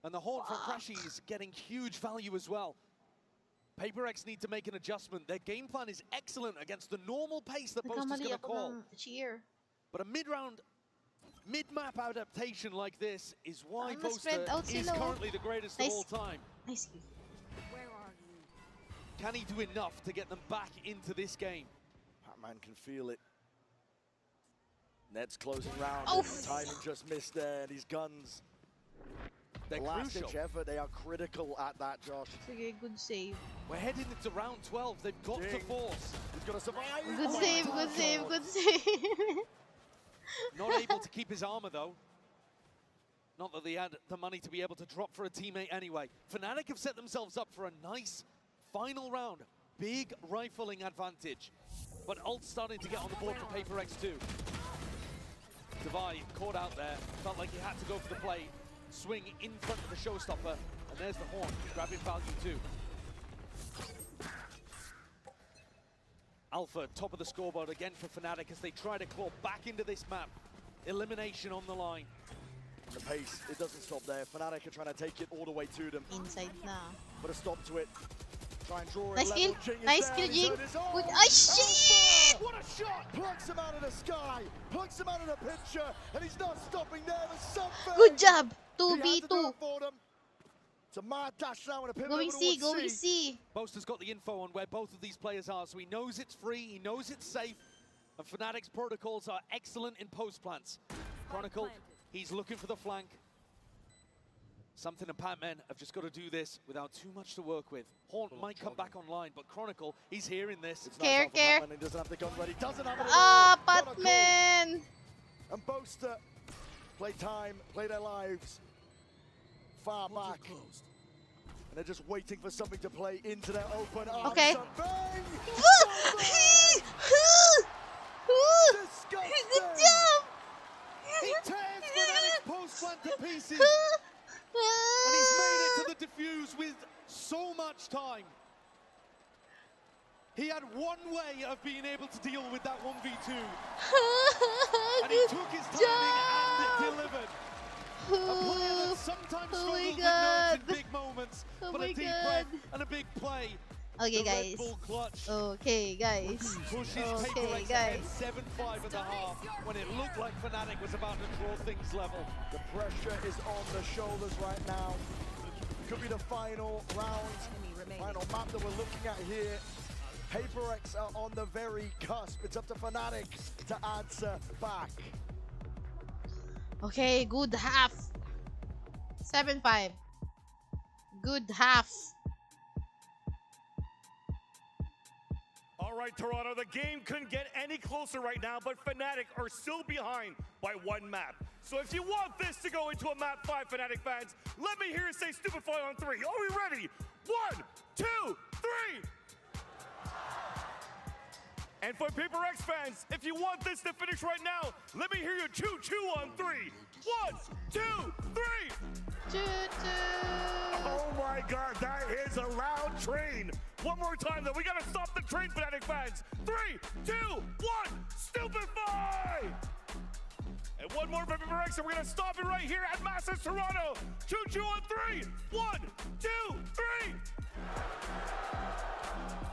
And the Horn from Crashy is getting huge value as well. PaperX need to make an adjustment. Their game plan is excellent against the normal pace that Boaster's Nagkamali going to ako call. ng cheer. But a mid-map adaptation like this is why Ang Boaster na-spread out is sila, oh. currently the greatest Nice. of all time. Nice. Can he do enough to get them back into this game? Pac-Man can feel it. Ned's closing round. Oh. Timing just missed there. These guns. They're Last-ditch crucial. effort. They are critical at that, Josh. Sige, good save. We're heading into round 12. They've got to Ding. force. He's got to survive. Good Oh, save, my good God. save, good save. Not able to keep his armor though. Not that they had the money to be able to drop for a teammate anyway. Fnatic have set themselves up for a nice final round. Big rifling advantage. But ult starting to get on the board for PaperX too. Divide caught out there. Felt like he had to go for the play. Swing in front of the Showstopper. And there's the Horn, grabbing value too. Alpha, top of the scoreboard again for Fnatic as they try to claw back into this map. Elimination on the line. The pace, it doesn't stop there. Fnatic are trying to take it all the way to them. Inside na. Put a stop to it. Try and draw it. Nice level. kill. Jing is Nice down. kill, He's Jing. hurt his arm. Good. Ay, shit! Alpha! What a shot! Plucks him out of the sky. Plucks him out of the picture. And he's not stopping there. There's something. Good job. He had to do 2v2. it for them. It's a mad dash now and a pivot Going over C, towards going C. Boaster's got the info on where both of these players are, so he knows it's free, he knows it's safe, and Fnatic's protocols are excellent in post plants. Chronicle, he's looking for the flank. Something and Pac-Man have just got to do this without too much to work with. Horn might come back online, but Chronicle, he's hearing this. It's Care, nice care. Pac-Man. He doesn't have the gun ready. Doesn't have it at Ah, all. Chronicle Patman! and Boaster play time, play their lives far back. And they're just waiting for something to play into their open arms. Okay. And bang! Disgusting! Good job! He tears Fnatic's post plant to pieces, and he's made it to the defuse with so much time. He had one way of being able to deal with that 1v2, and he took his timing and delivered. A player that sometimes Oh struggles my with nerves God. in big moments, Oh but my a deep God. breath and a big play. Okay, The Red guys. Bull clutch Okay, guys. pushes Okay, PaperX guys. ahead 7-5 at the half when it looked like Fnatic was about to draw things level. The pressure is on the shoulders right now. Could be the final round, final map that we're looking at here. PaperX are on the very cusp. It's up to Fnatic to answer back. Okay, good half. 7-5. Good half. All right, Toronto, the game couldn't get any closer right now, but Fnatic are still behind by 1 map. So if you want this to go into a map 5, Fnatic fans, let me hear you say Stupefy on 3. Are we ready? 1, 2, 3. And for PRX fans, if you want this to finish right now, let me hear you choo-choo on 3. 1, 2, 3. Choo-choo. Oh my God, that is a loud train. One more time though, we gotta stop the train, Fnatic fans. 3, 2, 1, Stupefy! And one more for PRX, and we're gonna stop it right here at Masters Toronto. Choo-choo on 3. 1, 2, 3.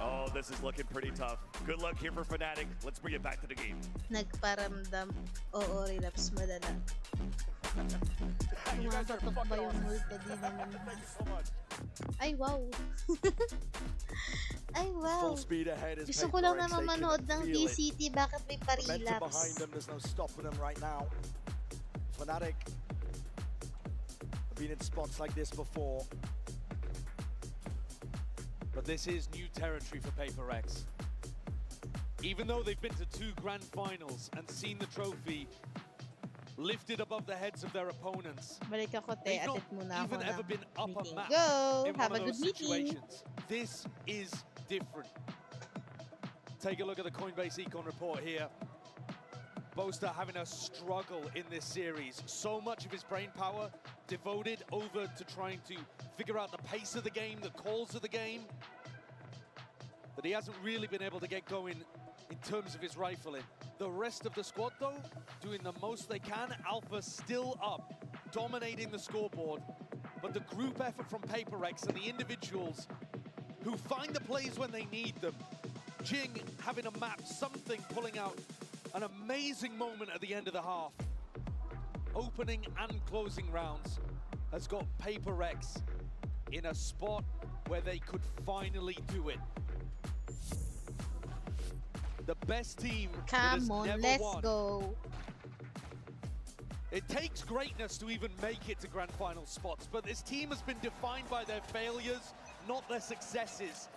Oh, this is looking pretty tough. Good luck here for Fnatic. Let's bring it back to the game. Nagparamdam. Oo, relapse madala. You guys are Pumapatok ba fucking yung awesome. multa di naman? Thank you so much. Ay, wow. Ay, wow. Full speed ahead as Gusto ko lang PRX, naman they can manood ng feel it. VCT. Bakit may Momentum behind pa-relapse? them, there's no stopping them right now. Fnatic have been in spots like this before. But this is new territory for PRX. Even though they've been to 2 grand finals and seen the trophy lifted above the heads of their opponents, Balik ako, te. they've not Atit muna ako even ng ever been up a meeting. map Go! in Have one a of those good meeting. situations. This is different. Take a look at the Coinbase Econ report here. Boaster having a struggle in this series. So much of his brain power devoted over to trying to figure out the pace of the game, the calls of the game, that he hasn't really been able to get going in terms of his rifling. The rest of the squad, though, doing the most they can. Alpha still up, dominating the scoreboard. But the group effort from PRX and the individuals who find the plays when they need them. Jing having a map, something pulling out an amazing moment at the end of the half. Opening and closing rounds has got PRX in a spot where they could finally do it. The best team that has Come on, never let's won. go. It takes greatness to even make it to grand final spots, but this team has been defined by their failures, not their successes.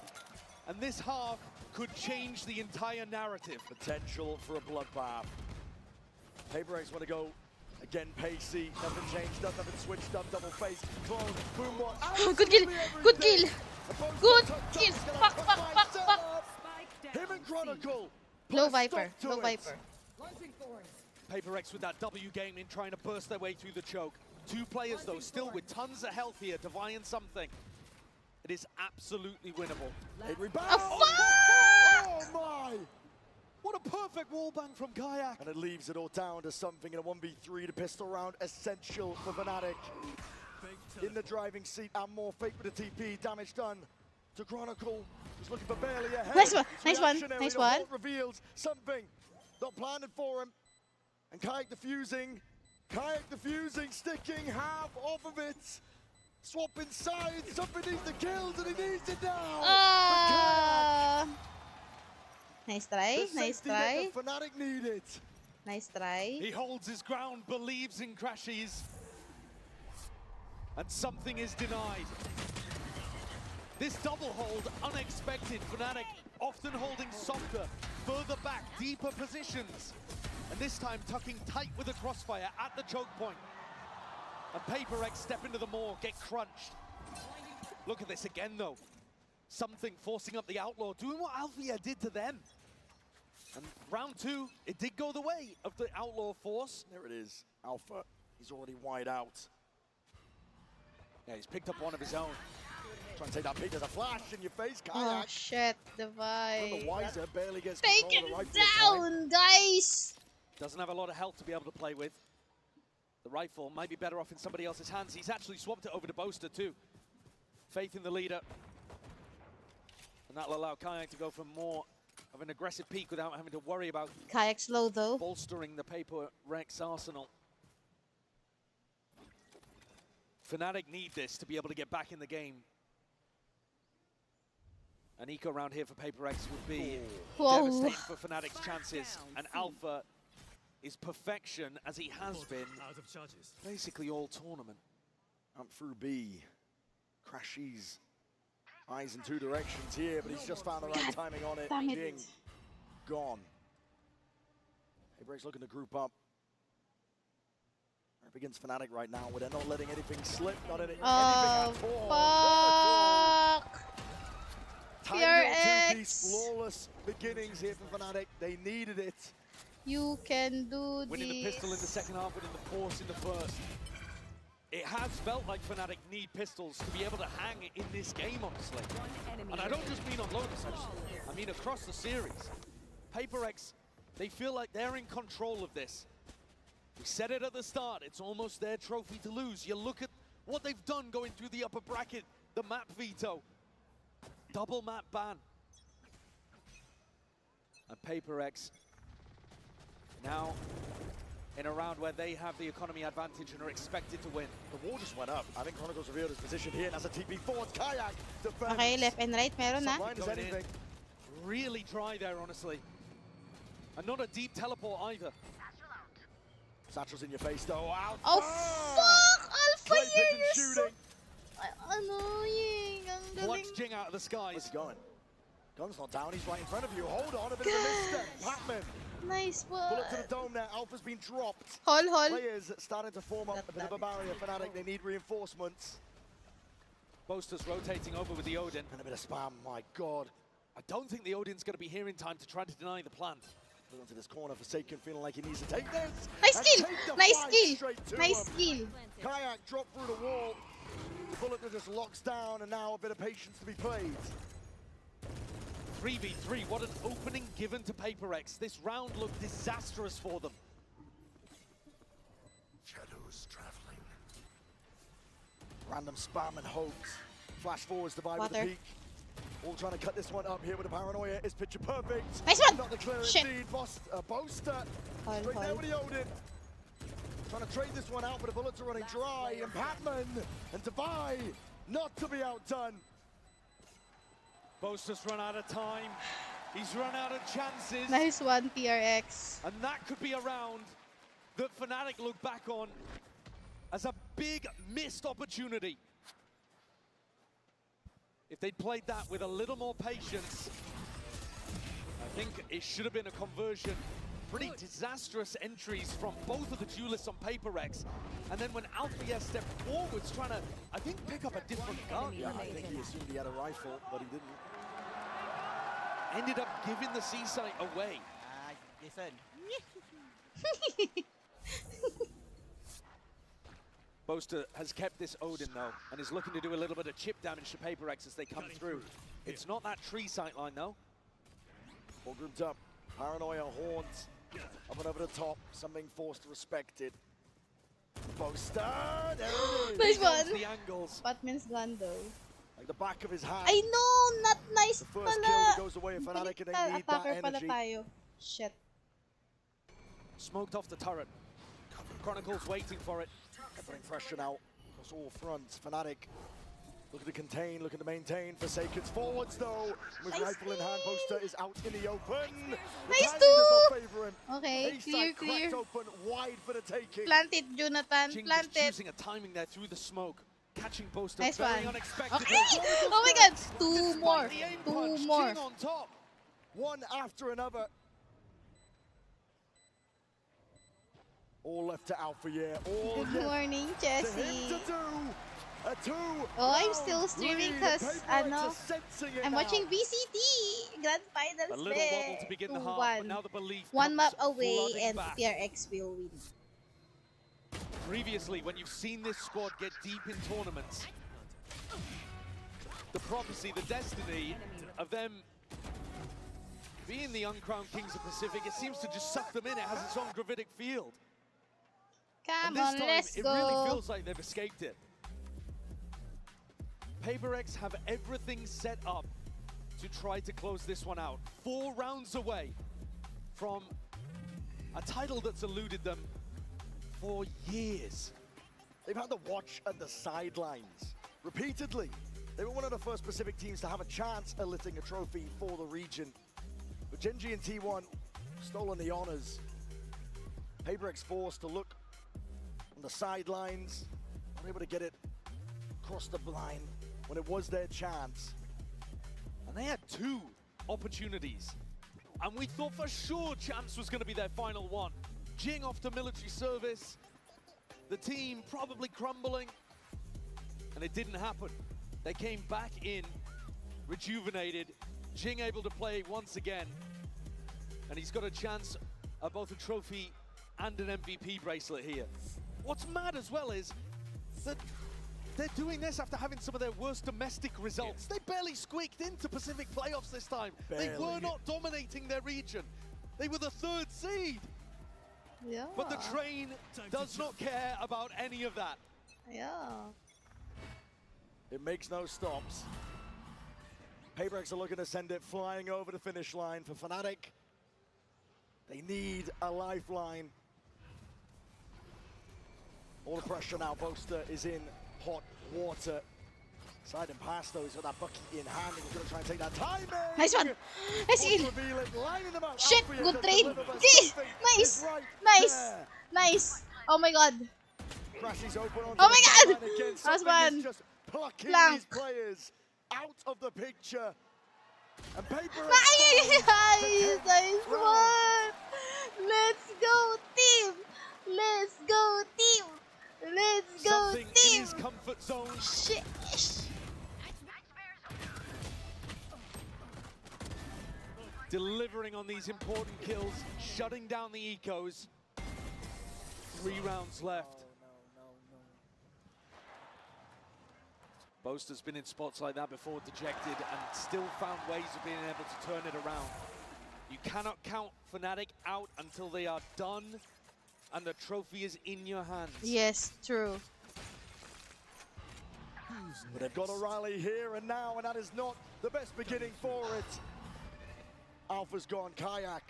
And this half could change the entire narrative. Potential for a bloodbath. PRX want to go again pacey. Nothing changed up, nothing switched up. Double face, clone, boom one. Good kill! Good kill! Good kill! Fuck, fuck, fuck, fuck! Him and Chronicle. Low Viper, low Viper. PRX with that W game in trying to burst their way through the choke. 2 players though, still with tons of health here, Divine something. It is absolutely winnable. Rebound. Oh, oh my! What a perfect wallbang from Kayak. And it leaves it all down to something in a 1v3. The pistol round essential for Fnatic. In the driving seat and more fake with the TP. Damage done to Chronicle. He's looking for barely ahead. Nice one, nice one, Reactionary. nice The one. vault reveals something not planted for him. And Kayak defusing. Kayak defusing, sticking half off of it. Swapping sides. Something needs the kills and he needs it now. Nice try, The nice safety net try. that Fnatic needed. Nice try. He holds his ground, believes in Crashies. And something is denied. This double hold, unexpected. Fnatic often holding softer, further back, deeper positions. And this time tucking tight with a crossfire at the choke point. And PRX step into the maw, get crunched. Look at this again though. Something forcing up the Outlaw, doing what Althea did to them. And round 2, it did go the way of the Outlaw force. There it is. Alpha, he's already wide out. Yeah, he's picked up one of his own. Trying to take that peek, there's a flash in your face, Oh Kayak. shit, Divine. The Wiser barely gets Take control it of the rifle. down, guys! Doesn't have a lot of health to be able to play with. The rifle might be better off in somebody else's hands. He's actually swapped it over to Boaster too. Faith in the leader. And that'll allow Kayak to go for more of an aggressive peak without having to worry about Kayak's low though. bolstering the PRX arsenal. Fnatic need this to be able to get back in the game. An eco round here for PRX would be devastating for Fnatic's chances. And Alpha is perfection, as he has been basically all tournament. Up through B. Crashies Eyes in two directions here, but he's just found the right timing on it. Damn it. Being gone. PaperX looking to group up. Up against Fnatic right now, where they're not letting anything slip, not anything at all. Fuck! Tiny PRX! two-piece, flawless beginnings here for Fnatic. They needed it. You can do Winning the pistol in the second half, winning the force in the first. It has felt like Fnatic need pistols to be able to hang in this game, honestly. And I don't just mean on Lotus, I mean across the series. PaperX, they feel like they're in control of this. We said it at the start, it's almost their trophy to lose. You look at what they've done going through the upper bracket, the map veto, double map ban. And PaperX now in a round where they have the economy advantage and are expected to win. The wall just went up. I think Chronicles revealed his position here and has a TP forward. Kayak defends. Okay, left and right meron na. Line is anything. Really dry there, honestly. And not a deep teleport either. Satchel's in your face though. Out. Oh fuck! Alpha here, you're so annoying. Ang galing. Plucks Jing out of the skies. Where's he going? Gun's not down, he's right in front of you. Hold on, a bit of a misstep. Pacman. Nice one. Pull up to the dome now. Alpha's been dropped. Hold. Players starting to form up a bit of a barrier. Fnatic, they need reinforcements. Boaster's rotating over with the Odin. And a bit of spam, my god. I don't think the Odin's going to be here in time to try to deny the plant. Going to this corner, Forsaken feeling like he needs to take this. Nice skill! Nice skill! Nice Nice skill! Kayak dropped through the wall. The bullet that just locks down, and now a bit of patience to be played. 3v3, what an opening given to PaperX. This round looked disastrous for them. Shadows traveling. Random spam and hoax. Flash forwards divide with the Water. peak. All trying to cut this one up here with a paranoia. Is picture perfect. Nice one! Not the clear Shit. indeed. Boaster. Hold. Straight there with the Odin. Trying to trade this one out, but the bullets are running dry. And Patman and Devi not to be outdone. Boaster's run out of time. He's run out of chances. Nice one, PRX. And that could be a round that Fnatic look back on as a big missed opportunity. If they'd played that with a little more patience, I think it should have been a conversion. Pretty disastrous entries from both of the duelists on PaperX. And then when Alfie stepped forwards, trying to, I think, pick up a different gun. Yeah, I think he assumed he had a rifle, but he didn't. Ended up giving the C site away. Listen. Boaster has kept this Odin though, and is looking to do a little bit of chip damage to PaperX as they come through. It's not that tree sight line though. All grouped up. Paranoia, horns. Up and over the top. Something forced respected. Boaster! There it is! Nice one! The angles. Batman's gone though. Like the back of his hand. I know! Not nice The first kill pala! that goes away in Fnatic, and they need that Attacker pala energy. tayo. Shit. Smoked off the turret. Chronicles waiting for it. Putting pressure now across all fronts. Fnatic looking to contain, looking to maintain. Forsaken's forwards though. With Nice rifle in hand, Boaster is out in the open. Nice The timing two! does not favor him. Okay, A clear, side clear. cracked open, wide for the taking. Plant it, Jonathan. Jing Plant just it. choosing a timing there through the smoke. Catching Boaster Nice very one. unexpectedly. Okay! Oh my god! Two more. The aim Two punch, more. Jing on top. One after another. All left to Alpha, yeah. All Good morning, to him Jessie. to do. A two. Oh, I'm still streaming because ano, I'm watching VCT. VCT Grand Finals. A little wobble to begin the half, but now the belief One map comes away flooding and back. PRX will win. Previously, when you've seen this squad get deep in tournaments, the prophecy, the destiny of them being the uncrowned kings of Pacific, it seems to just suck them in. It has its own gravitic field. Come and this on, time, let's it go. really feels like they've escaped it. PaperX have everything set up to try to close this one out. 4 rounds away from a title that's eluded them for years. They've had the watch at the sidelines repeatedly. They were one of the first Pacific teams to have a chance at lifting a trophy for the region. But Gen.G and T1 stolen the honors. PaperX forced to look on the sidelines, not able to get it across the line when it was their chance. And they had 2 opportunities. And we thought for sure Chance was going to be their final one. Jing off to military service. The team probably crumbling. And it didn't happen. They came back in, rejuvenated. Jing able to play once again. And he's got a chance of both a trophy and an MVP bracelet here. What's mad as well is that they're doing this after having some of their worst domestic results. They barely squeaked into Pacific playoffs this time. They were not dominating their region. They were the 3rd seed. Yeah. But the train does not care about any of that. Yeah. It makes no stops. PRX are looking to send it flying over the finish line for Fnatic. They need a lifeline. All the pressure now. Boaster is in hot water. Side and pass though, he's got that bucket in hand and he's going to try and take that timing. Nice one. Nice heal. Shit, good trade. Nice. Nice. Nice. Oh my god. Oh my god. Last one. Blank. Players out of the picture. And PRX. Nice one. Let's go team. Let's go team. Let's go Something team. in his comfort zone. Shit. Delivering on these important kills, shutting down the ecos. 3 rounds left. Boaster's been in spots like that before, dejected, and still found ways of being able to turn it around. You cannot count Fnatic out until they are done and the trophy is in your hands. Yes, true. But they've got a rally here and now, and that is not the best beginning for it. Alpha's gone, Kayak.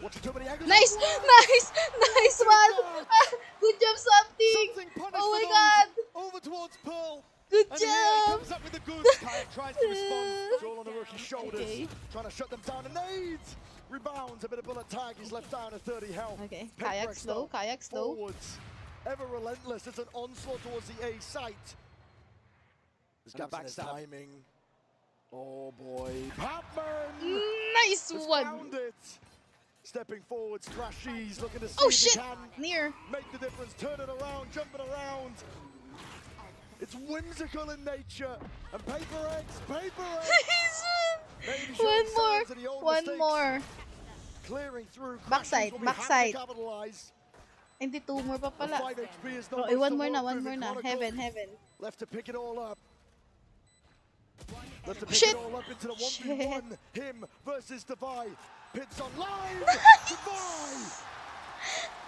What's too many angles? Nice, nice, nice one. Good job, something. Oh my god. Over towards Pearl. Good and job. Here he comes up with the goods. Kayak tries to respond. It's all on the rookie's shoulders. Okay. Trying to shut them down. And nades. Rebounds. A bit of bullet tag. He's left down at 30 health. Okay. Kayak slow. Kayak slow. Forwards. Ever relentless. It's an onslaught towards the A site. There's gaps in his timing. Oh boy. Papman. Nice one. Found it. Stepping forwards, Crashies looking to see Oh if shit! he can Near. make the difference, turn it around, jumping around. It's whimsical in nature, and PRX. One more. One more. Clearing through. Backside. Backside. Hindi 2 more pa pala. Oh, one more na. One more na. Heaven. Heaven. Left to pick it all up. Left to pick Shit. it all up into the 1v1. Him versus Devi. Pits online. Devi.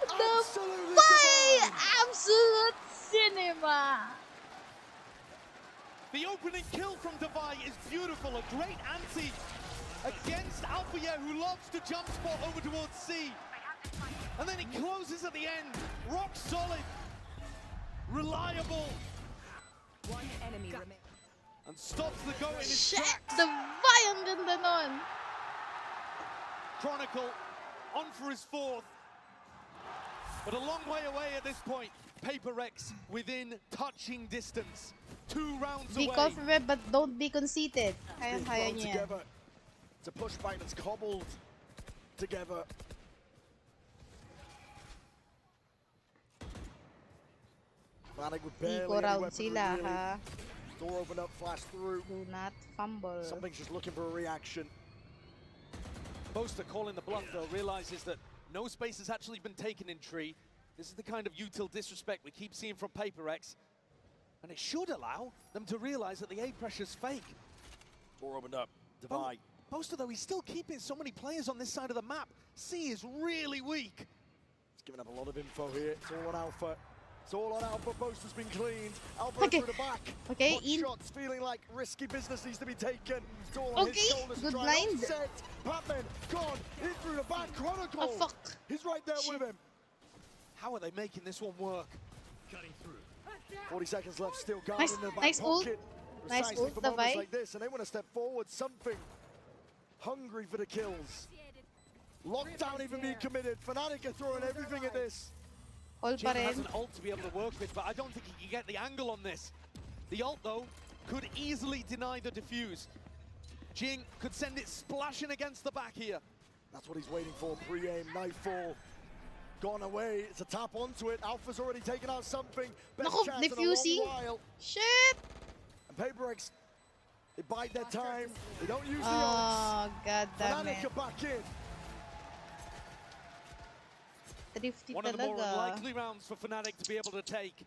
Absolutely Devi. Absolute cinema. The opening kill from Devi is beautiful. A great anti against Alphayer, who loves to jump spot over towards C. And then he closes at the end. Rock solid. Reliable. One enemy remains. And stops the go in his Shit! tracks. Devi ang ganda nun. Chronicle on for his 4th. But a long way away at this point. PRX within touching distance. 2 rounds Be away. confident but don't be conceited. Kaya niya yan. Together. It's a pushback that's cobbled together. Fnatic with barely Iko any round weaponry, sila, really. ha? Door opened up, flash through. Do not fumble. Something's just looking for a reaction. Boaster calling the bluff though, realizes that no space has actually been taken in tree. This is the kind of util disrespect we keep seeing from PRX. And it should allow them to realize that the A pressure's fake. Door opened up. Devi. Boaster though, he's still keeping so many players on this side of the map. C is really weak. He's giving up a lot of info here. It's all on Alpha. It's all on Alpha. Boaster's been cleaned. Alpha Okay. through the back. Okay, Hot in. shots, feeling like risky business needs to be taken. It's all on his Okay, shoulders. good trying to blind. offset. Patman gone. In through the back. Chronicle. Oh fuck. He's right there with him. How are they making this one work? 40 seconds left, still guarding Nice, in the back nice ult. pocket. Nice Precisely ult, for moments Devi. like this, and they want to step forward. Something hungry for the kills. Lockdown even being committed. Fnatic are throwing everything at this. All pa Jin has rin. an ult to be able to work with, but I don't think he can get the angle on this. The ult though, could easily deny the defuse. Jing could send it splashing against the back here. That's what he's waiting for. Pre-aim, nightfall. Gone away. It's a tap onto it. Alpha's already taken out something. Best chance in a long while. Shit! And PaperX, they bide their time. They don't use the Oh, ults. god damn Fnatic it. are back in. Thrifty One of the more talaga. unlikely rounds for Fnatic to be able to take.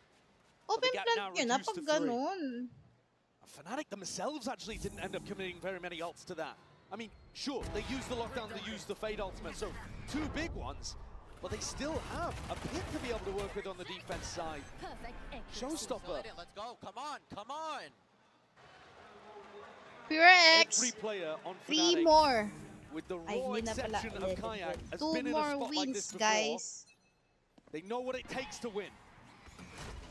Open gap now plant yun, reduced pag to 3. ganun. Fnatic themselves actually didn't end up committing very many ults to that. I mean, sure, they used the lockdown, they used the Fade ultimate, so 2 big ones, but they still have a pit to be able to work with on the defense side. Showstopper. Let's go. Come on. Come on. PRX. Every player on 3 Fnatic, more. with the Ay, raw hindi na pala. exception of Kayak, has 2 been in a more spot like this wins, before. guys. They know what it takes to win.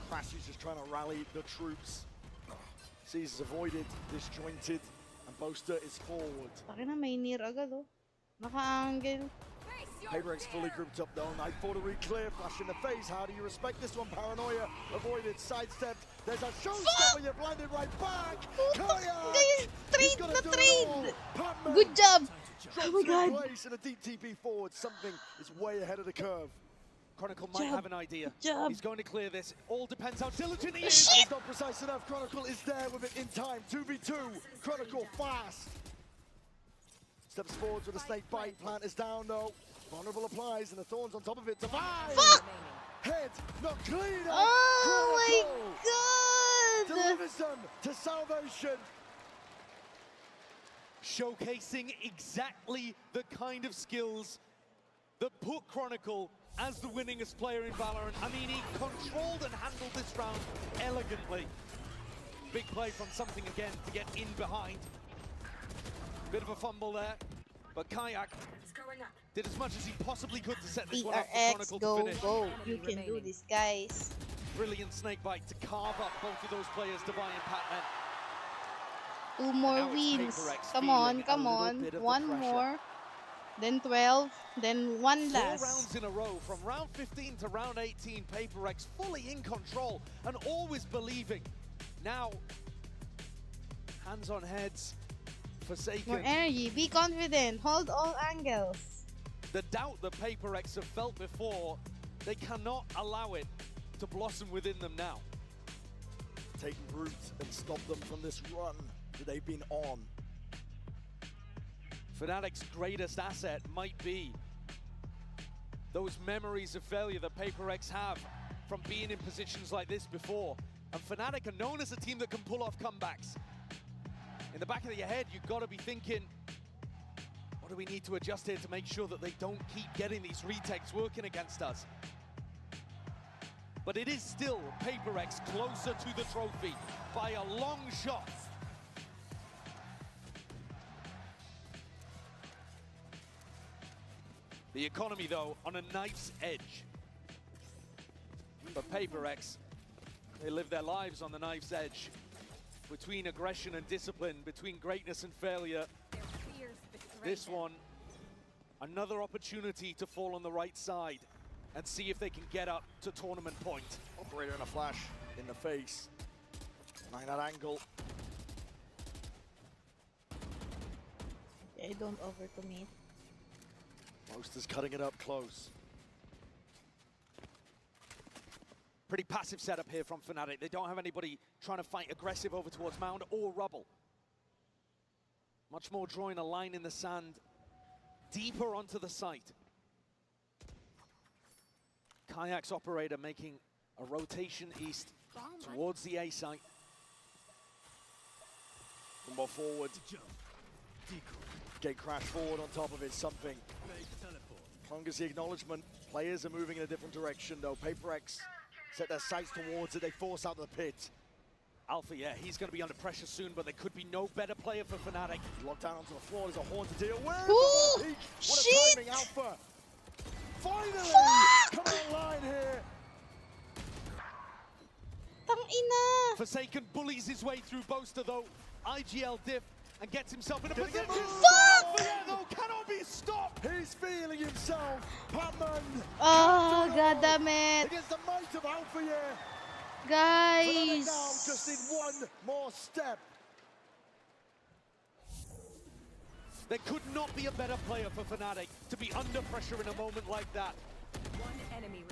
Crash is just trying to rally the troops. Sees is avoided, disjointed, and Boaster is forward. Taki na may near agad oh. Naka-angle. PaperX fully grouped up though. Nightfall to re-clear, flash in the face. How do you respect this one? Paranoia avoided, sidestepped. There's a showstopper, you're blinded right back. Guys, trade na do it trade. all. Patman Good job. drops Oh my in god. place and a deep TP forward. Something is way ahead of the curve. Chronicle might have an idea. job. He's going to clear this. All depends how diligent he is. Shit. It's not precise enough. Chronicle is there with it in time. 2v2. Chronicle fast. Steps forward with a snake bite. Plant is down though. Vulnerable applies and the thorns on top of it. Survive! Fuck! Head not clean. Oh my god. Delivers them to salvation. Showcasing exactly the kind of skills that put Chronicle as the winningest player in Valorant. I mean, he controlled and handled this round elegantly. Big play from Something again to get in behind. Bit of a fumble there, but Kayak did as much as he possibly could to set this one up for PRX, Chronicle go, to finish. go. You can do this, guys. Brilliant snakebite to carve up both of those players, Divine and Patman. 2 more now it's wins. PaperX Come on, feeling a come little on. bit of the 1 pressure. more. Then 12. Then 1 4 last. rounds in a row, from round 15 to round 18, PaperX fully in control and always believing. Now, hands on heads, Forsaken. More energy. Be confident. Hold all angles. The doubt that PaperX have felt before, they cannot allow it to blossom within them now. Take root and stop them from this run that they've been on. Fnatic's greatest asset might be those memories of failure that PaperX have from being in positions like this before. And Fnatic are known as a team that can pull off comebacks. In the back of your head, you've got to be thinking, what do we need to adjust here to make sure that they don't keep getting these retakes working against us? But it is still PaperX closer to the trophy by a long shot. The economy, though, on a knife's edge. But PaperX, they live their lives on the knife's edge. Between aggression and discipline, between greatness and failure. This one, another opportunity to fall on the right side and see if they can get up to tournament point. Operator in a flash in the face. 9 at angle. Yeah, don't overcommit. Most is cutting it up close. Pretty passive setup here from Fnatic. They don't have anybody trying to fight aggressive over towards Mound or Rubble. Much more drawing a line in the sand, deeper onto the site. Kayak's operator making a rotation east towards the A site. One more forward. Gate crash forward on top of it, Something. As the acknowledgement, players are moving in a different direction though. PaperX set their sights towards it, they force out the pit. Alpha, yeah, he's going to be under pressure soon, but there could be no better player for Fnatic. Locked down onto the floor, there's a horn to deal with. Ooh, What shit! a timing, Alpha! Finally! Coming online here! Tangina! Forsaken bullies his way through Boaster though. IGL diff and gets himself in a position. Fuck! Though cannot be stopped. He's feeling himself. Patman! Oh, god damn it. Against the might of Alpha, yeah. Guys! Now just need one more step. There could not be a better player for Fnatic to be under pressure in a moment like that. One enemy.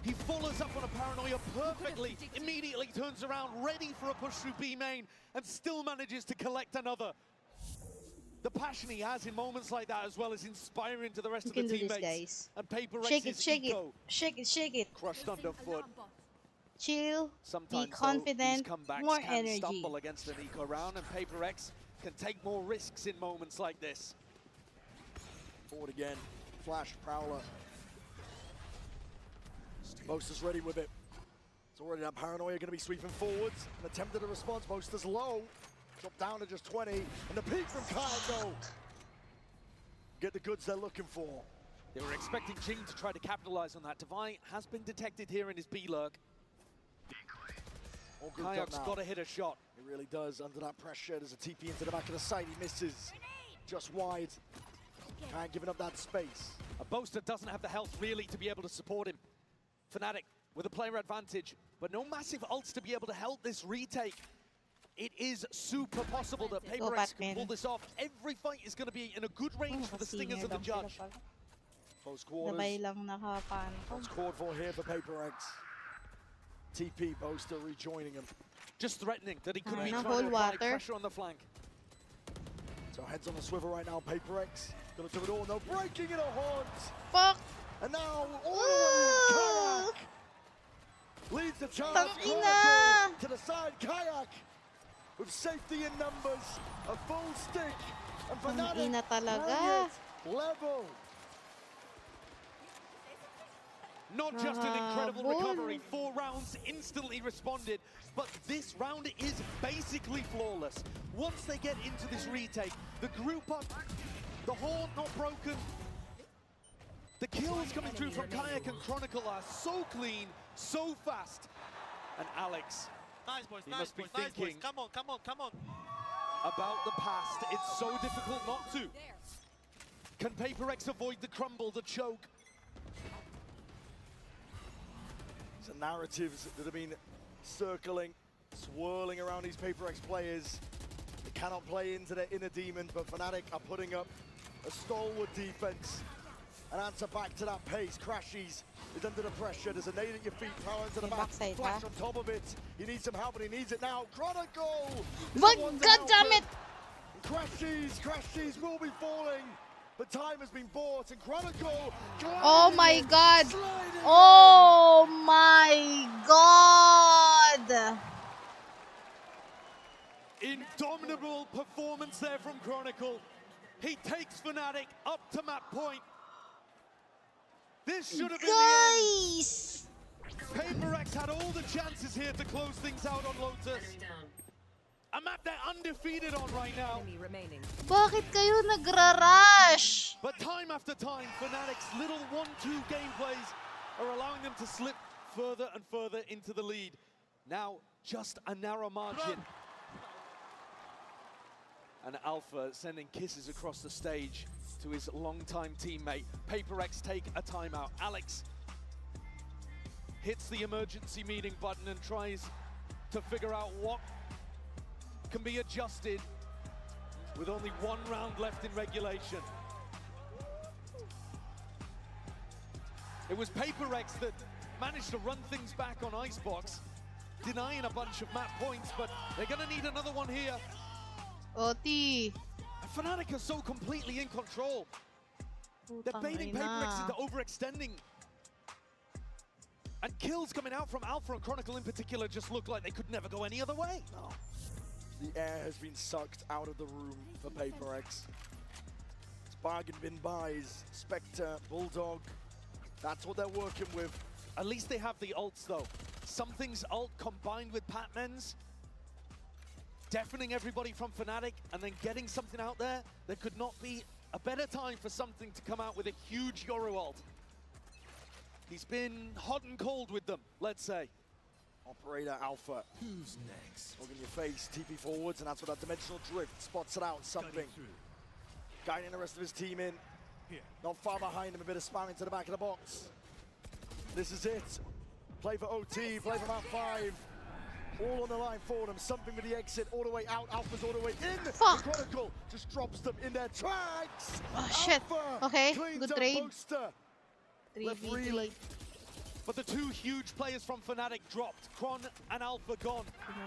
He follows up on a paranoia perfectly, immediately turns around, ready for a push through B main, and still manages to collect another. The passion he has in moments like that as well is inspiring to the rest of the teammates. Guys. And PaperX's Shake it, shake it, eco shake it, shake it. crushed underfoot. Chill, Sometimes be confident, though, these comebacks more can energy. stumble against an eco round, and PaperX can take more risks in moments like this. Forward again. Flash, Prowler. Boaster's ready with it. It's already that paranoia going to be sweeping forwards. An attempt at a response. Boaster's low. Drop down to just 20. And the peak from Kaito. Get the goods they're looking for. They were expecting Jing to try to capitalize on that. Divine has been detected here in his B lurk. Kayak's got to hit a shot. He really does. Under that pressure, there's a TP into the back of the site. He misses. Just wide. Kayak giving up that space. A Boaster doesn't have the health really to be able to support him. Fnatic with a player advantage, but no massive ults to be able to help this retake. It is super possible that PaperX can pull this off. Every fight is going to be in a good range for the Stingers and the Judge. Close quarters. Close quarter for here for PaperX. TP, Boaster rejoining him. Just threatening that he could be trying to apply pressure on the flank. So heads on the swivel right now, PaperX. Gonna do it all, no breaking in a haunt. Fuck! And now, all the way, Kayak leads the charge. To the side, Kayak with safety in numbers, a full stick, and Fnatic brilliant level. Not just an incredible recovery, 4 rounds instantly responded, but this round is basically flawless. Once they get into this retake, the group up, the haunt not broken, the kills coming through from Kayak and Chronicle are so clean, so fast. And Alex, nice boys, he nice must be boys, nice boys. thinking Come on, come on, come on. about the past. It's so difficult not to. Can PaperX avoid the crumble, the choke? The narratives that have been circling, swirling around these PaperX players. They cannot play into their inner demon, but Fnatic are putting up a stalwart defense. An answer back to that pace. Crashies is under the pressure. There's a nade at your feet, power into the back. Flash on top of it. He needs some help, and he needs it now. Chronicle! But God damn it! Crashies will be falling. But time has been bought, and Chronicle. Oh my God! Oh my God! Indomitable performance there from Chronicle. He takes Fnatic up to map point. This should have been the end. PaperX had all the chances here to close things out on Lotus. A map they're undefeated on right now. Bakit kayo nagra-rush? But time after time, Fnatic's little 1-2 gameplays are allowing them to slip further and further into the lead. Now, just a narrow margin. And Alpha sending kisses across the stage to his longtime teammate. PaperX take a timeout. Alex hits the emergency meeting button and tries to figure out what can be adjusted with only 1 round left in regulation. It was PaperX that managed to run things back on Icebox, denying a bunch of map points, but they're gonna need another one here. Oti. Fnatic are so completely in control. They're baiting PaperX into overextending. And kills coming out from Alpha and Chronicle in particular just look like they could never go any other way. No. The air has been sucked out of the room for PaperX. It's bargain bin buys, Spectre, Bulldog. That's what they're working with. At least they have the ults though. Something's ult combined with Patman's, deafening everybody from Fnatic and then getting something out there. There could not be a better time for something to come out with a huge Yoru ult. He's been hot and cold with them, let's say. Operator Alpha. Who's next? Look in your face, TP forwards, and that's what that dimensional drift spots it out, something. Guiding the rest of his team in. Not far behind him, a bit of spam into the back of the box. This is it. Play for OT, play for map 5. All on the line for them. Something with the exit all the way out. Alpha's all the way in. Fuck. The Chronicle just drops them in their tracks. Oh shit. Alpha Okay, cleans good up trade. Booster. Left 3v3. relay. But the two huge players from Fnatic dropped. Kron and Alpha gone.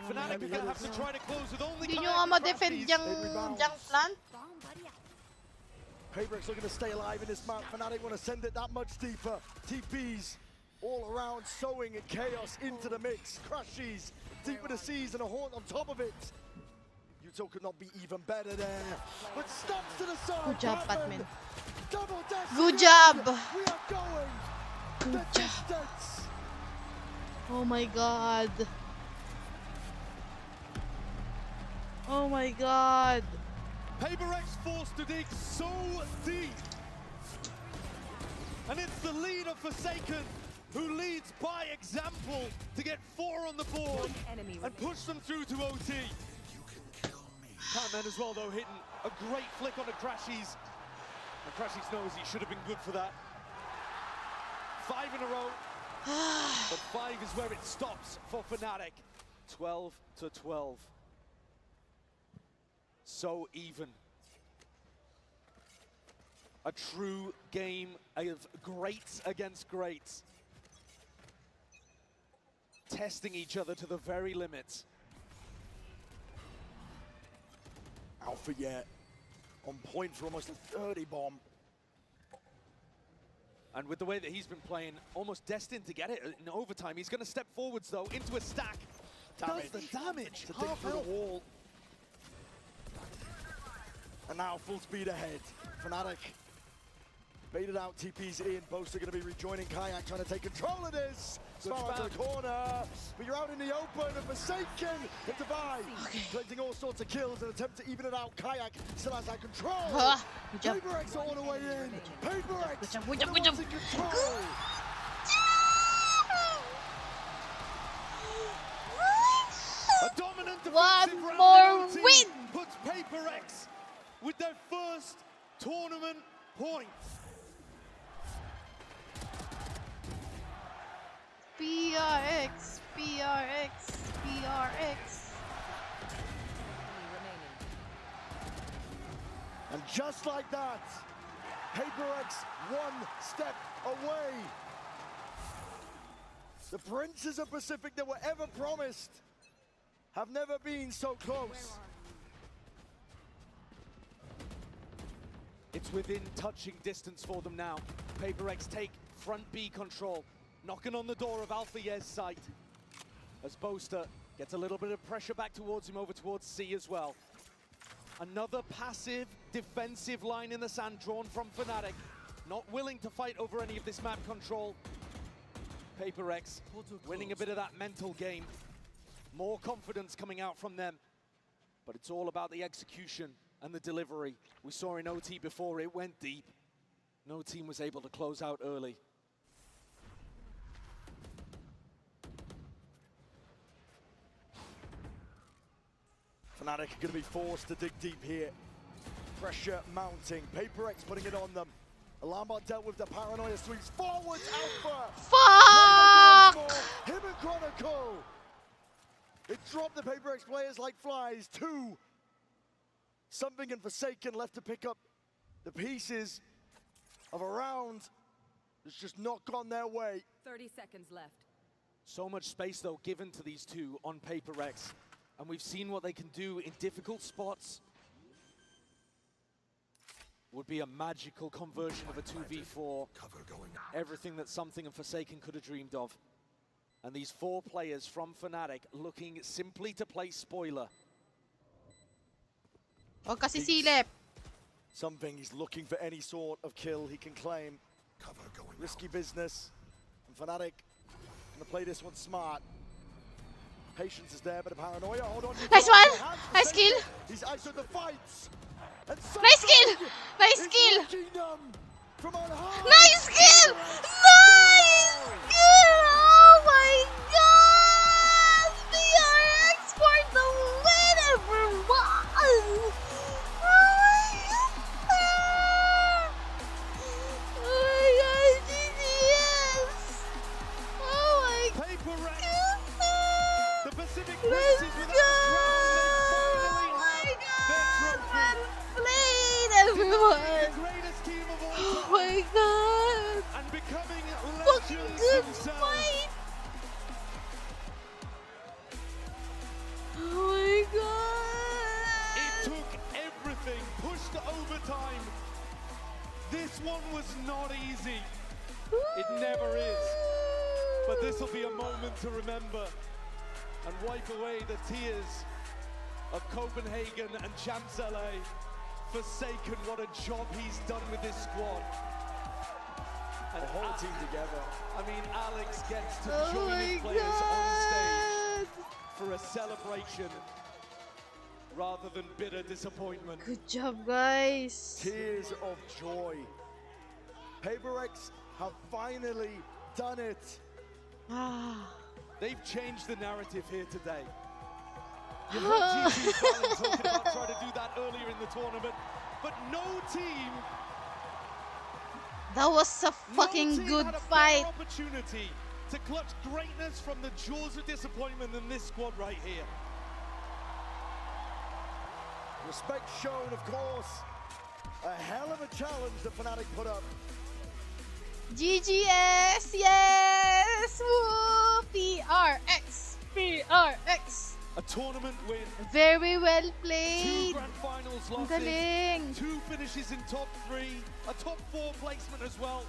Fnatic are going to have to try to close with only Hindi nyo nga ma-defend yung junk plant. PRX looking to stay alive in this map. Fnatic want to send it that much deeper. TPs all around, sowing chaos into the mix. Crashes deep with the seas and a haunt on top of it. Yuto could not be even better there. But stops to the side. Good job, Batman. Double dash. Good job. We are going. Good job. Oh my god. Oh my god. PRX forced to dig so deep. And it's the leader Forsaken who leads by example to get 4 on the board and push them through to OT. Catman as well though, hitting a great flick on the Crashies. And Crashies knows he should have been good for that. 5 in a row, but 5 is where it stops for Fnatic. 12-12. So even. A true game of greats against greats. Testing each other to the very limits. Alpha yet on point for almost a 30 bomb. And with the way that he's been playing, almost destined to get it in overtime. He's going to step forwards though into a stack. Damage. Does the damage. To dig through the wall. And now full speed ahead. Fnatic baited out, TP's in. Boaster going to be rejoining Kayak, trying to take control of this. Smart to the corner, but you're out in the open, and Forsaken hit the Divide. Collecting all sorts of kills and attempt to even it out. Kayak still has that control. PRX all the way in. PRX good job. in control. A dominant One defensive round more in OT win. puts PRX with their first tournament point. PRX, PRX, PRX. And just like that, PRX one step away. The Princes of Pacific that were ever promised have never been so close. It's within touching distance for them now. PRX take front B control, knocking on the door of Alpha Yez's site. As Boaster gets a little bit of pressure back towards him, over towards C as well. Another passive defensive line in the sand drawn from Fnatic. Not willing to fight over any of this map control. PRX winning a bit of that mental game. More confidence coming out from them. But it's all about the execution and the delivery. We saw in OT before, it went deep. No team was able to close out early. Fnatic are going to be forced to dig deep here. Pressure mounting. PRX putting it on them. Alarm bot dealt with the paranoia sweeps forwards. Alpha. Fuck! Him and Chronicle. It dropped the PRX players like flies. 2. Something and Forsaken left to pick up the pieces of a round that's just not gone their way. 30 seconds left. So much space though given to these two on PRX. And we've seen what they can do in difficult spots. Would be a magical conversion of a 2v4. Everything that Something and Forsaken could have dreamed of. And these 4 players from Fnatic looking simply to play spoiler. Huwag kasi silip. Something, he's looking for any sort of kill he can claim. Risky business. And Fnatic gonna play this one smart. Patience is there, but a paranoia. Hold on. Nice one! Nice kill! He's out of the fights. And Nice kill! Nice kill! From on high. Nice kill! Nice kill! Oh my god! PRX for the win, everyone! Oh my god! Oh my god, GGS! Oh my But this will be a moment to remember and wipe away the tears of Copenhagen and Champs LA. Forsaken, what a job he's done with this squad. And the whole team together. I mean, Alex gets to join his players on stage for a celebration rather than bitter disappointment. Good job, guys. Tears of joy. PaperX have finally done it. They've changed the narrative here today. You heard GG Fallon talking about trying to do that earlier in the tournament, but no team. That was a fucking good had a fight. better opportunity to clutch greatness from the jaws of disappointment than this squad right here. Respect shown, of course. A hell of a challenge the Fnatic put up. GGS, yes! Woo! PRX, PRX. A tournament win. Very well 2 played. grand finals Ang losses. galing. 2 finishes in top 3. A top 4 placement as well.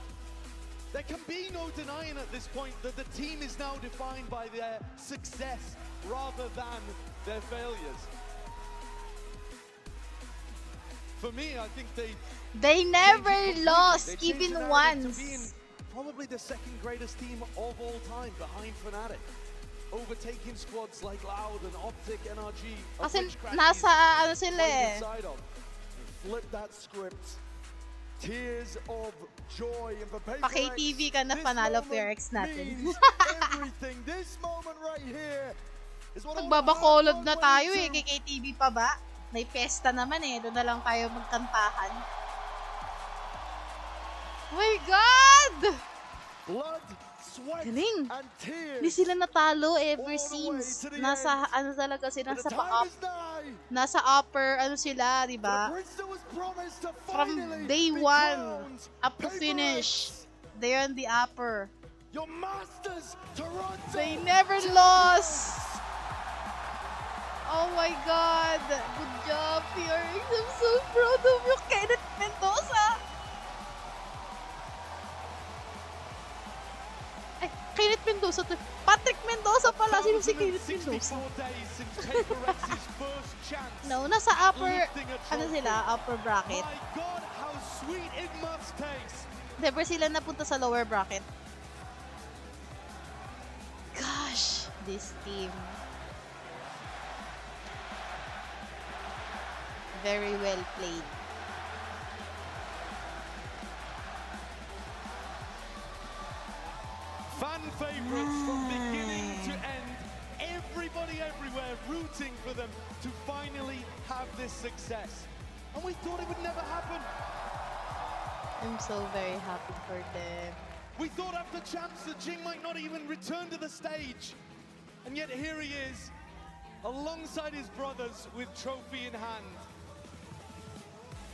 There can be no denying at this point that the team is now defined by their success rather than their failures. For me, I think They never lost They changed even the narrative once. to being probably the second greatest team of all time behind Fnatic. Overtaking squads like Loud and Optic, NRG. of Kasi which Cracky nasa ano sila played eh. inside of. Flip that script. Tears of joy. And for PaperX, Pa-KTV ka na this panalo moment PRX natin. means everything. This moment right here is what all Magbabakolod the na hard tayo work eh. Kay KTV pa ba? May pesta naman eh. Doon na lang tayo magkantahan. Oh my God! Blood, sweat, Galing. and tears. Hindi sila natalo ever All the way since. to the Nasa, end. ano talaga sila, The nasa time pa-up. is nigh. Nasa upper, ano sila, di ba? Bristol was promised to From finally day be 1 crowned up to finish. They're on the upper. Your masters, Toronto. They never lost. Oh my God. Good job, PRX. I'm so proud of you, Kenneth Mendoza. Ay, Kenneth Mendoza to. Patrick Mendoza pala. Sino si Kenneth Mendoza? 64 days since PaperX's first chance. No, nasa upper, lifting a ano trophy. sila, upper bracket. My God, how sweet it must taste. Never sila napunta sa lower bracket. Gosh, this team. Very well played. Fan favorites from beginning to end. Everybody everywhere rooting for them to finally have this success. And we thought it would never happen. I'm so very happy for them. We thought after Champs that Jing might not even return to the stage. And yet here he is, alongside his brothers with trophy in hand.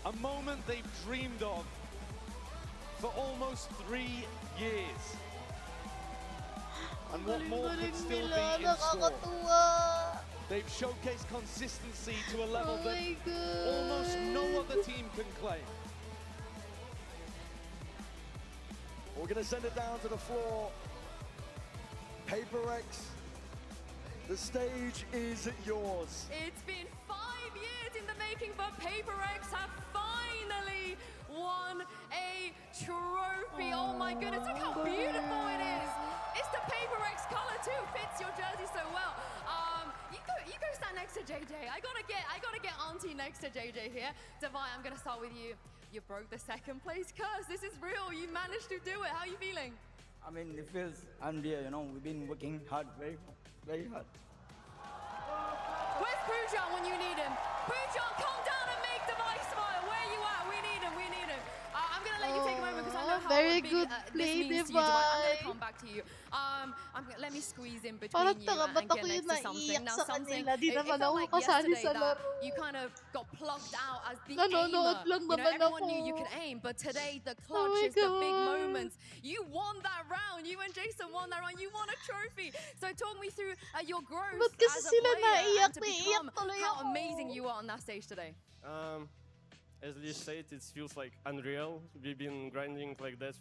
A moment they've dreamed of for almost 3 years. And what more could still be in store? They've showcased consistency to a level that almost no other team can claim. We're going to send it down to the floor. PaperX, the stage is yours. It's been 5 years in the making, but PaperX have finally won a trophy. Oh my goodness, look how beautiful it is. It's the PaperX color too, fits your jersey so well. You go stand next to JJ. I gotta get Auntie next to JJ here. Devi, I'm gonna start with you. You broke the second place curse. This is real. You managed to do it. How are you feeling? I mean, it feels unreal, you know. We've been working hard, very, very hard. Where's Pujan when you need him? Pujan, come down and make Devi smile. Where you at? We need him. We need him. I'm gonna let you take a moment because I know how very big good this play, means to you, Devi. I'm gonna come back to you. Let me squeeze in between Parang you tanga, and ba't get ako next yung to something. naiiyak Now sa something. kanila? Di It naman felt ako like kasali yesterday sa that laro. you kind of got plucked out as the Nanonood aimer. lang You know, naman everyone ako. knew you could aim, but today the Oh clutch my is the big God. moments. You won that round. You and Jason won that round. You won a trophy. So talk me through your growth Ba't kasi as a sila player naiiyak and to na iiyak become tuloy how ako? amazing you are on that stage today. As Lish said, it feels like unreal. We've been grinding like that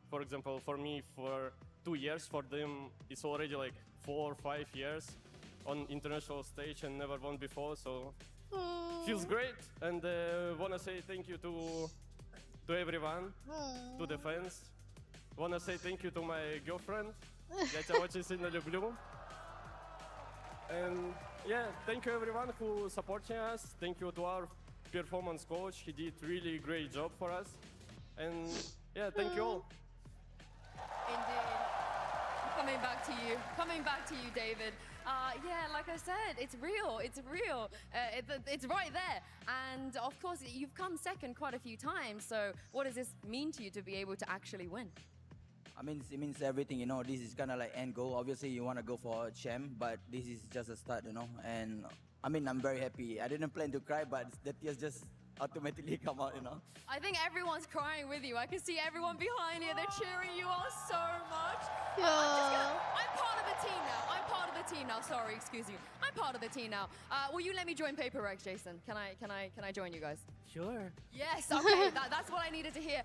for example, for me, for 2 years. For them, it's already like 4 or 5 years on international stage and never won before. So feels great. And wanna say thank you to everyone, to the fans. Wanna say thank you to my girlfriend. Я очень сильно люблю. And yeah, thank you everyone who supporting us. Thank you to our performance coach. He did really great job for us. And yeah, thank you all. Indeed. Coming back to you, David. Yeah, like I said, it's real. It's right there. And of course, you've come second quite a few times. So what does this mean to you to be able to actually win? I mean, it means everything, you know. This is kind of like end goal. Obviously, you want to go for a champ, but this is just a start, you know. And I mean, I'm very happy. I didn't plan to cry, but the tears just automatically come out, you know. I think everyone's crying with you. I can see everyone behind you. They're cheering you on so much. I'm part of the team now. Sorry, excuse me. I'm part of the team now. Will you let me join PRX, Jason? Can I join you guys? Sure. Yes, okay, that's what I needed to hear.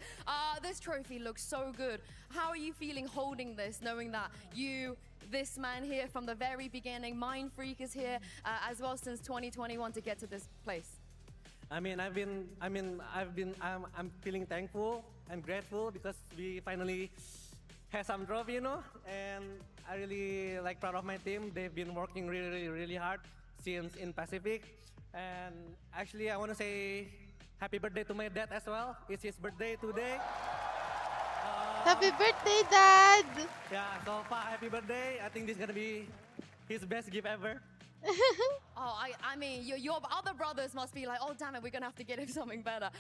This trophy looks so good. How are you feeling holding this, knowing that this man here from the very beginning, Mind Freak is here as well since 2021 to get to this place? I'm feeling thankful and grateful because we finally had some trophy, you know, and I really proud of my team. They've been working really hard since in Pacific. And actually, I want to say happy birthday to my dad as well. It's his birthday today. Happy birthday, Dad! Yeah, so far, happy birthday. I think this is gonna be his best gift ever. Oh, I mean, your other brothers must be like, oh, damn it, we're going to have to get him something better.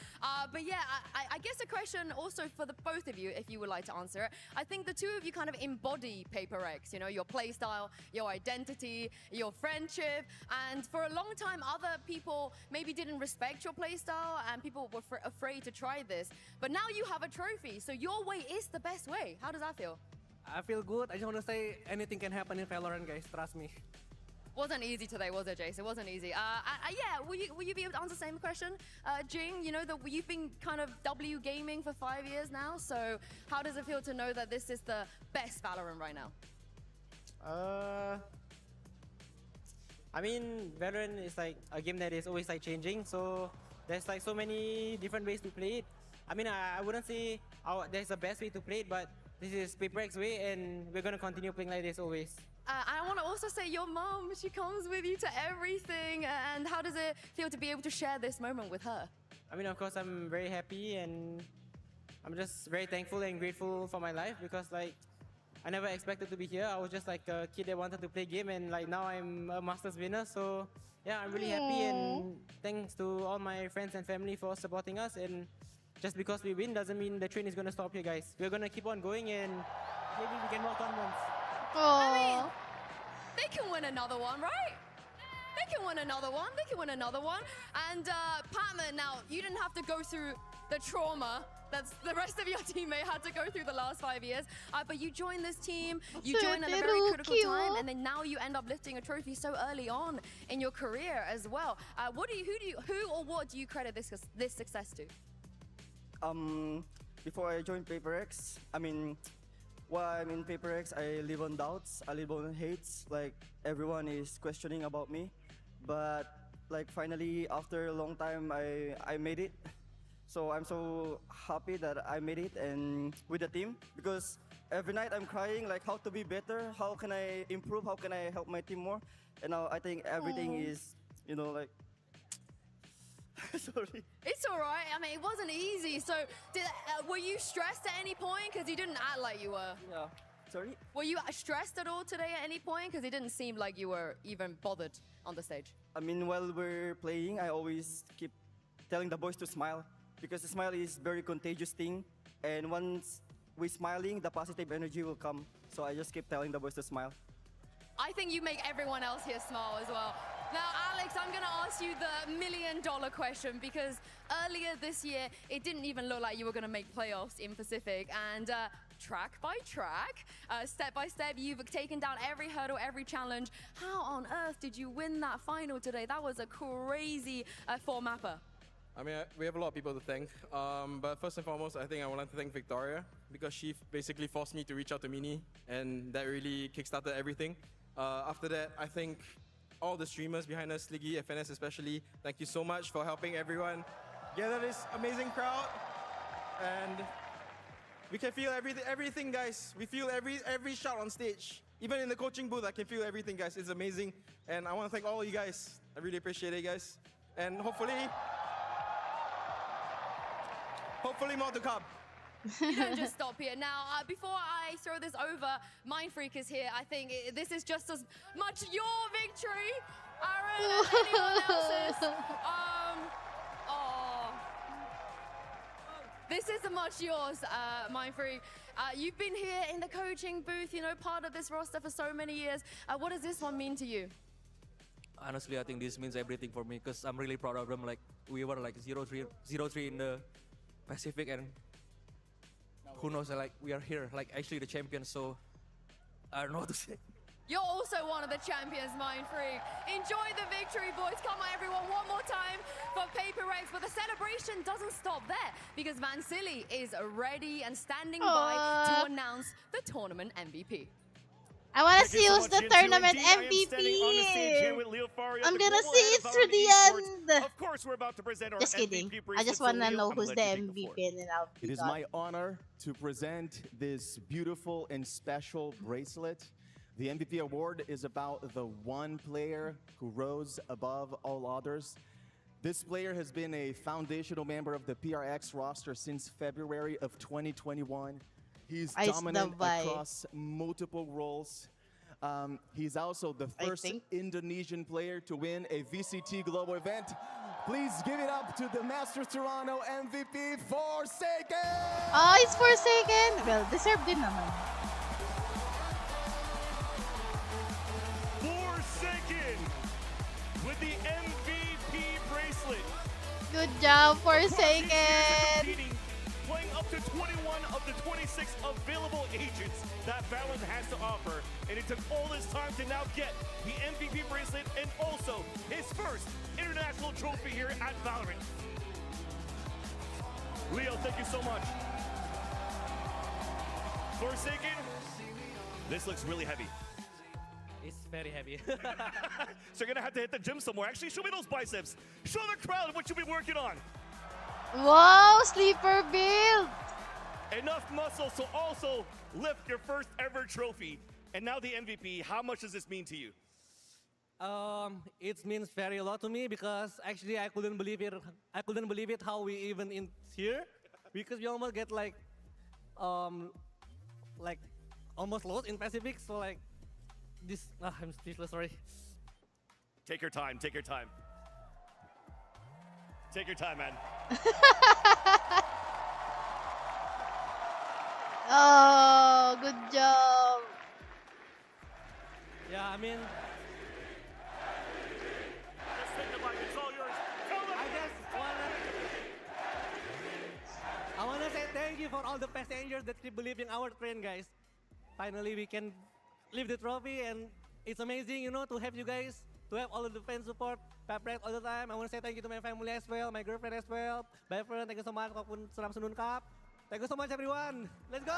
But yeah, I guess a question also for the both of you, if you would like to answer it. I think the two of you kind of embody PRX, you know, your play style, your identity, your friendship. And for a long time, other people maybe didn't respect your play style and people were afraid to try this. But now you have a trophy, so your way is the best way. How does that feel? I feel good. I just want to say anything can happen in Valorant, guys. Trust me. Wasn't easy today, was it, Jace? It wasn't easy. Yeah, will you be able to answer the same question? Jing, you know, you've been kind of W gaming for 5 years now, so how does it feel to know that this is the best Valorant right now? I mean, Valorant is like a game that is always changing, so there's so many different ways to play it. I mean, I wouldn't say there's a best way to play it, but this is PRX way, and we're gonna continue playing like this always. I want to also say your mom, she comes with you to everything. And how does it feel to be able to share this moment with her? I mean, of course, I'm very happy and I'm just very thankful and grateful for my life because I never expected to be here. I was just like a kid that wanted to play game and now I'm a Masters winner. So yeah, I'm really happy and thanks to all my friends and family for supporting us. And just because we win doesn't mean the train is going to stop here, guys. We're going to keep on going and maybe we can work on once. I mean, they can win another one, right? They can win another one. And Patman, now, you didn't have to go through the trauma that the rest of your teammate had to go through the last 5 years. But you joined this team, you joined at a very critical time, and then now you end up lifting a trophy so early on in your career as well. Who or what do you credit this success to? Before I joined PRX, while I'm in PRX, I live on doubts, I live on hates, everyone is questioning about me. But finally, after a long time, I made it. So I'm so happy that I made it and with the team because every night I'm crying how to be better, how can I improve, how can I help my team more. And now I think everything is, sorry. It's all right. I mean, it wasn't easy. So, were you stressed at any point? Because you didn't act like you were. Yeah. Sorry? Were you stressed at all today at any point? Because it didn't seem like you were even bothered on the stage. I mean, while we're playing, I always keep telling the boys to smile because the smile is very contagious thing. And once we're smiling, the positive energy will come. So I just keep telling the boys to smile. I think you make everyone else here smile as well. Now, Alex, I'm going to ask you the $1 million question because earlier this year, it didn't even look like you were going to make playoffs in Pacific. And track by track, step by step, you've taken down every hurdle, every challenge. How on earth did you win that final today? That was a crazy four-mapper. I mean, we have a lot of people to thank. But first and foremost, I think I would like to thank Victoria because she basically forced me to reach out to Mini, and that really kickstarted everything. After that, I think all the streamers behind us, Sliggy, FNS especially, thank you so much for helping everyone gather this amazing crowd. And we can feel everything, guys. We feel every shot on stage. Even in the coaching booth, I can feel everything, guys. It's amazing. And I want to thank all of you guys. I really appreciate it, guys. And hopefully more to come. You don't just stop here. Now, before I throw this over, Mind Freak is here. I think this is just as much your victory, Aaron, as anyone else's. This is as much yours, Mind Freak. You've been here in the coaching booth, you know, part of this roster for so many years. What does this one mean to you? Honestly, I think this means everything for me because I'm really proud of them. Like, we were like 0-3 in the Pacific, and who knows, like, we are here, like, actually the champions, so I don't know what to say. You're also one of the champions, Mind Freak. Enjoy the victory, boys. Come on, everyone, one more time for PRX. But the celebration doesn't stop there because Vansili is ready and standing by to announce the tournament MVP. I want to use the tournament MVP. I'm gonna see it through the end. Of course, we're about to present our Just kidding. MVP I just want to know who's the MVP, and then I'll It is my honor to present this beautiful and special bracelet. The MVP award is about the one player who rose above all others. This player has been a foundational member of the PRX roster since February of 2021. He's dominant across multiple roles. He's also the first Indonesian player to win a VCT global event. Please give it up to the Masters Toronto MVP, Forsaken! Oh, it's Forsaken! Well, deserved din naman. Forsaken with the MVP bracelet. Good job, Forsaken! Playing up to 21 of the 26 available agents that Valorant has to offer. And it took all this time to now get the MVP bracelet and also his first international trophy here at Valorant. Leo, thank you so much. Forsaken, this looks really heavy. It's very heavy. So you're gonna have to hit the gym somewhere. Actually, show me those biceps. Show the crowd what you've been working on. Wow, sleeper build! Enough muscle to also lift your first ever trophy. And now the MVP, how much does this mean to you? It means very a lot to me because actually I couldn't believe it. I couldn't believe it how we even in here because we almost get like almost lost in Pacific. So like this, I'm speechless. Sorry. Take your time. Take your time. Take your time, man. Oh, good job. Yeah, I mean, Just take the mic. It's all yours. I wanna say thank you for all the passengers that keep believing our train, guys. Finally, we can lift the trophy, and it's amazing, you know, to have you guys, to have all of the fans support PRX all the time. I want to say thank you to my family as well, my girlfriend as well. Bye friend, thank you so much. Walaupun seram sunun cup. Thank you so much, everyone. Let's go.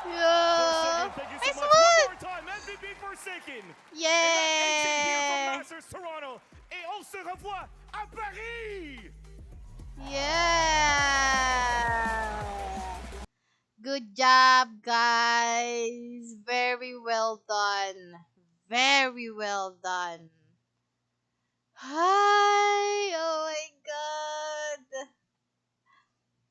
Yeah. Thank you so Nice much. one. One more time, MVP Forsaken. Yeah. Here from Masters Toronto. Et on se revoit à Paris. Yeah. Good job, guys. Very well done. Very well done. Hi. Oh my god.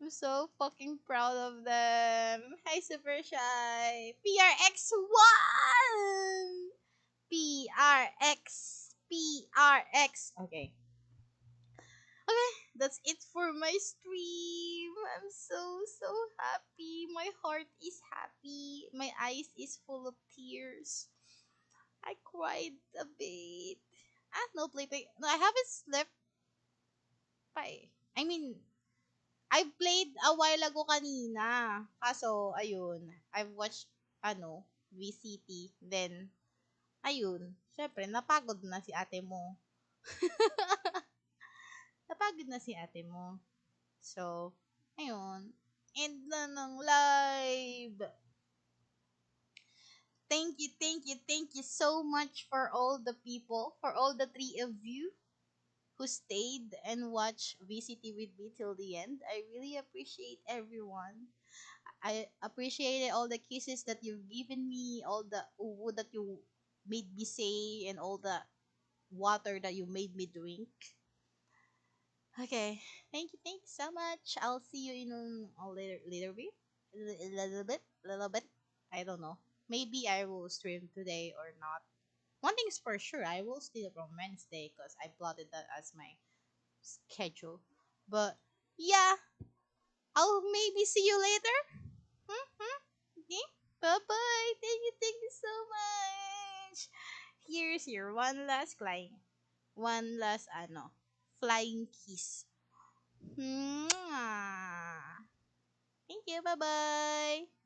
I'm so fucking proud of them. Hi, Super Shy. PRX won! PRX. Okay. Okay, that's it for my stream. I'm so happy. My heart is happy. My eyes is full of tears. I cried a bit. No plaything. No, I haven't slept. I mean, I played a while ago kanina. Kaso, ayun, I've watched, VCT. Then, ayun, syempre, napagod na si ate mo. Napagod na si ate mo. So, ayun. end na ng live. Thank you so much for all the people, for all the three of you who stayed and watched VCT with me till the end. I really appreciate everyone. I appreciated all the kisses that you've given me, all the uwu that you made me say, and all the water that you made me drink. Okay, thank you so much. I'll see you in a later bit, a little bit. I don't know. Maybe I will stream today or not. One thing is for sure, I will stream from Wednesday because I plotted that as my schedule. But yeah, I'll maybe see you later. Okay, bye bye. Thank you so much. Here's your one last flying kiss. Mwah. Thank you. Bye bye.